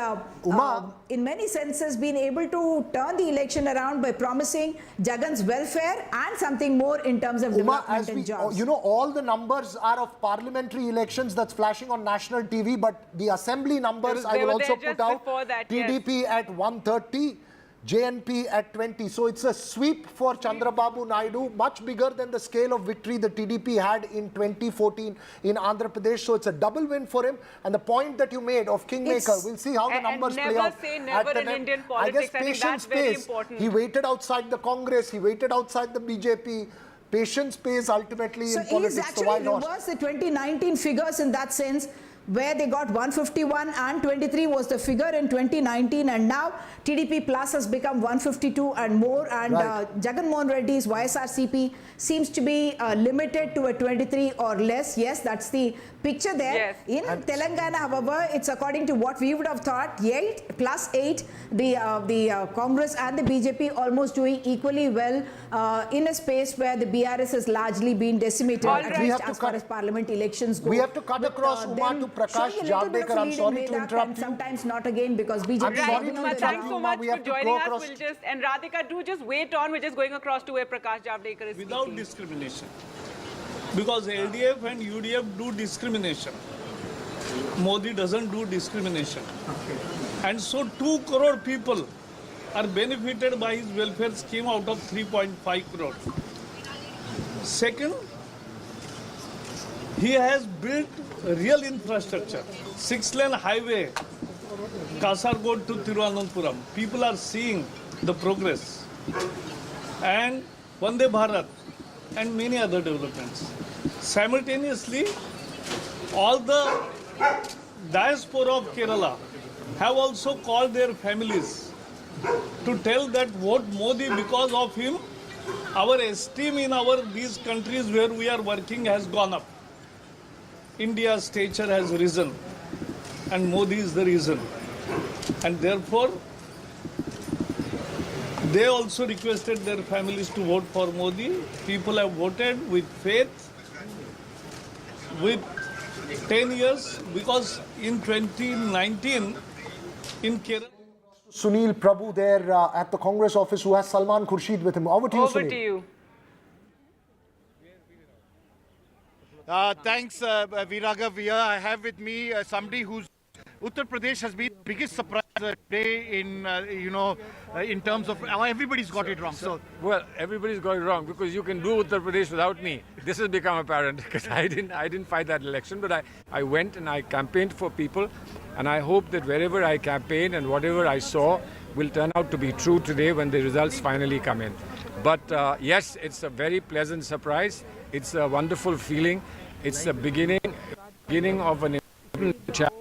in many senses been able to turn the election around by promising Jagan's welfare and something more in terms of development and jobs. All the numbers are of parliamentary elections that's flashing on national TV, but the assembly numbers I will also put out. TDP at 130, JNP at 20. So it's a sweep for Chandrababu Naidu, much bigger than the scale of victory the TDP had in 2014 in Andhra Pradesh. So it's a double win for him. And the point that you made of kingmaker, we'll see how the numbers play out. Never say never in Indian politics. I think that's very important. He waited outside the Congress. He waited outside the BJP. Patience pays ultimately in politics. So he's actually reversed the 2019 figures in that sense, where they got 151 and 23 was the figure in 2019, and now TDP plus has become 152 and more, and Jagan Reddy's YSRCP seems to be limited to a 23 or less. Yes, that's the picture there. In Telangana, however, it's according to what we would have thought, 8 plus 8, the Congress and the BJP almost doing equally well in a space where the BRS has largely been decimated, at least as far as parliament elections go. We have to cut across Uma to Prakash Javadekar. I'm sorry to interrupt you. Sometimes not again, because BJP. Thanks so much for joining us. And Radhika, do just wait on. We're just going across to where Prakash Javadekar is without speaking. Discrimination. Because LDF and UDF do discrimination. Modi doesn't do discrimination. And so 2 crore people are benefited by his welfare scheme out of 3.5 crore. Second, he has built real infrastructure. 6-lane highway, Kasargod to Thiruvananthapuram. People are seeing the progress. And Vande Bharat and many other developments. Simultaneously, all the diaspora of Kerala have also called their families to tell that vote Modi, because of him, our esteem in these countries where we are working has gone up. India's stature has risen. and Modi is the reason. And therefore, they also requested their families to vote for Modi. People have voted with faith, with 10 years, because in 2019, in Kerala, Sunil Prabhu there at the Congress office who has Salman Khurshid with him. Over to you, Sunil. Over to you. Thanks, Viraghav. I have with me somebody who's Uttar Pradesh has been the biggest surprise today in, in terms of everybody's got it wrong. So, well, everybody's got it wrong because you can do Uttar Pradesh without me. This has become apparent because I didn't fight that election, but I went and I campaigned for people, and I hope that wherever I campaigned and whatever I saw will turn out to be true today when the results finally come in. But yes, it's a very pleasant surprise. It's a wonderful feeling. It's the beginning of an important chapter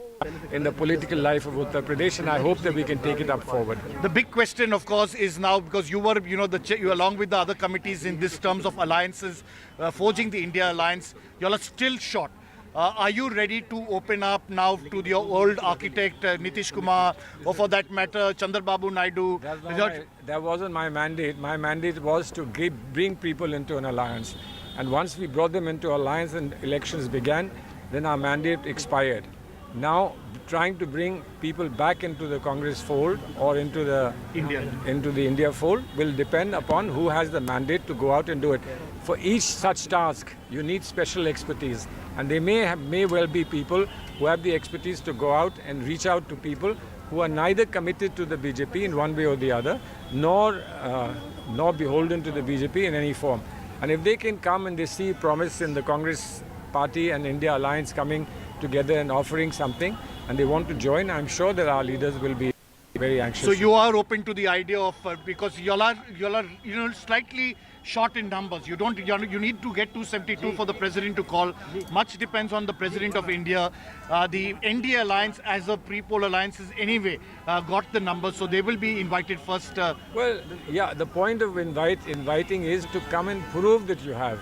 in the political life of Uttar Pradesh, and I hope that we can take it up forward. The big question, of course, is now, because you were, you along with the other committees in this terms of alliances, forging the India alliance, you all are still short. Are you ready to open up now to your old architect, Nitish Kumar, or for that matter, Chandrababu Naidu? That wasn't my mandate. My mandate was to bring people into an alliance. And once we brought them into alliance and elections began, then our mandate expired. Now, trying to bring people back into the Congress fold or into the India fold will depend upon who has the mandate to go out and do it. For each such task, you need special expertise. And there may well be people who have the expertise to go out and reach out to people who are neither committed to the BJP in one way or the other, nor beholden to the BJP in any form. And if they can come and they see promise in the Congress party and India alliance coming together and offering something, and they want to join, I'm sure that our leaders will be very anxious. So you are open to the idea of, because you all are slightly short in numbers. You need to get 272 for the president to call. Much depends on the president of India. The NDA alliance, as a pre-poll alliance, anyway got the numbers, so they will be invited first. Well, yeah, the point of inviting is to come and prove that you have.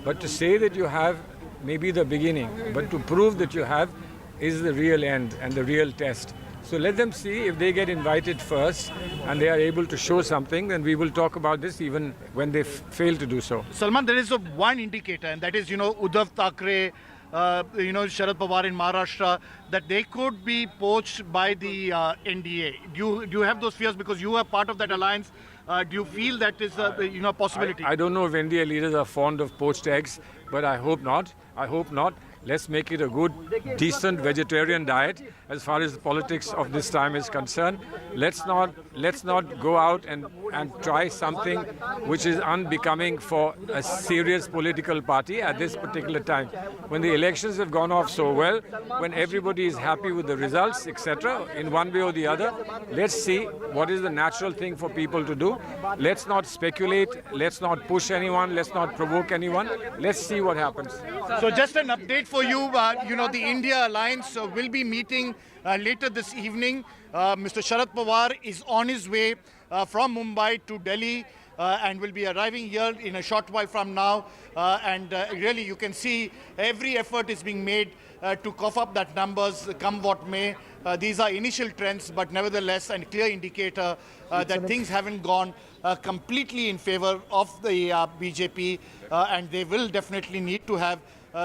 But to say that you have may be the beginning, but to prove that you have is the real end and the real test. So let them see. If they get invited first and they are able to show something, then we will talk about this even when they fail to do so. Salman, there is one indicator, and that is, Uddhav Thackeray, Sharad Pawar in Maharashtra, that they could be poached by the NDA. Do you have those fears because you are part of that alliance? Do you feel that is a possibility? I don't know if NDA leaders are fond of poached eggs, but I hope not. I hope not. Let's make it a good, decent vegetarian diet as far as the politics of this time is concerned. Let's not go out and try something which is unbecoming for a serious political party at this particular time. When the elections have gone off so well, when everybody is happy with the results, etc., in one way or the other, let's see what is the natural thing for people to do. Let's not speculate, let's not push anyone, let's not provoke anyone. Let's see what happens. So just an update for you, the India Alliance will be meeting later this evening. Mr. Sharad Pawar is on his way from Mumbai to Delhi and will be arriving here in a short while from now. And really, you can see every effort is being made to cough up that numbers, come what may. These are initial trends, but nevertheless, a clear indicator that things haven't gone completely in favor of the BJP, and they will definitely need to have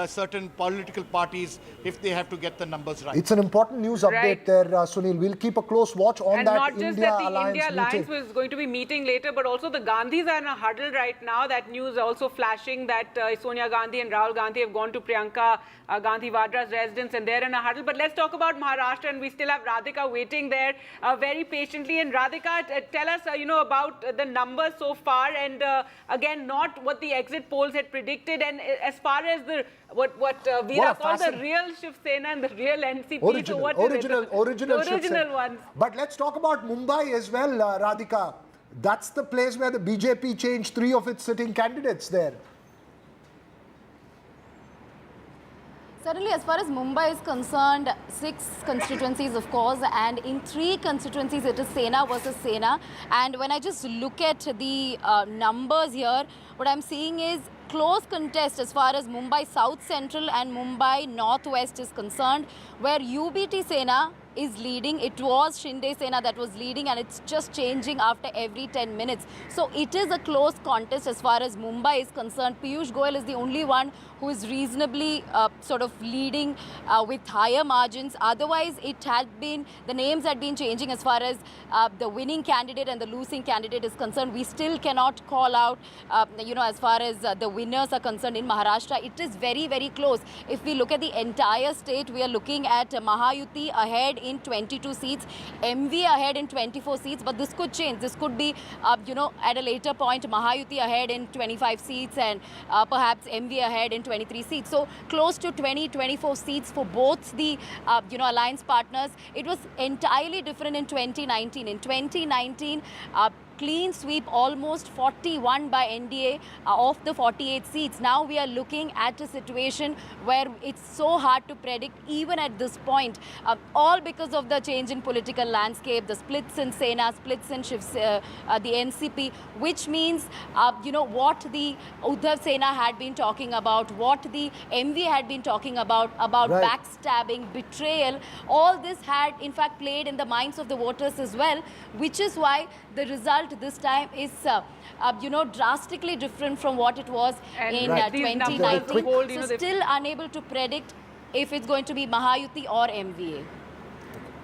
certain political parties if they have to get the numbers right. It's an important news update there, Sunil. We'll keep a close watch on and that not just India that the Alliance India Alliance meeting. was going to be meeting later, but also the Gandhis are in a huddle right now. That news also flashing that Sonia Gandhi and Rahul Gandhi have gone to Priyanka Gandhi Vadra's residence and they're in a huddle. But let's talk about Maharashtra, and we still have Radhika waiting there very patiently. And Radhika, tell us about the numbers so far, and again, not what the exit polls had predicted, and as far as the what Veera called the real Shiv Sena and the real NCP. Original ones. But let's talk about Mumbai as well, Radhika. That's the place where the BJP changed 3 of its sitting candidates there. Certainly, as far as Mumbai is concerned, 6 constituencies, of course, and in 3 constituencies, it is Sena versus Sena. And when I just look at the numbers here, what I'm seeing is close contest as far as Mumbai South Central and Mumbai Northwest is concerned, where UBT Sena is leading. It was Shinde Sena that was leading, and it's just changing after every 10 minutes. So it is a close contest as far as Mumbai is concerned. Piyush Goyal is the only one who is reasonably sort of leading with higher margins. Otherwise, the names had been changing as far as the winning candidate and the losing candidate is concerned. We still cannot call out, as far as the winners are concerned in Maharashtra. It is very, very close. If we look at the entire state, we are looking at Mahayuti ahead in 22 seats, MV ahead in 24 seats, but this could change. This could be, at a later point, Mahayuti ahead in 25 seats and perhaps MV ahead in 23 seats. So close to 24 seats for both the, alliance partners. It was entirely different in 2019. In 2019, clean sweep, almost 41 by NDA of the 48 seats. Now we are looking at a situation where it's so hard to predict even at this point, all because of the change in political landscape, the splits in Sena, splits in the NCP, which means, what the Uddhav Sena had been talking about, what the MV had been talking about right. Backstabbing, betrayal, all this had in fact played in the minds of the voters as well, which is why the result this time is, drastically different from what it was in 2019. So still unable to predict if it's going to be Mahayuti or MVA.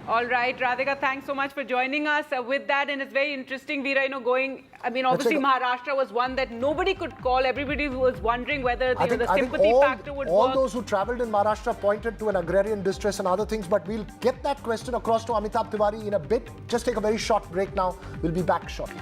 All right, Radhika, thanks so much for joining us with that. And it's very interesting, Veera, obviously Maharashtra was one that nobody could call. Everybody was wondering whether the sympathy factor would work. All those who travelled in Maharashtra pointed to an agrarian distress and other things, but we'll get that question across to Amitabh Tiwari in a bit. Just take a very short break now. We'll be back shortly.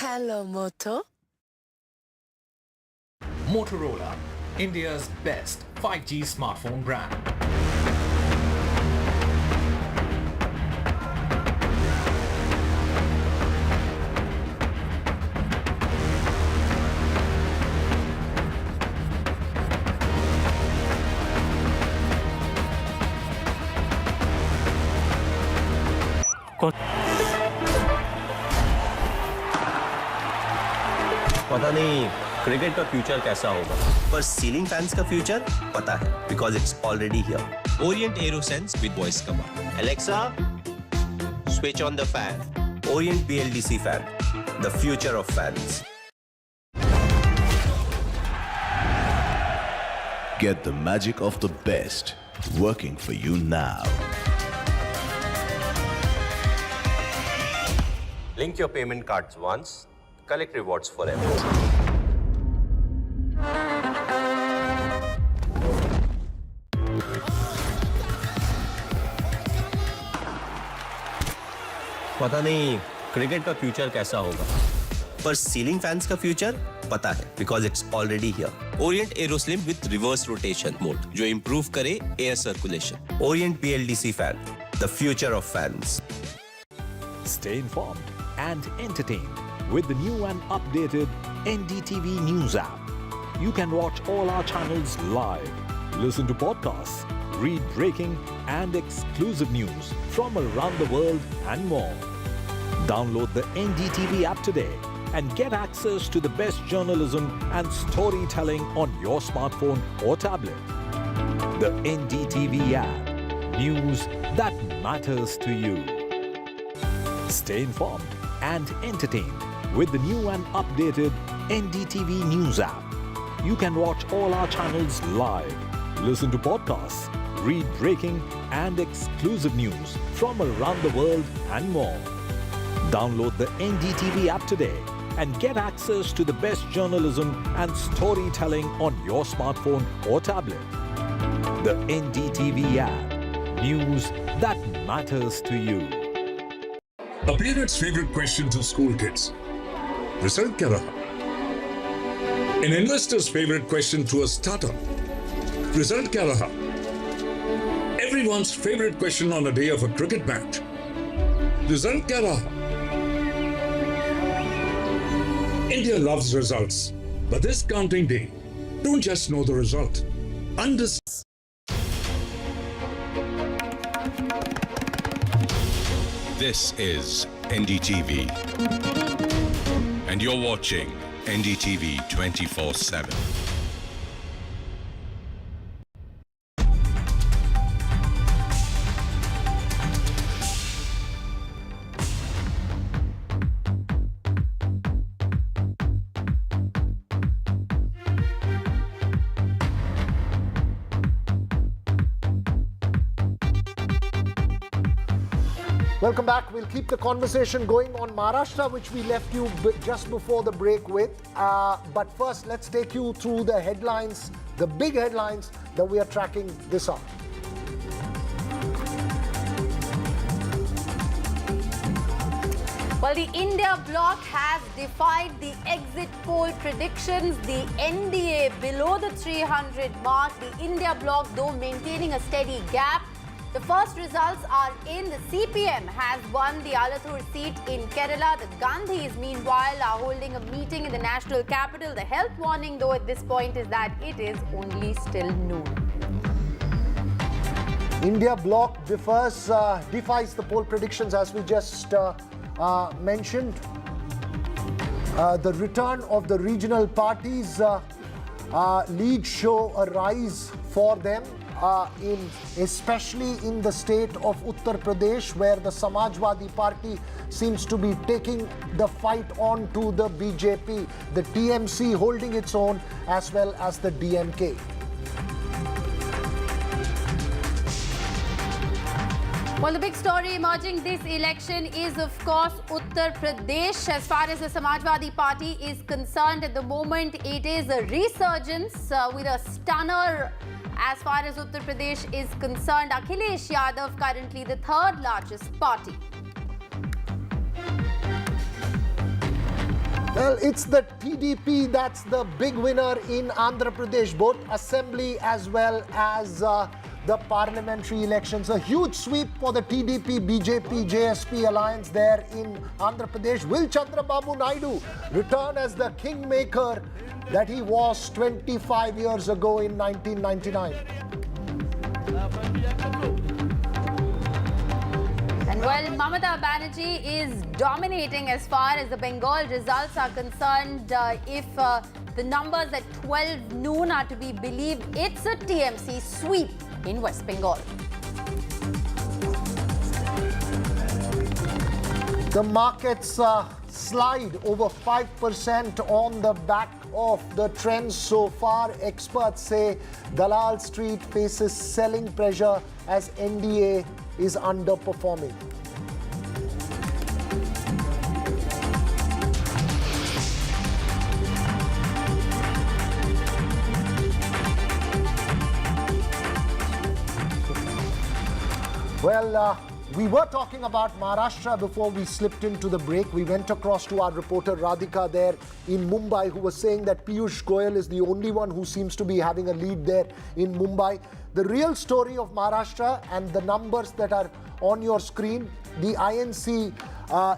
Hello, Moto. Motorola, India's best 5G smartphone brand. पता नहीं cricket का future कैसा होगा, पर ceiling fans का future पता है, because it's already here. Orient AeroSense with voice command. Alexa, switch on the fan. Orient BLDC fan, the future of fans. Get the magic of the best working for you now. Link your payment cards once, collect rewards forever. पता नहीं cricket का future कैसा होगा, पर ceiling fans का future पता है, because it's already here. Orient AeroSlim with reverse rotation mode, जो improve करे air circulation. Orient BLDC fan, the future of fans. Stay informed and entertained with the new and updated NDTV News app. You can watch all our channels live, listen to podcasts, read breaking and exclusive news from around the world and more. Download the NDTV app today and get access to the best journalism and storytelling on your smartphone or tablet. The NDTV app, news that matters to you. Stay informed and entertained with the new and updated NDTV News app. You can watch all our channels live, listen to podcasts, read breaking and exclusive news from around the world and more. Download the NDTV app today and get access to the best journalism and storytelling on your smartphone or tablet. The NDTV app, news that matters to you. A parent's favorite question to school kids. Result kya raha? An investor's favorite question to a startup. Result kya raha? Everyone's favorite question on a day of a cricket match. Result kya raha? India loves results, but this counting day, Don't just know the result. Understand. This is NDTV, and you're watching NDTV 24/7. Welcome back. We'll keep the conversation going on Maharashtra, which we left you just before the break with. But first, let's take you through the headlines, the big headlines that we are tracking this hour. Well, the India bloc has defied the exit poll predictions. The NDA below the 300 mark. The India bloc, though, maintaining a steady gap. The first results are in. The CPM has won the Alathur seat in Kerala. The Gandhis, meanwhile, are holding a meeting in the national capital. The health warning, though, at this point is that it is only still noon. India bloc defies the poll predictions, as we just mentioned. The return of the regional parties leads show a rise for them. Especially in the state of Uttar Pradesh, where the Samajwadi Party seems to be taking the fight on to the BJP, the TMC holding its own, as well as the DMK. Well, the big story emerging this election is, of course, Uttar Pradesh. As far as the Samajwadi Party is concerned, at the moment, it is a resurgence with a stunner. As far as Uttar Pradesh is concerned, Akhilesh Yadav currently the third largest party. Well, it's the TDP that's the big winner in Andhra Pradesh, both assembly as well as the parliamentary elections. A huge sweep for the TDP, BJP, JSP alliance there in Andhra Pradesh. Will Chandrababu Naidu return as the kingmaker that he was 25 years ago in 1999? And well, Mamata Banerjee is dominating as far as the Bengal results are concerned. If the numbers at 12 noon are to be believed, it's a TMC sweep in West Bengal. The markets slide over 5% on the back of the trends so far. Experts say Dalal Street faces selling pressure as NDA is underperforming. Well, we were talking about Maharashtra before we slipped into the break. We went across to our reporter Radhika there in Mumbai, who was saying that Piyush Goyal is the only one who seems to be having a lead there in Mumbai. The real story of Maharashtra and the numbers that are on your screen, the INC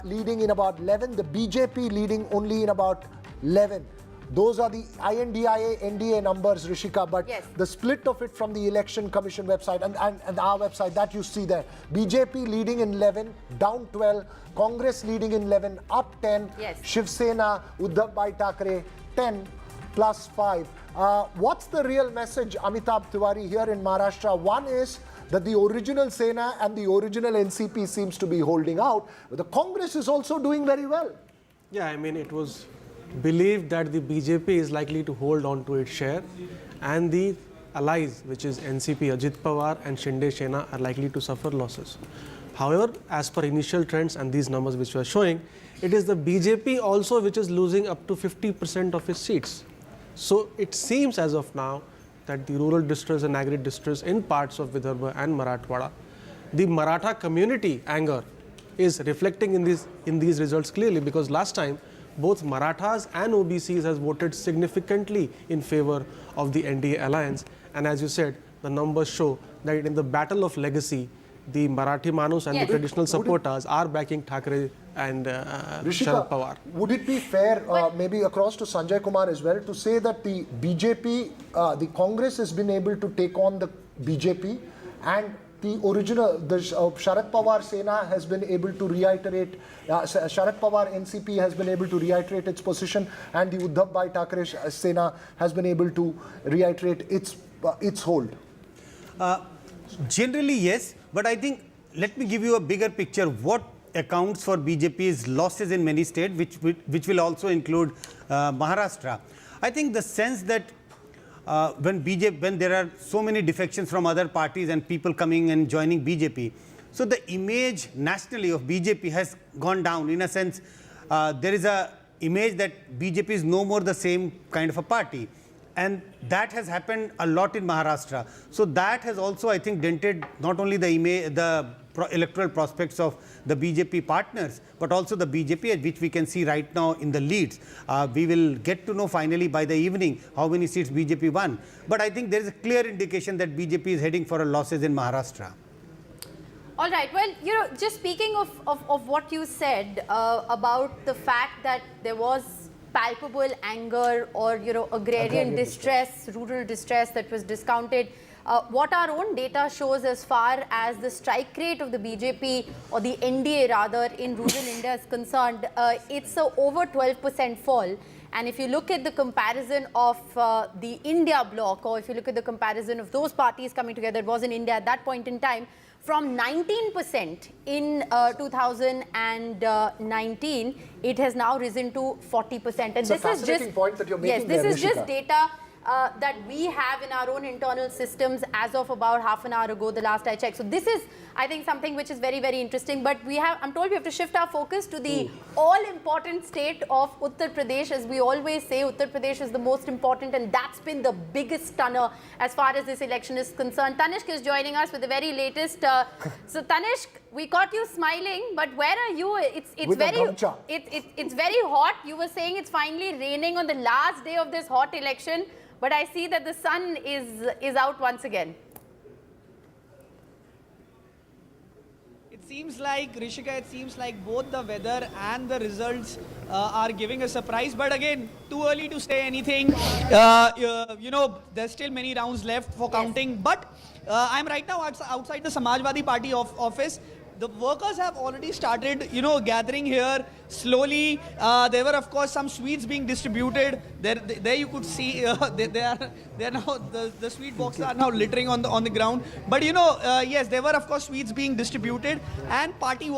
leading in about 11, the BJP leading only in about 11. Those are the INDIA, NDA numbers, Rishika, but yes, the split of it from the Election Commission website and our website, that you see there. BJP leading in 11, down 12. Congress leading in 11, up 10. Yes. Shiv Sena, Uddhav Bhai Thackeray, 10 plus 5. What's the real message, Amitabh Tiwari, here in Maharashtra? One is that the original Sena and the original NCP seems to be holding out. But the Congress is also doing very well. Yeah, I mean, it was believed that the BJP is likely to hold on to its share, and the allies, which is NCP, Ajit Pawar and Shinde Sena, are likely to suffer losses. However, as per initial trends and these numbers which we are showing, it is the BJP also which is losing up to 50% of its seats. So it seems as of now that the rural districts and agri districts in parts of Vidarbha and Marathwada, the Maratha community anger is reflecting in these results clearly, because last time both Marathas and OBCs has voted significantly in favor of the NDA alliance. And as you said, the numbers show that in the battle of legacy, the Marathi Manus and the traditional supporters are backing Thackeray and Rishika, Sharad Pawar. would it be fair, maybe across to Sanjay Kumar as well, to say that the BJP, the Congress has been able to take on the BJP, and the original, the Sharad Pawar Sena has been able to reiterate, Sharad Pawar NCP has been able to reiterate its position, and the Uddhav Bhai Thackeray Sena has been able to reiterate its hold? Generally, yes, but I think, let me give you a bigger picture. What accounts for BJP's losses in many states, which will also include Maharashtra. I think the sense that when there are so many defections from other parties and people coming and joining BJP, so the image nationally of BJP has gone down. In a sense, there is a image that BJP is no more the same kind of a party. And that has happened a lot in Maharashtra. So that has also, I think, dented not only the electoral prospects of the BJP partners, but also the BJP, which we can see right now in the leads. We will get to know finally by the evening how many seats BJP won. But I think there is a clear indication that BJP is heading for losses in Maharashtra. All right. Well, just speaking of what you said about the fact that there was palpable anger or, agrarian distress, rural distress that was discounted. What our own data shows as far as the strike rate of the BJP or the NDA rather in rural India is concerned, it's a over 12% fall. And if you look at the comparison of the India bloc, or if you look at the comparison of those parties coming together, it was in India at that point in time, from 19% in 2019, it has now risen to 40%. And it's a fascinating point that you're making there, this is just Rishika. data that we have in our own internal systems as of about half an hour ago, the last I checked. So this is, I think, something which is very, very interesting. But I'm told we have to shift our focus to the all-important state of Uttar Pradesh. As we always say, Uttar Pradesh is the most important, and that's been the biggest stunner as far as this election is concerned. Tanishq is joining us with the very latest. So Tanishq, we caught you smiling, but where are you? It's very hot. You were saying it's finally raining on the last day of this hot election. But I see that the sun is out once again. It seems like, Rishika, it seems like both the weather and the results are giving a surprise. But again, too early to say anything. There's still many rounds left for counting. But I'm right now outside the Samajwadi Party office. The workers have already started, gathering here slowly. There were, of course, some sweets being distributed. There you could see they are now the sweet boxes are now littering on the ground. But yes, there were, of course, sweets being distributed, and the party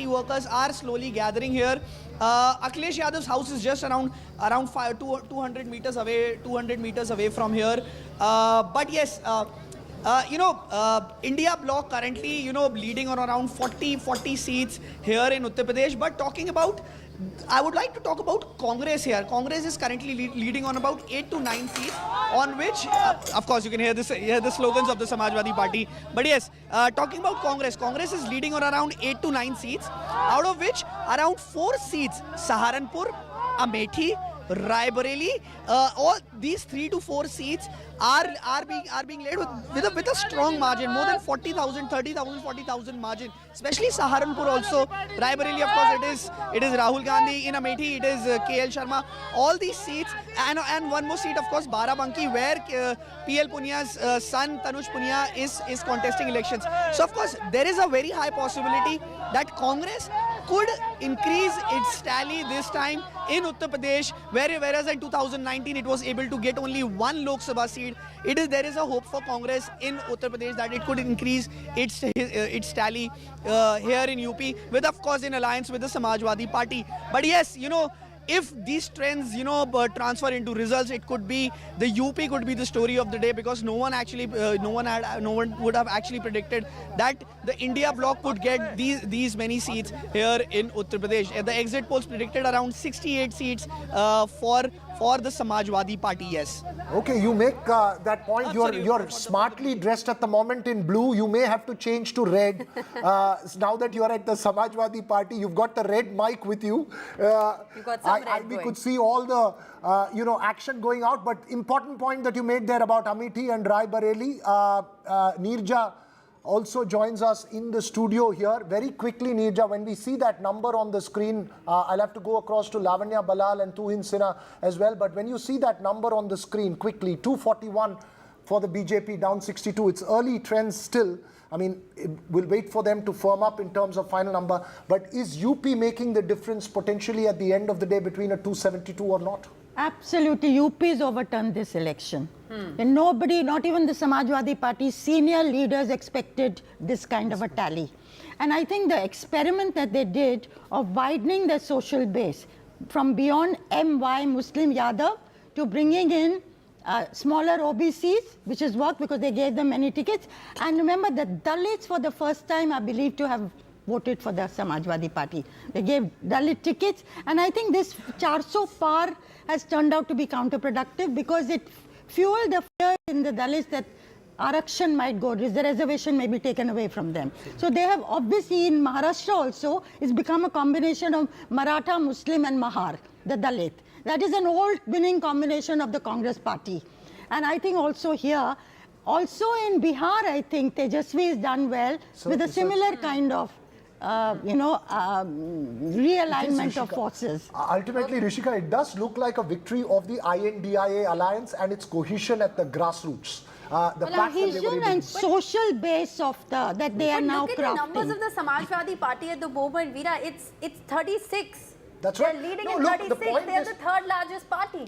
workers are slowly gathering here. Akhilesh Yadav's house is just around 200 meters away from here. But yes. India bloc currently, leading on around 40 seats here in Uttar Pradesh. But I would like to talk about Congress here. Congress is currently leading on about 8 to 9 seats, on which, of course, you can hear the slogans of the Samajwadi Party. But yes, talking about Congress is leading on around 8 to 9 seats, out of which around 4 seats, Saharanpur, Amethi, Raebareli, all these 3 to 4 seats are being led with a strong margin, more than 40,000, 30,000, 40,000 margin. Especially Saharanpur also. Raebareli, of course, it is Rahul Gandhi. In Amethi, it is KL Sharma. All these seats, and one more seat, of course, Barabanki, where PL Punya's son Tanuj Punya is contesting elections. So, of course, there is a very high possibility that Congress could increase its tally this time in Uttar Pradesh, whereas in 2019 it was able to get only 1 Lok Sabha seat. There is a hope for Congress in Uttar Pradesh that it could increase its tally here in UP, with, of course, in alliance with the Samajwadi Party. But yes, if these trends, transfer into results, it could be the UP could be the story of the day, because no one would have actually predicted that the India bloc could get these many seats here in Uttar Pradesh. The exit polls predicted around 68 seats for the Samajwadi Party. Yes. Okay, you make that point. You're smartly dressed at the moment in blue. You may have to change to red. Now that you're at the Samajwadi Party, you've got the red mic with you. We could see all the action going out. But important point that you made there about Amethi and Raebareli. Neerja, also joins us in the studio here. Very quickly, Neerja, when we see that number on the screen, I'll have to go across to Lavanya Balal and Tuhin Sena as well. But when you see that number on the screen quickly, 241 for the BJP, down 62. It's early trends still. I mean, we'll wait for them to firm up in terms of final number. But is UP making the difference potentially at the end of the day between a 272 or not? Absolutely. UP has overturned this election. And nobody, not even the Samajwadi Party, senior leaders expected this kind of a tally. And I think the experiment that they did of widening their social base from beyond MY Muslim Yadav to bringing in smaller OBCs, which has worked because they gave them many tickets. And remember that Dalits for the first time are believed to have voted for the Samajwadi Party. They gave Dalit tickets. And I think this 400 par has turned out to be counterproductive because it fueled the fear in the Dalits that Arakshan might go, the reservation may be taken away from them. So they have obviously in Maharashtra also, it's become a combination of Maratha, Muslim and Mahar, the Dalit. That is an old winning combination of the Congress party. And I think also here, also in Bihar, I think Tejasvi has done well with a similar kind of realignment of forces. Ultimately, Rishika, it does look like a victory of the INDIA alliance and its cohesion at the grassroots. The cohesion and social base of that they are now crafting. Look at the numbers of the Samajwadi Party at the moment, Veera. It's 36. That's right. They're leading in 36. They're the third largest party.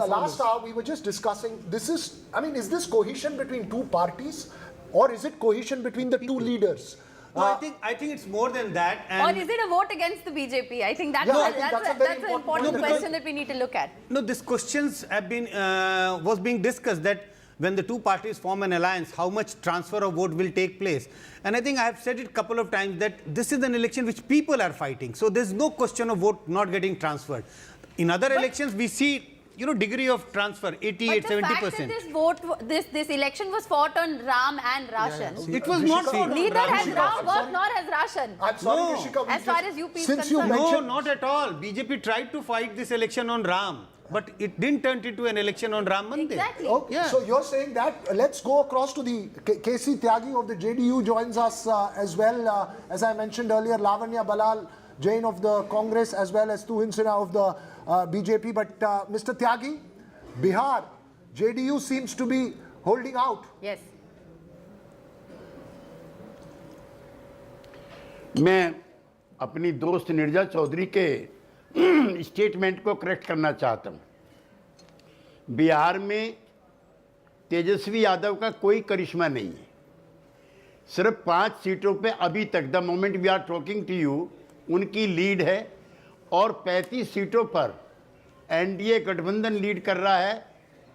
Last hour we were just discussing. Is this cohesion between two parties, or is it cohesion between the two leaders? No, I think it's more than that. Or is it a vote against the BJP? I think that's an important question that we need to look at. No, these questions have been was being discussed that when the two parties form an alliance, how much transfer of vote will take place. And I think I have said it a couple of times that this is an election which people are fighting. So there's no question of vote not getting transferred. In other elections, we see degree of transfer, 88, 70%. But the fact that this election was fought on Ram and Ration. It was not fought on Neither has Ram worked nor has Ration. I'm sorry, Rishika. As far as UP is concerned. No, not at all. BJP tried to fight this election on Ram. But it didn't turn into an election on Ram Mandir. Exactly. Okay, yeah. So you're saying that, let's go across to the KC Tyagi of the JDU joins us as well. As I mentioned earlier, Lavanya Balal Jain of the Congress as well as Tuhin Sena of the BJP. But Mr. Tyagi, Bihar, JDU seems to be holding out. Yes. मैं अपनी दोस्त नीरजा चौधरी के statement को correct करना चाहता हूं। बिहार में तेजस्वी यादव का कोई करिश्मा नहीं है। सिर्फ 5 सीटों पे अभी तक the moment we are talking to you उनकी लीड है और 35 सीटों पर एनडीए गठबंधन लीड कर रहा है,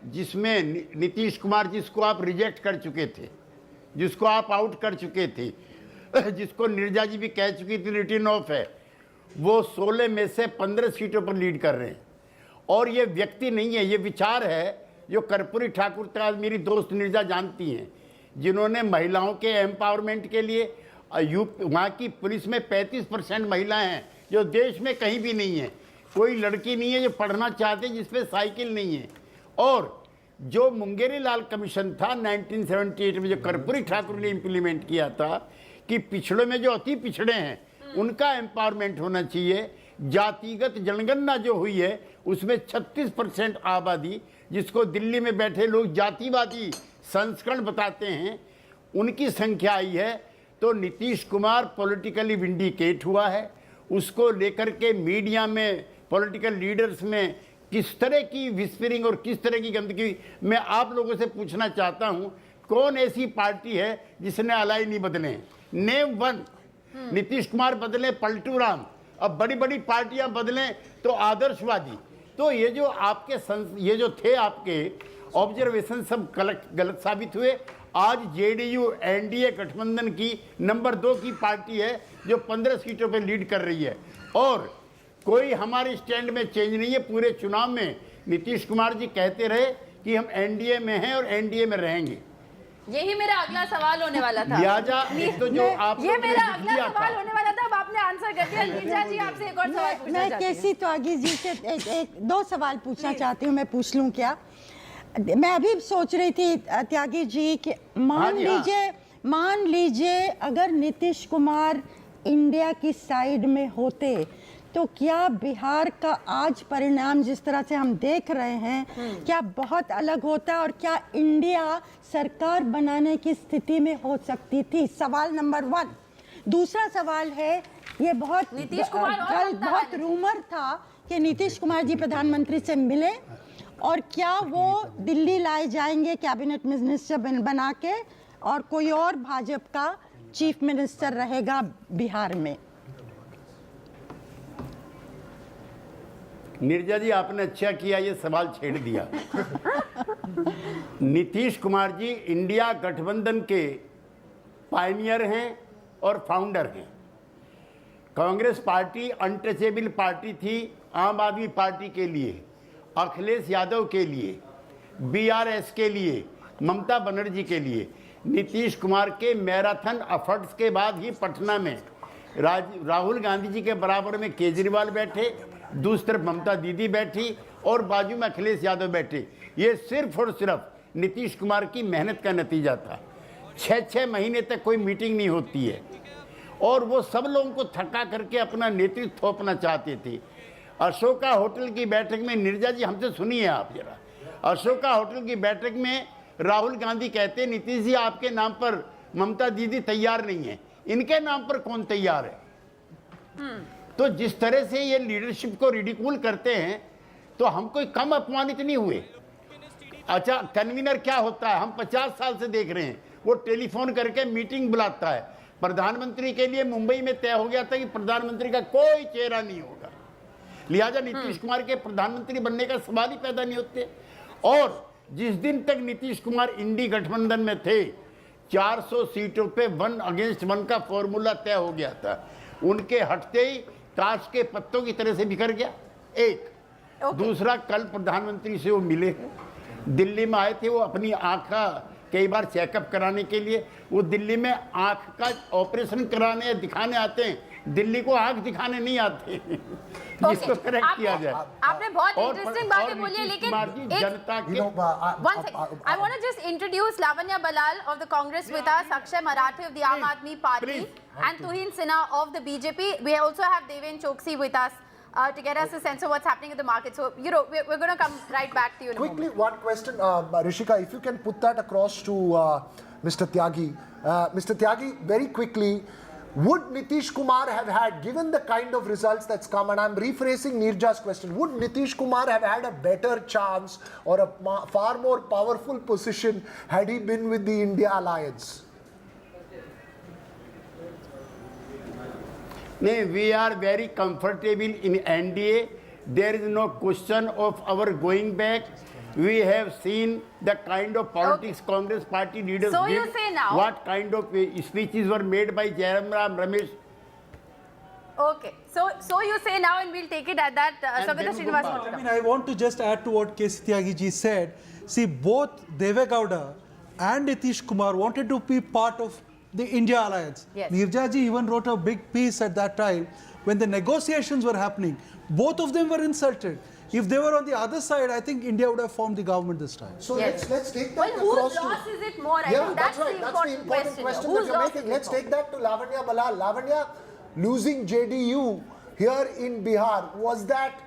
जिसमें नीतीश कुमार जिसको आप रिजेक्ट कर चुके थे, जिसको आप आउट कर चुके थे, जिसको नीरजा जी भी कह चुकी थी रिटर्न ऑफ है, वो 16 में से 15 सीटों पर लीड कर रहे हैं। और ये व्यक्ति नहीं है, ये विचार है जो कर्पूरी ठाकुर तक मेरी दोस्त नीरजा जानती हैं, जिन्होंने महिलाओं के एम्पावरमेंट के लिए वहाँ की पुलिस में 35% महिलाएं हैं जो देश में कहीं भी नहीं है। कोई लड़की नहीं है जो पढ़ना चाहते जिस पे साइकिल नहीं है। और जो मुंगेरी लाल कमीशन था 1978 में जो कर्पूरी ठाकुर ने इम्प्लीमेंट किया था कि पिछड़ों में जो अति पिछड़े हैं उनका एम्पावरमेंट होना चाहिए। जातिगत जनगणना जो हुई है उसमें 36% आबादी, जिसको दिल्ली में बैठे लोग जातिवादी संस्करण बताते हैं, उनकी संख्या आई है। तो नीतीश कुमार पॉलिटिकली विंडिकेट हुआ है। उसको लेकर के मीडिया में, पॉलिटिकल लीडर्स में किस तरह की विस्परिंग और किस तरह की गंदगी, मैं आप लोगों से पूछना चाहता हूं, कौन ऐसी पार्टी है जिसने अलाई नहीं बदले? Name one. नीतीश कुमार बदले पलटू राम, अब बड़ी बड़ी पार्टियां बदलें तो आदर्शवादी। तो ये जो आपके ये जो थे आपके ऑब्जर्वेशन सब गलत साबित हुए। आज जेडीयू एनडीए गठबंधन की नंबर 2 की पार्टी है जो 15 सीटों पे लीड कर रही है और कोई हमारे स्टैंड में चेंज नहीं है। पूरे चुनाव में नीतीश कुमार जी कहते रहे कि हम एनडीए में हैं और एनडीए में रहेंगे। यही मेरा अगला सवाल होने वाला था। लिहाजा तो जो आप ये मेरा अगला सवाल होने वाला था, अब आपने आंसर कर दिया। नीरजा जी आपसे एक और सवाल पूछना चाहती हूं। मैं केसी त्यागी जी से दो सवाल पूछना चाहती हूँ, मैं पूछ लूँ क्या? मैं अभी सोच रही थी त्यागी जी कि मान लीजिए अगर नीतीश कुमार इंडिया की साइड में होते तो क्या बिहार का आज परिणाम जिस तरह से हम देख रहे हैं क्या बहुत अलग होता और क्या इंडिया सरकार बनाने की स्थिति में हो सकती थी? सवाल नंबर 1। दूसरा सवाल है, ये बहुत बहुत रूमर था कि नीतीश कुमार जी प्रधानमंत्री से मिले और क्या वो दिल्ली लाए जाएंगे कैबिनेट मिनिस्टर बना के और कोई और भाजपा का चीफ मिनिस्टर रहेगा बिहार में? नीरजा जी, आपने अच्छा किया ये सवाल छेड़ दिया। नीतीश कुमार जी इंडिया गठबंधन के पायनियर हैं और फाउंडर हैं। कांग्रेस पार्टी अनटचेबल पार्टी थी आम आदमी पार्टी के लिए, अखिलेश यादव के लिए, बीआरएस के लिए, ममता बनर्जी के लिए। नीतीश कुमार के मैराथन एफर्ट्स के बाद ही पटना में राहुल गांधी जी के बराबर में केजरीवाल बैठे, दूसरी तरफ ममता दीदी बैठी और बाजू में अखिलेश यादव बैठे। ये सिर्फ और सिर्फ नीतीश कुमार की मेहनत का नतीजा था। 6-6 महीने तक कोई मीटिंग नहीं होती है और वो सब लोगों को थका करके अपना नेतृत्व थोपना चाहते थे। अशोका होटल की बैठक में, नीरजा जी हमसे सुनिए आप जरा, अशोका होटल की बैठक में राहुल गांधी कहते नीतीश जी आपके नाम पर ममता दीदी तैयार नहीं है, इनके नाम पर कौन तैयार है? तो जिस तरह से ये लीडरशिप को रिडिकूल करते हैं तो हम कोई कम अपमानित नहीं हुए। अच्छा, कन्वीनर क्या होता है हम 50 साल से देख रहे हैं, वो टेलीफोन करके मीटिंग बुलाता है। प्रधानमंत्री के लिए मुंबई में तय हो गया था कि प्रधानमंत्री का कोई चेहरा नहीं होगा, लिहाजा नीतीश कुमार के प्रधानमंत्री बनने का सवाल ही पैदा नहीं होते। और जिस दिन तक नीतीश कुमार इंडी गठबंधन में थे 400 सीटों पे 1 अगेंस्ट 1 का फॉर्मूला तय हो गया था। उनके हटते ही ताश के पत्तों की तरह से बिखर गया। एक दूसरा, कल प्रधानमंत्री से वो मिले, दिल्ली में आए थे, वो अपनी आँख का कई बार चेकअप कराने के लिए, वो दिल्ली में आँख का ऑपरेशन कराने दिखाने आते हैं, दिल्ली को आँख दिखाने नहीं आते। इसको करेक्ट किया जाए। आपने बहुत इंटरेस्टिंग बातें बोली है, लेकिन जनता के one second, I want to just introduce Lavanya Balal of the Congress with us, Akshay Marathe of the Aam Aadmi Party, and Tuhin Sinha of the BJP. We also have Deven Choksi with us to get us a sense of what's happening in the market. So, we're going to come right back to you in a moment. Quickly, one question, Rishika, if you can put that across to Mr. Tyagi. Mr. Tyagi, very quickly, would Nitish Kumar have had, given the kind of results that's come, and I'm rephrasing Nirja's question, would Nitish Kumar have had a better chance or a far more powerful position had he been with the India alliance? No, we are very comfortable in NDA. There is no question of our going back. We have seen the kind of politics Congress party leaders So did. you say now- What kind of speeches were made by Jairam Ramesh. Okay, so you say now, and we'll take it at that. Sabita Srinivas. I mean, I want to just add to what K.C. Tyagi ji said. See, both Deve Gowda and Nitish Kumar wanted to be part of the India alliance. Yes. Nirja ji even wrote a big piece at that time when the negotiations were happening. Both of them were insulted. If they were on the other side, I think India would have formed the government this time. So let's take that Well, across whose loss to... is it more? I Yeah, think that's that's right. the That's the important important question that Whose you're loss making. is it Let's more? take that to Lavanya Balal. Lavanya, losing JDU here in Bihar, was that,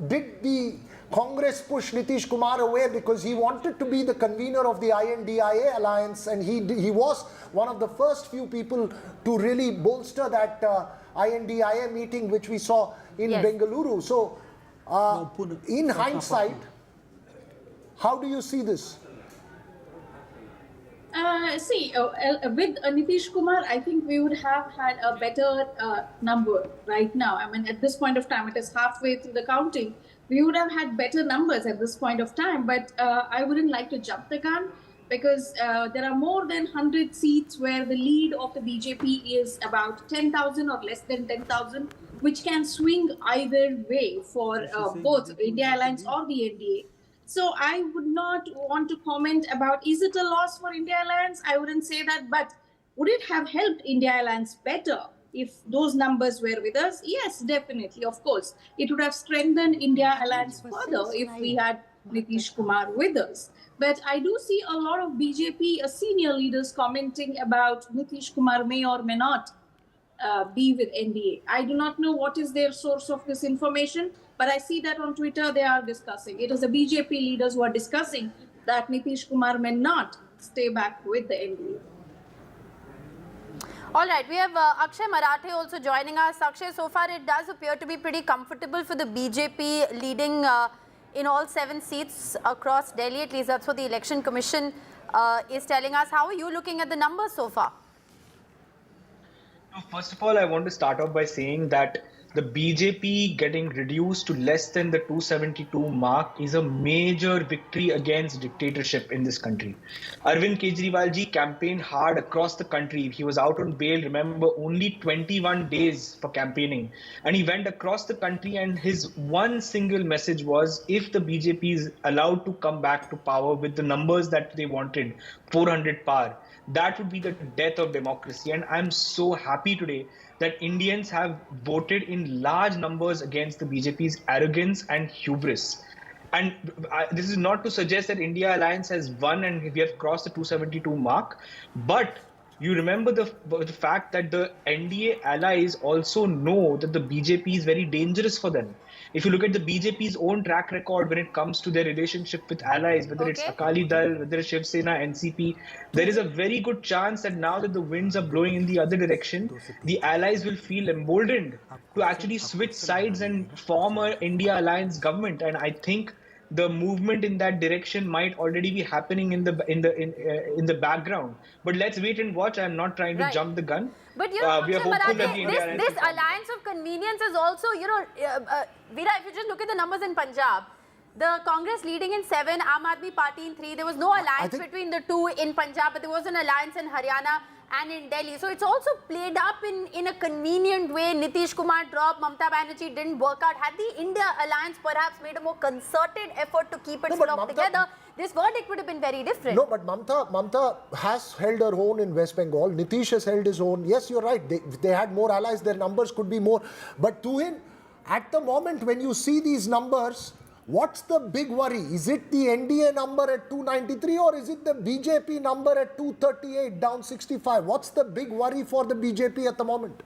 did the Congress push Nitish Kumar away because he wanted to be the convener of the INDIA alliance, and he was one of the first few people to really bolster that INDIA meeting which we saw in Bengaluru. So, in hindsight, how do you see this? With Nitish Kumar, I think we would have had a better number right now. I mean, at this point of time, it is halfway through the counting. We would have had better numbers at this point of time, but I wouldn't like to jump the gun because there are more than 100 seats where the lead of the BJP is about 10,000 or less than 10,000, which can swing either way for both India Alliance or the NDA. So I would not want to comment about, is it a loss for India Alliance? I wouldn't say that, but would it have helped India Alliance better if those numbers were with us? Yes, definitely, of course. It would have strengthened India Alliance further if we had Nitish Kumar with us. But I do see a lot of BJP senior leaders commenting about Nitish Kumar may or may not be with NDA. I do not know what is their source of this information, but I see that on Twitter they are discussing. It is the BJP leaders who are discussing that Nitish Kumar may not stay back with the NDA. All right, we have Akshay Marathe also joining us. Akshay, so far it does appear to be pretty comfortable for the BJP leading in all 7 seats across Delhi. At least that's what the Election Commission is telling us. How are you looking at the numbers so far? First of all, I want to start off by saying that the BJP getting reduced to less than the 272 mark is a major victory against dictatorship in this country. Arvind Kejriwal ji campaigned hard across the country. He was out on bail, remember, only 21 days for campaigning. And he went across the country and his one single message was, if the BJP is allowed to come back to power with the numbers that they wanted, 400 par, that would be the death of democracy. And I'm so happy today that Indians have voted in large numbers against the BJP's arrogance and hubris. And this is not to suggest that India Alliance has won and we have crossed the 272 mark, but you remember the fact that the NDA allies also know that the BJP is very dangerous for them. If you look at the BJP's own track record when it comes to their relationship with allies, whether it's Akali Dal, whether it's Shiv Sena, NCP, there is a very good chance that now that the winds are blowing in the other direction, the allies will feel emboldened to actually switch sides and form an India Alliance government. And I think the movement in that direction might already be happening in the background. But let's wait and watch. I'm not trying to jump the gun. But you know, we are hopeful that the India Alliance this alliance of convenience is also, you know, Veera, if you just look at the numbers in Punjab, the Congress leading in 7, Aam Aadmi Party in 3. There was no alliance between the two in Punjab, but there was an alliance in Haryana and in Delhi. So it's also played up in a convenient way. Nitish Kumar dropped, Mamata Banerjee didn't work out. Had the India Alliance perhaps made a more concerted effort to keep its bloc together, this verdict would have been very different. No, but Mamata has held her own in West Bengal. Nitish has held his own. Yes, you're right. They had more allies. Their numbers could be more. But Tuhin, at the moment when you see these numbers, what's the big worry? Is it the NDA number at 293 or is it the BJP number at 238, down 65? What's the big worry for the BJP at the moment?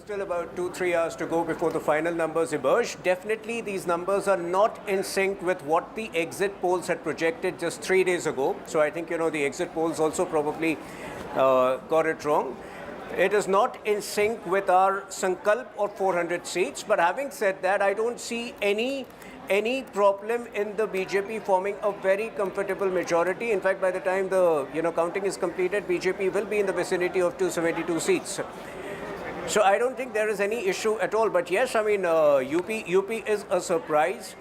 Still about 2-3 hours to go before the final numbers emerge. Definitely these numbers are not in sync with what the exit polls had projected just 3 days ago. So I think, you know, the exit polls also probably got it wrong. It is not in sync with our Sankalp or 400 seats. But having said that, I don't see any problem in the BJP forming a very comfortable majority. In fact, by the time the counting is completed, BJP will be in the vicinity of 272 seats. So I don't think there is any issue at all. But yes, I mean, UP is a surprise.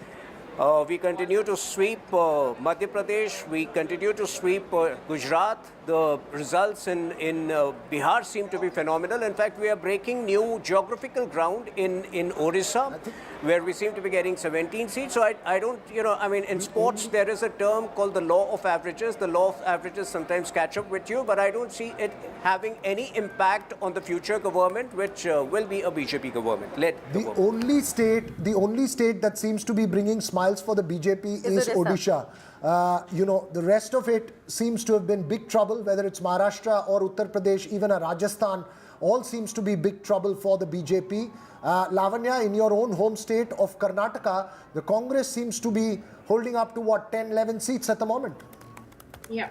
We continue to sweep Madhya Pradesh. We continue to sweep Gujarat. The results in Bihar seem to be phenomenal. In fact, we are breaking new geographical ground in Odisha, where we seem to be getting 17 seats. So I don't, I mean, in sports, there is a term called the law of averages. The law of averages sometimes catch up with you, but I don't see it having any impact on the future government, which will be a BJP government. The only state that seems to be bringing smiles for the BJP is Odisha. The rest of it seems to have been big trouble, whether it's Maharashtra or Uttar Pradesh, even Rajasthan, all seems to be big trouble for the BJP. Lavanya, in your own home state of Karnataka, the Congress seems to be holding up to what, 10, 11 seats at the moment? Yeah.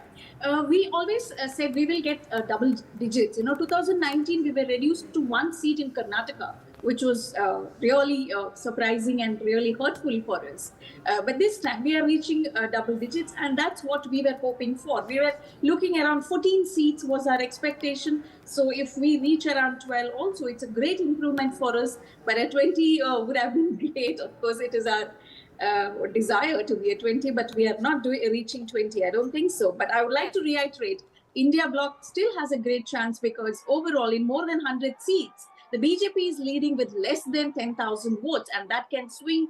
We always said we will get double digits. 2019 we were reduced to 1 seat in Karnataka, which was really surprising and really hurtful for us. But this time we are reaching double digits, and that's what we were hoping for. We were looking around 14 seats was our expectation. So if we reach around 12 also, it's a great improvement for us. But a 20 would have been great. Of course, it is our desire to be at 20, but we are not reaching 20. I don't think so. But I would like to reiterate, India bloc still has a great chance because overall in more than 100 seats, the BJP is leading with less than 10,000 votes, and that can swing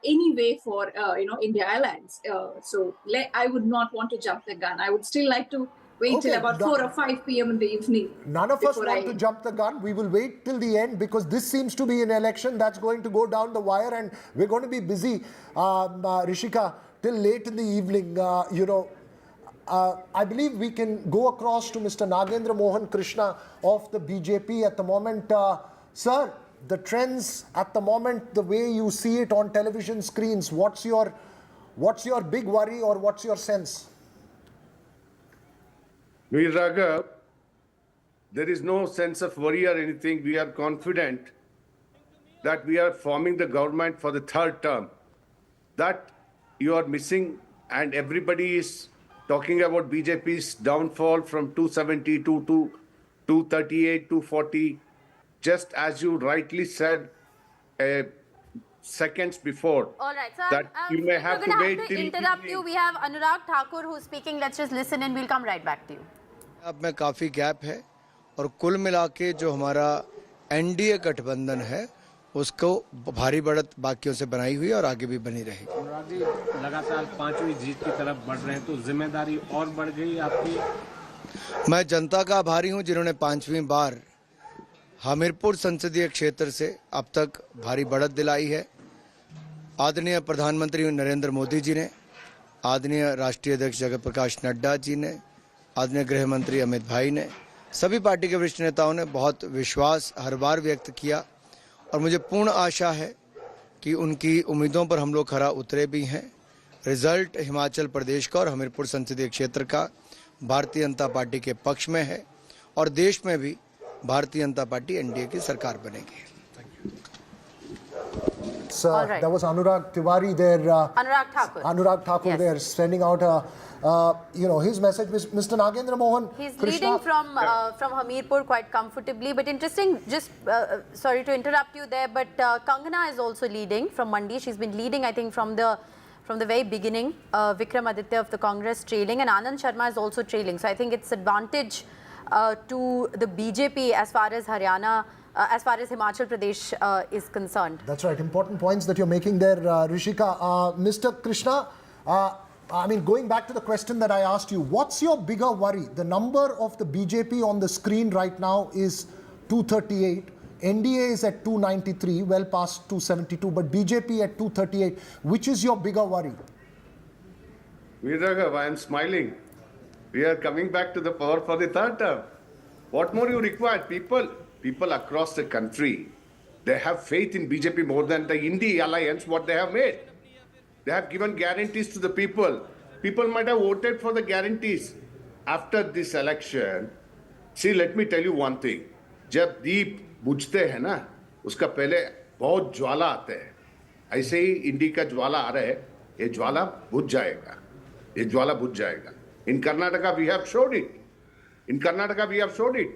any way for India Alliance. So I would not want to jump the gun. I would still like to wait till about 4 or 5 p.m. in the evening. None of us want to jump the gun. We will wait till the end because this seems to be an election that's going to go down the wire and we're going to be busy, Rishika, till late in the evening. I believe we can go across to Mr. Nagendra Mohan Krishna of the BJP at the moment. Sir, the trends at the moment, the way you see it on television screens, what's your big worry or what's your sense? Veer Raghav, there is no sense of worry or anything. We are confident that we are forming the government for the third term. That you are missing, and everybody is talking about BJP's downfall from 272 to 238, 240. Just as you rightly said seconds before. All right, so that you may have to wait till interrupt you. We have Anurag Thakur who's speaking. Let's just listen and we'll come right back to you. अब में काफ़ी gap है और कुल मिला के जो हमारा एनडीए गठबंधन है उसको भारी बढ़त बाकियों से बनाई हुई और आगे भी बनी रहेगी। लगातार 5वीं जीत की तरफ बढ़ रहे हैं तो जिम्मेदारी और बढ़ गई आपकी। मैं जनता का आभारी हूं जिन्होंने 5वीं बार हमीरपुर संसदीय क्षेत्र से अब तक भारी बढ़त दिलाई है। आदरणीय प्रधानमंत्री नरेंद्र मोदी जी ने, आदरणीय राष्ट्रीय अध्यक्ष जगत प्रकाश नड्डा जी ने, आदरणीय गृह मंत्री अमित भाई ने, सभी पार्टी के वरिष्ठ नेताओं ने बहुत विश्वास हर बार व्यक्त किया और मुझे पूर्ण आशा है कि उनकी उम्मीदों पर हम लोग खरा उतरे भी हैं। रिजल्ट हिमाचल प्रदेश का और हमीरपुर संसदीय क्षेत्र का भारतीय जनता पार्टी के पक्ष में है और देश में भी भारतीय जनता पार्टी एनडीए की सरकार बनेगी। Sir, that was Anurag Tiwari there. Anurag Thakur there, sending out his message. Mr. Nagendra Mohan He's Krishna. leading from Hamirpur quite comfortably. But interesting, just sorry to interrupt you there, but Kangana is also leading from Mandi. She's been leading, I think, from the very beginning. Vikram Aditya of the Congress trailing, and Anand Sharma is also trailing. So I think it's advantage to the BJP as far as Haryana. As far as Himachal Pradesh is concerned. That's right. Important points that you're making there, Rishika. Mr. Krishna, I mean, going back to the question that I asked you, what's your bigger worry? The number of the BJP on the screen right now is 238. NDA is at 293, well past 272, but BJP at 238. Which is your bigger worry? Veer, I am smiling. We are coming back to the power for the third term. What more you require? People across the country, they have faith in BJP more than the India alliance, what they have made. They have given guarantees to the people. People might have voted for the guarantees. After this election, see, let me tell you one thing. जब दीप बुझते हैं ना, उसका पहले बहुत ज्वाला आते हैं. ऐसे ही इंडी का ज्वाला आ रहा है, ये ज्वाला बुझ जाएगा. ये ज्वाला बुझ जाएगा. In Karnataka, we have showed it.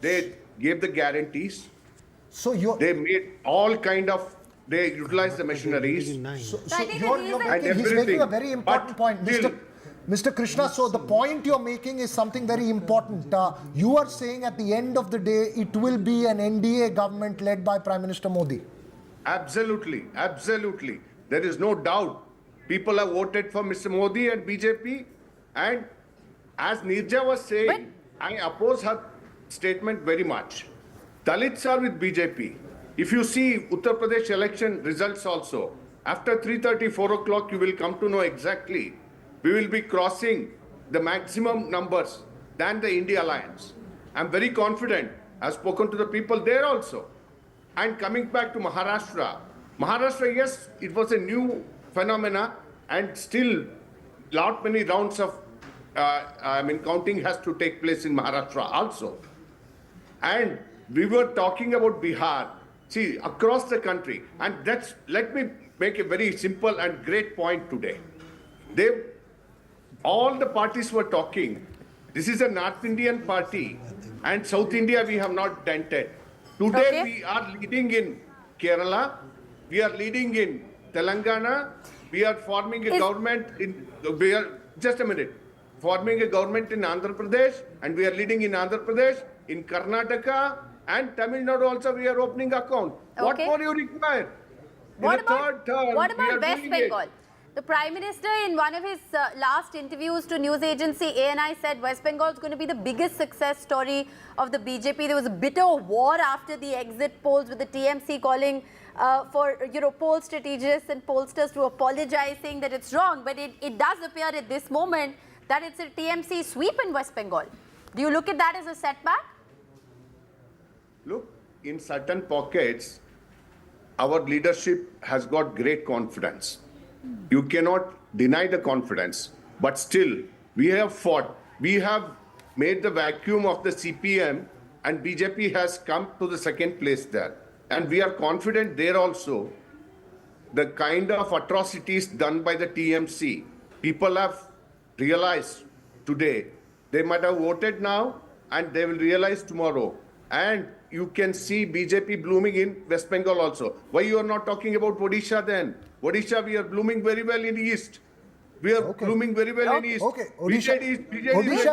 They gave the guarantees. So they made all kind of, they utilized the machineries. He's making a very important point, Mr. Krishna. So the point you're making is something very important. You are saying at the end of the day, it will be an NDA government led by Prime Minister Modi. Absolutely. There is no doubt. People have voted for Mr. Modi and BJP. And as Nirja was saying, I oppose her statement very much. Dalits are with BJP. If you see Uttar Pradesh election results also, after 3:30, 4 o'clock, you will come to know exactly. We will be crossing the maximum numbers than the India alliance. I'm very confident. I've spoken to the people there also. And coming back to Maharashtra, yes, it was a new phenomena and still many rounds of counting has to take place in Maharashtra also. And we were talking about Bihar, see, across the country. And let me make a very simple and great point today. All the parties were talking. This is a North Indian party. And South India, we have not dented. Today, we are leading in Kerala. We are leading in Telangana. We are forming a government forming a government in Andhra Pradesh, and we are leading in Andhra Pradesh, in Karnataka, and Tamil Nadu also we are opening account. What more you require? What about West Bengal? The Prime Minister, in one of his last interviews to news agency ANI, said West Bengal is going to be the biggest success story of the BJP. There was a bitter war after the exit polls, with the TMC calling for poll strategists and pollsters to apologize, saying that it's wrong. But it does appear at this moment that it's a TMC sweep in West Bengal. Do you look at that as a setback? Look, in certain pockets, our leadership has got great confidence. You cannot deny the confidence, but still, we have fought. We have made the vacuum of the CPM, and BJP has come to the second place there. And we are confident there also. The kind of atrocities done by the TMC, people have realized today. They might have voted now, and they will realize tomorrow. And you can see BJP blooming in West Bengal also. Why you are not talking about Odisha then? Odisha, we are blooming very well in East. We are blooming very well in East. Okay, Odisha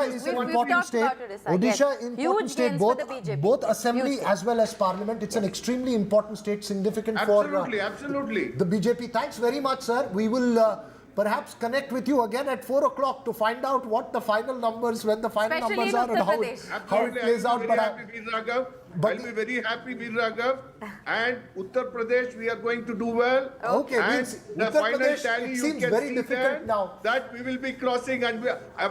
is an important state. Odisha is an important state, both Assembly as well as Parliament. It's an extremely important state, significant for the BJP. Thanks very much, sir. We will perhaps connect with you again at 4 o'clock to find out what the final numbers, when the final numbers are, and how it plays out. I'll be very happy, Veer Raghav. And Uttar Pradesh, we are going to do well. Okay, and the Uttar final Pradesh, tally, it you seems can very see difficult now. That we will be crossing, and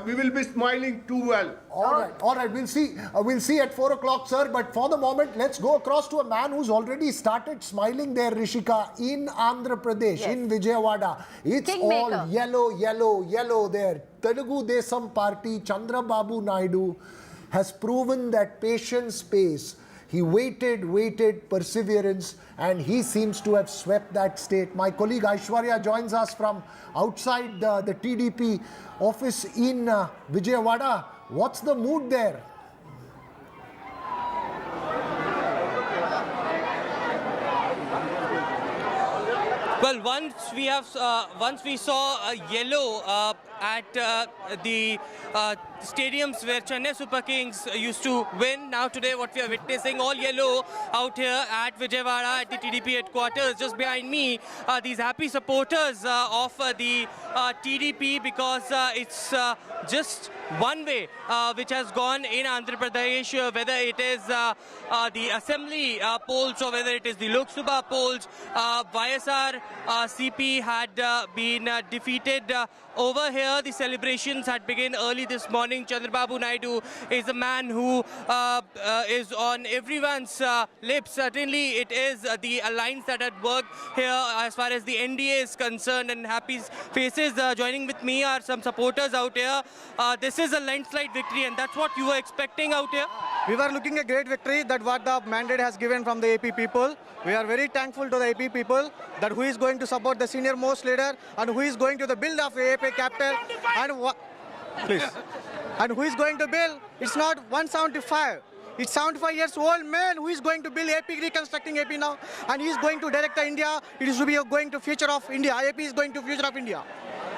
we will be smiling too well. All right. We'll see at 4 o'clock, sir. But for the moment, let's go across to a man who's already started smiling there, Rishika, in Andhra Pradesh, in Vijayawada. It's all yellow there. Telugu Desam Party, Chandrababu Naidu has proven that patience pays. He waited, perseverance, and he seems to have swept that state. My colleague Aishwarya joins us from outside the TDP office in Vijayawada. What's the mood there? Well, once we saw yellow at the stadiums where Chennai Super Kings used to win. Now today what we are witnessing, all yellow out here at Vijayawada at the TDP headquarters. Just behind me, these happy supporters of the TDP, because it's just one way which has gone in Andhra Pradesh, whether it is the Assembly polls or whether it is the Lok Sabha polls. YSRCP had been defeated over here. The celebrations had begun early this morning. Chandrababu Naidu is a man who is on everyone's lips. Certainly it is the alliance that had worked here as far as the NDA is concerned, and happy faces. Joining with me are some supporters out here. This is a landslide victory, and that's what you were expecting out here? We were looking at a great victory, that what the mandate has given from the AP people. We are very thankful to the AP people that who is going to support the senior most leader and who is going to the build of the AP capital and who is going to build. It's not 175. It's 75 years old man who is going to build AP, reconstructing AP now, and he is going to direct the India. It is to be going to future of India. AP is going to future of India.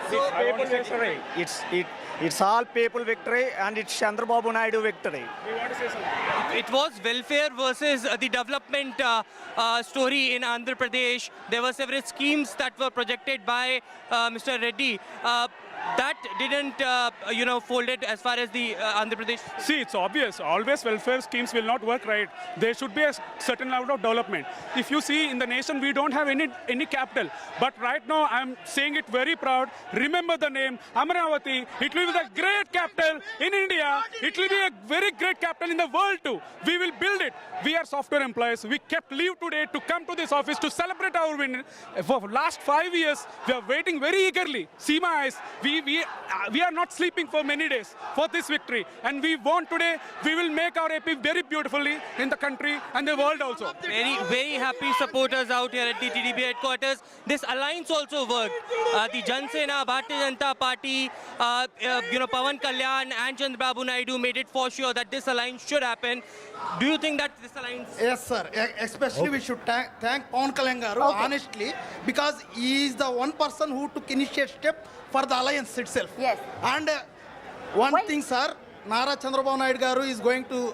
So people victory. It's all people victory, and it's Chandrababu Naidu victory. We want to say something. It was welfare versus the development story in Andhra Pradesh. There were several schemes that were projected by Mr. Reddy. That didn't, folded as far as the Andhra Pradesh. See, it's obvious. Always welfare schemes will not work right. There should be a certain level of development. If you see in the nation, we don't have any capital. But right now, I'm saying it very proud. Remember the name, Amaravati. It will be the great capital in India. It will be a very great capital in the world too. We will build it. We are software employees. We kept leave today to come to this office to celebrate our win. For the last 5 years, we are waiting very eagerly. See my eyes. We are not sleeping for many days for this victory, and we want today. We will make our AP very beautifully in the country and the world also. Very happy supporters out here at the TDP headquarters. This alliance also worked. The Sena, Bharatiya Janata Party, Pawan, Kalyan and Chandrababu Naidu made it for sure that this alliance should happen. Do you think that this alliance? Yes, sir. Especially we should thank Pawan Kalyan garu, honestly, because he is the one person who took initiative step for the alliance itself. Yes. And one thing, sir, Nara Chandrababu Naidu garu is going to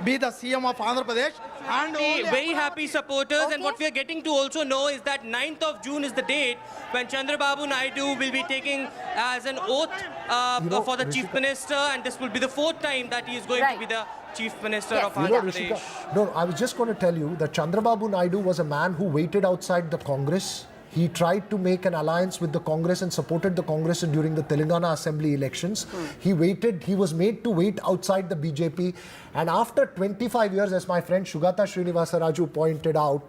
be the CM of Andhra Pradesh. absolutely very happy supporters. And what we are getting to also know is that 9th of June is the date when Chandrababu Naidu will be taking as an oath for the Chief Minister, and this will be the 4th time that he is going to be the Chief Minister of Andhra Pradesh. No, I was just going to tell you that Chandrababu Naidu was a man who waited outside the Congress. He tried to make an alliance with the Congress and supported the Congress during the Telangana Assembly elections. He was made to wait outside the BJP. And after 25 years, as my friend Shugata Srinivasa Raju pointed out,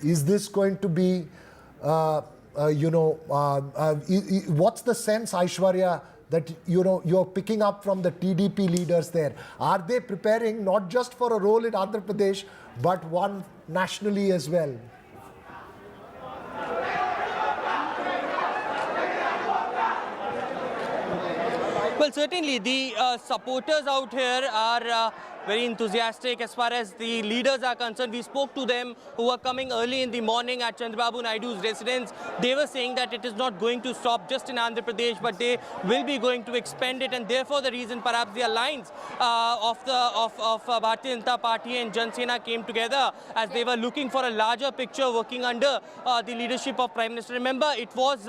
is this going to be, what's the sense, Aishwarya, that you're picking up from the TDP leaders there? Are they preparing not just for a role in Andhra Pradesh, but one nationally as well? Well, certainly the supporters out here are very enthusiastic as far as the leaders are concerned. We spoke to them who were coming early in the morning at Chandrababu Naidu's residence. They were saying that it is not going to stop just in Andhra Pradesh, but they will be going to expand it, and therefore the reason perhaps the alliance of Bharatiya Janata Party and Sena came together as they were looking for a larger picture working under the leadership of Prime Minister. Remember, it was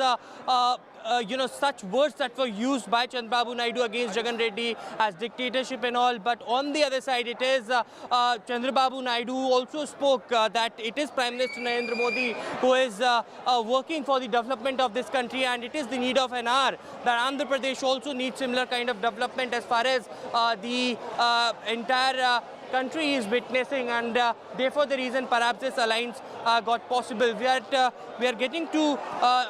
such words that were used by Chandrababu Naidu against Jagan Reddy as dictatorship and all. But on the other side, it is Chandrababu Naidu who also spoke that it is Prime Minister Narendra Modi who is working for the development of this country, and it is the need of an hour that Andhra Pradesh also needs similar kind of development as far as the entire country is witnessing, and therefore the reason perhaps this alliance got possible. We are getting to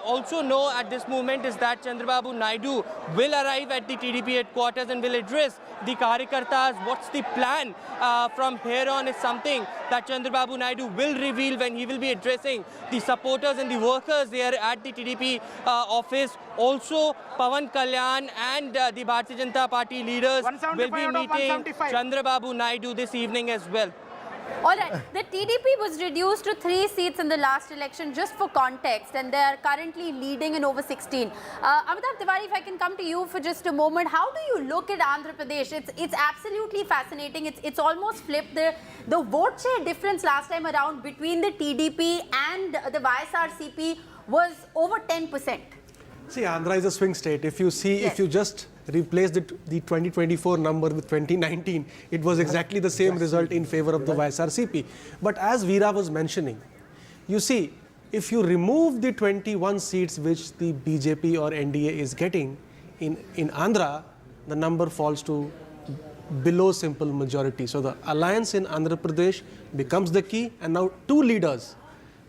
also know at this moment is that Chandrababu Naidu will arrive at the TDP headquarters and will address the Karyakartas. What's the plan from here on is something that Chandrababu Naidu will reveal when he will be addressing the supporters and the workers there at the TDP office. Also, Pawan, Kalyan and the Bharatiya Janata Party leaders will be meeting Chandrababu Naidu this evening as well. All right, the TDP was reduced to 3 seats in the last election, just for context, and they are currently leading in over 16. Amitabh Tiwari, if I can come to you for just a moment, how do you look at Andhra Pradesh? It's absolutely fascinating. It's almost flipped. The vote share difference last time around between the TDP and the YSRCP was over 10%. See, Andhra is a swing state. If you see, if you just replace the 2024 number with 2019, it was exactly the same result in favor of the YSRCP. But as Veera was mentioning, you see, if you remove the 21 seats which the BJP or NDA is getting in Andhra, the number falls to below simple majority. So the alliance in Andhra Pradesh becomes the key, and now 2 leaders.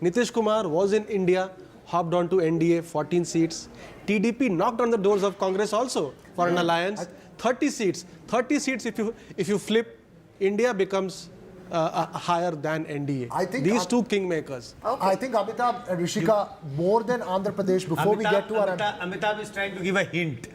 Nitish Kumar was in India, hopped on to NDA, 14 seats. TDP knocked on the doors of Congress also for an alliance. 30 seats. 30 seats, if you flip, India becomes higher than NDA. I think these 2 kingmakers. Okay. I think Amitabh and Rishika, more than Andhra Pradesh, before we get to our... Amitabh is trying to give a hint.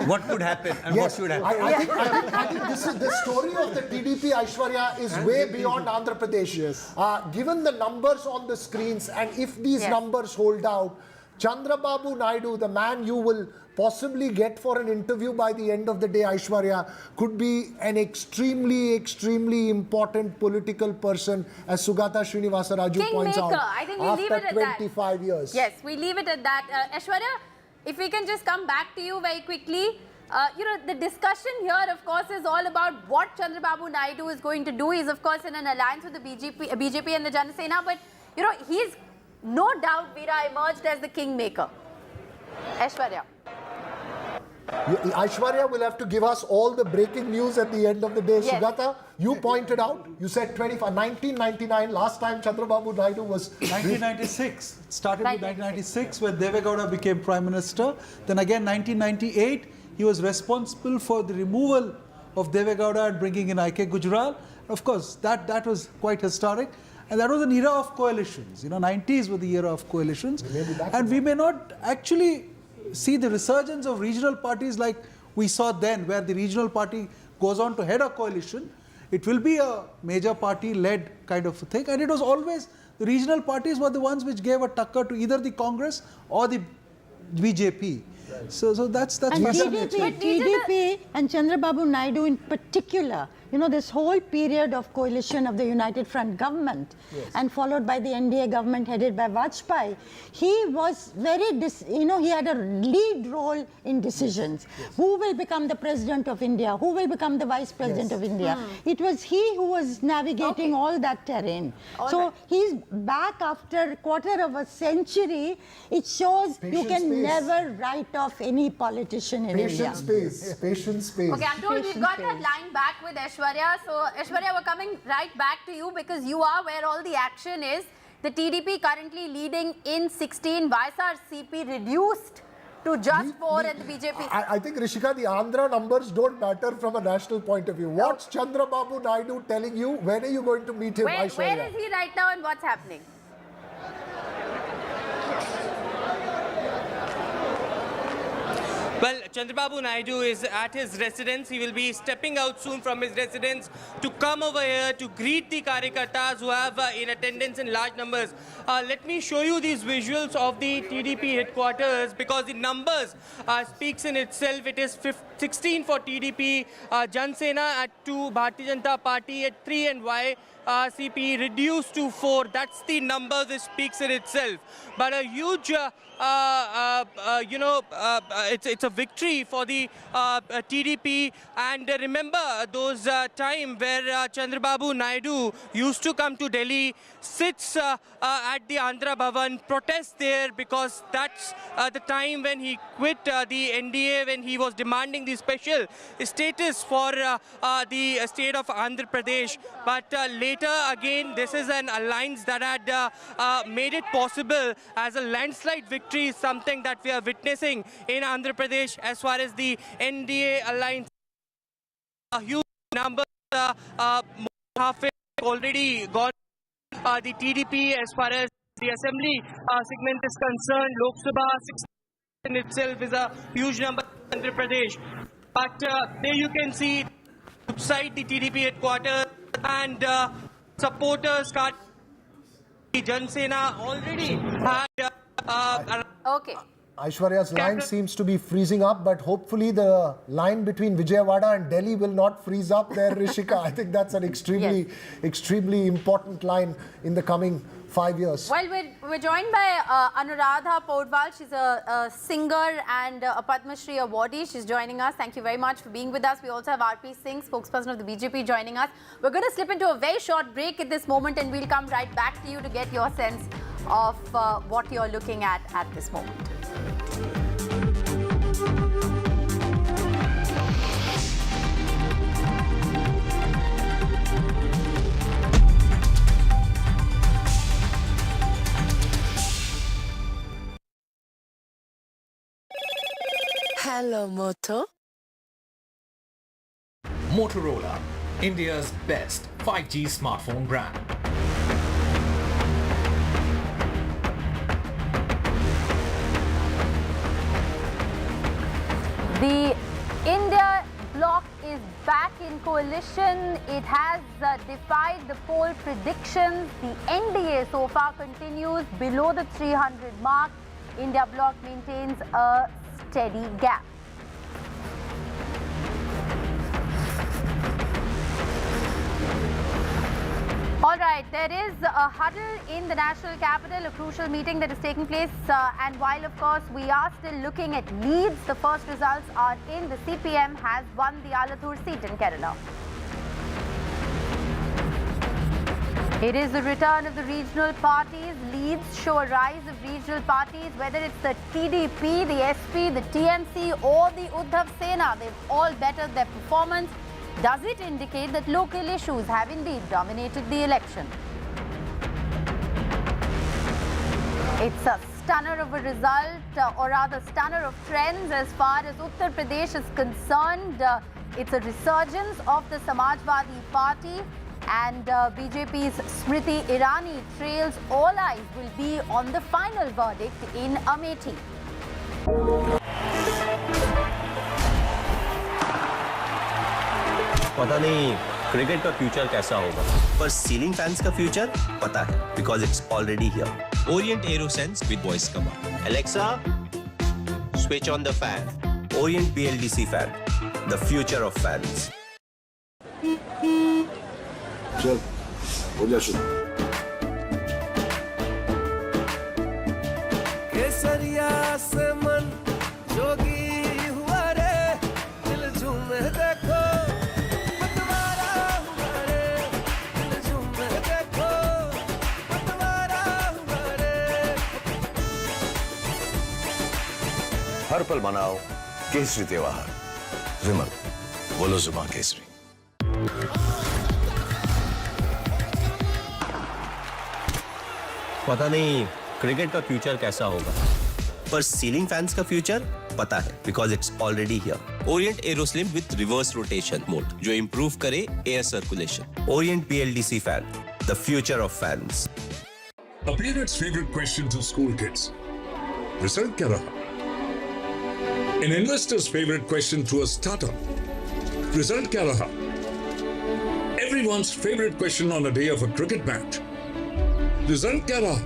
What could happen and what should happen. I think this is the story of the TDP, Aishwarya, is way beyond Andhra Pradesh. Yes. Given the numbers on the screens, and if these numbers hold out, Chandrababu Naidu, the man you will possibly get for an interview by the end of the day, Aishwarya, could be an extremely, extremely important political person, as Sugata Srinivasa Raju points out, I think we leave it at 25 years. Yes, we leave it at that. Aishwarya, if we can just come back to you very quickly. The discussion here, of course, is all about what Chandrababu Naidu is going to do. He's, of course, in an alliance with the BJP and the Jana Sena, but, he's no doubt, Veera, emerged as the kingmaker. Aishwarya. Aishwarya will have to give us all the breaking news at the end of the day. Yes. Sugata, you pointed out, you said 1999, last time Chandrababu Naidu was... 1996. It started with 1996 when Deve Gowda became Prime Minister. Then again 1998, he was responsible for the removal of Deve Gowda and bringing in I.K. Gujral. Of course, that was quite historic. And that was an era of coalitions. 90s were the era of coalitions. And we may not actually see the resurgence of regional parties like we saw then, where the regional party goes on to head a coalition. It will be a major party-led kind of a thing. And it was always, the regional parties were the ones which gave a tucker to either the Congress or the BJP. So that's and fascinating. TDP and Chandrababu Naidu in particular, you know, this whole period of coalition of the United Front government and followed by the NDA government headed by Vajpayee, he was very, he had a lead role in decisions. Who will become the president of India? Who will become the vice president of India? It was he who was navigating all that terrain. He's back after a quarter of a century. It shows you can never write off any politician in India. Patience space. Okay, I'm told we've got that line back with Aishwarya. So Aishwarya, we're coming right back to you because you are where all the action is. The TDP currently leading in 16, YSRCP reduced to just 4 and the BJP. I think, Rishika, the Andhra numbers don't matter from a national point of view. What's Chandrababu Naidu telling you? When are you going to meet him, Aishwarya? Where is he right now and what's happening? Well, Chandrababu Naidu is at his residence. He will be stepping out soon from his residence to come over here to greet the Karyakartas who have in attendance in large numbers. Let me show you these visuals of the TDP headquarters because the numbers speaks in itself. It is 16 for TDP, Sena at 2, Bharatiya Janata Party at 3 and YSRCP reduced to 4. That's the number that speaks in itself. But a huge it's a victory for the TDP. And remember those time where Chandrababu Naidu used to come to Delhi, sits at the Andhra Bhavan, protest there because that's the time when he quit the NDA, when he was demanding the special status for the state of Andhra Pradesh. But later again, this is an alliance that had made it possible as a landslide victory, something that we are witnessing in Andhra Pradesh as far as the NDA alliance. A huge number, half already gone. The TDP as far as the Assembly segment is concerned, Lok Sabha 16 in itself is a huge number in Andhra Pradesh. But there you can see outside the TDP headquarters and supporters, Sena already had okay. Aishwarya's line seems to be freezing up, but hopefully the line between Vijayawada and Delhi will not freeze up there, Rishika. I think that's an extremely important line in the coming 5 years. Well, we're joined by Anuradha Podwal. She's a singer and a Padma Shri awardee. She's joining us. Thank you very much for being with us. We also have RP Singh, spokesperson of the BJP, joining us. We're going to slip into a very short break at this moment and we'll come right back to you to get your sense of what you're looking at this moment. Hello, Moto. Motorola, India's best 5G smartphone brand. The India bloc is back in coalition. It has defied the poll predictions. The NDA so far continues below the 300 mark. India bloc maintains a steady gap. All right, there is a huddle in the national capital, a crucial meeting that is taking place. And while, of course, we are still looking at leads, the first results are in. The CPM has won the Alathur seat in Kerala. It is the return of the regional parties. Leads show a rise of regional parties, whether it's the TDP, the SP, the TMC or the Uddhav Sena. They've all bettered their performance. Does it indicate that local issues have indeed dominated the election? It's a stunner of a result, or rather stunner of trends as far as Uttar Pradesh is concerned. It's a resurgence of the Samajwadi Party, and BJP's Smriti Irani trails. All eyes will be on the final verdict in Amethi. पता नहीं cricket का future कैसा होगा, पर ceiling fans का future पता है, because it's already here. Orient Aero Sense with voice command. Alexa, Switch on the fan. Orient BLDC fan. The future of fans. चल हो जा शुरू केसरिया से मन जोगी हुआ रे दिल झूमे देखो पतवारा हुआ रे दिल झूमे देखो पतवारा हुआ रे हर पल मनाओ केसरी त्योहार विमल बोलो जुबान केसरी पता नहीं क्रिकेट का फ्यूचर कैसा होगा पर सीलिंग फैंस का फ्यूचर पता है because it's already here Orient Aeroslim with reverse rotation mode जो इंप्रूव करे air circulation Orient BLDC fan the future of fans A parent's favorite question to school kids. Result क्या रहा? An investor's favorite question to a startup. Result क्या रहा? Everyone's favorite question on a day of a cricket match. Result क्या रहा?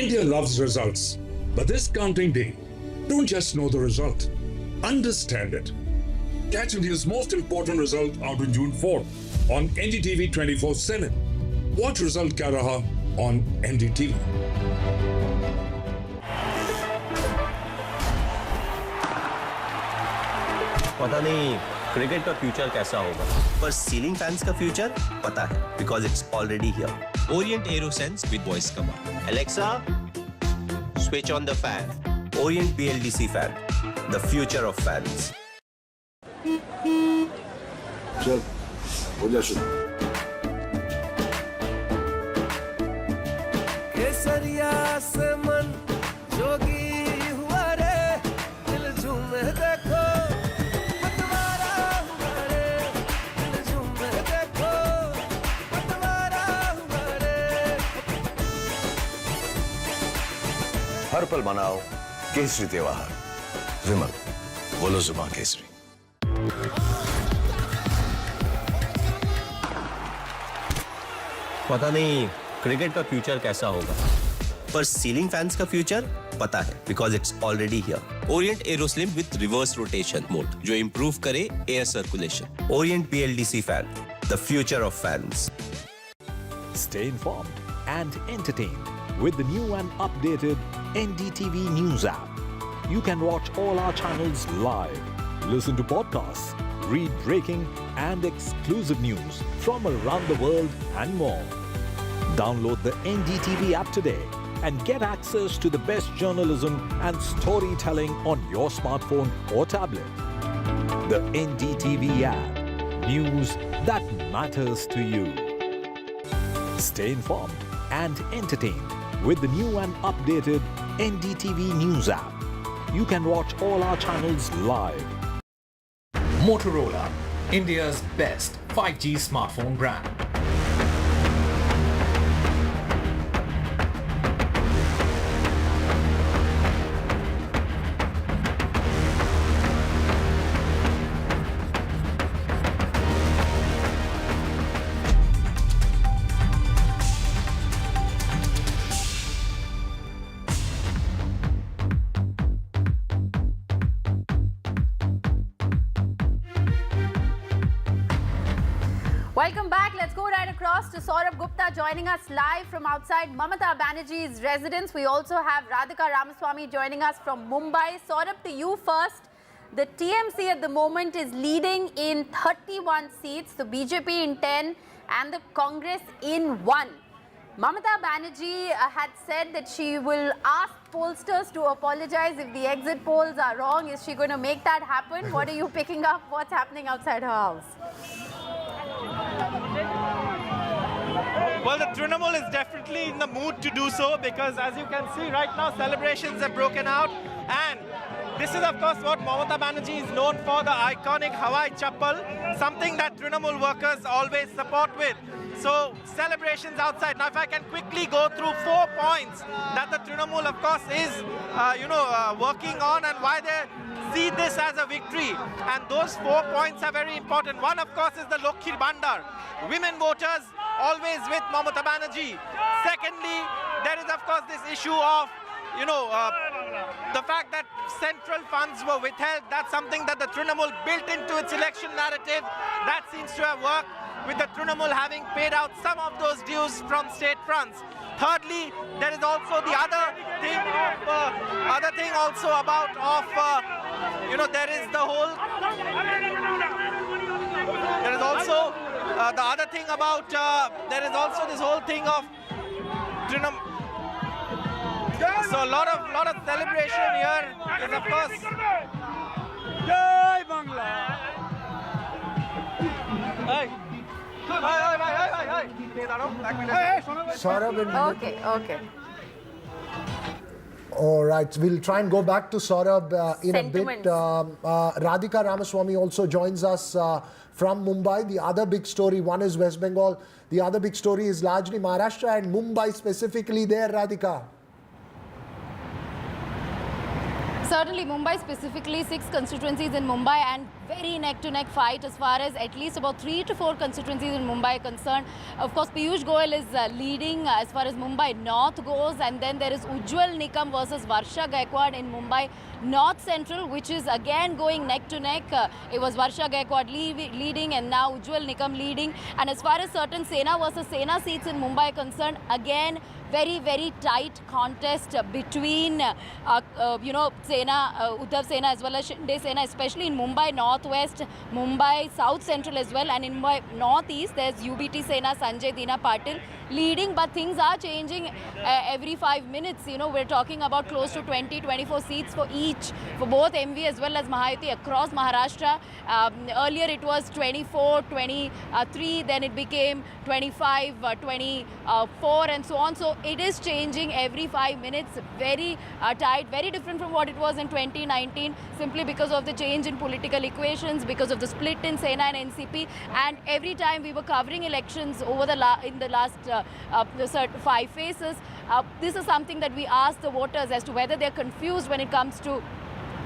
India loves results, but this counting day, don't just know the result, understand it. Catch India's most important result out on June 4th on NDTV 24/7. Watch Result Kya Raha on NDTV. पता नहीं cricket का future कैसा होगा पर ceiling fans का future पता है because it's already here Orient Aerosense with voice command Alexa switch on the fan Orient BLDC fan the future of fans चल हो जा शुरू केसरिया से मन जोगी हुआ रे दिल झूमे देखो पतवारा हुआ रे दिल झूमे देखो पतवारा हुआ रे हर पल मनाओ केसरी त्योहार विमल बोलो जुबान केसरी पता नहीं क्रिकेट का फ्यूचर कैसा होगा पर सीलिंग फैंस का फ्यूचर पता है because it's already here Orient Aeroslim with reverse rotation mode जो इंप्रूव करे air circulation Orient BLDC fan the future of fans Stay informed and entertained with the new and updated NDTV News app. You can watch all our channels live, listen to podcasts, read breaking and exclusive news from around the world and more. Download the NDTV app today and get access to the best journalism and storytelling on your smartphone or tablet. The NDTV app. News that matters to you. Stay informed and entertained with the new and updated NDTV News app. You can watch all our channels live. Motorola, India's best 5G smartphone brand. Welcome back. Let's go right across to Saurabh Gupta joining us live from outside Mamata Banerjee's residence. We also have Radhika Ramaswamy joining us from Mumbai. Saurabh, to you first. The TMC at the moment is leading in 31 seats, the BJP in 10 and the Congress in 1. Mamata Banerjee had said that she will ask pollsters to apologize if the exit polls are wrong. Is she going to make that happen? What are you picking up? What's happening outside her house? Well, the Trinamool is definitely in the mood to do so because as you can see right now, celebrations have broken out. And this is, of course, what Mamata Banerjee is known for, the iconic Hawai Chappal, something that Trinamool workers always support with. So, celebrations outside. Now, if I can quickly go through 4 points that the Trinamool, of course, is, working on and why they see this as a victory. And those 4 points are very important. One, of course, is the Lokhir Bandar. Women voters always with Mamata Banerjee. Secondly, there is, of course, this issue of the fact that central funds were withheld, that's something that the Trinamool built into its election narrative. That seems to have worked, with the Trinamool having paid out some of those dues from state funds. Thirdly, there is also the other thing there is the whole. There is also the other thing about. There is also this whole thing of Trinamool. So a lot of celebration here is of course. Jai Bangla. Hey. Okay. All right, we'll try and go back to Saurabh in a bit. Radhika Ramaswamy also joins us from Mumbai. The other big story, one is West Bengal. The other big story is largely Maharashtra and Mumbai specifically there, Radhika. Certainly, Mumbai specifically, 6 constituencies in Mumbai and very neck-to-neck fight as far as at least about 3 to 4 constituencies in Mumbai are concerned. Of course, Piyush Goyal is leading as far as Mumbai North goes, and then there is Ujjwal Nikam versus Varsha Gaikwad in Mumbai North Central, which is again going neck-to-neck. It was Varsha Gaikwad leading and now Ujjwal Nikam leading. And as far as certain Sena versus Sena seats in Mumbai are concerned, again, very tight contest between, Sena, Uddhav Sena as well as Shinde Sena, especially in Mumbai Northwest, Mumbai South Central as well, and in Mumbai Northeast, there's UBT Sena, Sanjay Dina Patil leading, but things are changing every 5 minutes. We're talking about close to 20-24 seats for each, for both MV as well as Mahayuti across Maharashtra. Earlier it was 24, 23, then it became 25, 24 and so on. So it is changing every 5 minutes, very tight, very different from what it was in 2019, simply because of the change in political equations, because of the split in Sena and NCP. And every time we were covering elections over in the last 5 phases, this is something that we asked the voters as to whether they're confused when it comes to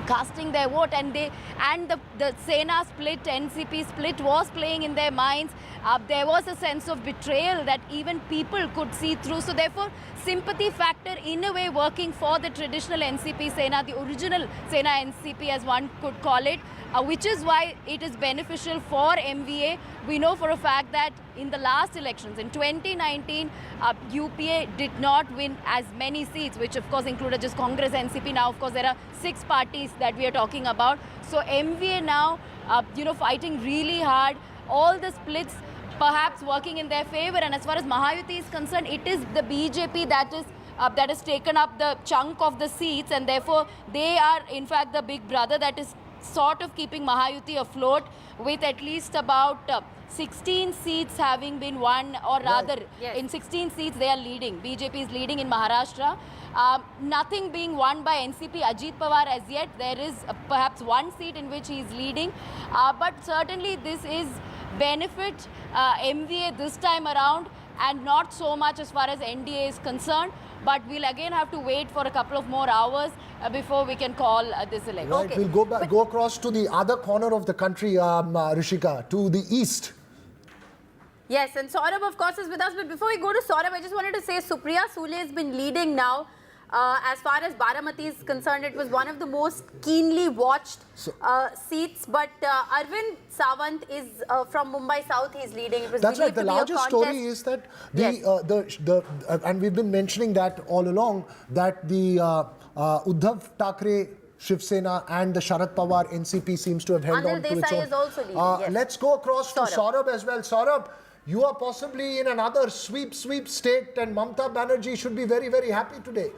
casting their vote, and the Sena split, NCP split was playing in their minds. There was a sense of betrayal that even people could see through. So therefore, sympathy factor in a way working for the traditional NCP Sena, the original Sena NCP as one could call it, which is why it is beneficial for MVA. We know for a fact that in the last elections, in 2019, UPA did not win as many seats, which of course included just Congress, NCP. Now, of course, there are 6 parties that we are talking about. So MVA now, fighting really hard, all the splits perhaps working in their favor. And as far as Mahayuti is concerned, it is the BJP that has taken up the chunk of the seats, and therefore they are in fact the big brother that is sort of keeping Mahayuti afloat, with at least about 16 seats having been won, or rather in 16 seats they are leading. BJP is leading in Maharashtra. Nothing being won by NCP Ajit Pawar as yet. There is perhaps 1 seat in which he is leading, but certainly this is benefit MVA this time around, and not so much as far as NDA is concerned. But we'll again have to wait for a couple of more hours before we can call this election. Right, okay. We'll go across to the other corner of the country, Rishika, to the east. Yes, and Saurabh, of course, is with us. But before we go to Saurabh, I just wanted to say Supriya Sule has been leading now. As far as Baramati is concerned, it was one of the most keenly watched seats. But Arvind Sawant is from Mumbai South. He's leading. It was That's right. The largest story is that and we've been mentioning that all along, that the Uddhav Thackeray Shiv Sena and the Sharad Pawar NCP seems to have held on to its own. Is also leading, Let's go across to Saurabh as well. Saurabh, you are possibly in another sweep state, and Mamata Banerjee should be very, very happy today.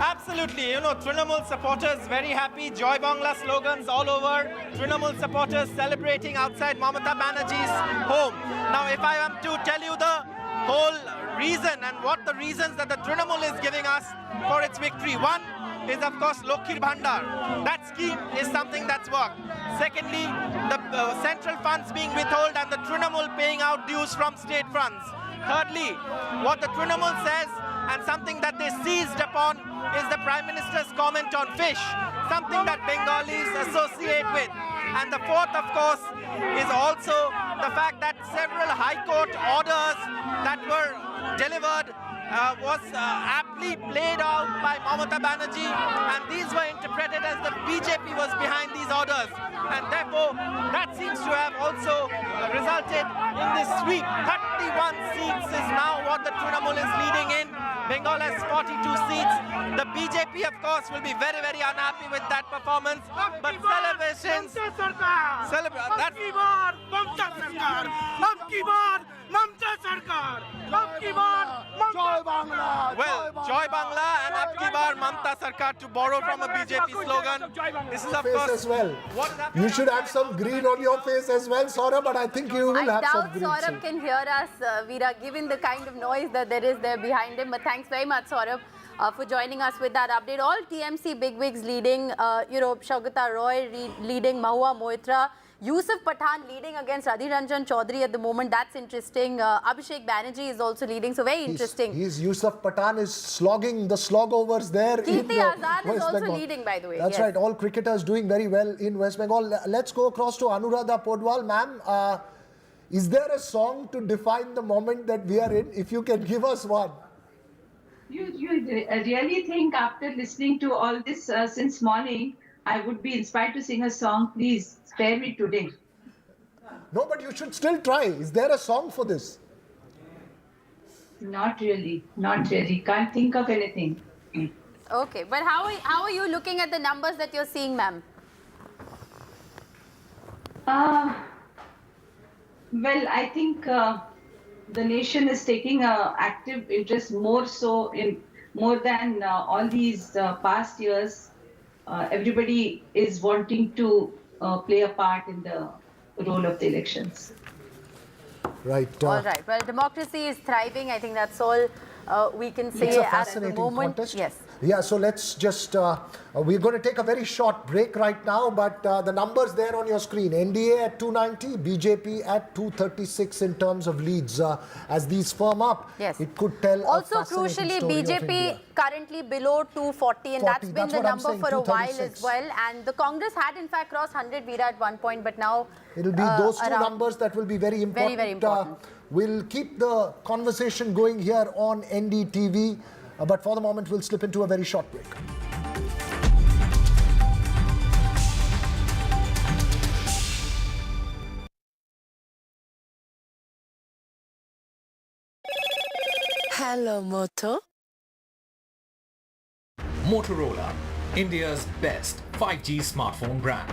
Absolutely, Trinamool supporters very happy. Joy Bangla slogans all over. Trinamool supporters celebrating outside Mamata Banerjee's home. Now, if I am to tell you the whole reason and what the reasons that the Trinamool is giving us for its victory. One is, of course, Lokhir Bhandar. That scheme is something that's worked. Secondly, the central funds being withheld and the Trinamool paying out dues from state funds. Thirdly, what the Trinamool says And something that they seized upon is the Prime Minister's comment on fish, something that Bengalis associate with. And the fourth, of course, is also the fact that several High Court orders that were delivered was aptly played out by Mamata Banerjee, and these were interpreted as the BJP was behind these orders, and therefore that seems to have also resulted in this sweep. 31 seats is now what the Trinamool is leading in. Bengal has 42 seats. The BJP, of course, will be very, very unhappy with that performance, but celebrations... Well, Joy Bangla and Abki Bar Mamta Sarkar, to borrow from a BJP slogan. This is, of course, as well. You should have some green on your face as well, Saurabh, but I think you will have some green. I doubt Saurabh can hear us, Veera, given the kind of noise that there is there behind him. But thanks very much, Saurabh, for joining us with that update. All TMC bigwigs leading, Shaugata Roy leading, Mahua Moitra, Yusuf Pathan leading against Radhi Ranjan Chaudhary at the moment. That's interesting. Abhishek Banerjee is also leading, so very interesting. Yusuf Pathan is slogging the slogovers there. Kirti Azad is also leading, by the way. That's right. All cricketers doing very well in West Bengal. Let's go across to Anuradha Podwal. Ma'am, is there a song to define the moment that we are in? If you can give us one. You really think after listening to all this since morning, I would be inspired to sing a song? Please spare me today. No, but you should still try. Is there a song for this? Not really. Not really. Can't think of anything. Okay, but how are you looking at the numbers that you're seeing, ma'am? Well, I think the nation is taking an active interest more than all these past years. Everybody is wanting to play a part in the role of the elections. Right. All right. Well, democracy is thriving. I think that's all we can say it's a at fascinating the moment. Contest. Yes. Yeah, so let's just, we're going to take a very short break right now, but the numbers there on your screen, NDA at 290, BJP at 236 in terms of leads. As these firm up, yes, it could tell also a fascinating crucially, story of BJP India. currently below 240, and that's been the number for a while as well. And the Congress had in fact crossed 100, Veera, at one point, but now it'll be those two numbers that will be very important. Very, very important. We'll keep the conversation going here on NDTV, but for the moment, we'll slip into a very short break. Hello, Moto. Motorola, India's best 5G smartphone brand.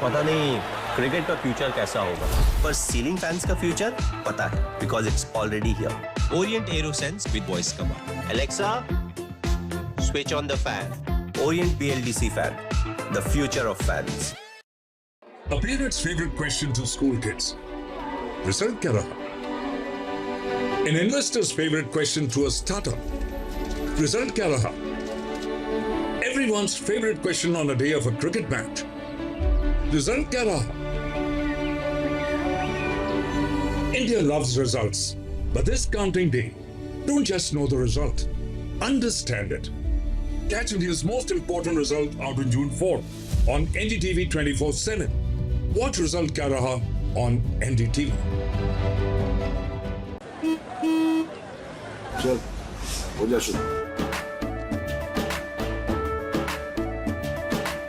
पता नहीं cricket का future कैसा होगा, पर ceiling fans का future पता है, because it's already here. Orient AeroSense with voice command. Alexa, switch on the fan. Orient BLDC fan, the future of fans. A parent's favorite question to school kids. Result kya raha? An investor's favorite question to a startup. Result kya raha? Everyone's favorite question on a day of a cricket match. Result kya raha? India loves results, but this counting day, don't just know the result, understand it. Catch India's most important result out on June 4th on NDTV 24/7. Watch Result Kya Raha on NDTV. चल हो जा शुरू.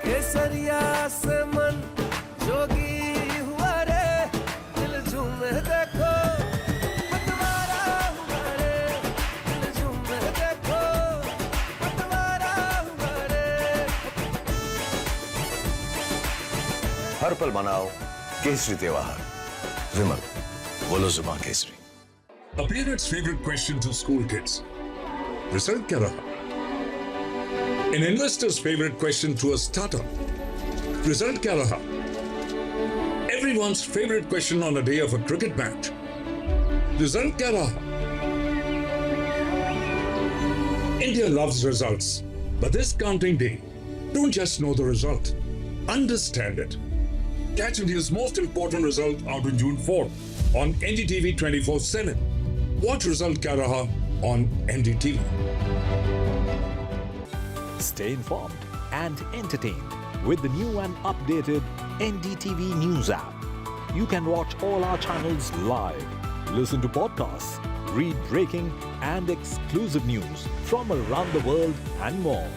केसरिया से मन जोगी हुआ रे, दिल झूमे देखो, पतवारा हुआ रे, दिल झूमे देखो, पतवारा हुआ रे. हर पल मनाओ केसरी त्योहार. विमल, बोलो जुबान Kesari. A parent's favorite question to school kids. Result kya raha? An investor's favorite question to a startup. Result kya raha? Everyone's favorite question on a day of a cricket match. Result kya raha? India loves results, but this counting day, don't just know the result, understand it. Catch India's most important result out on June 4th on NDTV 24/7. Watch Result Kya Raha on NDTV. Stay informed and entertained with the new and updated NDTV News app. You can watch all our channels live, listen to podcasts, read breaking and exclusive news from around the world and more.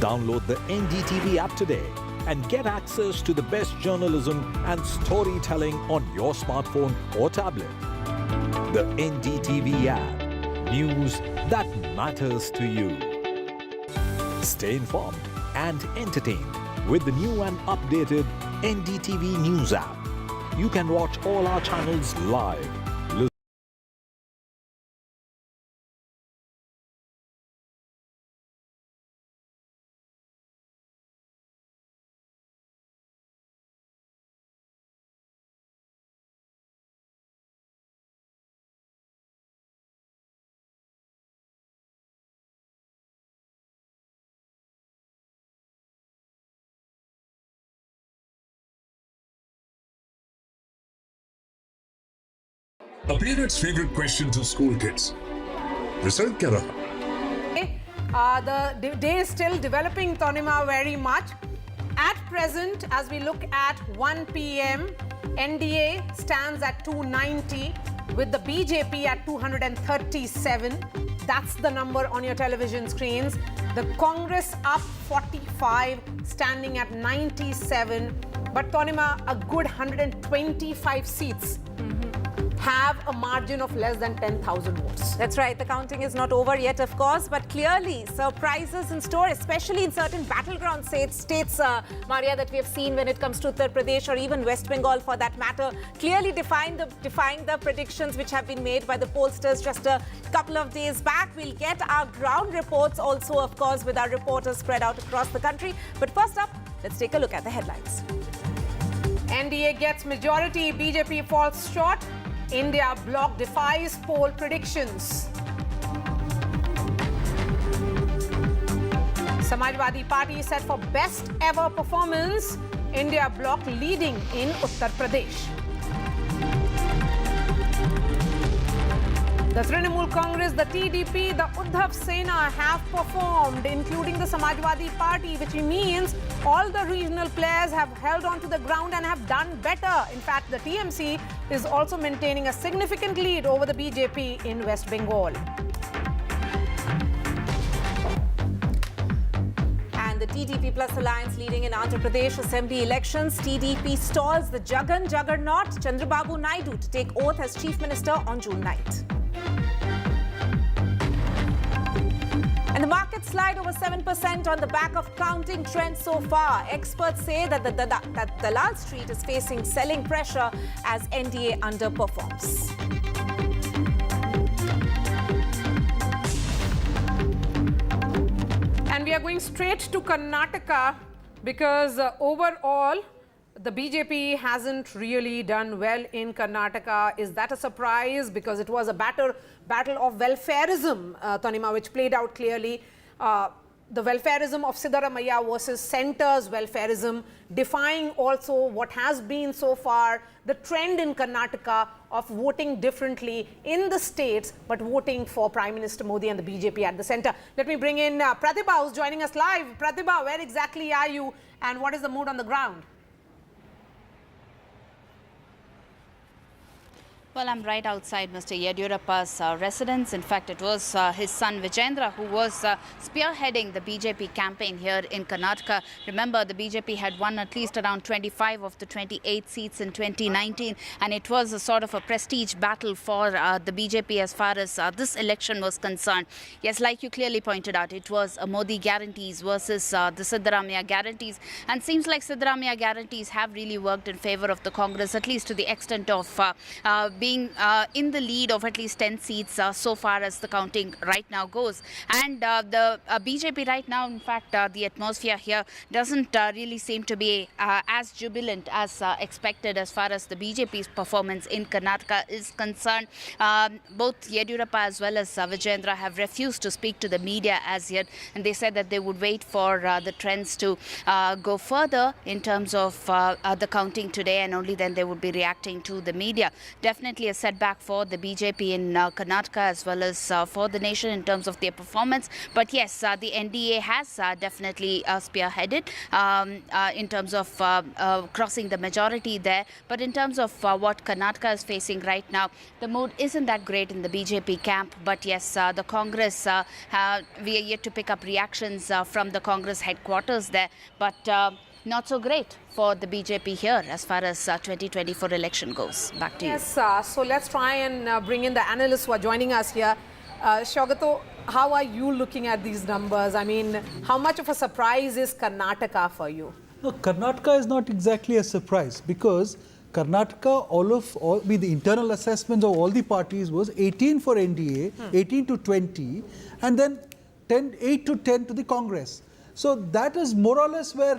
Download the NDTV app today and get access to the best journalism and storytelling on your smartphone or tablet. The NDTV app. News that matters to you. Stay informed and entertained with the new and updated NDTV News app. You can watch all our channels live. A parent's favorite question to school kids. Result kya raha? The day is still developing, Tanima, very much. At present, as we look at 1 p.m., NDA stands at 290 with the BJP at 237. That's the number on your television screens. The Congress up 45, standing at 97. But Tanima, a good 125 seats have a margin of less than 10,000 votes. That's right. The counting is not over yet, of course, but clearly surprises in store, especially in certain battleground states, Maria, that we have seen when it comes to Uttar Pradesh or even West Bengal for that matter, clearly defying the predictions which have been made by the pollsters just a couple of days back. We'll get our ground reports also, of course, with our reporters spread out across the country. But first up, let's take a look at the headlines. NDA gets majority, BJP falls short. India bloc defies poll predictions. Samajwadi Party set for best ever performance. India bloc leading in Uttar Pradesh. The Trinamool Congress, the TDP, the Uddhav Sena have performed, including the Samajwadi Party, which means all the regional players have held on to the ground and have done better. In fact, the TMC is also maintaining a significant lead over the BJP in West Bengal. And the TDP Plus Alliance leading in Andhra Pradesh Assembly elections. TDP stalls the Jagan juggernaut Chandrababu Naidu to take oath as Chief Minister on June 9th. And the market slide over 7% on the back of counting trends so far. Experts say that that Dalal Street is facing selling pressure as NDA underperforms. And we are going straight to Karnataka because overall, the BJP hasn't really done well in Karnataka. Is that a surprise? Because it was a battle of welfarism, Tanima, which played out clearly. The welfarism of Siddaramaiah versus centre's welfarism, defying also what has been so far the trend in Karnataka of voting differently in the states, but voting for Prime Minister Modi and the BJP at the centre. Let me bring in Pratibha, who's joining us live. Pratibha, where exactly are you and what is the mood on the ground? Well, I'm right outside Mr. Yediyurappa's residence. In fact, it was his son Vijendra who was spearheading the BJP campaign here in Karnataka. Remember, the BJP had won at least around 25 of the 28 seats in 2019, and it was a sort of a prestige battle for the BJP as far as this election was concerned. Yes, like you clearly pointed out, it was a Modi guarantees versus the Siddaramaiah guarantees, and seems like Siddaramaiah guarantees have really worked in favor of the Congress, at least to the extent of being in the lead of at least 10 seats so far as the counting right now goes. And the BJP right now, in fact, the atmosphere here doesn't really seem to be as jubilant as expected as far as the BJP's performance in Karnataka is concerned. Both Yediyurappa as well as Vijayendra have refused to speak to the media as yet, and they said that they would wait for the trends to go further in terms of the counting today, and only then they would be reacting to the media. Definitely a setback for the BJP in Karnataka as well as for the nation in terms of their performance. But yes, the NDA has definitely spearheaded in terms of crossing the majority there. But in terms of what Karnataka is facing right now, the mood isn't that great in the BJP camp. But yes, the Congress, we are yet to pick up reactions from the Congress headquarters there. But not so great for the BJP here as far as 2024 election goes. Back to you. Yes, so let's try and bring in the analysts who are joining us here. Shogato, how are you looking at these numbers? I mean, how much of a surprise is Karnataka for you? No, Karnataka is not exactly a surprise, because Karnataka, the internal assessments of all the parties was 18 for NDA, 18 to 20, and then 8 to 10 to the Congress. So that is more or less where,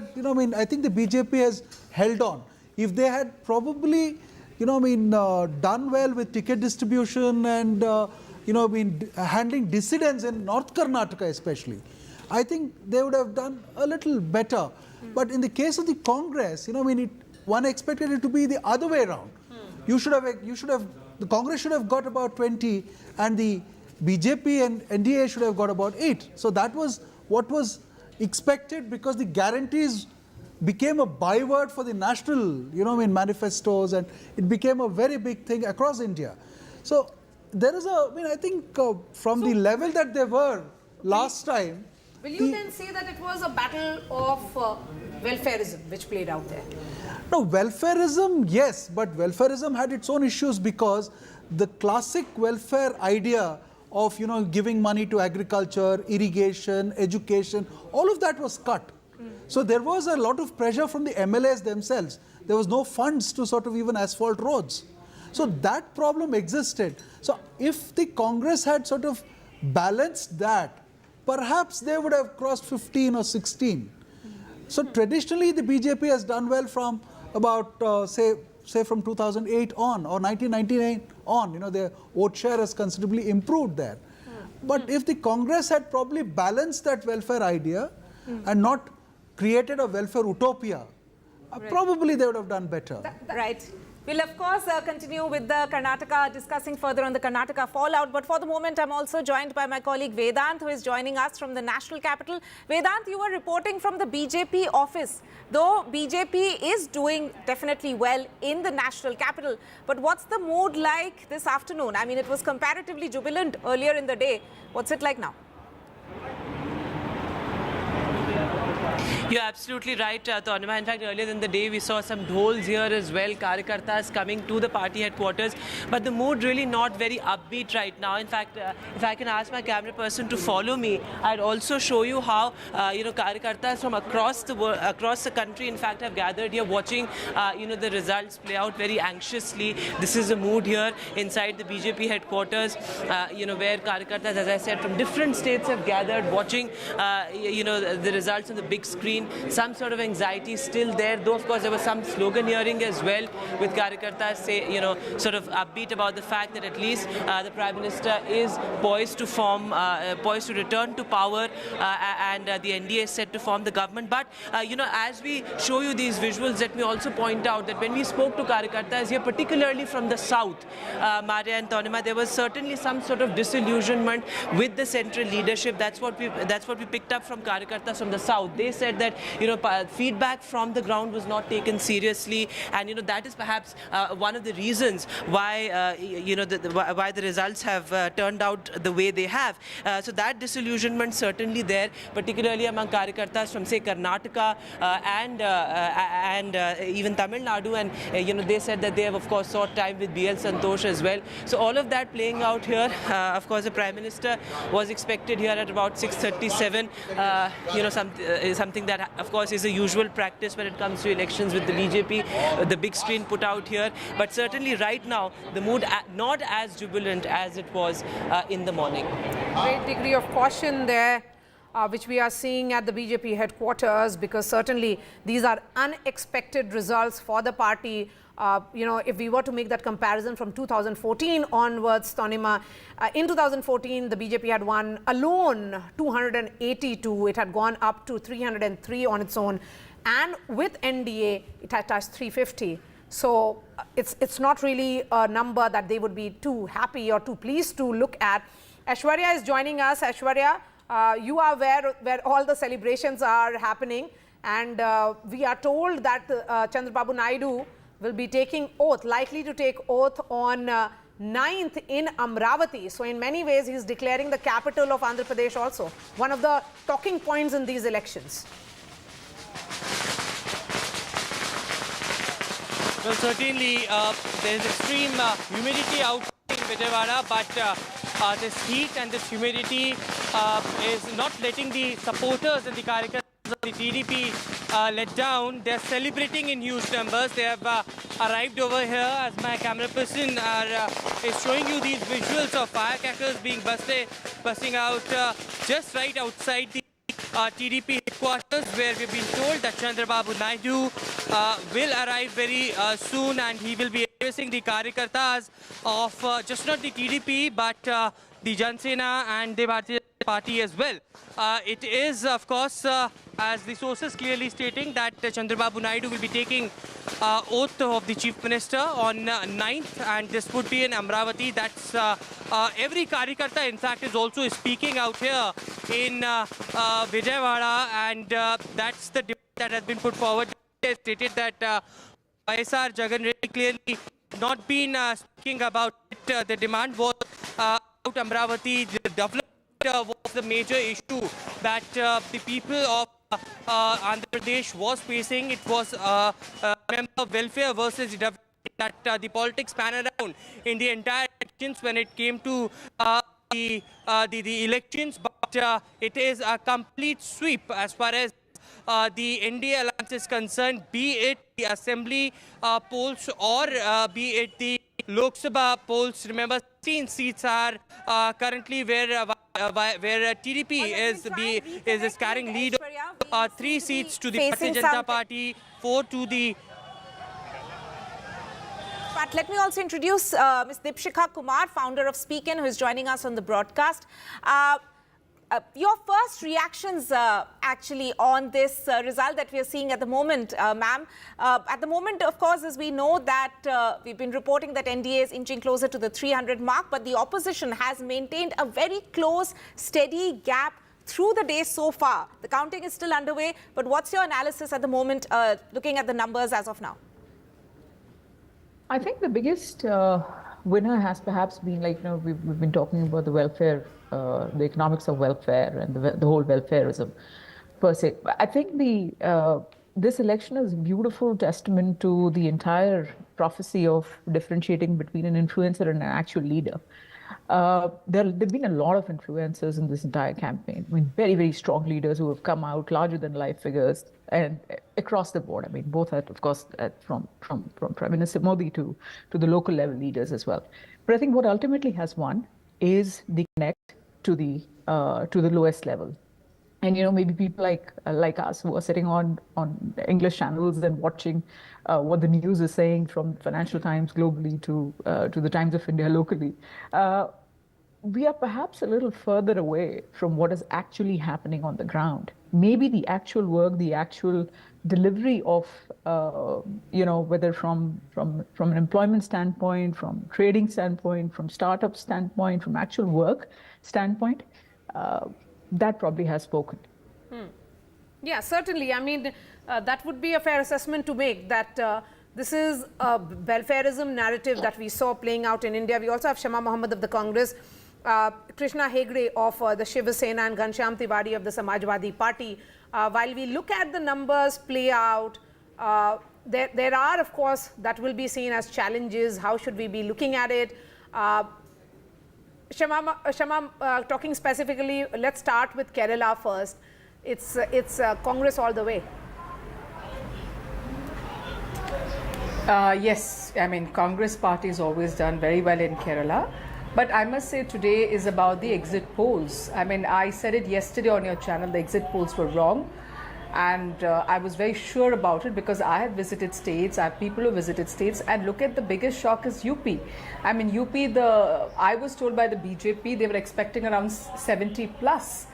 I think the BJP has held on. If they had probably, done well with ticket distribution and, handling dissidents in North Karnataka especially, I think they would have done a little better. But in the case of the Congress, one expected it to be the other way around. The Congress should have got about 20, and the BJP and NDA should have got about 8. So that was what was expected, because the guarantees became a byword for the national, manifestos, and it became a very big thing across India. So there is I think from the level that they were last time. Will you then say that it was a battle of welfarism which played out there? No, welfarism, yes, but welfarism had its own issues, because the classic welfare idea of giving money to agriculture, irrigation, education, all of that was cut. So there was a lot of pressure from the MLAs themselves. There was no funds to sort of even asphalt roads. So that problem existed. So if the Congress had sort of balanced that, perhaps they would have crossed 15 or 16. So traditionally the BJP has done well from about say from 2008 on, or 1999 on, their vote share has considerably improved there. But if the Congress had probably balanced that welfare idea and not created a welfare utopia, probably they would have done better. Right. We'll of course continue with the Karnataka, discussing further on the Karnataka fallout. But for the moment, I'm also joined by my colleague Vedant, who is joining us from the national capital. Vedant, you were reporting from the BJP office. Though BJP is doing definitely well in the national capital, but what's the mood like this afternoon? I mean, it was comparatively jubilant earlier in the day. What's it like now? You're absolutely right, Tanima. In fact, earlier in the day, we saw some dhols here as well, Karyakartas coming to the party headquarters. But the mood really not very upbeat right now. In fact, if I can ask my camera person to follow me, I'd also show you how, Karyakartas from across the country, in fact, have gathered here watching, the results play out very anxiously. This is the mood here inside the BJP headquarters, where Karyakartas, as I said, from different states have gathered watching, the results on the big screen. Some sort of anxiety still there, though of course there was some slogan hearing as well, with Karyakartas sort of upbeat about the fact that at least the Prime Minister is poised to return to power, and the NDA is set to form the government. But as we show you these visuals, let me also point out that when we spoke to Karyakartas here, particularly from the south, Maria and Tanima, there was certainly some sort of disillusionment with the central leadership. That's what we picked up from Karyakartas from the south. They said that feedback from the ground was not taken seriously, and that is perhaps one of the reasons why why the results have turned out the way they have. So that disillusionment certainly there, particularly among Karyakartas from say Karnataka and even Tamil Nadu, and they said that they have of course sought time with BL Santosh as well. So all of that playing out here. Of course, the Prime Minister was expected here at about 6:37. Something that That, of course, is a usual practice when it comes to elections with the BJP, the big screen put out here. But certainly right now, the mood not as jubilant as it was in the morning. Great degree of caution there, which we are seeing at the BJP headquarters, because certainly these are unexpected results for the party. If we were to make that comparison from 2014 onwards, Tanima, in 2014, the BJP had won alone 282. It had gone up to 303 on its own. And with NDA, it had touched 350. So it's not really a number that they would be too happy or too pleased to look at. Aishwarya is joining us. Aishwarya, you are where all the celebrations are happening. And we are told that Chandrababu Naidu will be taking oath, likely to take oath on 9th in Amravati. So in many ways, he's declaring the capital of Andhra Pradesh also. One of the talking points in these elections. Well, certainly there is extreme humidity out in Vijayawada, but this heat and this humidity is not letting the supporters and the Karyakartas of the TDP let down. They're celebrating in huge numbers. They have arrived over here, as my camera person is showing you these visuals of firecrackers being busting out just right outside the TDP headquarters, where we've been told that Chandrababu Naidu will arrive very soon, and he will be addressing the Karyakartas of just not the TDP but the Sena and the Bharatiya Party as well. It is, of course, as the sources clearly stating that Chandrababu Naidu will be taking oath of the Chief Minister on 9th, and this would be in Amravati. That's every Karyakarta, in fact, is also speaking out here in Vijayawada, and that's the debate that has been put forward. They stated that YSR Jagan really clearly not been speaking about it. The demand was out Amravati. The development was the major issue that the people of Andhra Pradesh was facing. It was member welfare versus the development that the politics pan around in the entire elections when it came to the elections. But it is a complete sweep as far as the NDA alliance is concerned, be it the Assembly polls or be it the Lok Sabha polls. Remember, 16 seats are currently where TDP is carrying lead. 3 seats to the Bharatiya Janata Party, 4 to the. But let me also introduce Ms. Dipshikha Kumar, founder of Speakin, who is joining us on the broadcast. Your first reactions actually on this result that we are seeing at the moment, ma'am. At the moment, of course, as we know that we've been reporting that NDA is inching closer to the 300 mark, but the opposition has maintained a very close, steady gap through the day so far. The counting is still underway, but what's your analysis at the moment, looking at the numbers as of now? I think the biggest winner has perhaps been, like, we've been talking about the welfare, the economics of welfare and the whole welfareism per se. I think this election is a beautiful testament to the entire prophecy of differentiating between an influencer and an actual leader. There have been a lot of influencers in this entire campaign. I mean, very, very strong leaders who have come out, larger than life figures, and across the board. I mean, both of course, from Prime Minister Modi to the local level leaders as well. But I think what ultimately has won is the connect to the lowest level. And maybe people like us who are sitting on English channels and watching what the news is saying, from Financial Times globally to the Times of India locally, we are perhaps a little further away from what is actually happening on the ground. Maybe the actual work, the actual delivery of, whether from an employment standpoint, from trading standpoint, from startup standpoint, from actual work standpoint, that probably has spoken. Yeah, certainly. I mean, that would be a fair assessment to make, that this is a welfareism narrative that we saw playing out in India. We also have Shama Mohammed of the Congress, Krishna Hegde of the Shiv Sena, and Ghanshyam Tiwari of the Samajwadi Party. While we look at the numbers play out, there are, of course, that will be seen as challenges. How should we be looking at it? Shama, talking specifically, let's start with Kerala first. it's Congress all the way. Yes, I mean, Congress party has always done very well in Kerala. But I must say today is about the exit polls. I mean, I said it yesterday on your channel, the exit polls were wrong. And I was very sure about it because I have visited states, I have people who visited states, and look at the biggest shock is UP. I mean, UP, I was told by the BJP, they were expecting around 70 plus.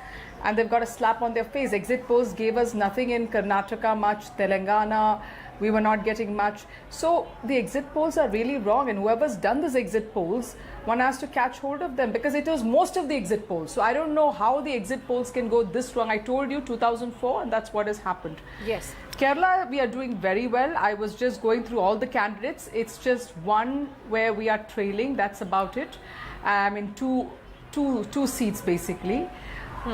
And they've got a slap on their face. Exit polls gave us nothing in Karnataka much, Telangana, we were not getting much. So the exit polls are really wrong, and whoever's done these exit polls, one has to catch hold of them because it was most of the exit polls. So I don't know how the exit polls can go this wrong. I told you 2004, and that's what has happened. Yes. Kerala, we are doing very well. I was just going through all the candidates. It's just one where we are trailing. That's about it. I mean, two seats basically.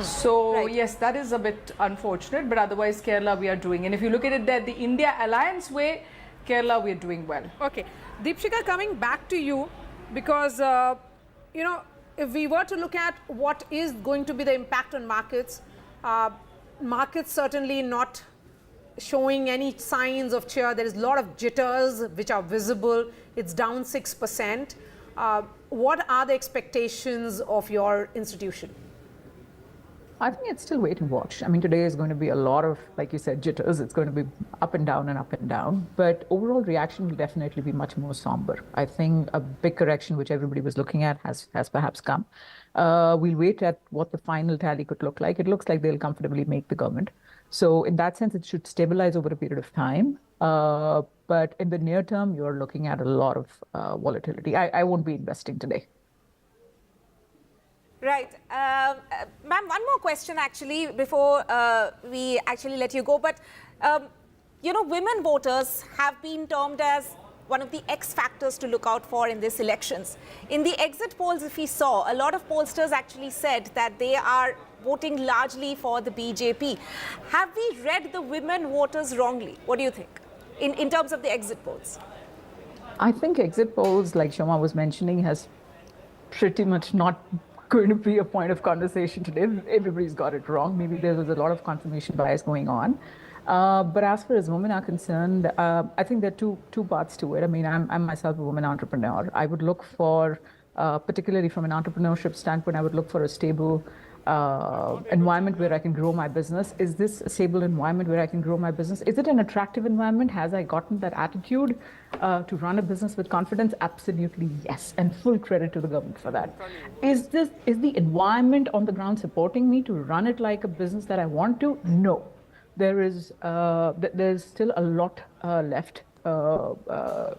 So yes, that is a bit unfortunate, but otherwise Kerala we are doing. And if you look at it there, the India Alliance way, Kerala we are doing well. Okay, Deepshika, coming back to you, because you know, if we were to look at what is going to be the impact on markets, markets certainly not showing any signs of cheer. There is a lot of jitters which are visible. It's down 6%. What are the expectations of your institution? I think it's still wait and watch. I mean, today is going to be a lot of, like you said, jitters. It's going to be up and down and up and down. But overall reaction will definitely be much more somber. I think a big correction, which everybody was looking at, has perhaps come. We'll wait at what the final tally could look like. It looks like they'll comfortably make the government. So in that sense, it should stabilize over a period of time. But in the near term, you're looking at a lot of volatility. I won't be investing today. Right. Ma'am, one more question actually before we actually let you go. But, you know, women voters have been termed as one of the X factors to look out for in these elections. In the exit polls, if we saw, a lot of pollsters actually said that they are voting largely for the BJP. Have we read the women voters wrongly? What do you think in terms of the exit polls? I think exit polls, like Shoma was mentioning, has pretty much not going to be a point of conversation today. Everybody's got it wrong. Maybe there was a lot of confirmation bias going on. But as far as women are concerned, I think there are two parts to it. I mean, I'm myself a woman entrepreneur. I would look for, particularly from an entrepreneurship standpoint, I would look for a stable environment where I can grow my business. Is this a stable environment where I can grow my business? Is it an attractive environment? Has I gotten that attitude to run a business with confidence? Absolutely yes, and full credit to the government for that. Is the environment on the ground supporting me to run it like a business that I want to? No, there's still a lot left to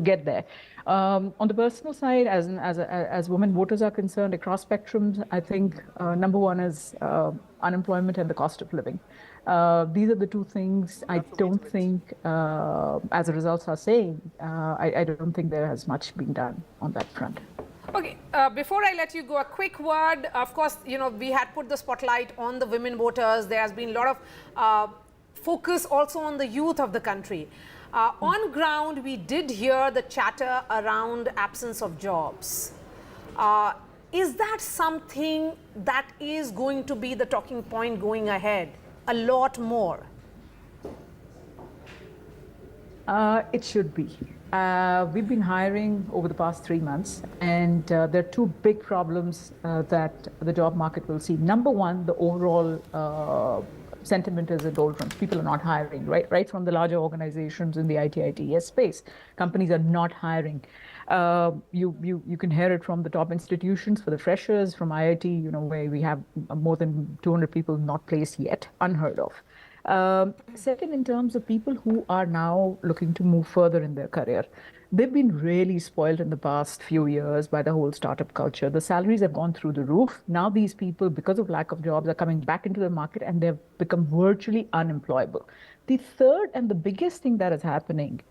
get there. On the personal side, as women voters are concerned, across spectrums, I think number one is unemployment and the cost of living. These are the two things I don't think, as the results are saying, I don't think there has much been done on that front. Okay, before I let you go, a quick word. Of course, you know, we had put the spotlight on the women voters. There has been a lot of focus also on the youth of the country. On ground, we did hear the chatter around absence of jobs. Is that something that is going to be the talking point going ahead? A lot more? It should be. We've been hiring over the past 3 months, and there are two big problems that the job market will see. Number one, the overall sentiment is in doldrums. People are not hiring, right from the larger organizations in the IT/ITES space. Companies are not hiring. You can hear it from the top institutions for the freshers, from IIT, you know, where we have more than 200 people not placed yet, unheard of. Second, in terms of people who are now looking to move further in their career, they've been really spoiled in the past few years by the whole startup culture. The salaries have gone through the roof. Now these people, because of lack of jobs, are coming back into the market and they've become virtually unemployable. The third and the biggest thing that is happening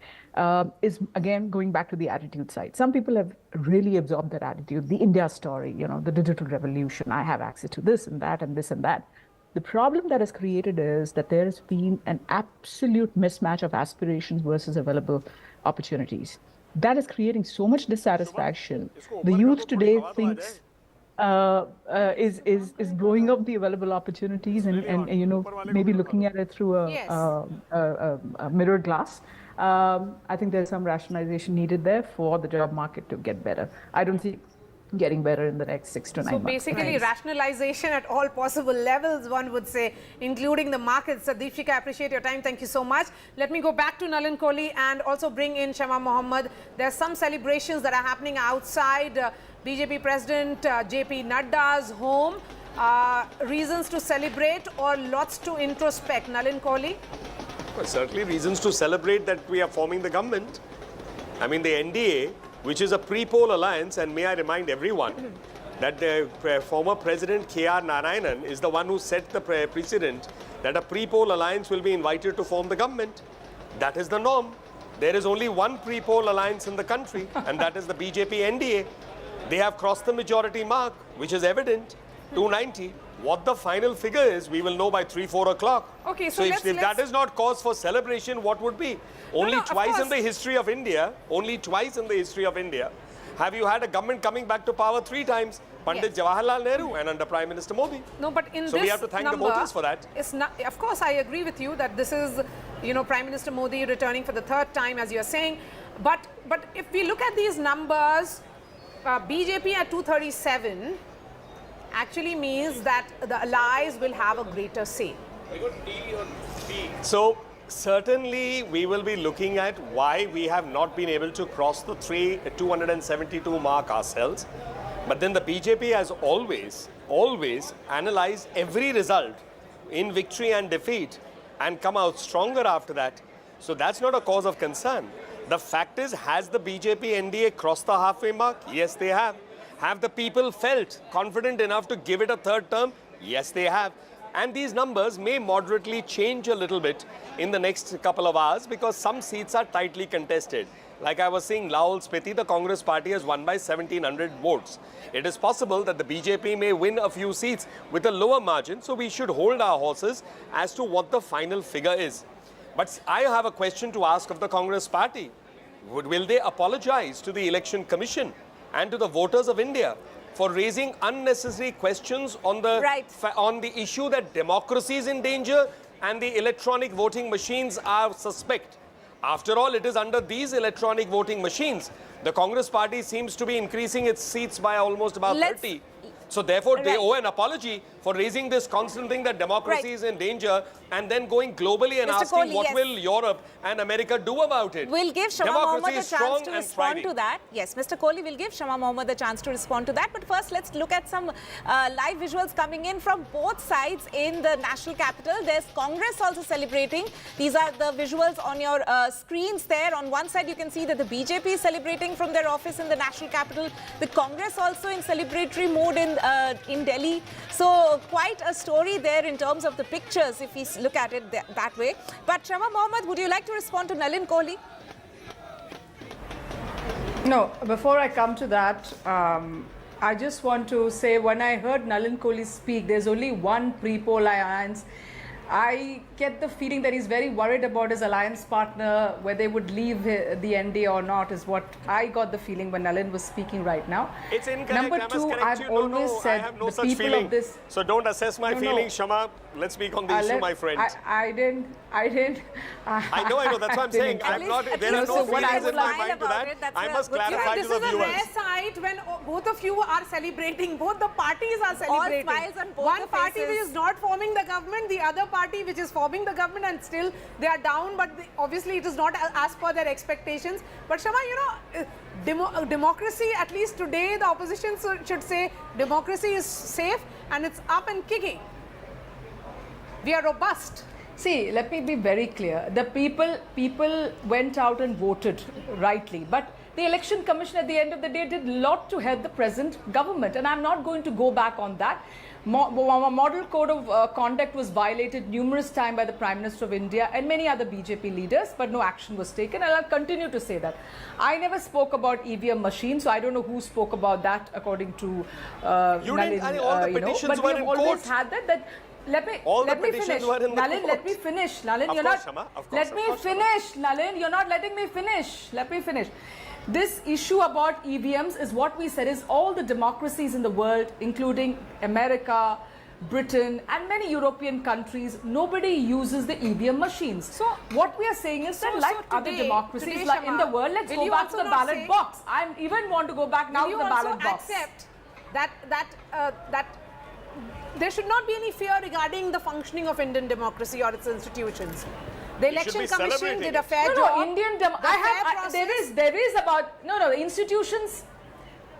is, again, going back to the attitude side. Some people have really absorbed that attitude, the India story, you know, the digital revolution. I have access to this and that and this and that. The problem that is created is that there has been an absolute mismatch of aspirations versus available opportunities. That is creating so much dissatisfaction. The youth today thinks is blowing up the available opportunities and you know, maybe looking at it through a mirrored glass. I think there's some rationalization needed there for the job market to get better. I don't see getting better in the next 6 to 9 months. So basically rationalization at all possible levels, one would say, including the markets. Deepshika, I appreciate your time. Thank you so much. Let me go back to Nalin Kohli and also bring in Shama Mohammed. There's some celebrations that are happening outside BJP President JP Nadda's home. Reasons to celebrate or lots to introspect? Nalin Kohli? Well, certainly reasons to celebrate that we are forming the government. I mean, the NDA, which is a pre-poll alliance, and may I remind everyone that the former President K.R. Narayanan is the one who set the precedent that a pre-poll alliance will be invited to form the government. That is the norm. There is only one pre-poll alliance in the country, and that is the BJP NDA. They have crossed the majority mark, which is evident, 290. What the final figure is, we will know by 3-4 o'clock. Okay, so if that is not cause for celebration, what would be? Only twice in the history of India, have you had a government coming back to power 3 times, Pandit Jawaharlal Nehru and under Prime Minister Modi. No, but in so this we have to thank number, the voters for that. It's not, of course, I agree with you that this is, you know, Prime Minister Modi returning for the 3rd time, as you're saying. But if we look at these numbers, BJP at 237 actually means that the allies will have a greater say. So certainly we will be looking at why we have not been able to cross the 272 mark ourselves. But then the BJP has always analyzed every result in victory and defeat and come out stronger after that. So that's not a cause of concern. The fact is, has the BJP NDA crossed the halfway mark? Yes, they have. Have the people felt confident enough to give it a 3rd term? Yes, they have. And these numbers may moderately change a little bit in the next couple of hours because some seats are tightly contested. Like I was saying, Laol Spiti, the Congress party has won by 1,700 votes. It is possible that the BJP may win a few seats with a lower margin, so we should hold our horses as to what the final figure is. But I have a question to ask of the Congress party. Will they apologize to the Election Commission and to the voters of India for raising unnecessary questions on the issue that democracy is in danger and the electronic voting machines are suspect? After all, it is under these electronic voting machines. The Congress party seems to be increasing its seats by almost about 30. So therefore, they owe an apology for raising this constant thing that democracy is in danger and then going globally and Mr. asking Kohli, what will Europe and America do about it. We'll give Shama Mohammed a chance to respond to that. Yes, Mr. Kohli will give Shama Mohammed a chance to respond to that. But first, let's look at some live visuals coming in from both sides in the national capital. There's Congress also celebrating. These are the visuals on your screens there. On one side, you can see that the BJP is celebrating from their office in the national capital. The Congress also in celebratory mood in Delhi. So quite a story there in terms of the pictures if we look at it that way. But Shama Mohammed, would you like to respond to Nalin Kohli? No, before I come to that, I just want to say when I heard Nalin Kohli speak, there's only one pre-poll alliance. I get the feeling that he's very worried about his alliance partner, whether they would leave the NDA or not, is what I got the feeling when Nalin was speaking right now. It's incorrect. Number two, I've always said I have no the people feeling. of this... So don't assess my feelings, Shama. Let's speak on the issue, my friend. I didn't. I know. That's what I'm saying. I'm not. There are no feelings in my mind to that. I must clarify to the viewers. This is a rare sight when both of you are celebrating. Both the parties are celebrating. All smiles on both One the party faces. which is not forming the government, the other party which is forming the government, and still they are down. But obviously, it is not as per their expectations. But Shama, you know, democracy. At least today, the opposition should say democracy is safe and it's up and kicking. We are robust. See, let me be very clear. The people went out and voted rightly. But the Election Commission at the end of the day did a lot to help the present government. And I'm not going to go back on that. Model Code of Conduct was violated numerous times by the Prime Minister of India and many other BJP leaders, but no action was taken. And I'll continue to say that. I never spoke about EVM machines, so I don't know who spoke about that according to You didn't. All the petitions but were we have in always court. had that let me petitions finish. were in the Nalin, court. let me finish. Nalin, Of you're course, not. Shama, of course, Let of me course, Shama. finish, Nalin. You're not letting me finish. Let me finish. This issue about EVMs is what we said is all the democracies in the world, including America, Britain and many European countries, nobody uses the EVM machines. So what we are saying is that like other democracies like in the world, let's go back to the ballot box. I even want to go back now to the ballot box. Will you also accept that there should not be any fear regarding the functioning of Indian democracy or its institutions? The Election Commission did a fair job. Indian there is about institutions.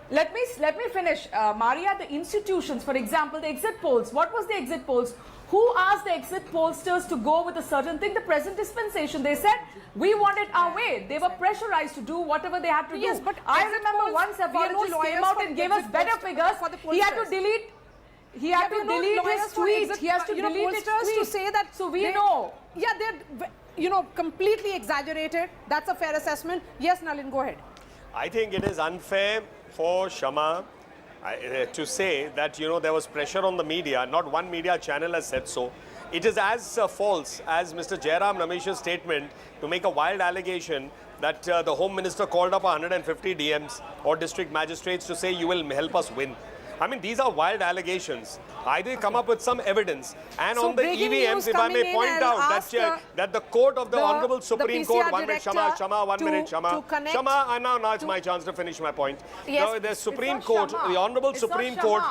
Let me finish, Maria. The institutions, for example, the exit polls. What was the exit polls? Who asked the exit pollsters to go with a certain thing? The present dispensation. They said we want it our way. They were pressurized to do whatever they had to do. Yes, but I remember once a virologist came out and gave us better figures. He had to delete. He had to delete his tweet. He has to delete his tweet to say that. So we know. Yeah, they're completely exaggerated. That's a fair assessment. Yes, Nalin, go ahead. I think it is unfair for Shama to say that, there was pressure on the media. Not one media channel has said so. It is as false as Mr. Jairam Ramesh's statement to make a wild allegation that the Home Minister called up 150 DMs or district magistrates to say you will help us win. I mean, these are wild allegations. Either come up with some evidence. And So on the EVMs, if I may point out that the court of the Honorable Supreme Court, 1 minute, Shama, 1 minute, Shama. Shama, now it's my chance to finish my point. Yes, the Supreme Court, the Honorable Supreme Court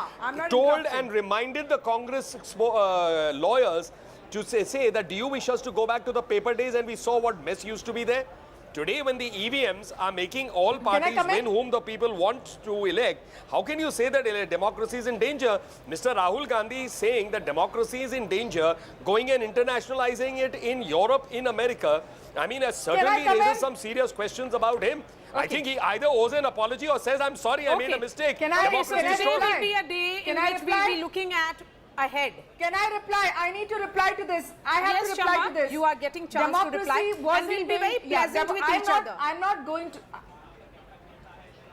told and reminded the Congress lawyers to say that do you wish us to go back to the paper days, and we saw what mess used to be there. Today, when the EVMs are making all parties win whom the people want to elect, how can you say that democracy is in danger? Mr. Rahul Gandhi is saying that democracy is in danger, going and internationalizing it in Europe, in America. I mean, certainly raises some serious questions about him. I think he either owes an apology or says, I'm sorry, I made a mistake. Today will be a day in which we'll be looking at ahead. Can I reply? I need to reply to this. I have to reply to this. You are getting chance to reply. And we'll be very pleasant with each other. I'm not going to.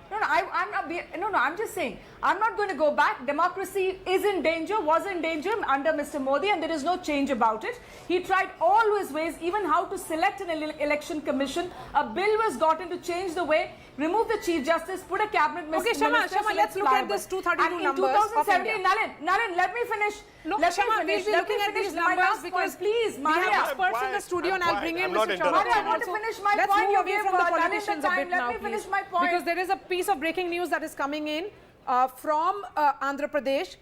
I'm just saying, I'm not going to go back. Democracy is in danger, was in danger under Mr. Modi, and there is no change about it. He tried all his ways, even how to select an election commission. A bill was gotten to change the way, remove the Chief Justice, put a cabinet minister. Okay, Shama, let's look at this 232 numbers. In 2017, Nalin, let me finish. No, Shama, we'll be looking at these numbers because please, we have experts in the studio, and I'll bring in Mr. Shama. I want to finish my let's point. Move away from the politicians a bit now, Let me finish please. my point. Because there is a piece of breaking news that is coming in from Andhra Pradesh.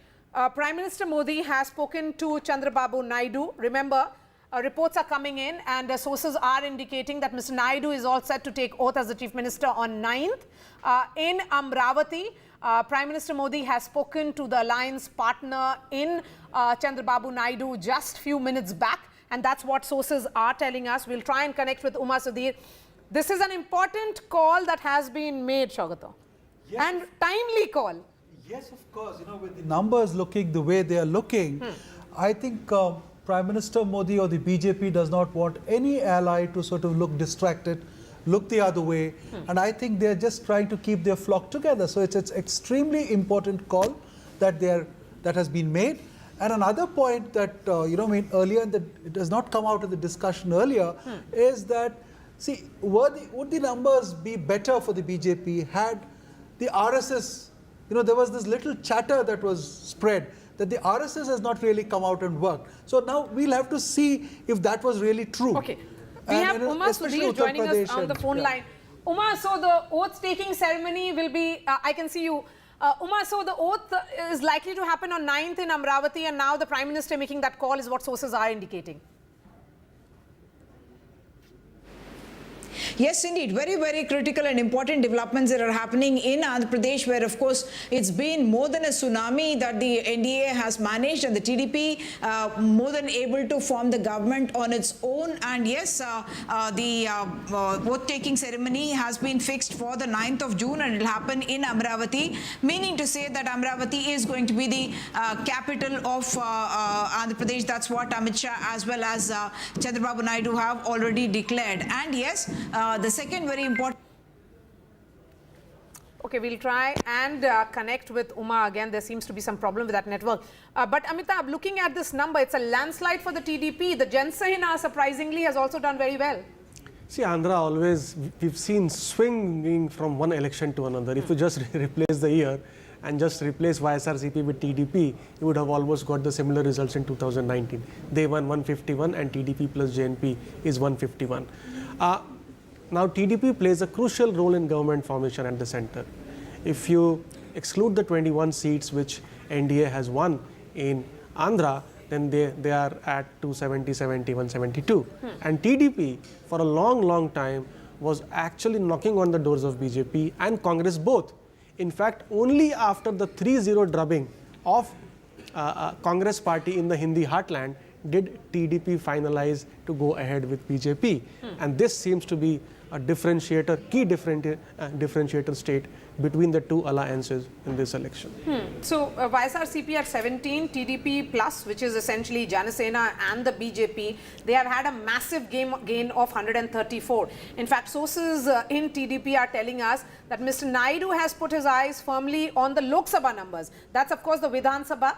Prime Minister Modi has spoken to Chandrababu Naidu. Remember, reports are coming in and sources are indicating that Mr. Naidu is all set to take oath as the Chief Minister on 9th. In Amravati, Prime Minister Modi has spoken to the alliance partner in Chandrababu Naidu just few minutes back, and that's what sources are telling us. We'll try and connect with Uma Sudhir. This is an important call that has been made, Shagata, and timely call. Yes, of course. With the numbers looking the way they are looking, I think Prime Minister Modi or the BJP does not want any ally to sort of look distracted, look the other way, and I think they're just trying to keep their flock together. So it's extremely important call that has been made. And another point that earlier, and that it has not come out in the discussion earlier, is that would the numbers be better for the BJP had the RSS? There was this little chatter that was spread that the RSS has not really come out and worked. So now we'll have to see if that was really true. Okay. We have Uma Sudhir joining us on the phone line. Uma, so the oath-taking ceremony will be, I can see you. Uma, so the oath is likely to happen on 9th in Amravati, and now the Prime Minister making that call is what sources are indicating. Yes, indeed. Very, very critical and important developments that are happening in Andhra Pradesh, where, of course, it's been more than a tsunami that the NDA has managed, and the TDP more than able to form the government on its own. And yes, the vote-taking ceremony has been fixed for the 9th of June, and it will happen in Amravati, meaning to say that Amravati is going to be the capital of Andhra Pradesh. That's what Amit Shah as well as Chandrababu Naidu have already declared. And yes, the second very important. Okay, we'll try and connect with Uma again. There seems to be some problem with that network. But Amitabh, looking at this number, it's a landslide for the TDP. The Sena, surprisingly, has also done very well. See, Andhra always, we've seen swinging from one election to another. If you just replace the year and just replace YSRCP with TDP, you would have almost got the similar results in 2019. They won 151 and TDP plus JNP is 151. Now, TDP plays a crucial role in government formation at the center. If you exclude the 21 seats which NDA has won in Andhra, then they are at 270, 71, 72. And TDP, for a long time, was actually knocking on the doors of BJP and Congress both. In fact, only after the 3-0 drubbing of Congress party in the Hindi heartland did TDP finalize to go ahead with BJP. And this seems to be a differentiator, key differentiator state between the two alliances in this election. So YSRCP at 17, TDP plus, which is essentially Jana Sena and the BJP, they have had a massive gain of 134. In fact, sources in TDP are telling us that Mr. Naidu has put his eyes firmly on the Lok Sabha numbers. That's of course the Vidhan Sabha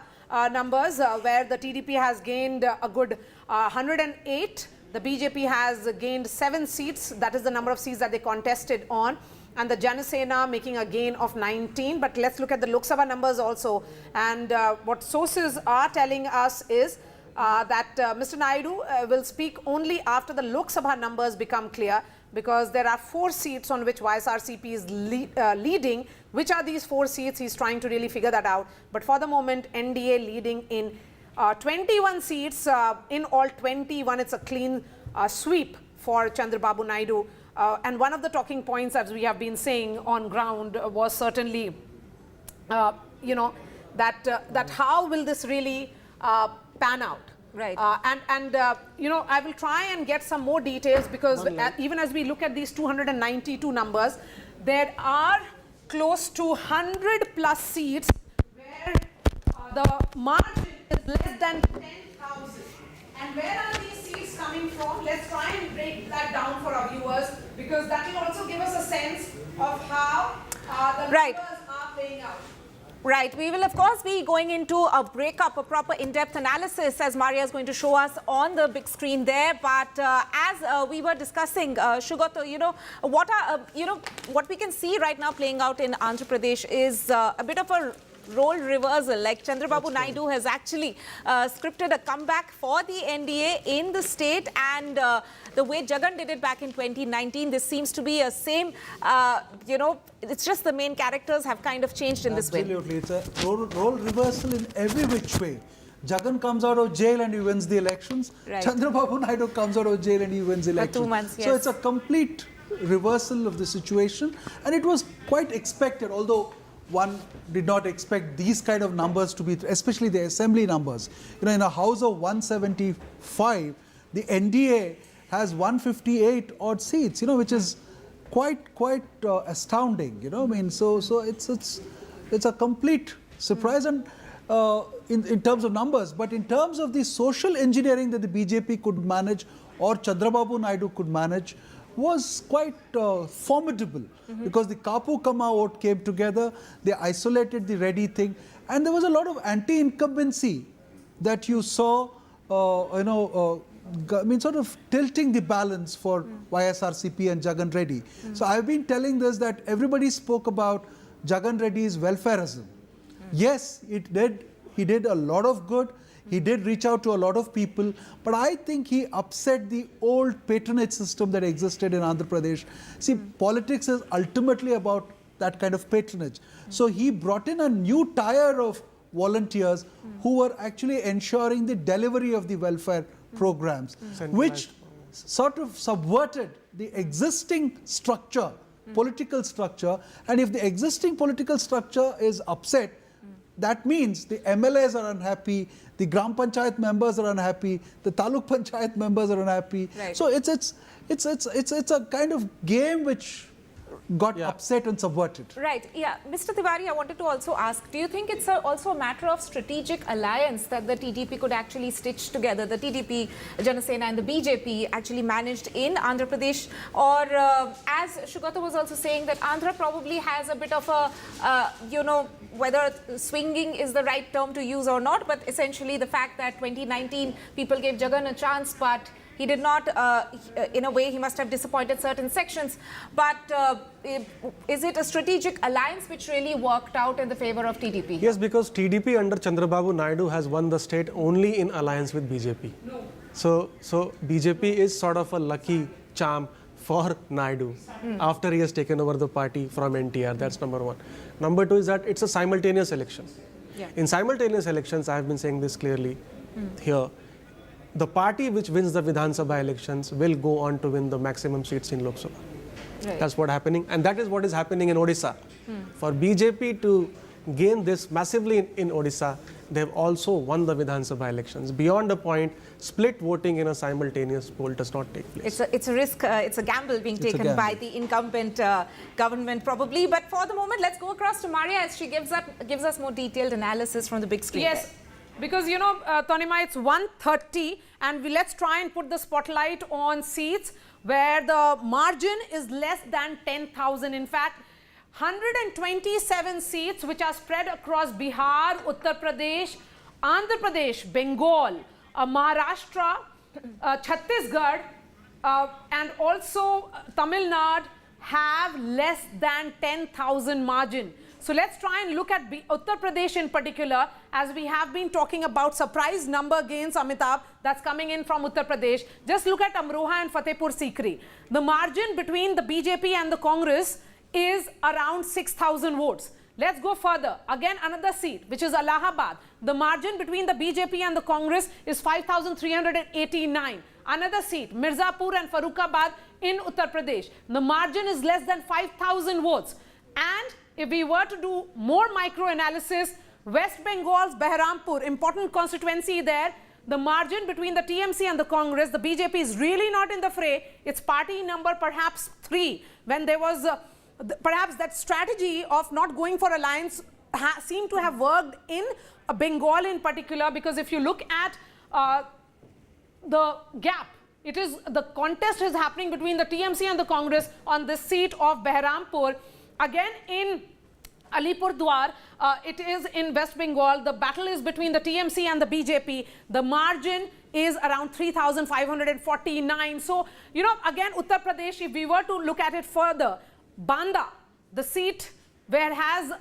numbers where the TDP has gained a good 108. The BJP has gained 7 seats. That is the number of seats that they contested on. And the Jana Sena making a gain of 19. But let's look at the Lok Sabha numbers also. And what sources are telling us is that Mr. Naidu will speak only after the Lok Sabha numbers become clear, because there are 4 seats on which YSRCP is leading. Which are these 4 seats? He's trying to really figure that out. But for the moment, NDA leading in 21 seats, in all 21, it's a clean sweep for Chandrababu Naidu. And one of the talking points, as we have been saying on ground, was certainly, you know, that how will this really pan out? Right. You know, I will try and get some more details, because even as we look at these 292 numbers, there are close to 100 plus seats where the margin is less than 10,000. And where are these seats coming from? Let's try and break that down for our viewers, because that will also give us a sense of how the numbers are playing out. Right. We will, of course, be going into a breakup, a proper in-depth analysis, as Maria is going to show us on the big screen there. But as we were discussing, Shugato, you know, what we can see right now playing out in Andhra Pradesh is a bit of a role reversal. Like Chandrababu Naidu has actually scripted a comeback for the NDA in the state, and the way Jagan did it back in 2019, this seems to be a same, you know, it's just the main characters have kind of changed in this way. Absolutely, it's a role reversal in every which way. Jagan comes out of jail and he wins the elections. Right. Chandrababu Naidu comes out of jail and he wins the elections. 2 months, yes. So it's a complete reversal of the situation, and it was quite expected, although one did not expect these kind of numbers to be, especially the assembly numbers. You know, in a house of 175, the NDA has 158 odd seats, you know, which is quite astounding, you know. I mean, so it's a complete surprise, and in terms of numbers, but in terms of the social engineering that the BJP could manage, or Chandrababu Naidu could manage, was quite formidable, because the Kapu Kama vote came together, they isolated the Reddy thing, and there was a lot of anti-incumbency that you saw, you know, I mean, sort of tilting the balance for YSRCP and Jagan Reddy. So I've been telling this, that everybody spoke about Jagan Reddy's welfareism. Yes, it did. He did a lot of good. He did reach out to a lot of people, but I think he upset the old patronage system that existed in Andhra Pradesh. See, politics is ultimately about that kind of patronage. So he brought in a new tier of volunteers who were actually ensuring the delivery of the welfare programs, which sort of subverted the existing structure, political structure. And if the existing political structure is upset, that means the MLAs are unhappy, the Gram Panchayat members are unhappy, the Taluk Panchayat members are unhappy. Right. So it's a kind of game which got upset and subverted. Right. Yeah. Mr. Tiwari, I wanted to also ask, do you think it's also a matter of strategic alliance that the TDP could actually stitch together? The TDP, Jana, Sena and the BJP actually managed in Andhra Pradesh? Or as Shugata was also saying, that Andhra probably has a bit of a, whether swinging is the right term to use or not, but essentially the fact that 2019 people gave Jagan a chance, but he did not, in a way, he must have disappointed certain sections. But is it a strategic alliance which really worked out in the favor of TDP? Yes, because TDP under Chandrababu Naidu has won the state only in alliance with BJP. No. So BJP is sort of a lucky charm for Naidu after he has taken over the party from NTR. That's number one. Number two is that it's a simultaneous election. Yeah. In simultaneous elections, I have been saying this clearly here, the party which wins the Vidhan Sabha elections will go on to win the maximum seats in Lok Sabha. Right. That's what's happening, and that is what is happening in Odisha. For BJP to gain this massively in Odisha, they have also won the Vidhan Sabha elections. Beyond a point, split voting in a simultaneous poll does not take place. It's a risk, it's a gamble being taken by the incumbent government probably. But for the moment, let's go across to Maria as she gives us more detailed analysis from the big screen. Yes. Because, Tanima, it's 1:30 and let's try and put the spotlight on seats where the margin is less than 10,000. In fact, 127 seats which are spread across Bihar, Uttar Pradesh, Andhra Pradesh, Bengal, Maharashtra, Chhattisgarh and also Tamil Nadu have less than 10,000 margin. So let's try and look at Uttar Pradesh in particular, as we have been talking about surprise number gains, Amitabh, that's coming in from Uttar Pradesh. Just look at Amroha and Fatehpur Sikri. The margin between the BJP and the Congress is around 6,000 votes. Let's go further. Again, another seat, which is Allahabad. The margin between the BJP and the Congress is 5,389. Another seat, Mirzapur and Farrukhabad in Uttar Pradesh. The margin is less than 5,000 votes. And if we were to do more micro-analysis, West Bengal's Behrampur, important constituency there, the margin between the TMC and the Congress, the BJP is really not in the fray. It's party number perhaps 3, when there was perhaps that strategy of not going for alliance seemed to have worked in Bengal in particular, because if you look at the gap, the contest is happening between the TMC and the Congress on this seat of Behrampur. Again, in Alipurdwar, it is in West Bengal. The battle is between the TMC and the BJP. The margin is around 3,549. So, again, Uttar Pradesh, if we were to look at it further, Banda, the seat where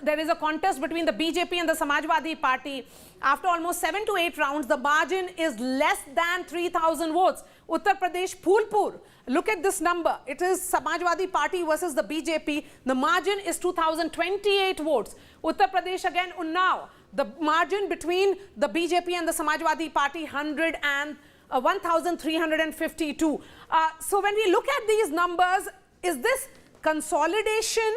there is a contest between the BJP and the Samajwadi Party, after almost 7 to 8 rounds, the margin is less than 3,000 votes. Uttar Pradesh, Phulpur, look at this number. It is Samajwadi Party versus the BJP. The margin is 2,028 votes. Uttar Pradesh, again, Unnao, the margin between the BJP and the Samajwadi Party, 1,352. So when we look at these numbers, is this consolidation?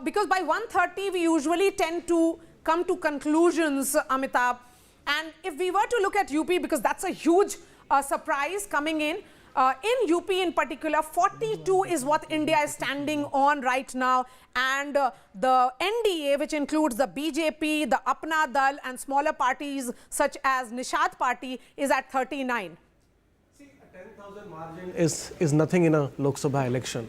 Because by 1:30 we usually tend to come to conclusions, Amitabh. And if we were to look at UP, because that's a huge surprise coming in UP in particular, 42 is what India is standing on right now. And the NDA, which includes the BJP, the Apna Dal and smaller parties such as Nishad Party, is at 39. See, a 10,000 margin is nothing in a Lok Sabha election.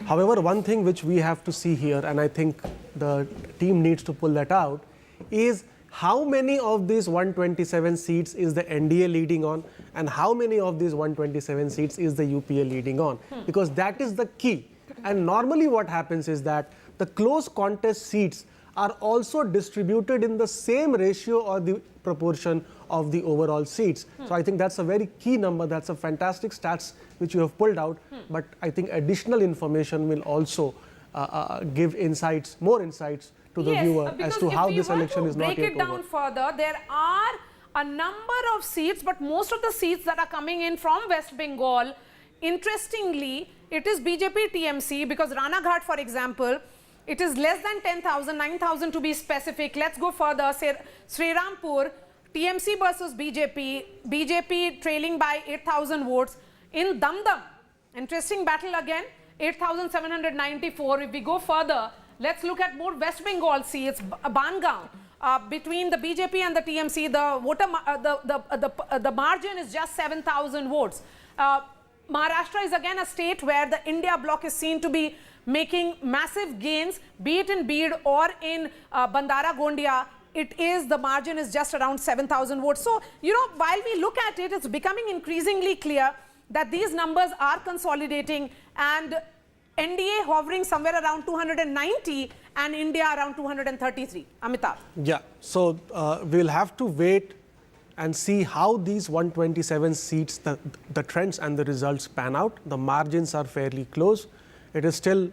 However, one thing which we have to see here, and I think the team needs to pull that out, is how many of these 127 seats is the NDA leading on, and how many of these 127 seats is the UPA leading on, because that is the key. And normally what happens is that the close contest seats are also distributed in the same ratio or the proportion of the overall seats. So I think that's a very key number. That's a fantastic stats which you have pulled out. But I think additional information will also give insights, more insights to the viewer as to how this election is not yet over. Break it down further, there are a number of seats, but most of the seats that are coming in from West Bengal, interestingly, it is BJP TMC, because Ranaghat, for example, it is less than 10,000, 9,000 to be specific. Let's go further. Srirampur, TMC versus BJP, BJP trailing by 8,000 votes. In Damdam, interesting battle again. 8,794. If we go further, let's look at more West Bengal seats. Bangaon, between the BJP and the TMC, the margin is just 7,000 votes. Maharashtra is again a state where the India bloc is seen to be making massive gains, be it in Bid or in Bandara Gondia. The margin is just around 7,000 votes. So, while we look at it, it's becoming increasingly clear that these numbers are consolidating, and NDA hovering somewhere around 290 and India around 233. Amitabh. Yeah, so we'll have to wait and see how these 127 seats, the trends and the results pan out. The margins are fairly close. It is still,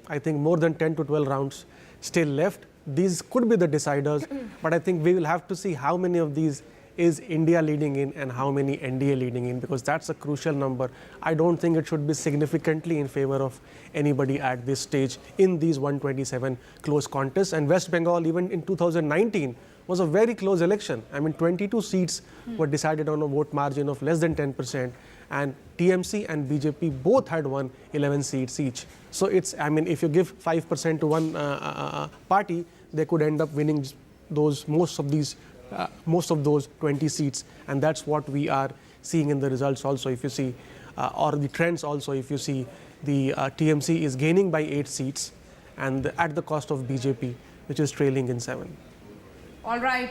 I think, more than 10 to 12 rounds still left. These could be the deciders, but I think we will have to see how many of these is India leading in and how many NDA leading in, because that's a crucial number. I don't think it should be significantly in favor of anybody at this stage in these 127 close contests. And West Bengal, even in 2019, was a very close election. I mean, 22 seats were decided on a vote margin of less than 10%, and TMC and BJP both had won 11 seats each. So it's, I mean, if you give 5% to one party, they could end up winning most of those 20 seats, and that's what we are seeing in the results also. If you see, or the trends also, if you see, the TMC is gaining by 8 seats, and at the cost of BJP, which is trailing in 7. All right.